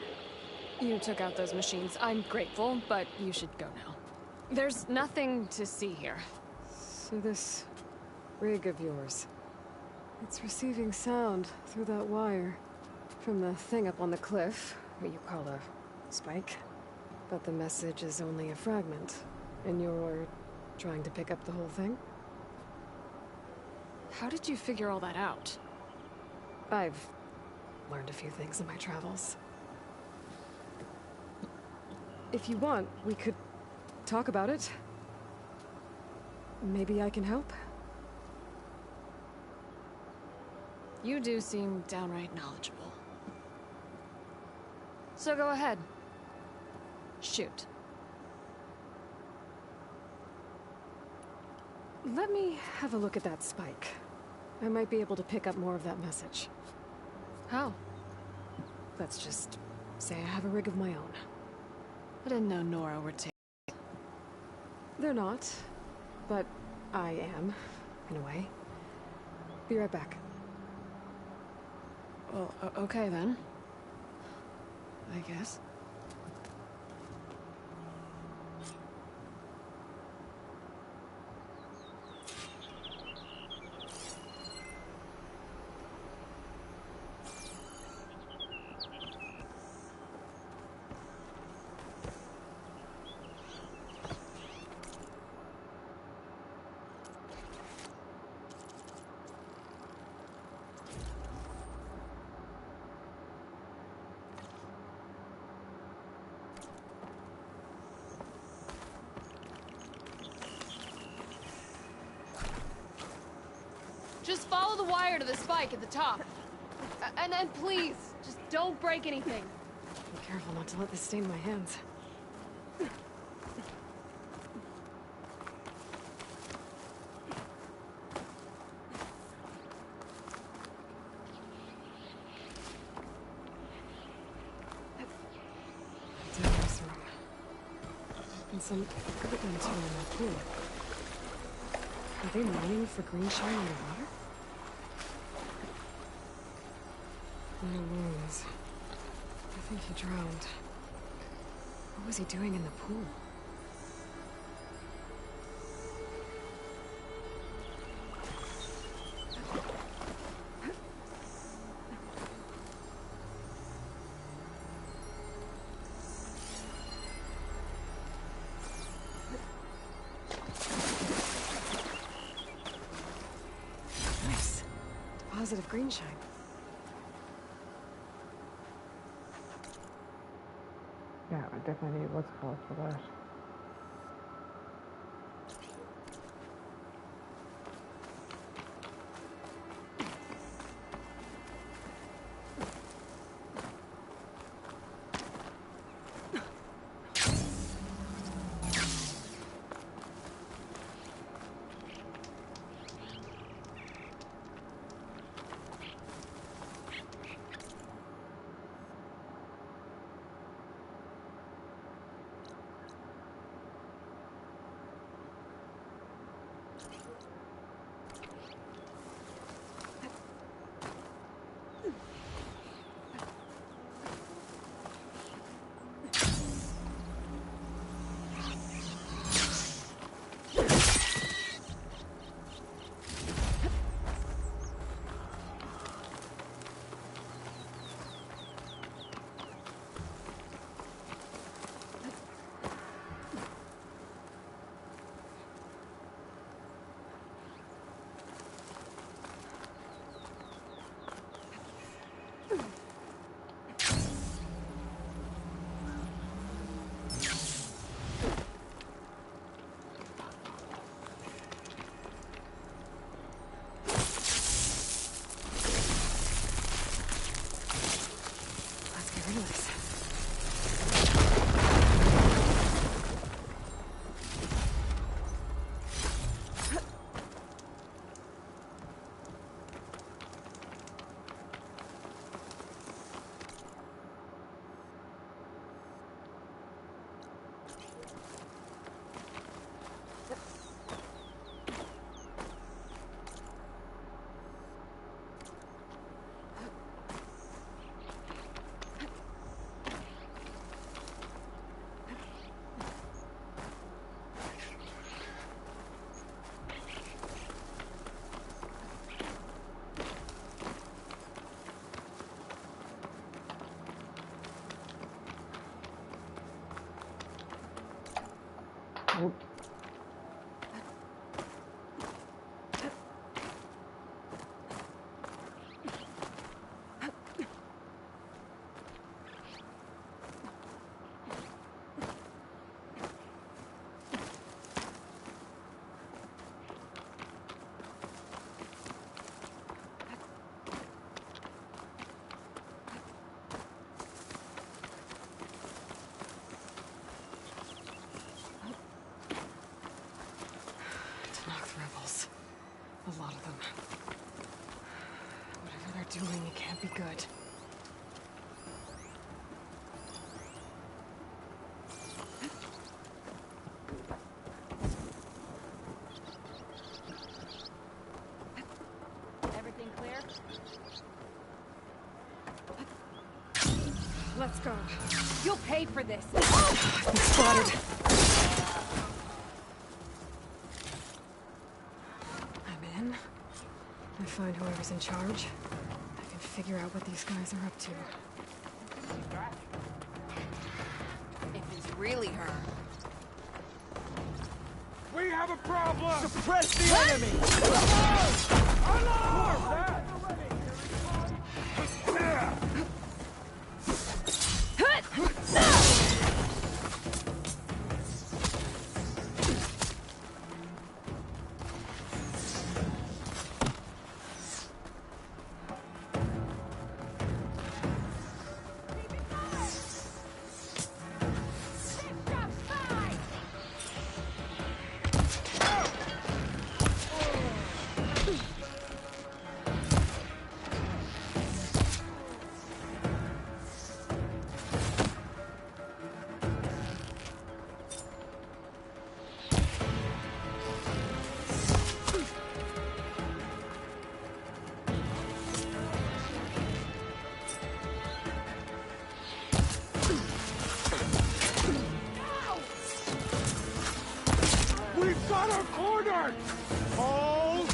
You took out those machines. I'm grateful, but you should go now. There's nothing to see here. So this rig of yours. It's receiving sound through that wire from the thing up on the cliff, what you call a spike. But the message is only a fragment, and you're trying to pick up the whole thing? How did you figure all that out? I've learned a few things in my travels. If you want, we could talk about it. Maybe I can help? You do seem downright knowledgeable. So go ahead. Shoot. Let me have a look at that spike. I might be able to pick up more of that message. How? Let's just say I have a rig of my own. I didn't know Nora would take... They're not, but I am, in a way. Be right back. Well, okay then. I guess. Just follow the wire to the spike at the top. And then please, just don't break anything. Be careful not to let this stain my hands. Dangerous room. And some overridden too in that pool. Are they mining for green shine underwater? No wounds. I think he drowned. What was he doing in the pool? Nice. Deposit of green shine. Yeah, I definitely need what's called for that. you're doing, it can't be good. Everything clear? Let's go. You'll pay for this. I've been spotted. I'm in. I find whoever's in charge. I can figure out what these guys are up to. If it's really her. We have a problem! Suppress the enemy! Alarm! We've got her cornered! Hold!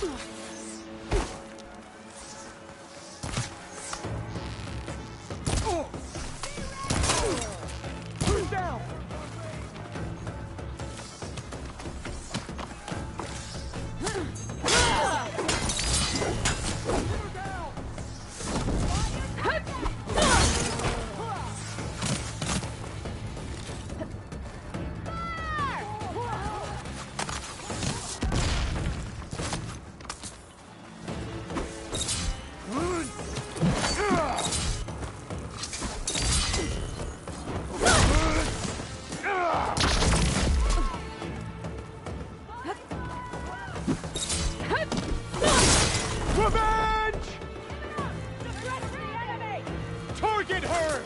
Who's down? Revenge! Target her!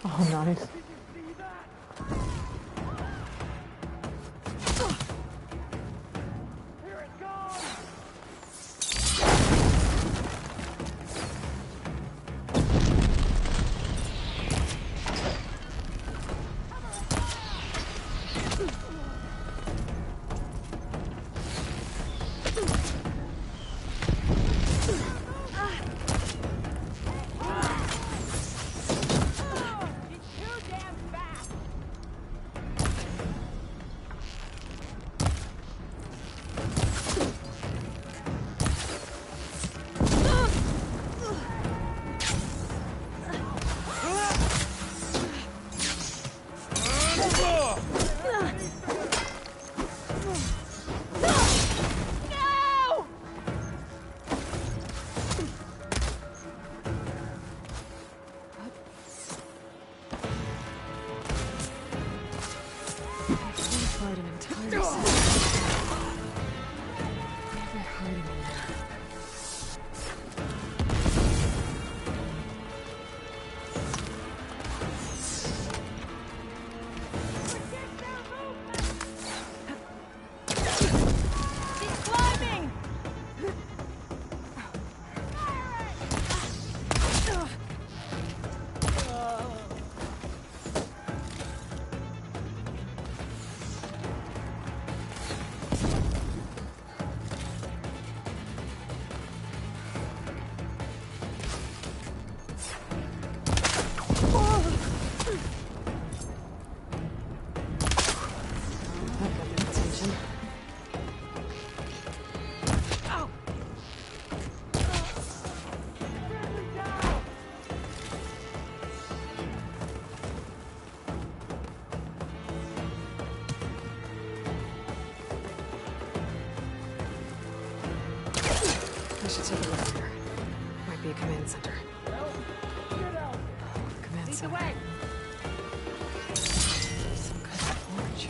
Oh, nice. I should take a look there. Might be a command center. Command center. Some kind of forge.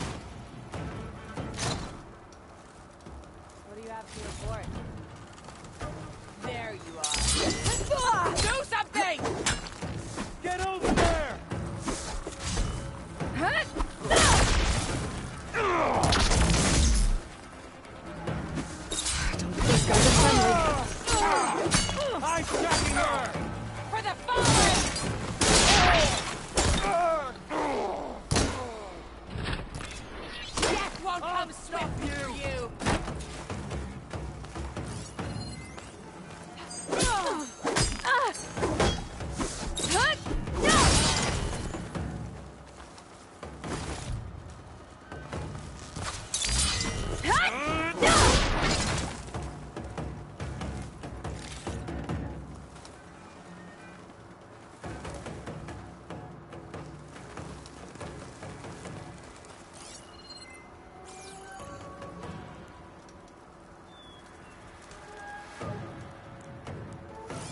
What do you have to report? There you are. Do something! Get over there! These guys are friendly. I'm tracking her! For the fallen! Death won't come swift for you!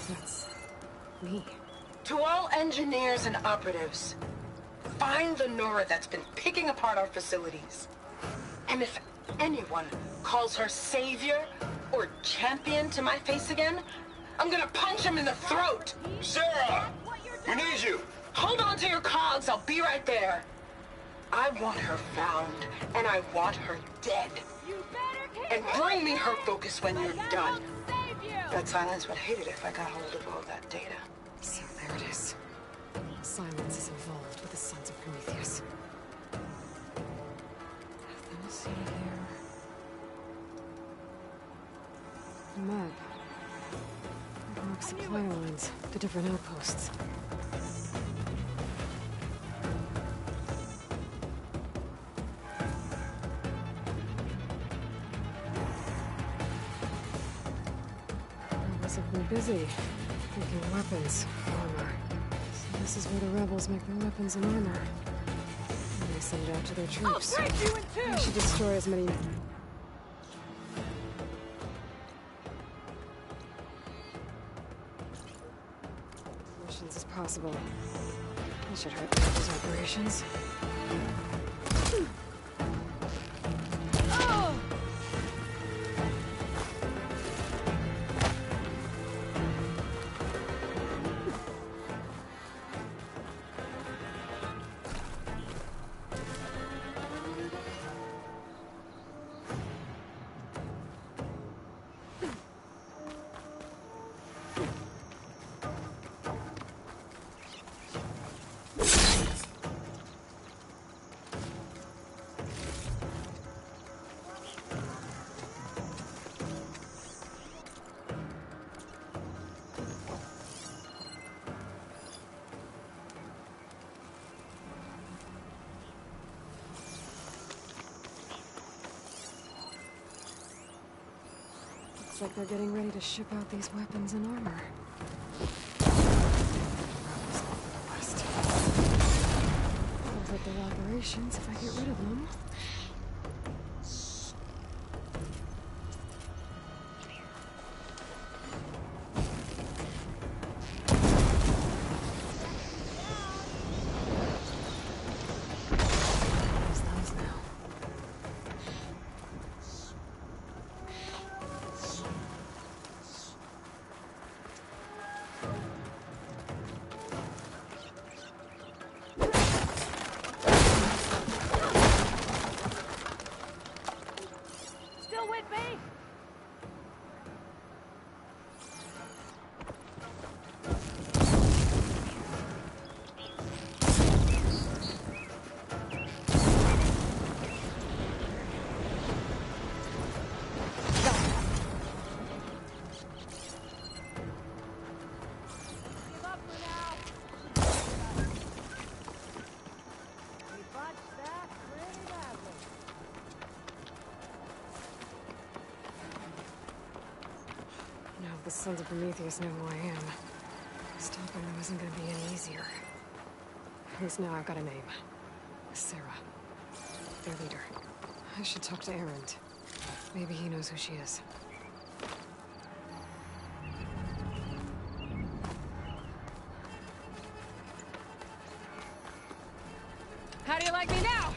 That's me. To all engineers and operatives, find the Nora that's been picking apart our facilities. And if anyone calls her savior or champion to my face again, I'm gonna punch him in the throat. Sarah! We need you! Hold on to your cogs, I'll be right there. I want her found, and I want her dead. And bring me her focus when you're done. That silence would hate it if I got hold of all that data. So there it is. Silence is involved with the Sons of Prometheus. Nothing to see here. A map. Mark supply lines to different outposts. Rebels have been busy making weapons, armor. So this is where the rebels make their weapons and armor. And they send it out to their troops. I should destroy as many missions as possible. That should hurt those operations. Looks like they're getting ready to ship out these weapons and armor. Rebels all over the west. I'll hurt their operations if I get rid of them. The Sons of Prometheus know who I am. Stopping them isn't gonna be any easier. At least now I've got a name. Sarah. Their leader. I should talk to Erend. Maybe he knows who she is. How do you like me now?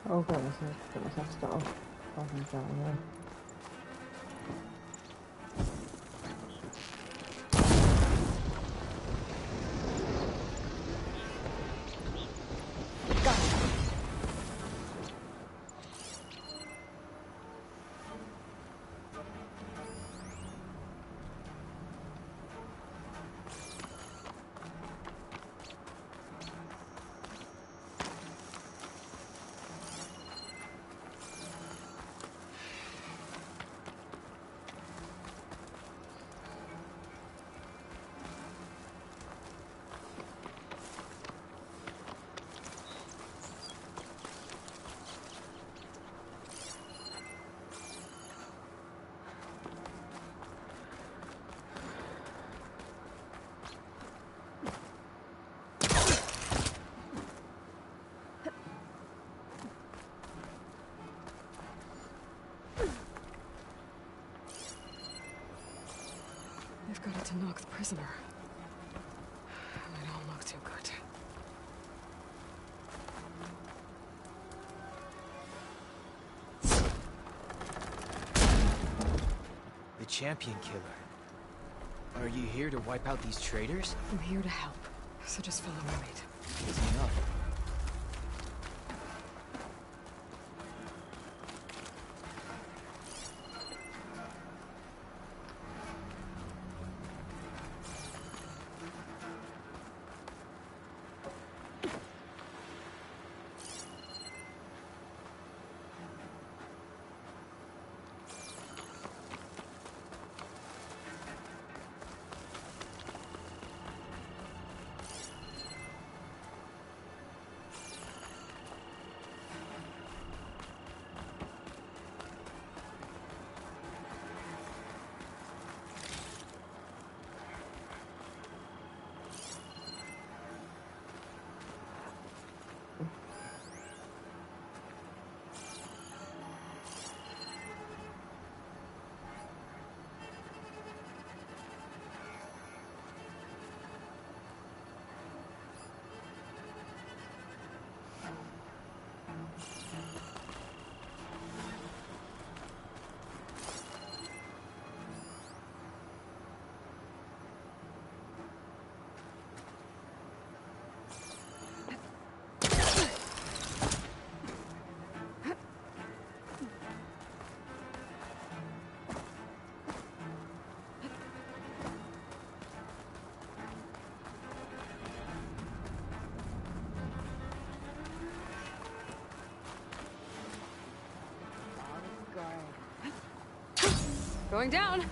Oh goodness, I put myself stuff. Oh my god, yeah. They've got a Tallnecks prisoner. They don't look too good. The champion killer. Are you here to wipe out these traitors? I'm here to help, so just follow my lead. Easy enough. Going down!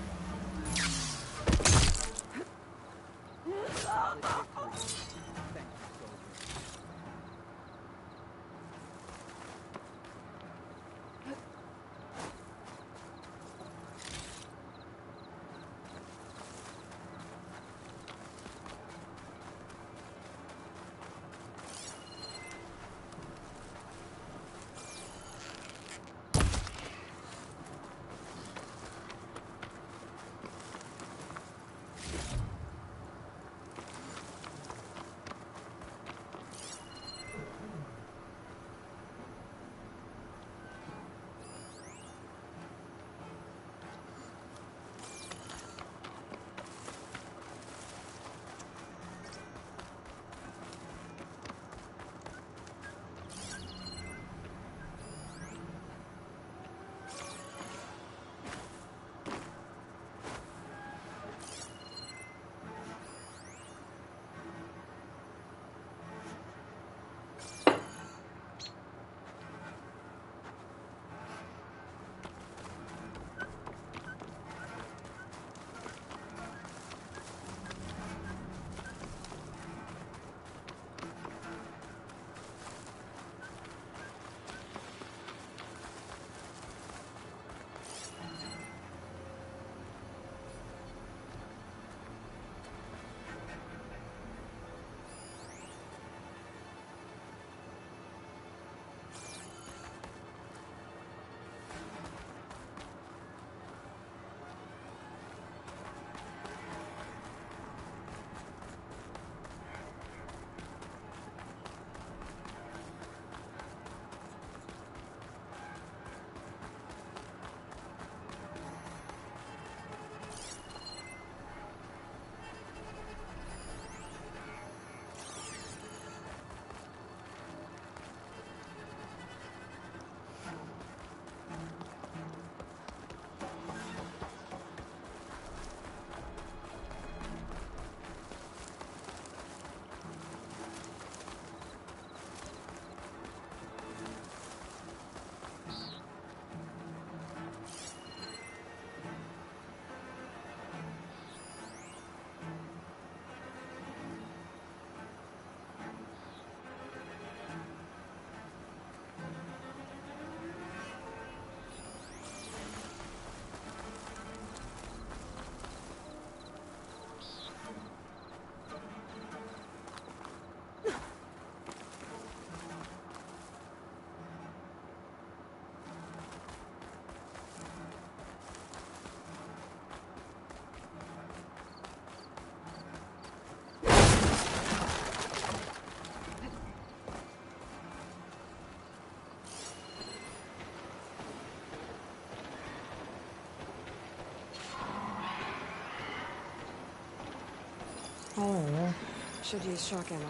Oh. Should use shock ammo.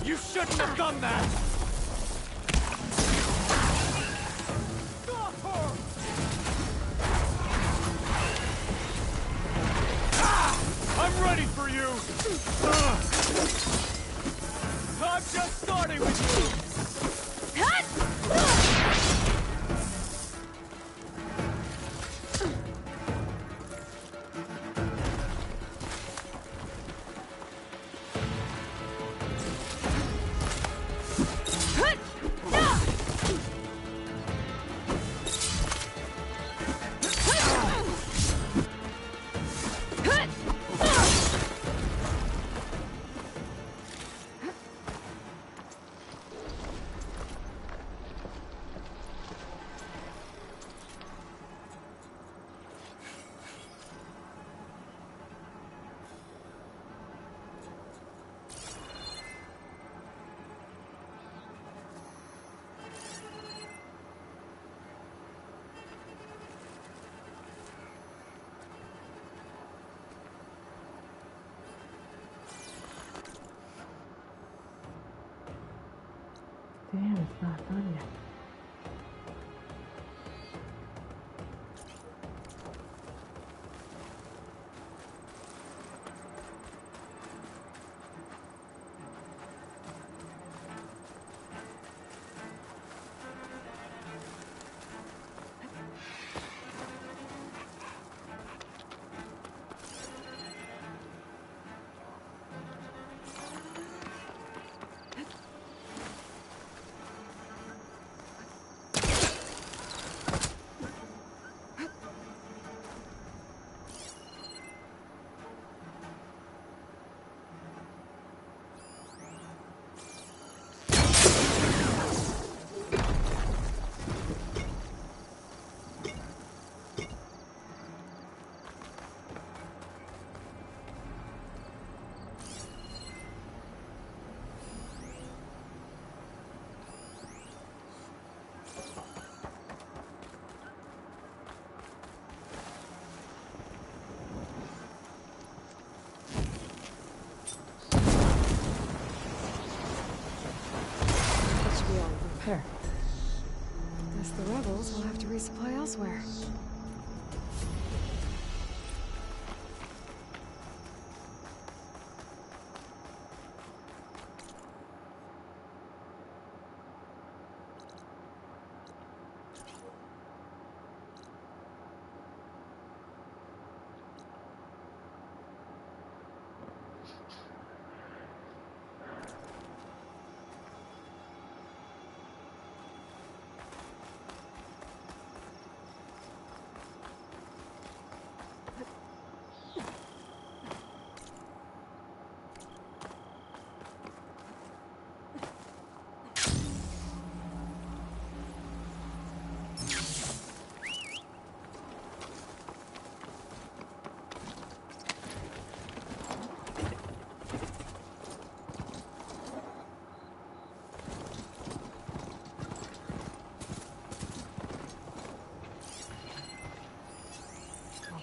You shouldn't have done that! I'm ready for you! I'm just starting with you! Damn, it's not done yet. Here. Guess the rebels will have to resupply elsewhere.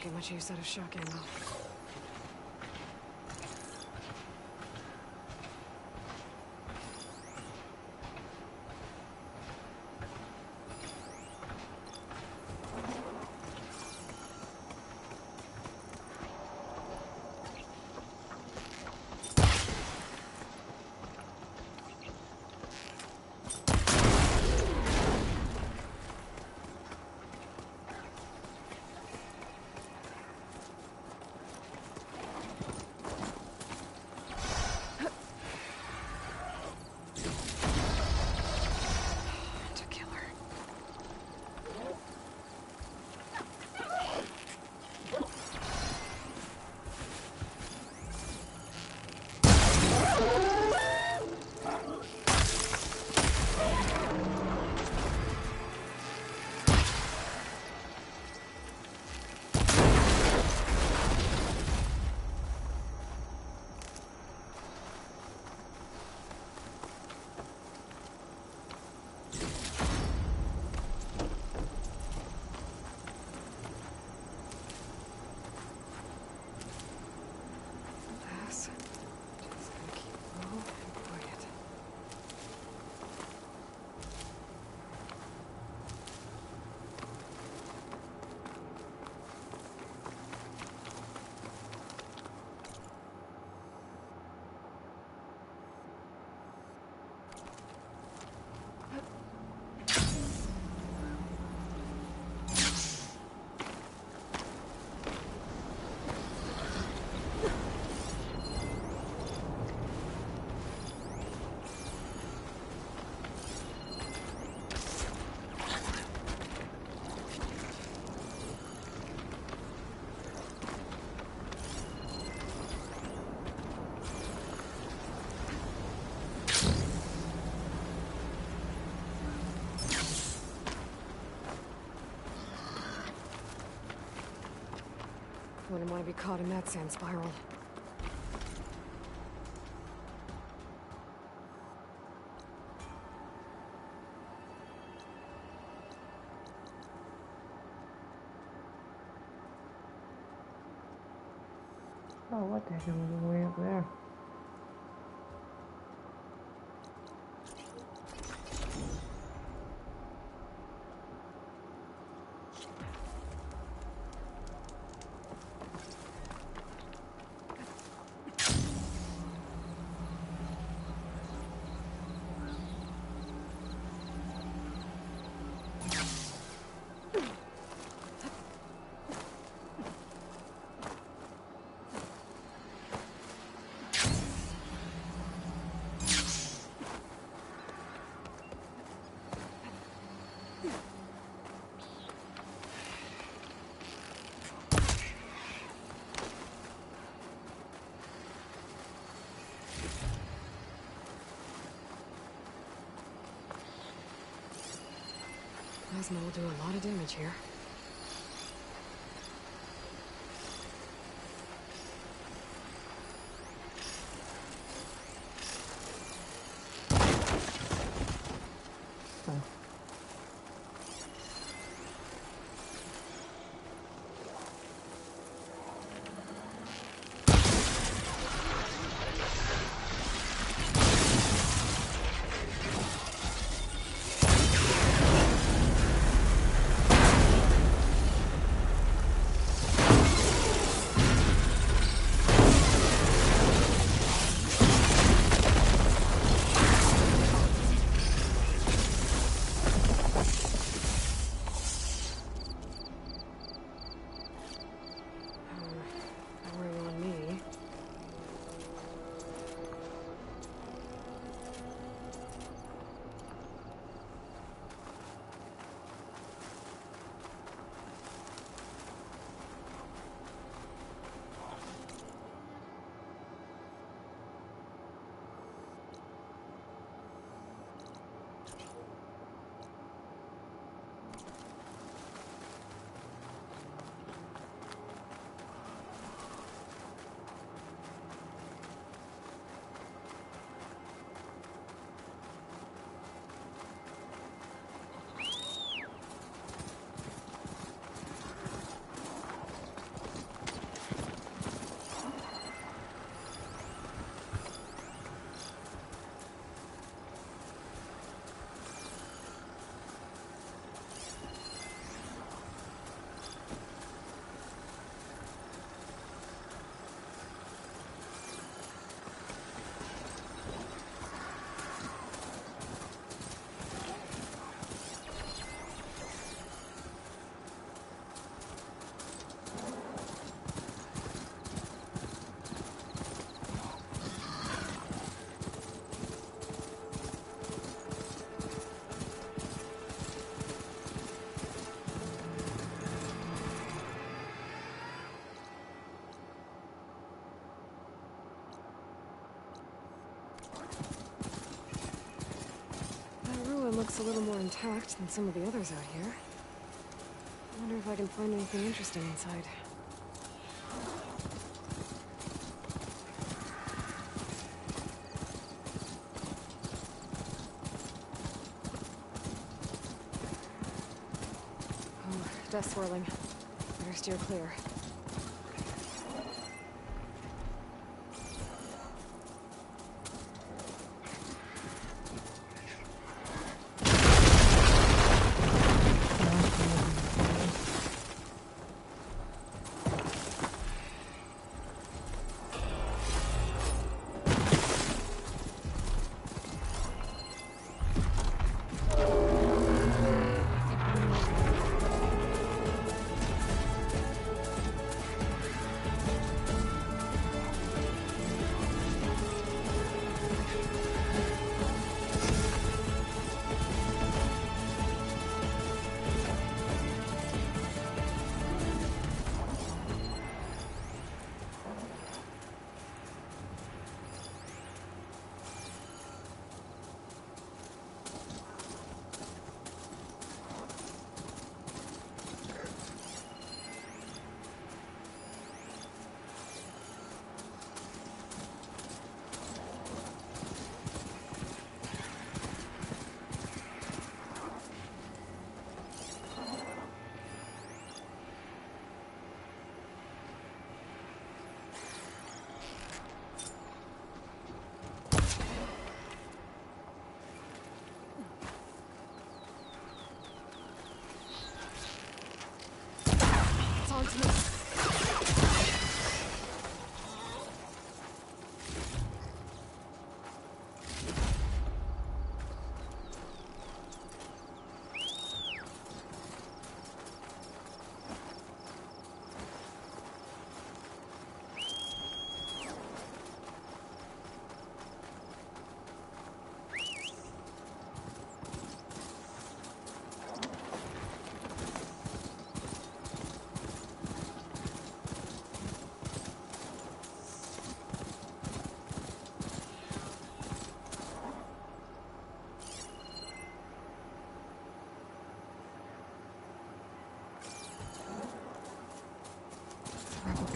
Get much use out of shock ammo. Wouldn't want to be caught in that sand spiral. Oh, what the hell is way up there? Plasma will do a lot of damage here. Looks a little more intact than some of the others out here. I wonder if I can find anything interesting inside. Oh, dust swirling. Better steer clear.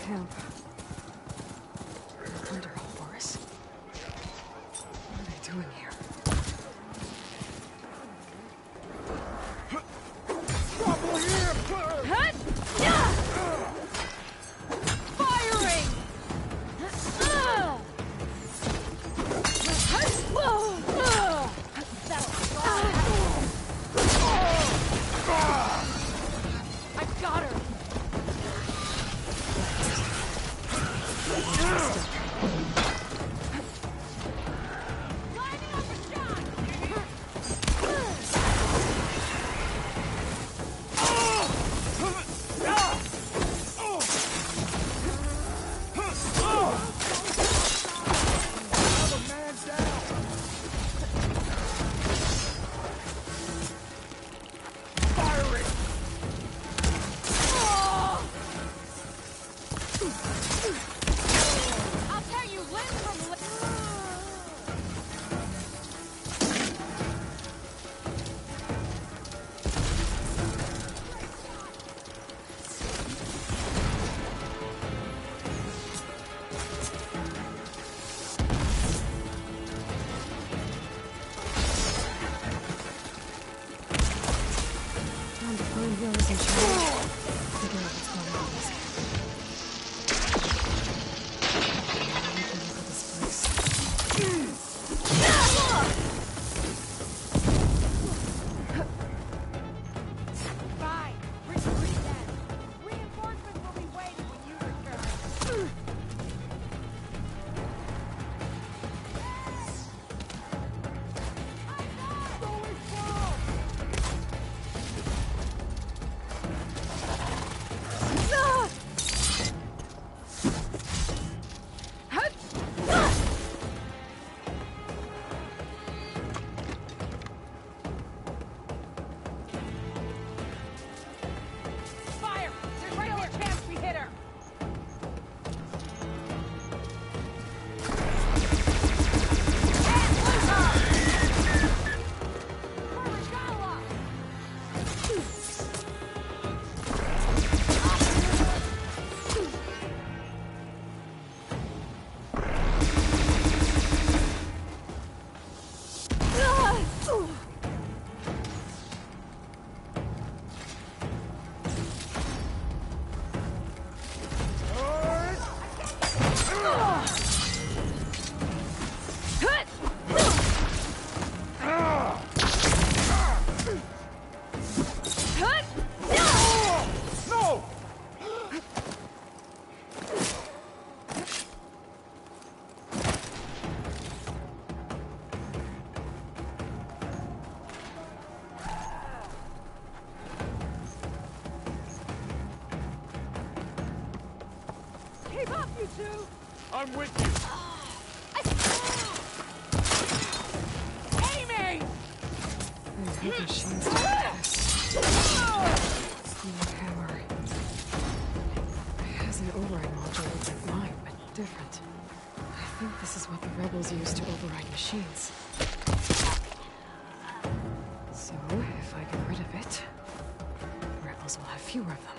camp. No wonder all Boris. What are they doing here? Trouble here! Firing! I got her! I'm with you. Amy! The machines do this. Hammer. It has an override module like mine, but different. I think this is what the rebels use to override machines. So, if I get rid of it, the rebels will have fewer of them.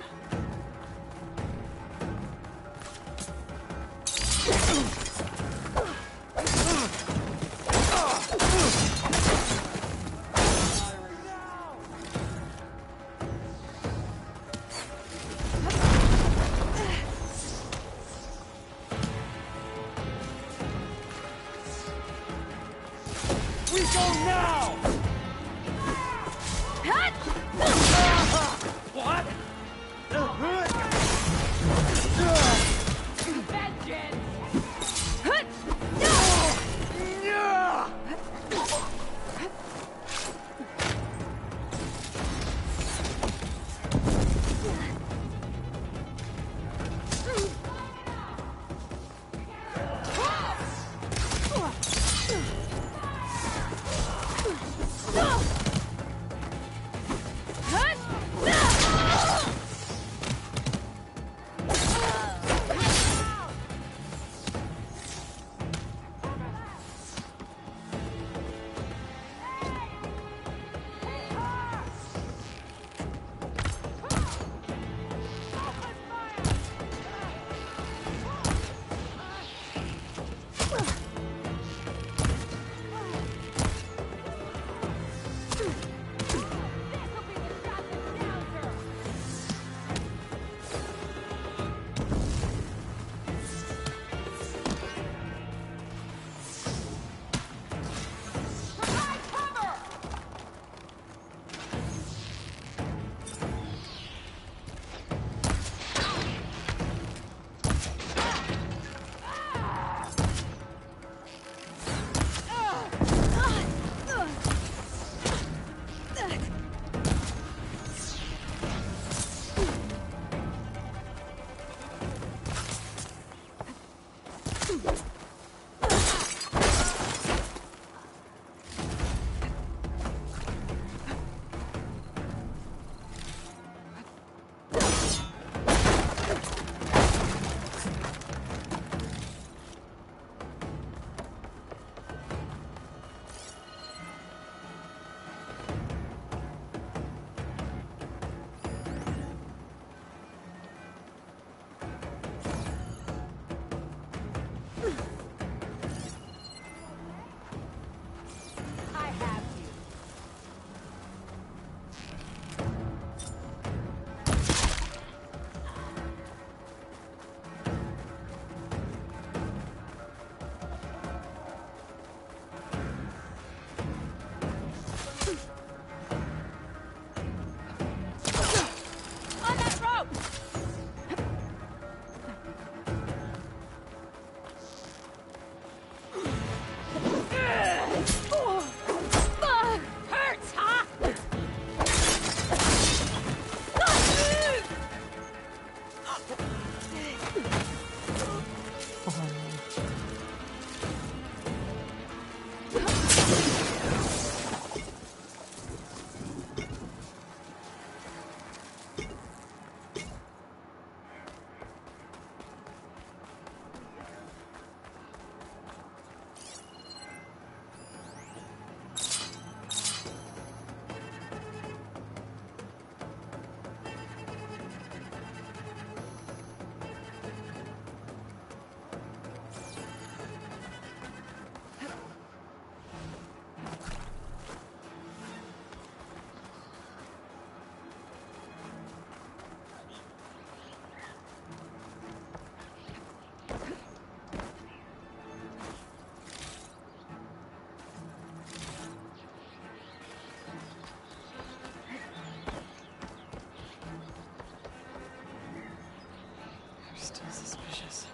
Still suspicious.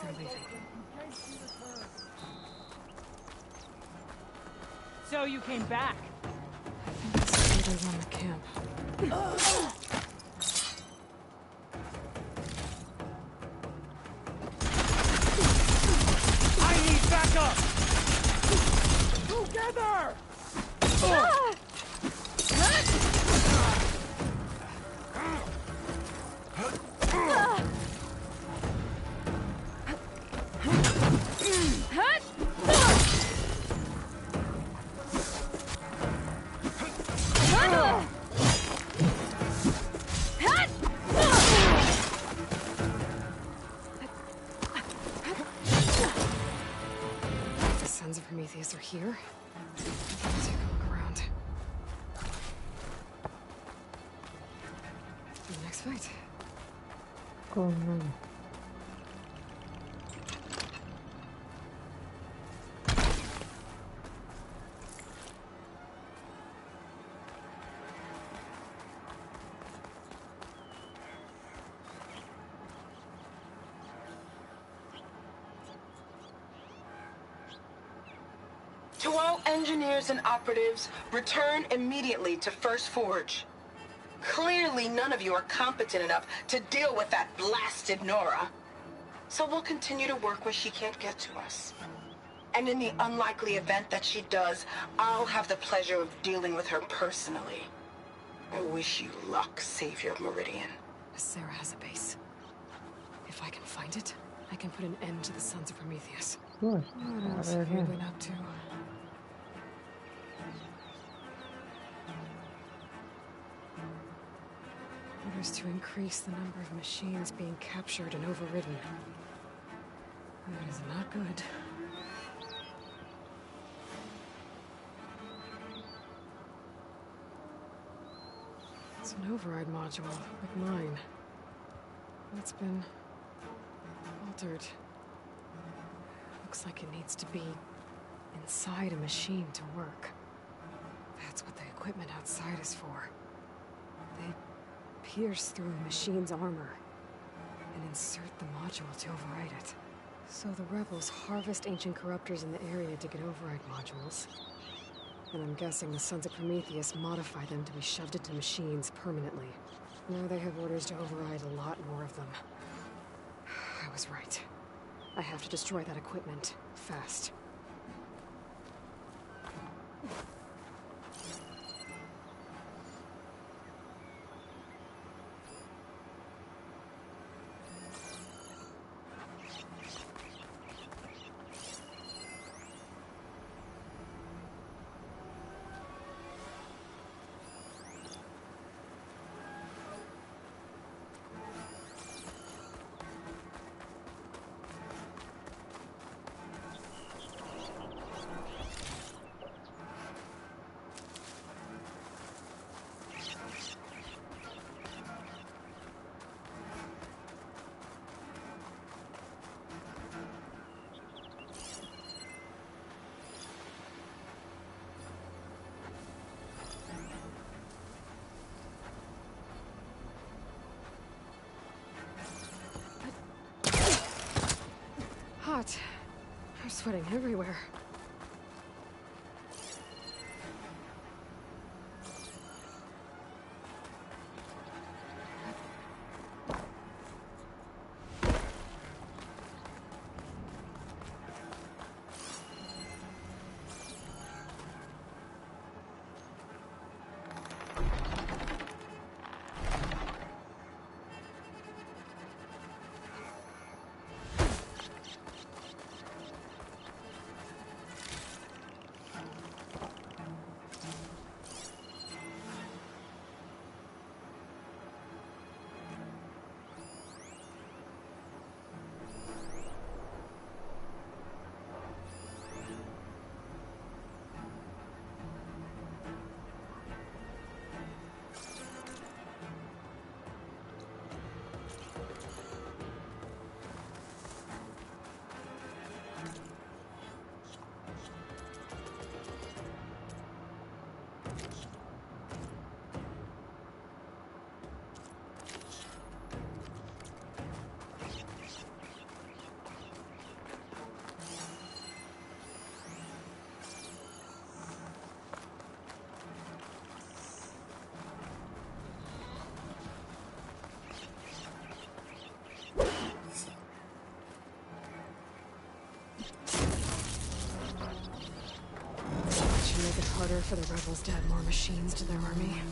They're leaving. So you came back? I think this is where they run the camp. I need backup! Together! The Sons of Prometheus are here. Let's take a look around. The next fight. Go on. To all engineers and operatives, return immediately to First Forge. Clearly, none of you are competent enough to deal with that blasted Nora. So we'll continue to work where she can't get to us. And in the unlikely event that she does, I'll have the pleasure of dealing with her personally. I wish you luck, Savior of Meridian. Sarah has a base. If I can find it, I can put an end to the Sons of Prometheus. What else have you been up to? Orders to increase the number of machines being captured and overridden. That is not good. It's an override module, like mine. It's been altered. Looks like it needs to be inside a machine to work. That's what the equipment outside is for. They pierce through a machine's armor and insert the module to override it. So the rebels harvest ancient corruptors in the area to get override modules. And I'm guessing the Sons of Prometheus modify them to be shoved into machines permanently. Now they have orders to override a lot more of them. I was right. I have to destroy that equipment, fast. Hot. I'm sweating everywhere. Harder for the rebels to add more machines to their army.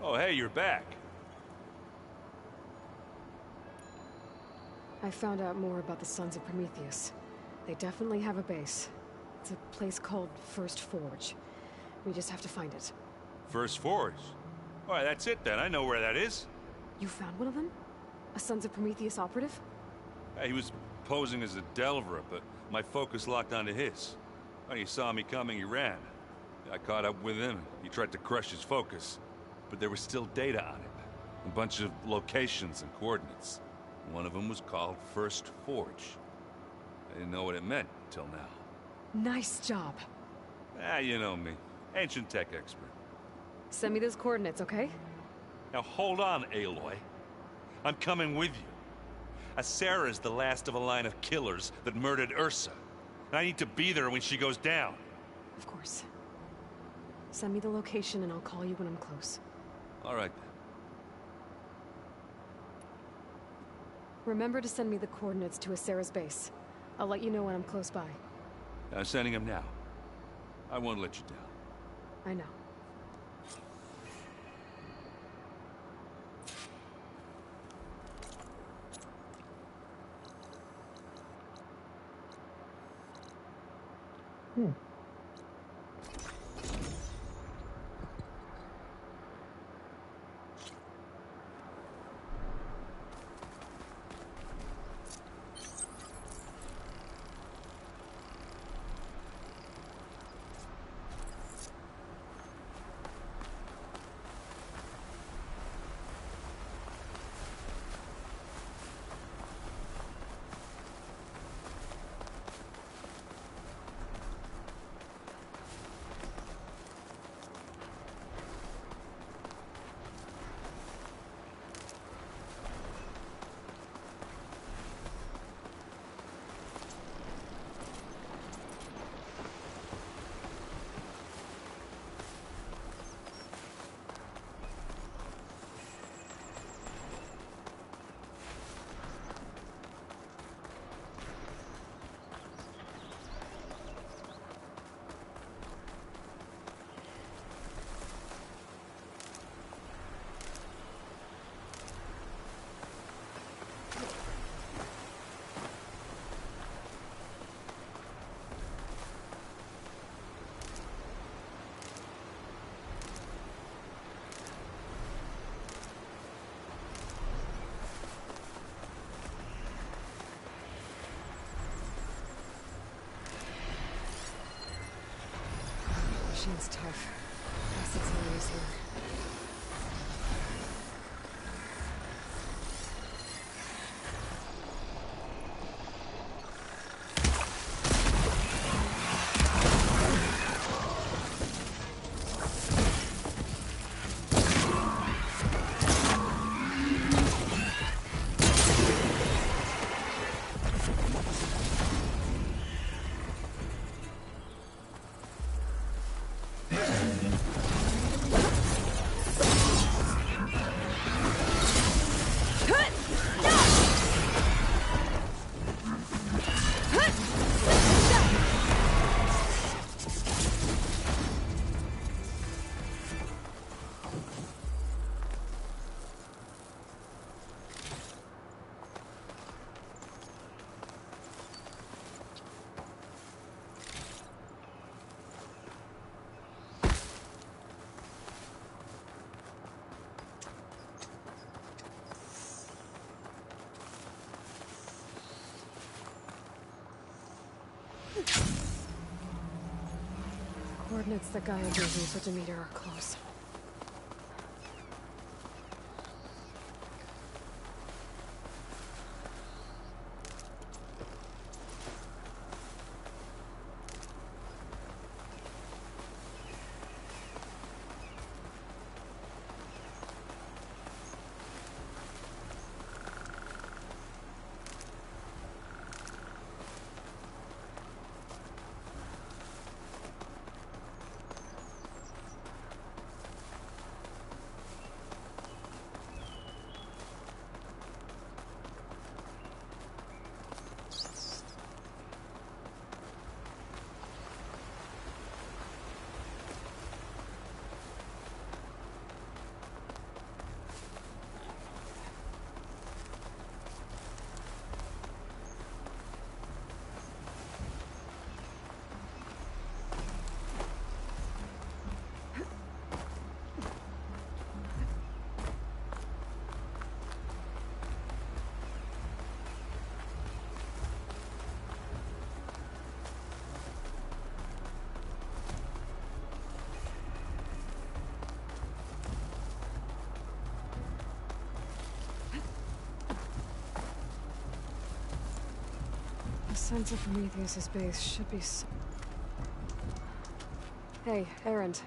Oh, hey, you're back. I found out more about the Sons of Prometheus. They definitely have a base. It's a place called First Forge. We just have to find it. First Forge? Why, that's it then. I know where that is. You found one of them? A Sons of Prometheus operative? He was posing as a Delver, but my focus locked onto his. When he saw me coming, he ran. I caught up with him. He tried to crush his focus. But there was still data on it. A bunch of locations and coordinates. One of them was called First Forge. I didn't know what it meant until now. Nice job. You know me. Ancient tech expert. Send me those coordinates, okay? Now hold on, Aloy. I'm coming with you. Asera is the last of a line of killers that murdered Ursa. And I need to be there when she goes down. Of course. Send me the location and I'll call you when I'm close. All right then. Remember to send me the coordinates to Asera's base. I'll let you know when I'm close by. I'm sending them now. I won't let you down. I know. Machine's tough. Acid's no use here. Coordinates that Gaia gave me for Demeter are close. center from Prometheus's base should be Hey, Errand.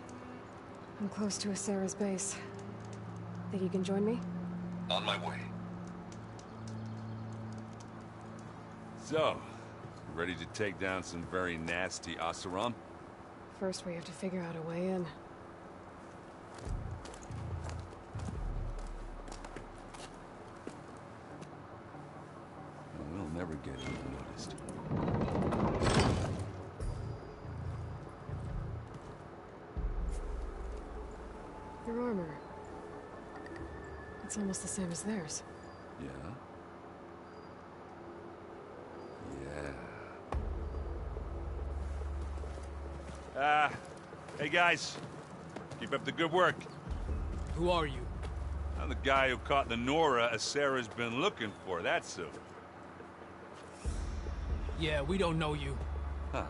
I'm close to Asera's base. Think you can join me? On my way. So, ready to take down some very nasty Oseram? First, we have to figure out a way in. We'll never get noticed. Your armor. It's almost the same as theirs. Yeah? Yeah. Hey guys. Keep up the good work. Who are you? I'm the guy who caught the Nora Sarah's been looking for, that's who. Yeah, we don't know you. Huh.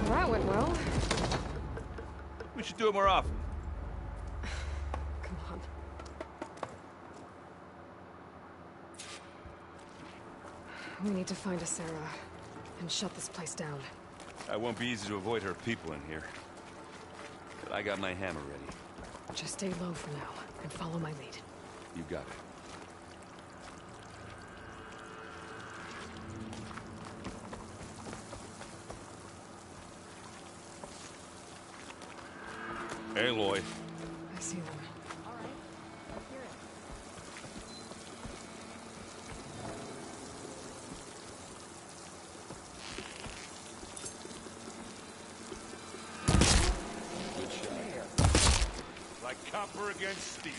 That went well. We should do it more often. Come on. We need to find Asera and shut this place down. It won't be easy to avoid her people in here. But I got my hammer ready. Just stay low for now and follow my lead. You got it. Aloy. I see them. All right, let's hear it. Good shot. Like copper against steel.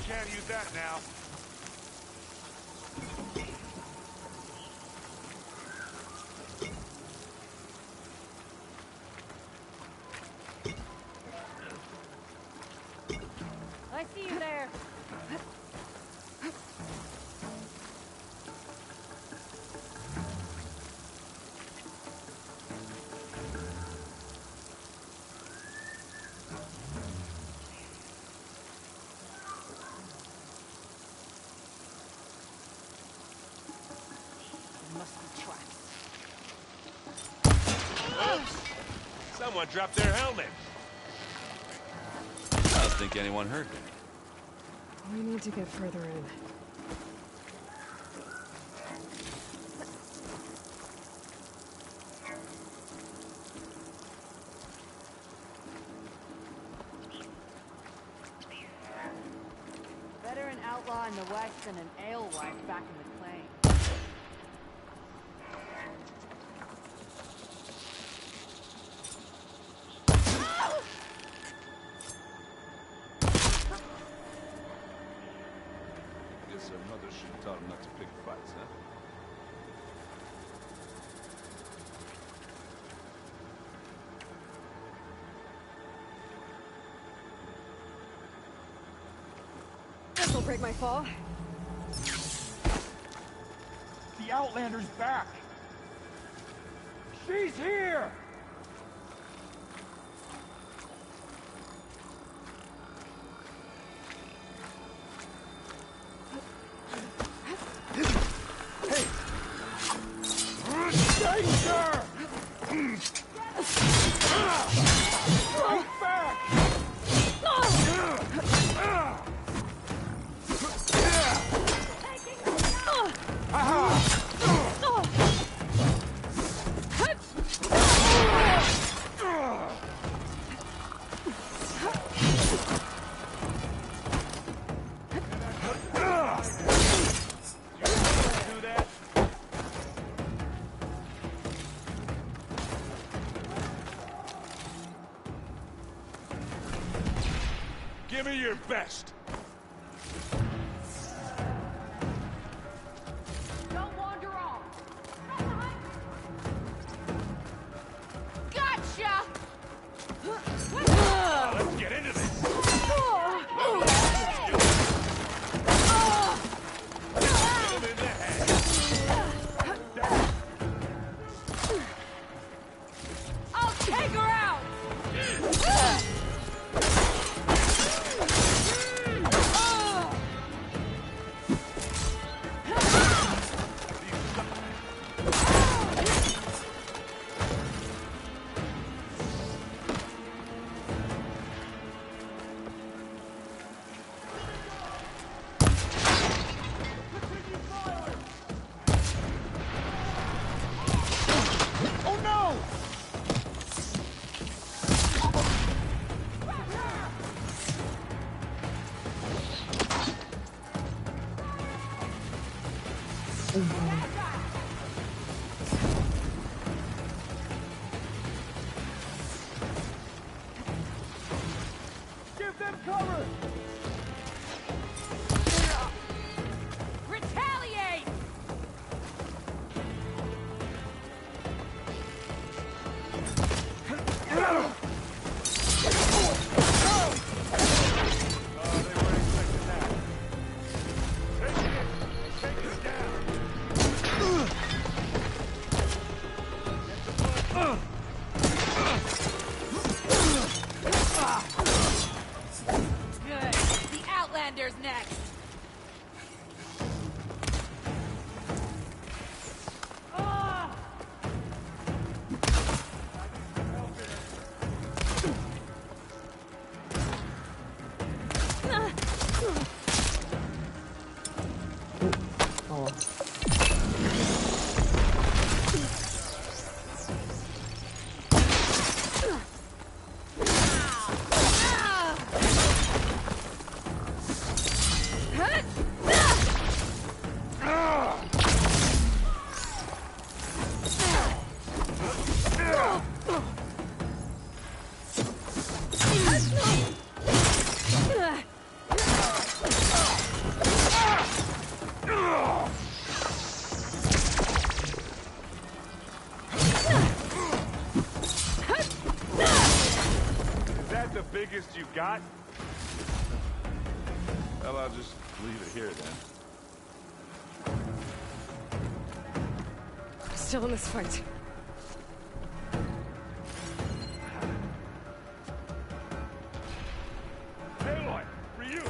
Can't use that now. I see you there. Someone dropped their helmet. I don't think anyone heard me. We need to get further in. Better an outlaw in the West than an alewife back in the Plains. Guess her mother should have taught him not to pick fights, huh? This'll break my fall. The Outlander's back! She's here! Danger! Strike back! Give me your best. Don't wander off. Give them cover! Retaliate! Good. The Outlander's next. The biggest you got? Well, I'll just leave it here then. I'm still in this fight. Aloy, for you!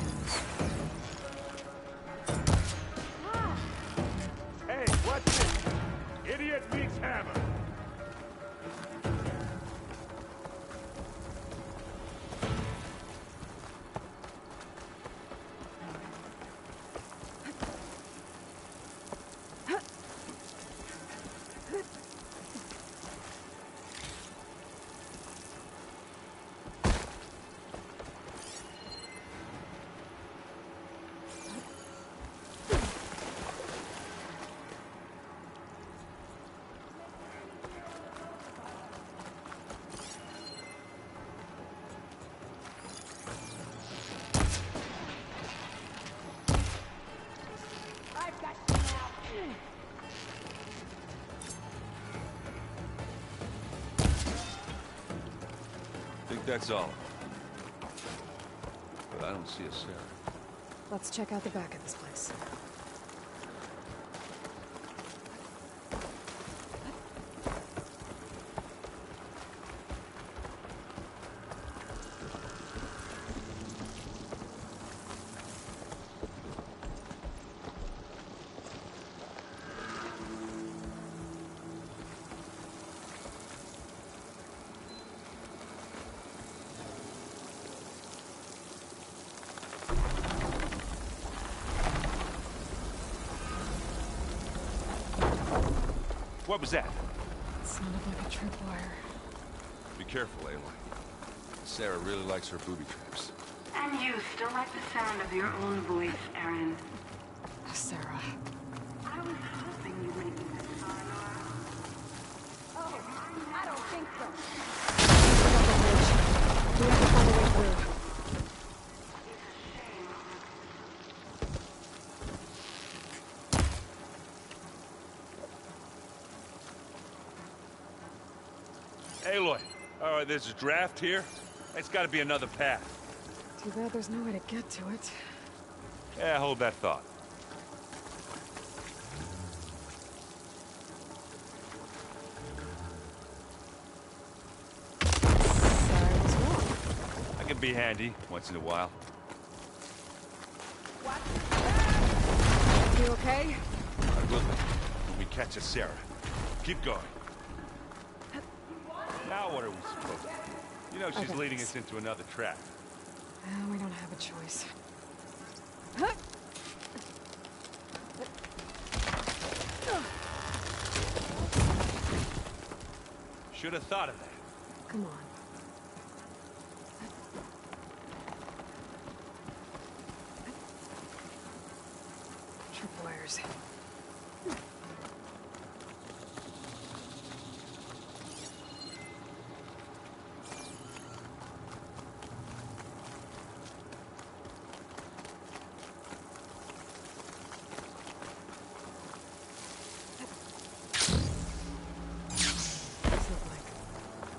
Hey, what's this? Idiot meets hammer! That's all. But I don't see a Sarah. Let's check out the back of this place. What was that? It sounded like a tripwire. Be careful, Aloy. Sarah really likes her booby traps. And you still like the sound of your own voice, Erin. Sarah. I was hoping you might be this far, Nora. Oh, I don't think so. We have to find a way through. Aloy, all right, there's a draft here. It's got to be another path. Too bad there's no way to get to it. Yeah, hold that thought. I can be handy once in a while. You okay? I will be when we catch a Sarah. Keep going. Now what are we supposed to do? You know she's leading us into another trap. We don't have a choice. Should have thought of that. Come on. Tripwires.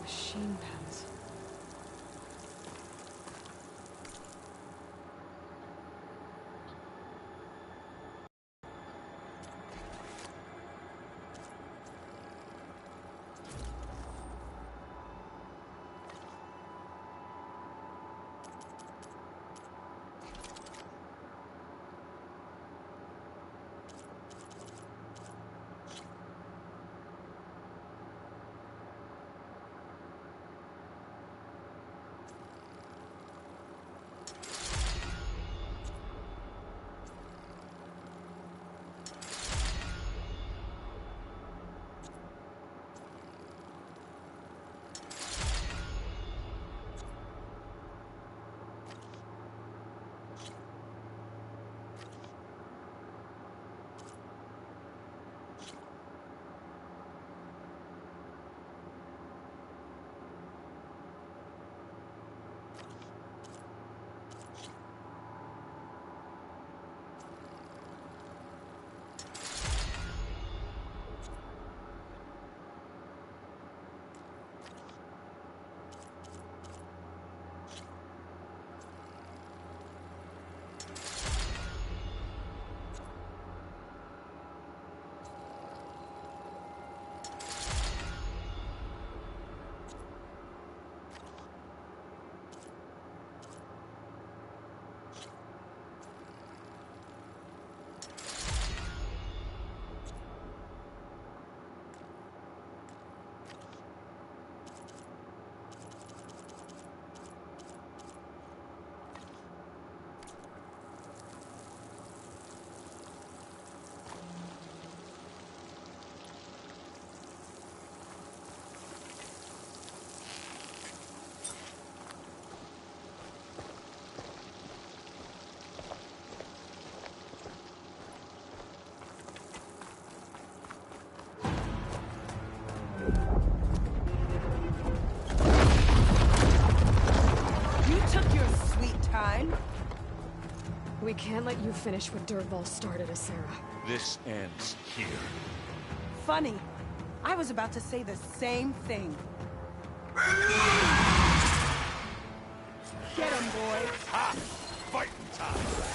Machine pens. We can't let you finish what Dirtball started, Sarah. This ends here. Funny. I was about to say the same thing. Get him, boy. Ha! Fighting time.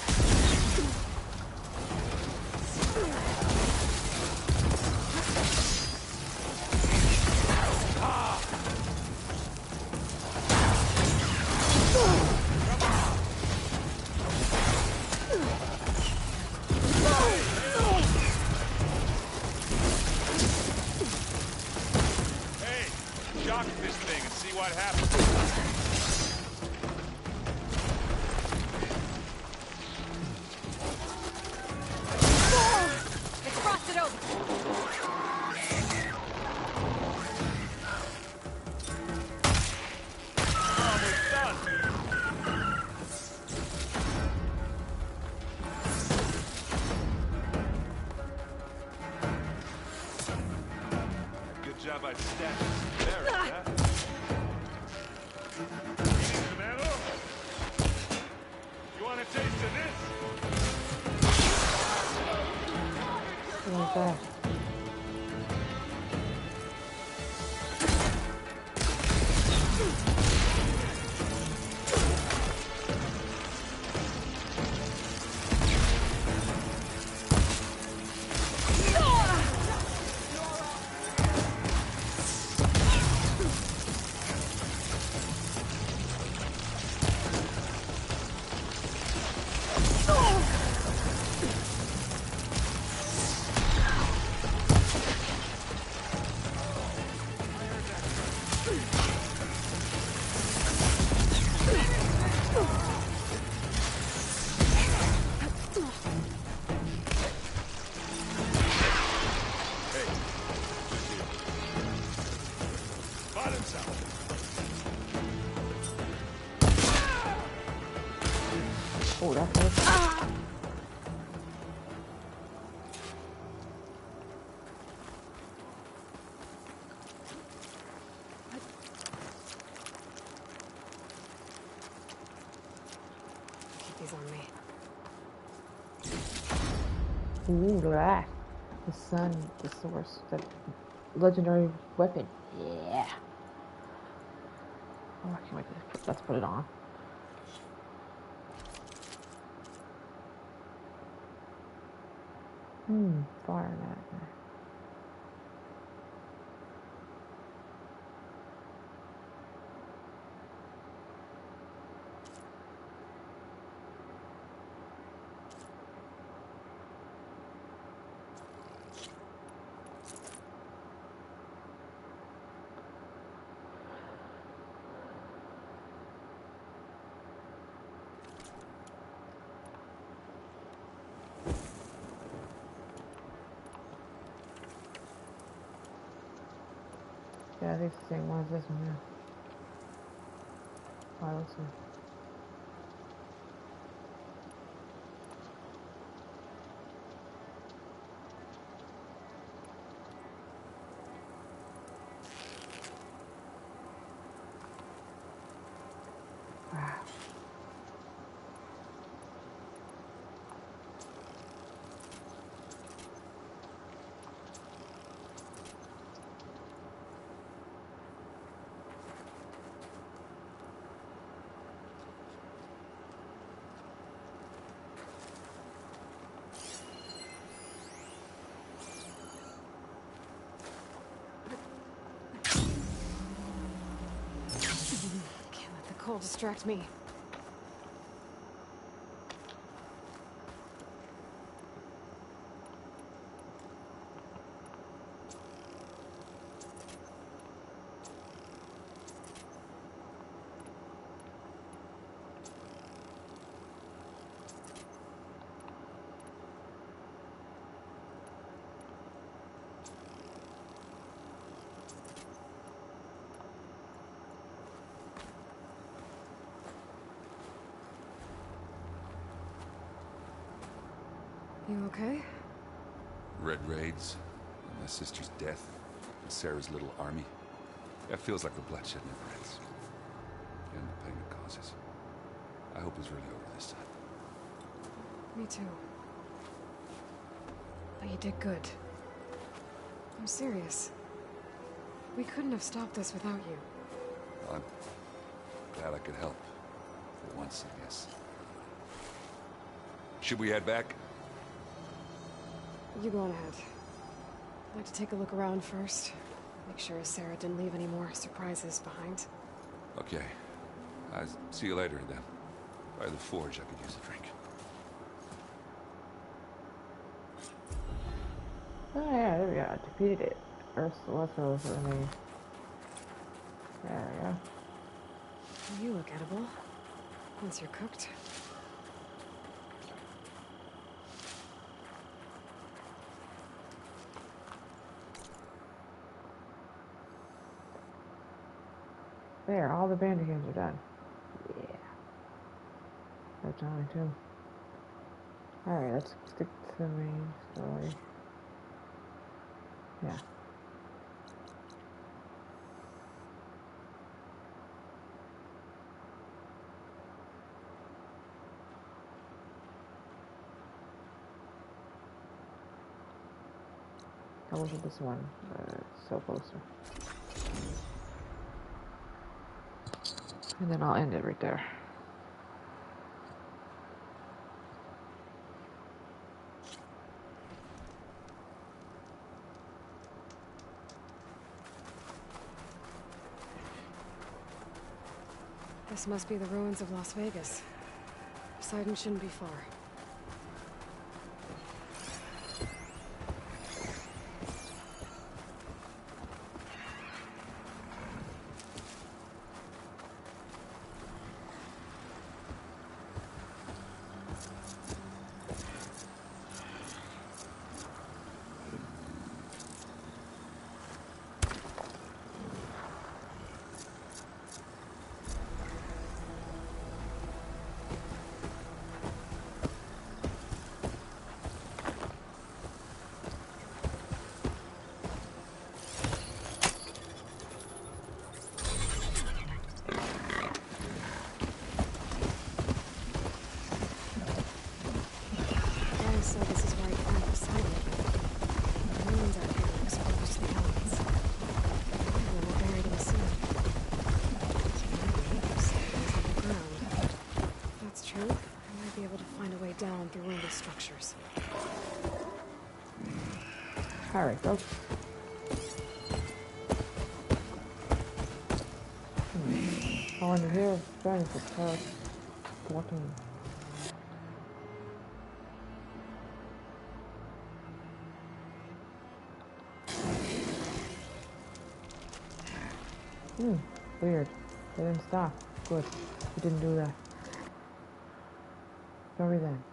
Ooh, look at that. The sun, the source, that legendary weapon. Yeah. Oh, I can't wait to let's put it on. Fire that. Yeah, I think it's the same one as this one, yeah. Oh, let's see. Wow. Can't let the cold distract me. You okay? Red raids, and my sister's death, and Sarah's little army. That feels like the bloodshed never ends. And the pain it causes. I hope it's really over this time. Me too. But you did good. I'm serious. We couldn't have stopped this without you. I'm glad I could help. For once, I guess. Should we head back? You go on ahead. I'd like to take a look around first. Make sure Sarah didn't leave any more surprises behind. Okay. I'll see you later, then. By the forge, I could use a drink. Oh yeah, there we go. I defeated it. First, let's go for me. There we go. You look edible. Once you're cooked. There, all the bandages are done. Yeah. That's Johnny too. Alright, let's stick to the main story. Yeah. I wasn't this one, but it's so closer. And then I'll end it right there. This must be the ruins of Las Vegas. Poseidon shouldn't be far. So this is where he camps. get down through one of these structures. Alright, folks. I want to hear strength of power 14. Weird. They didn't stop. Good. We didn't do that. Sorry then.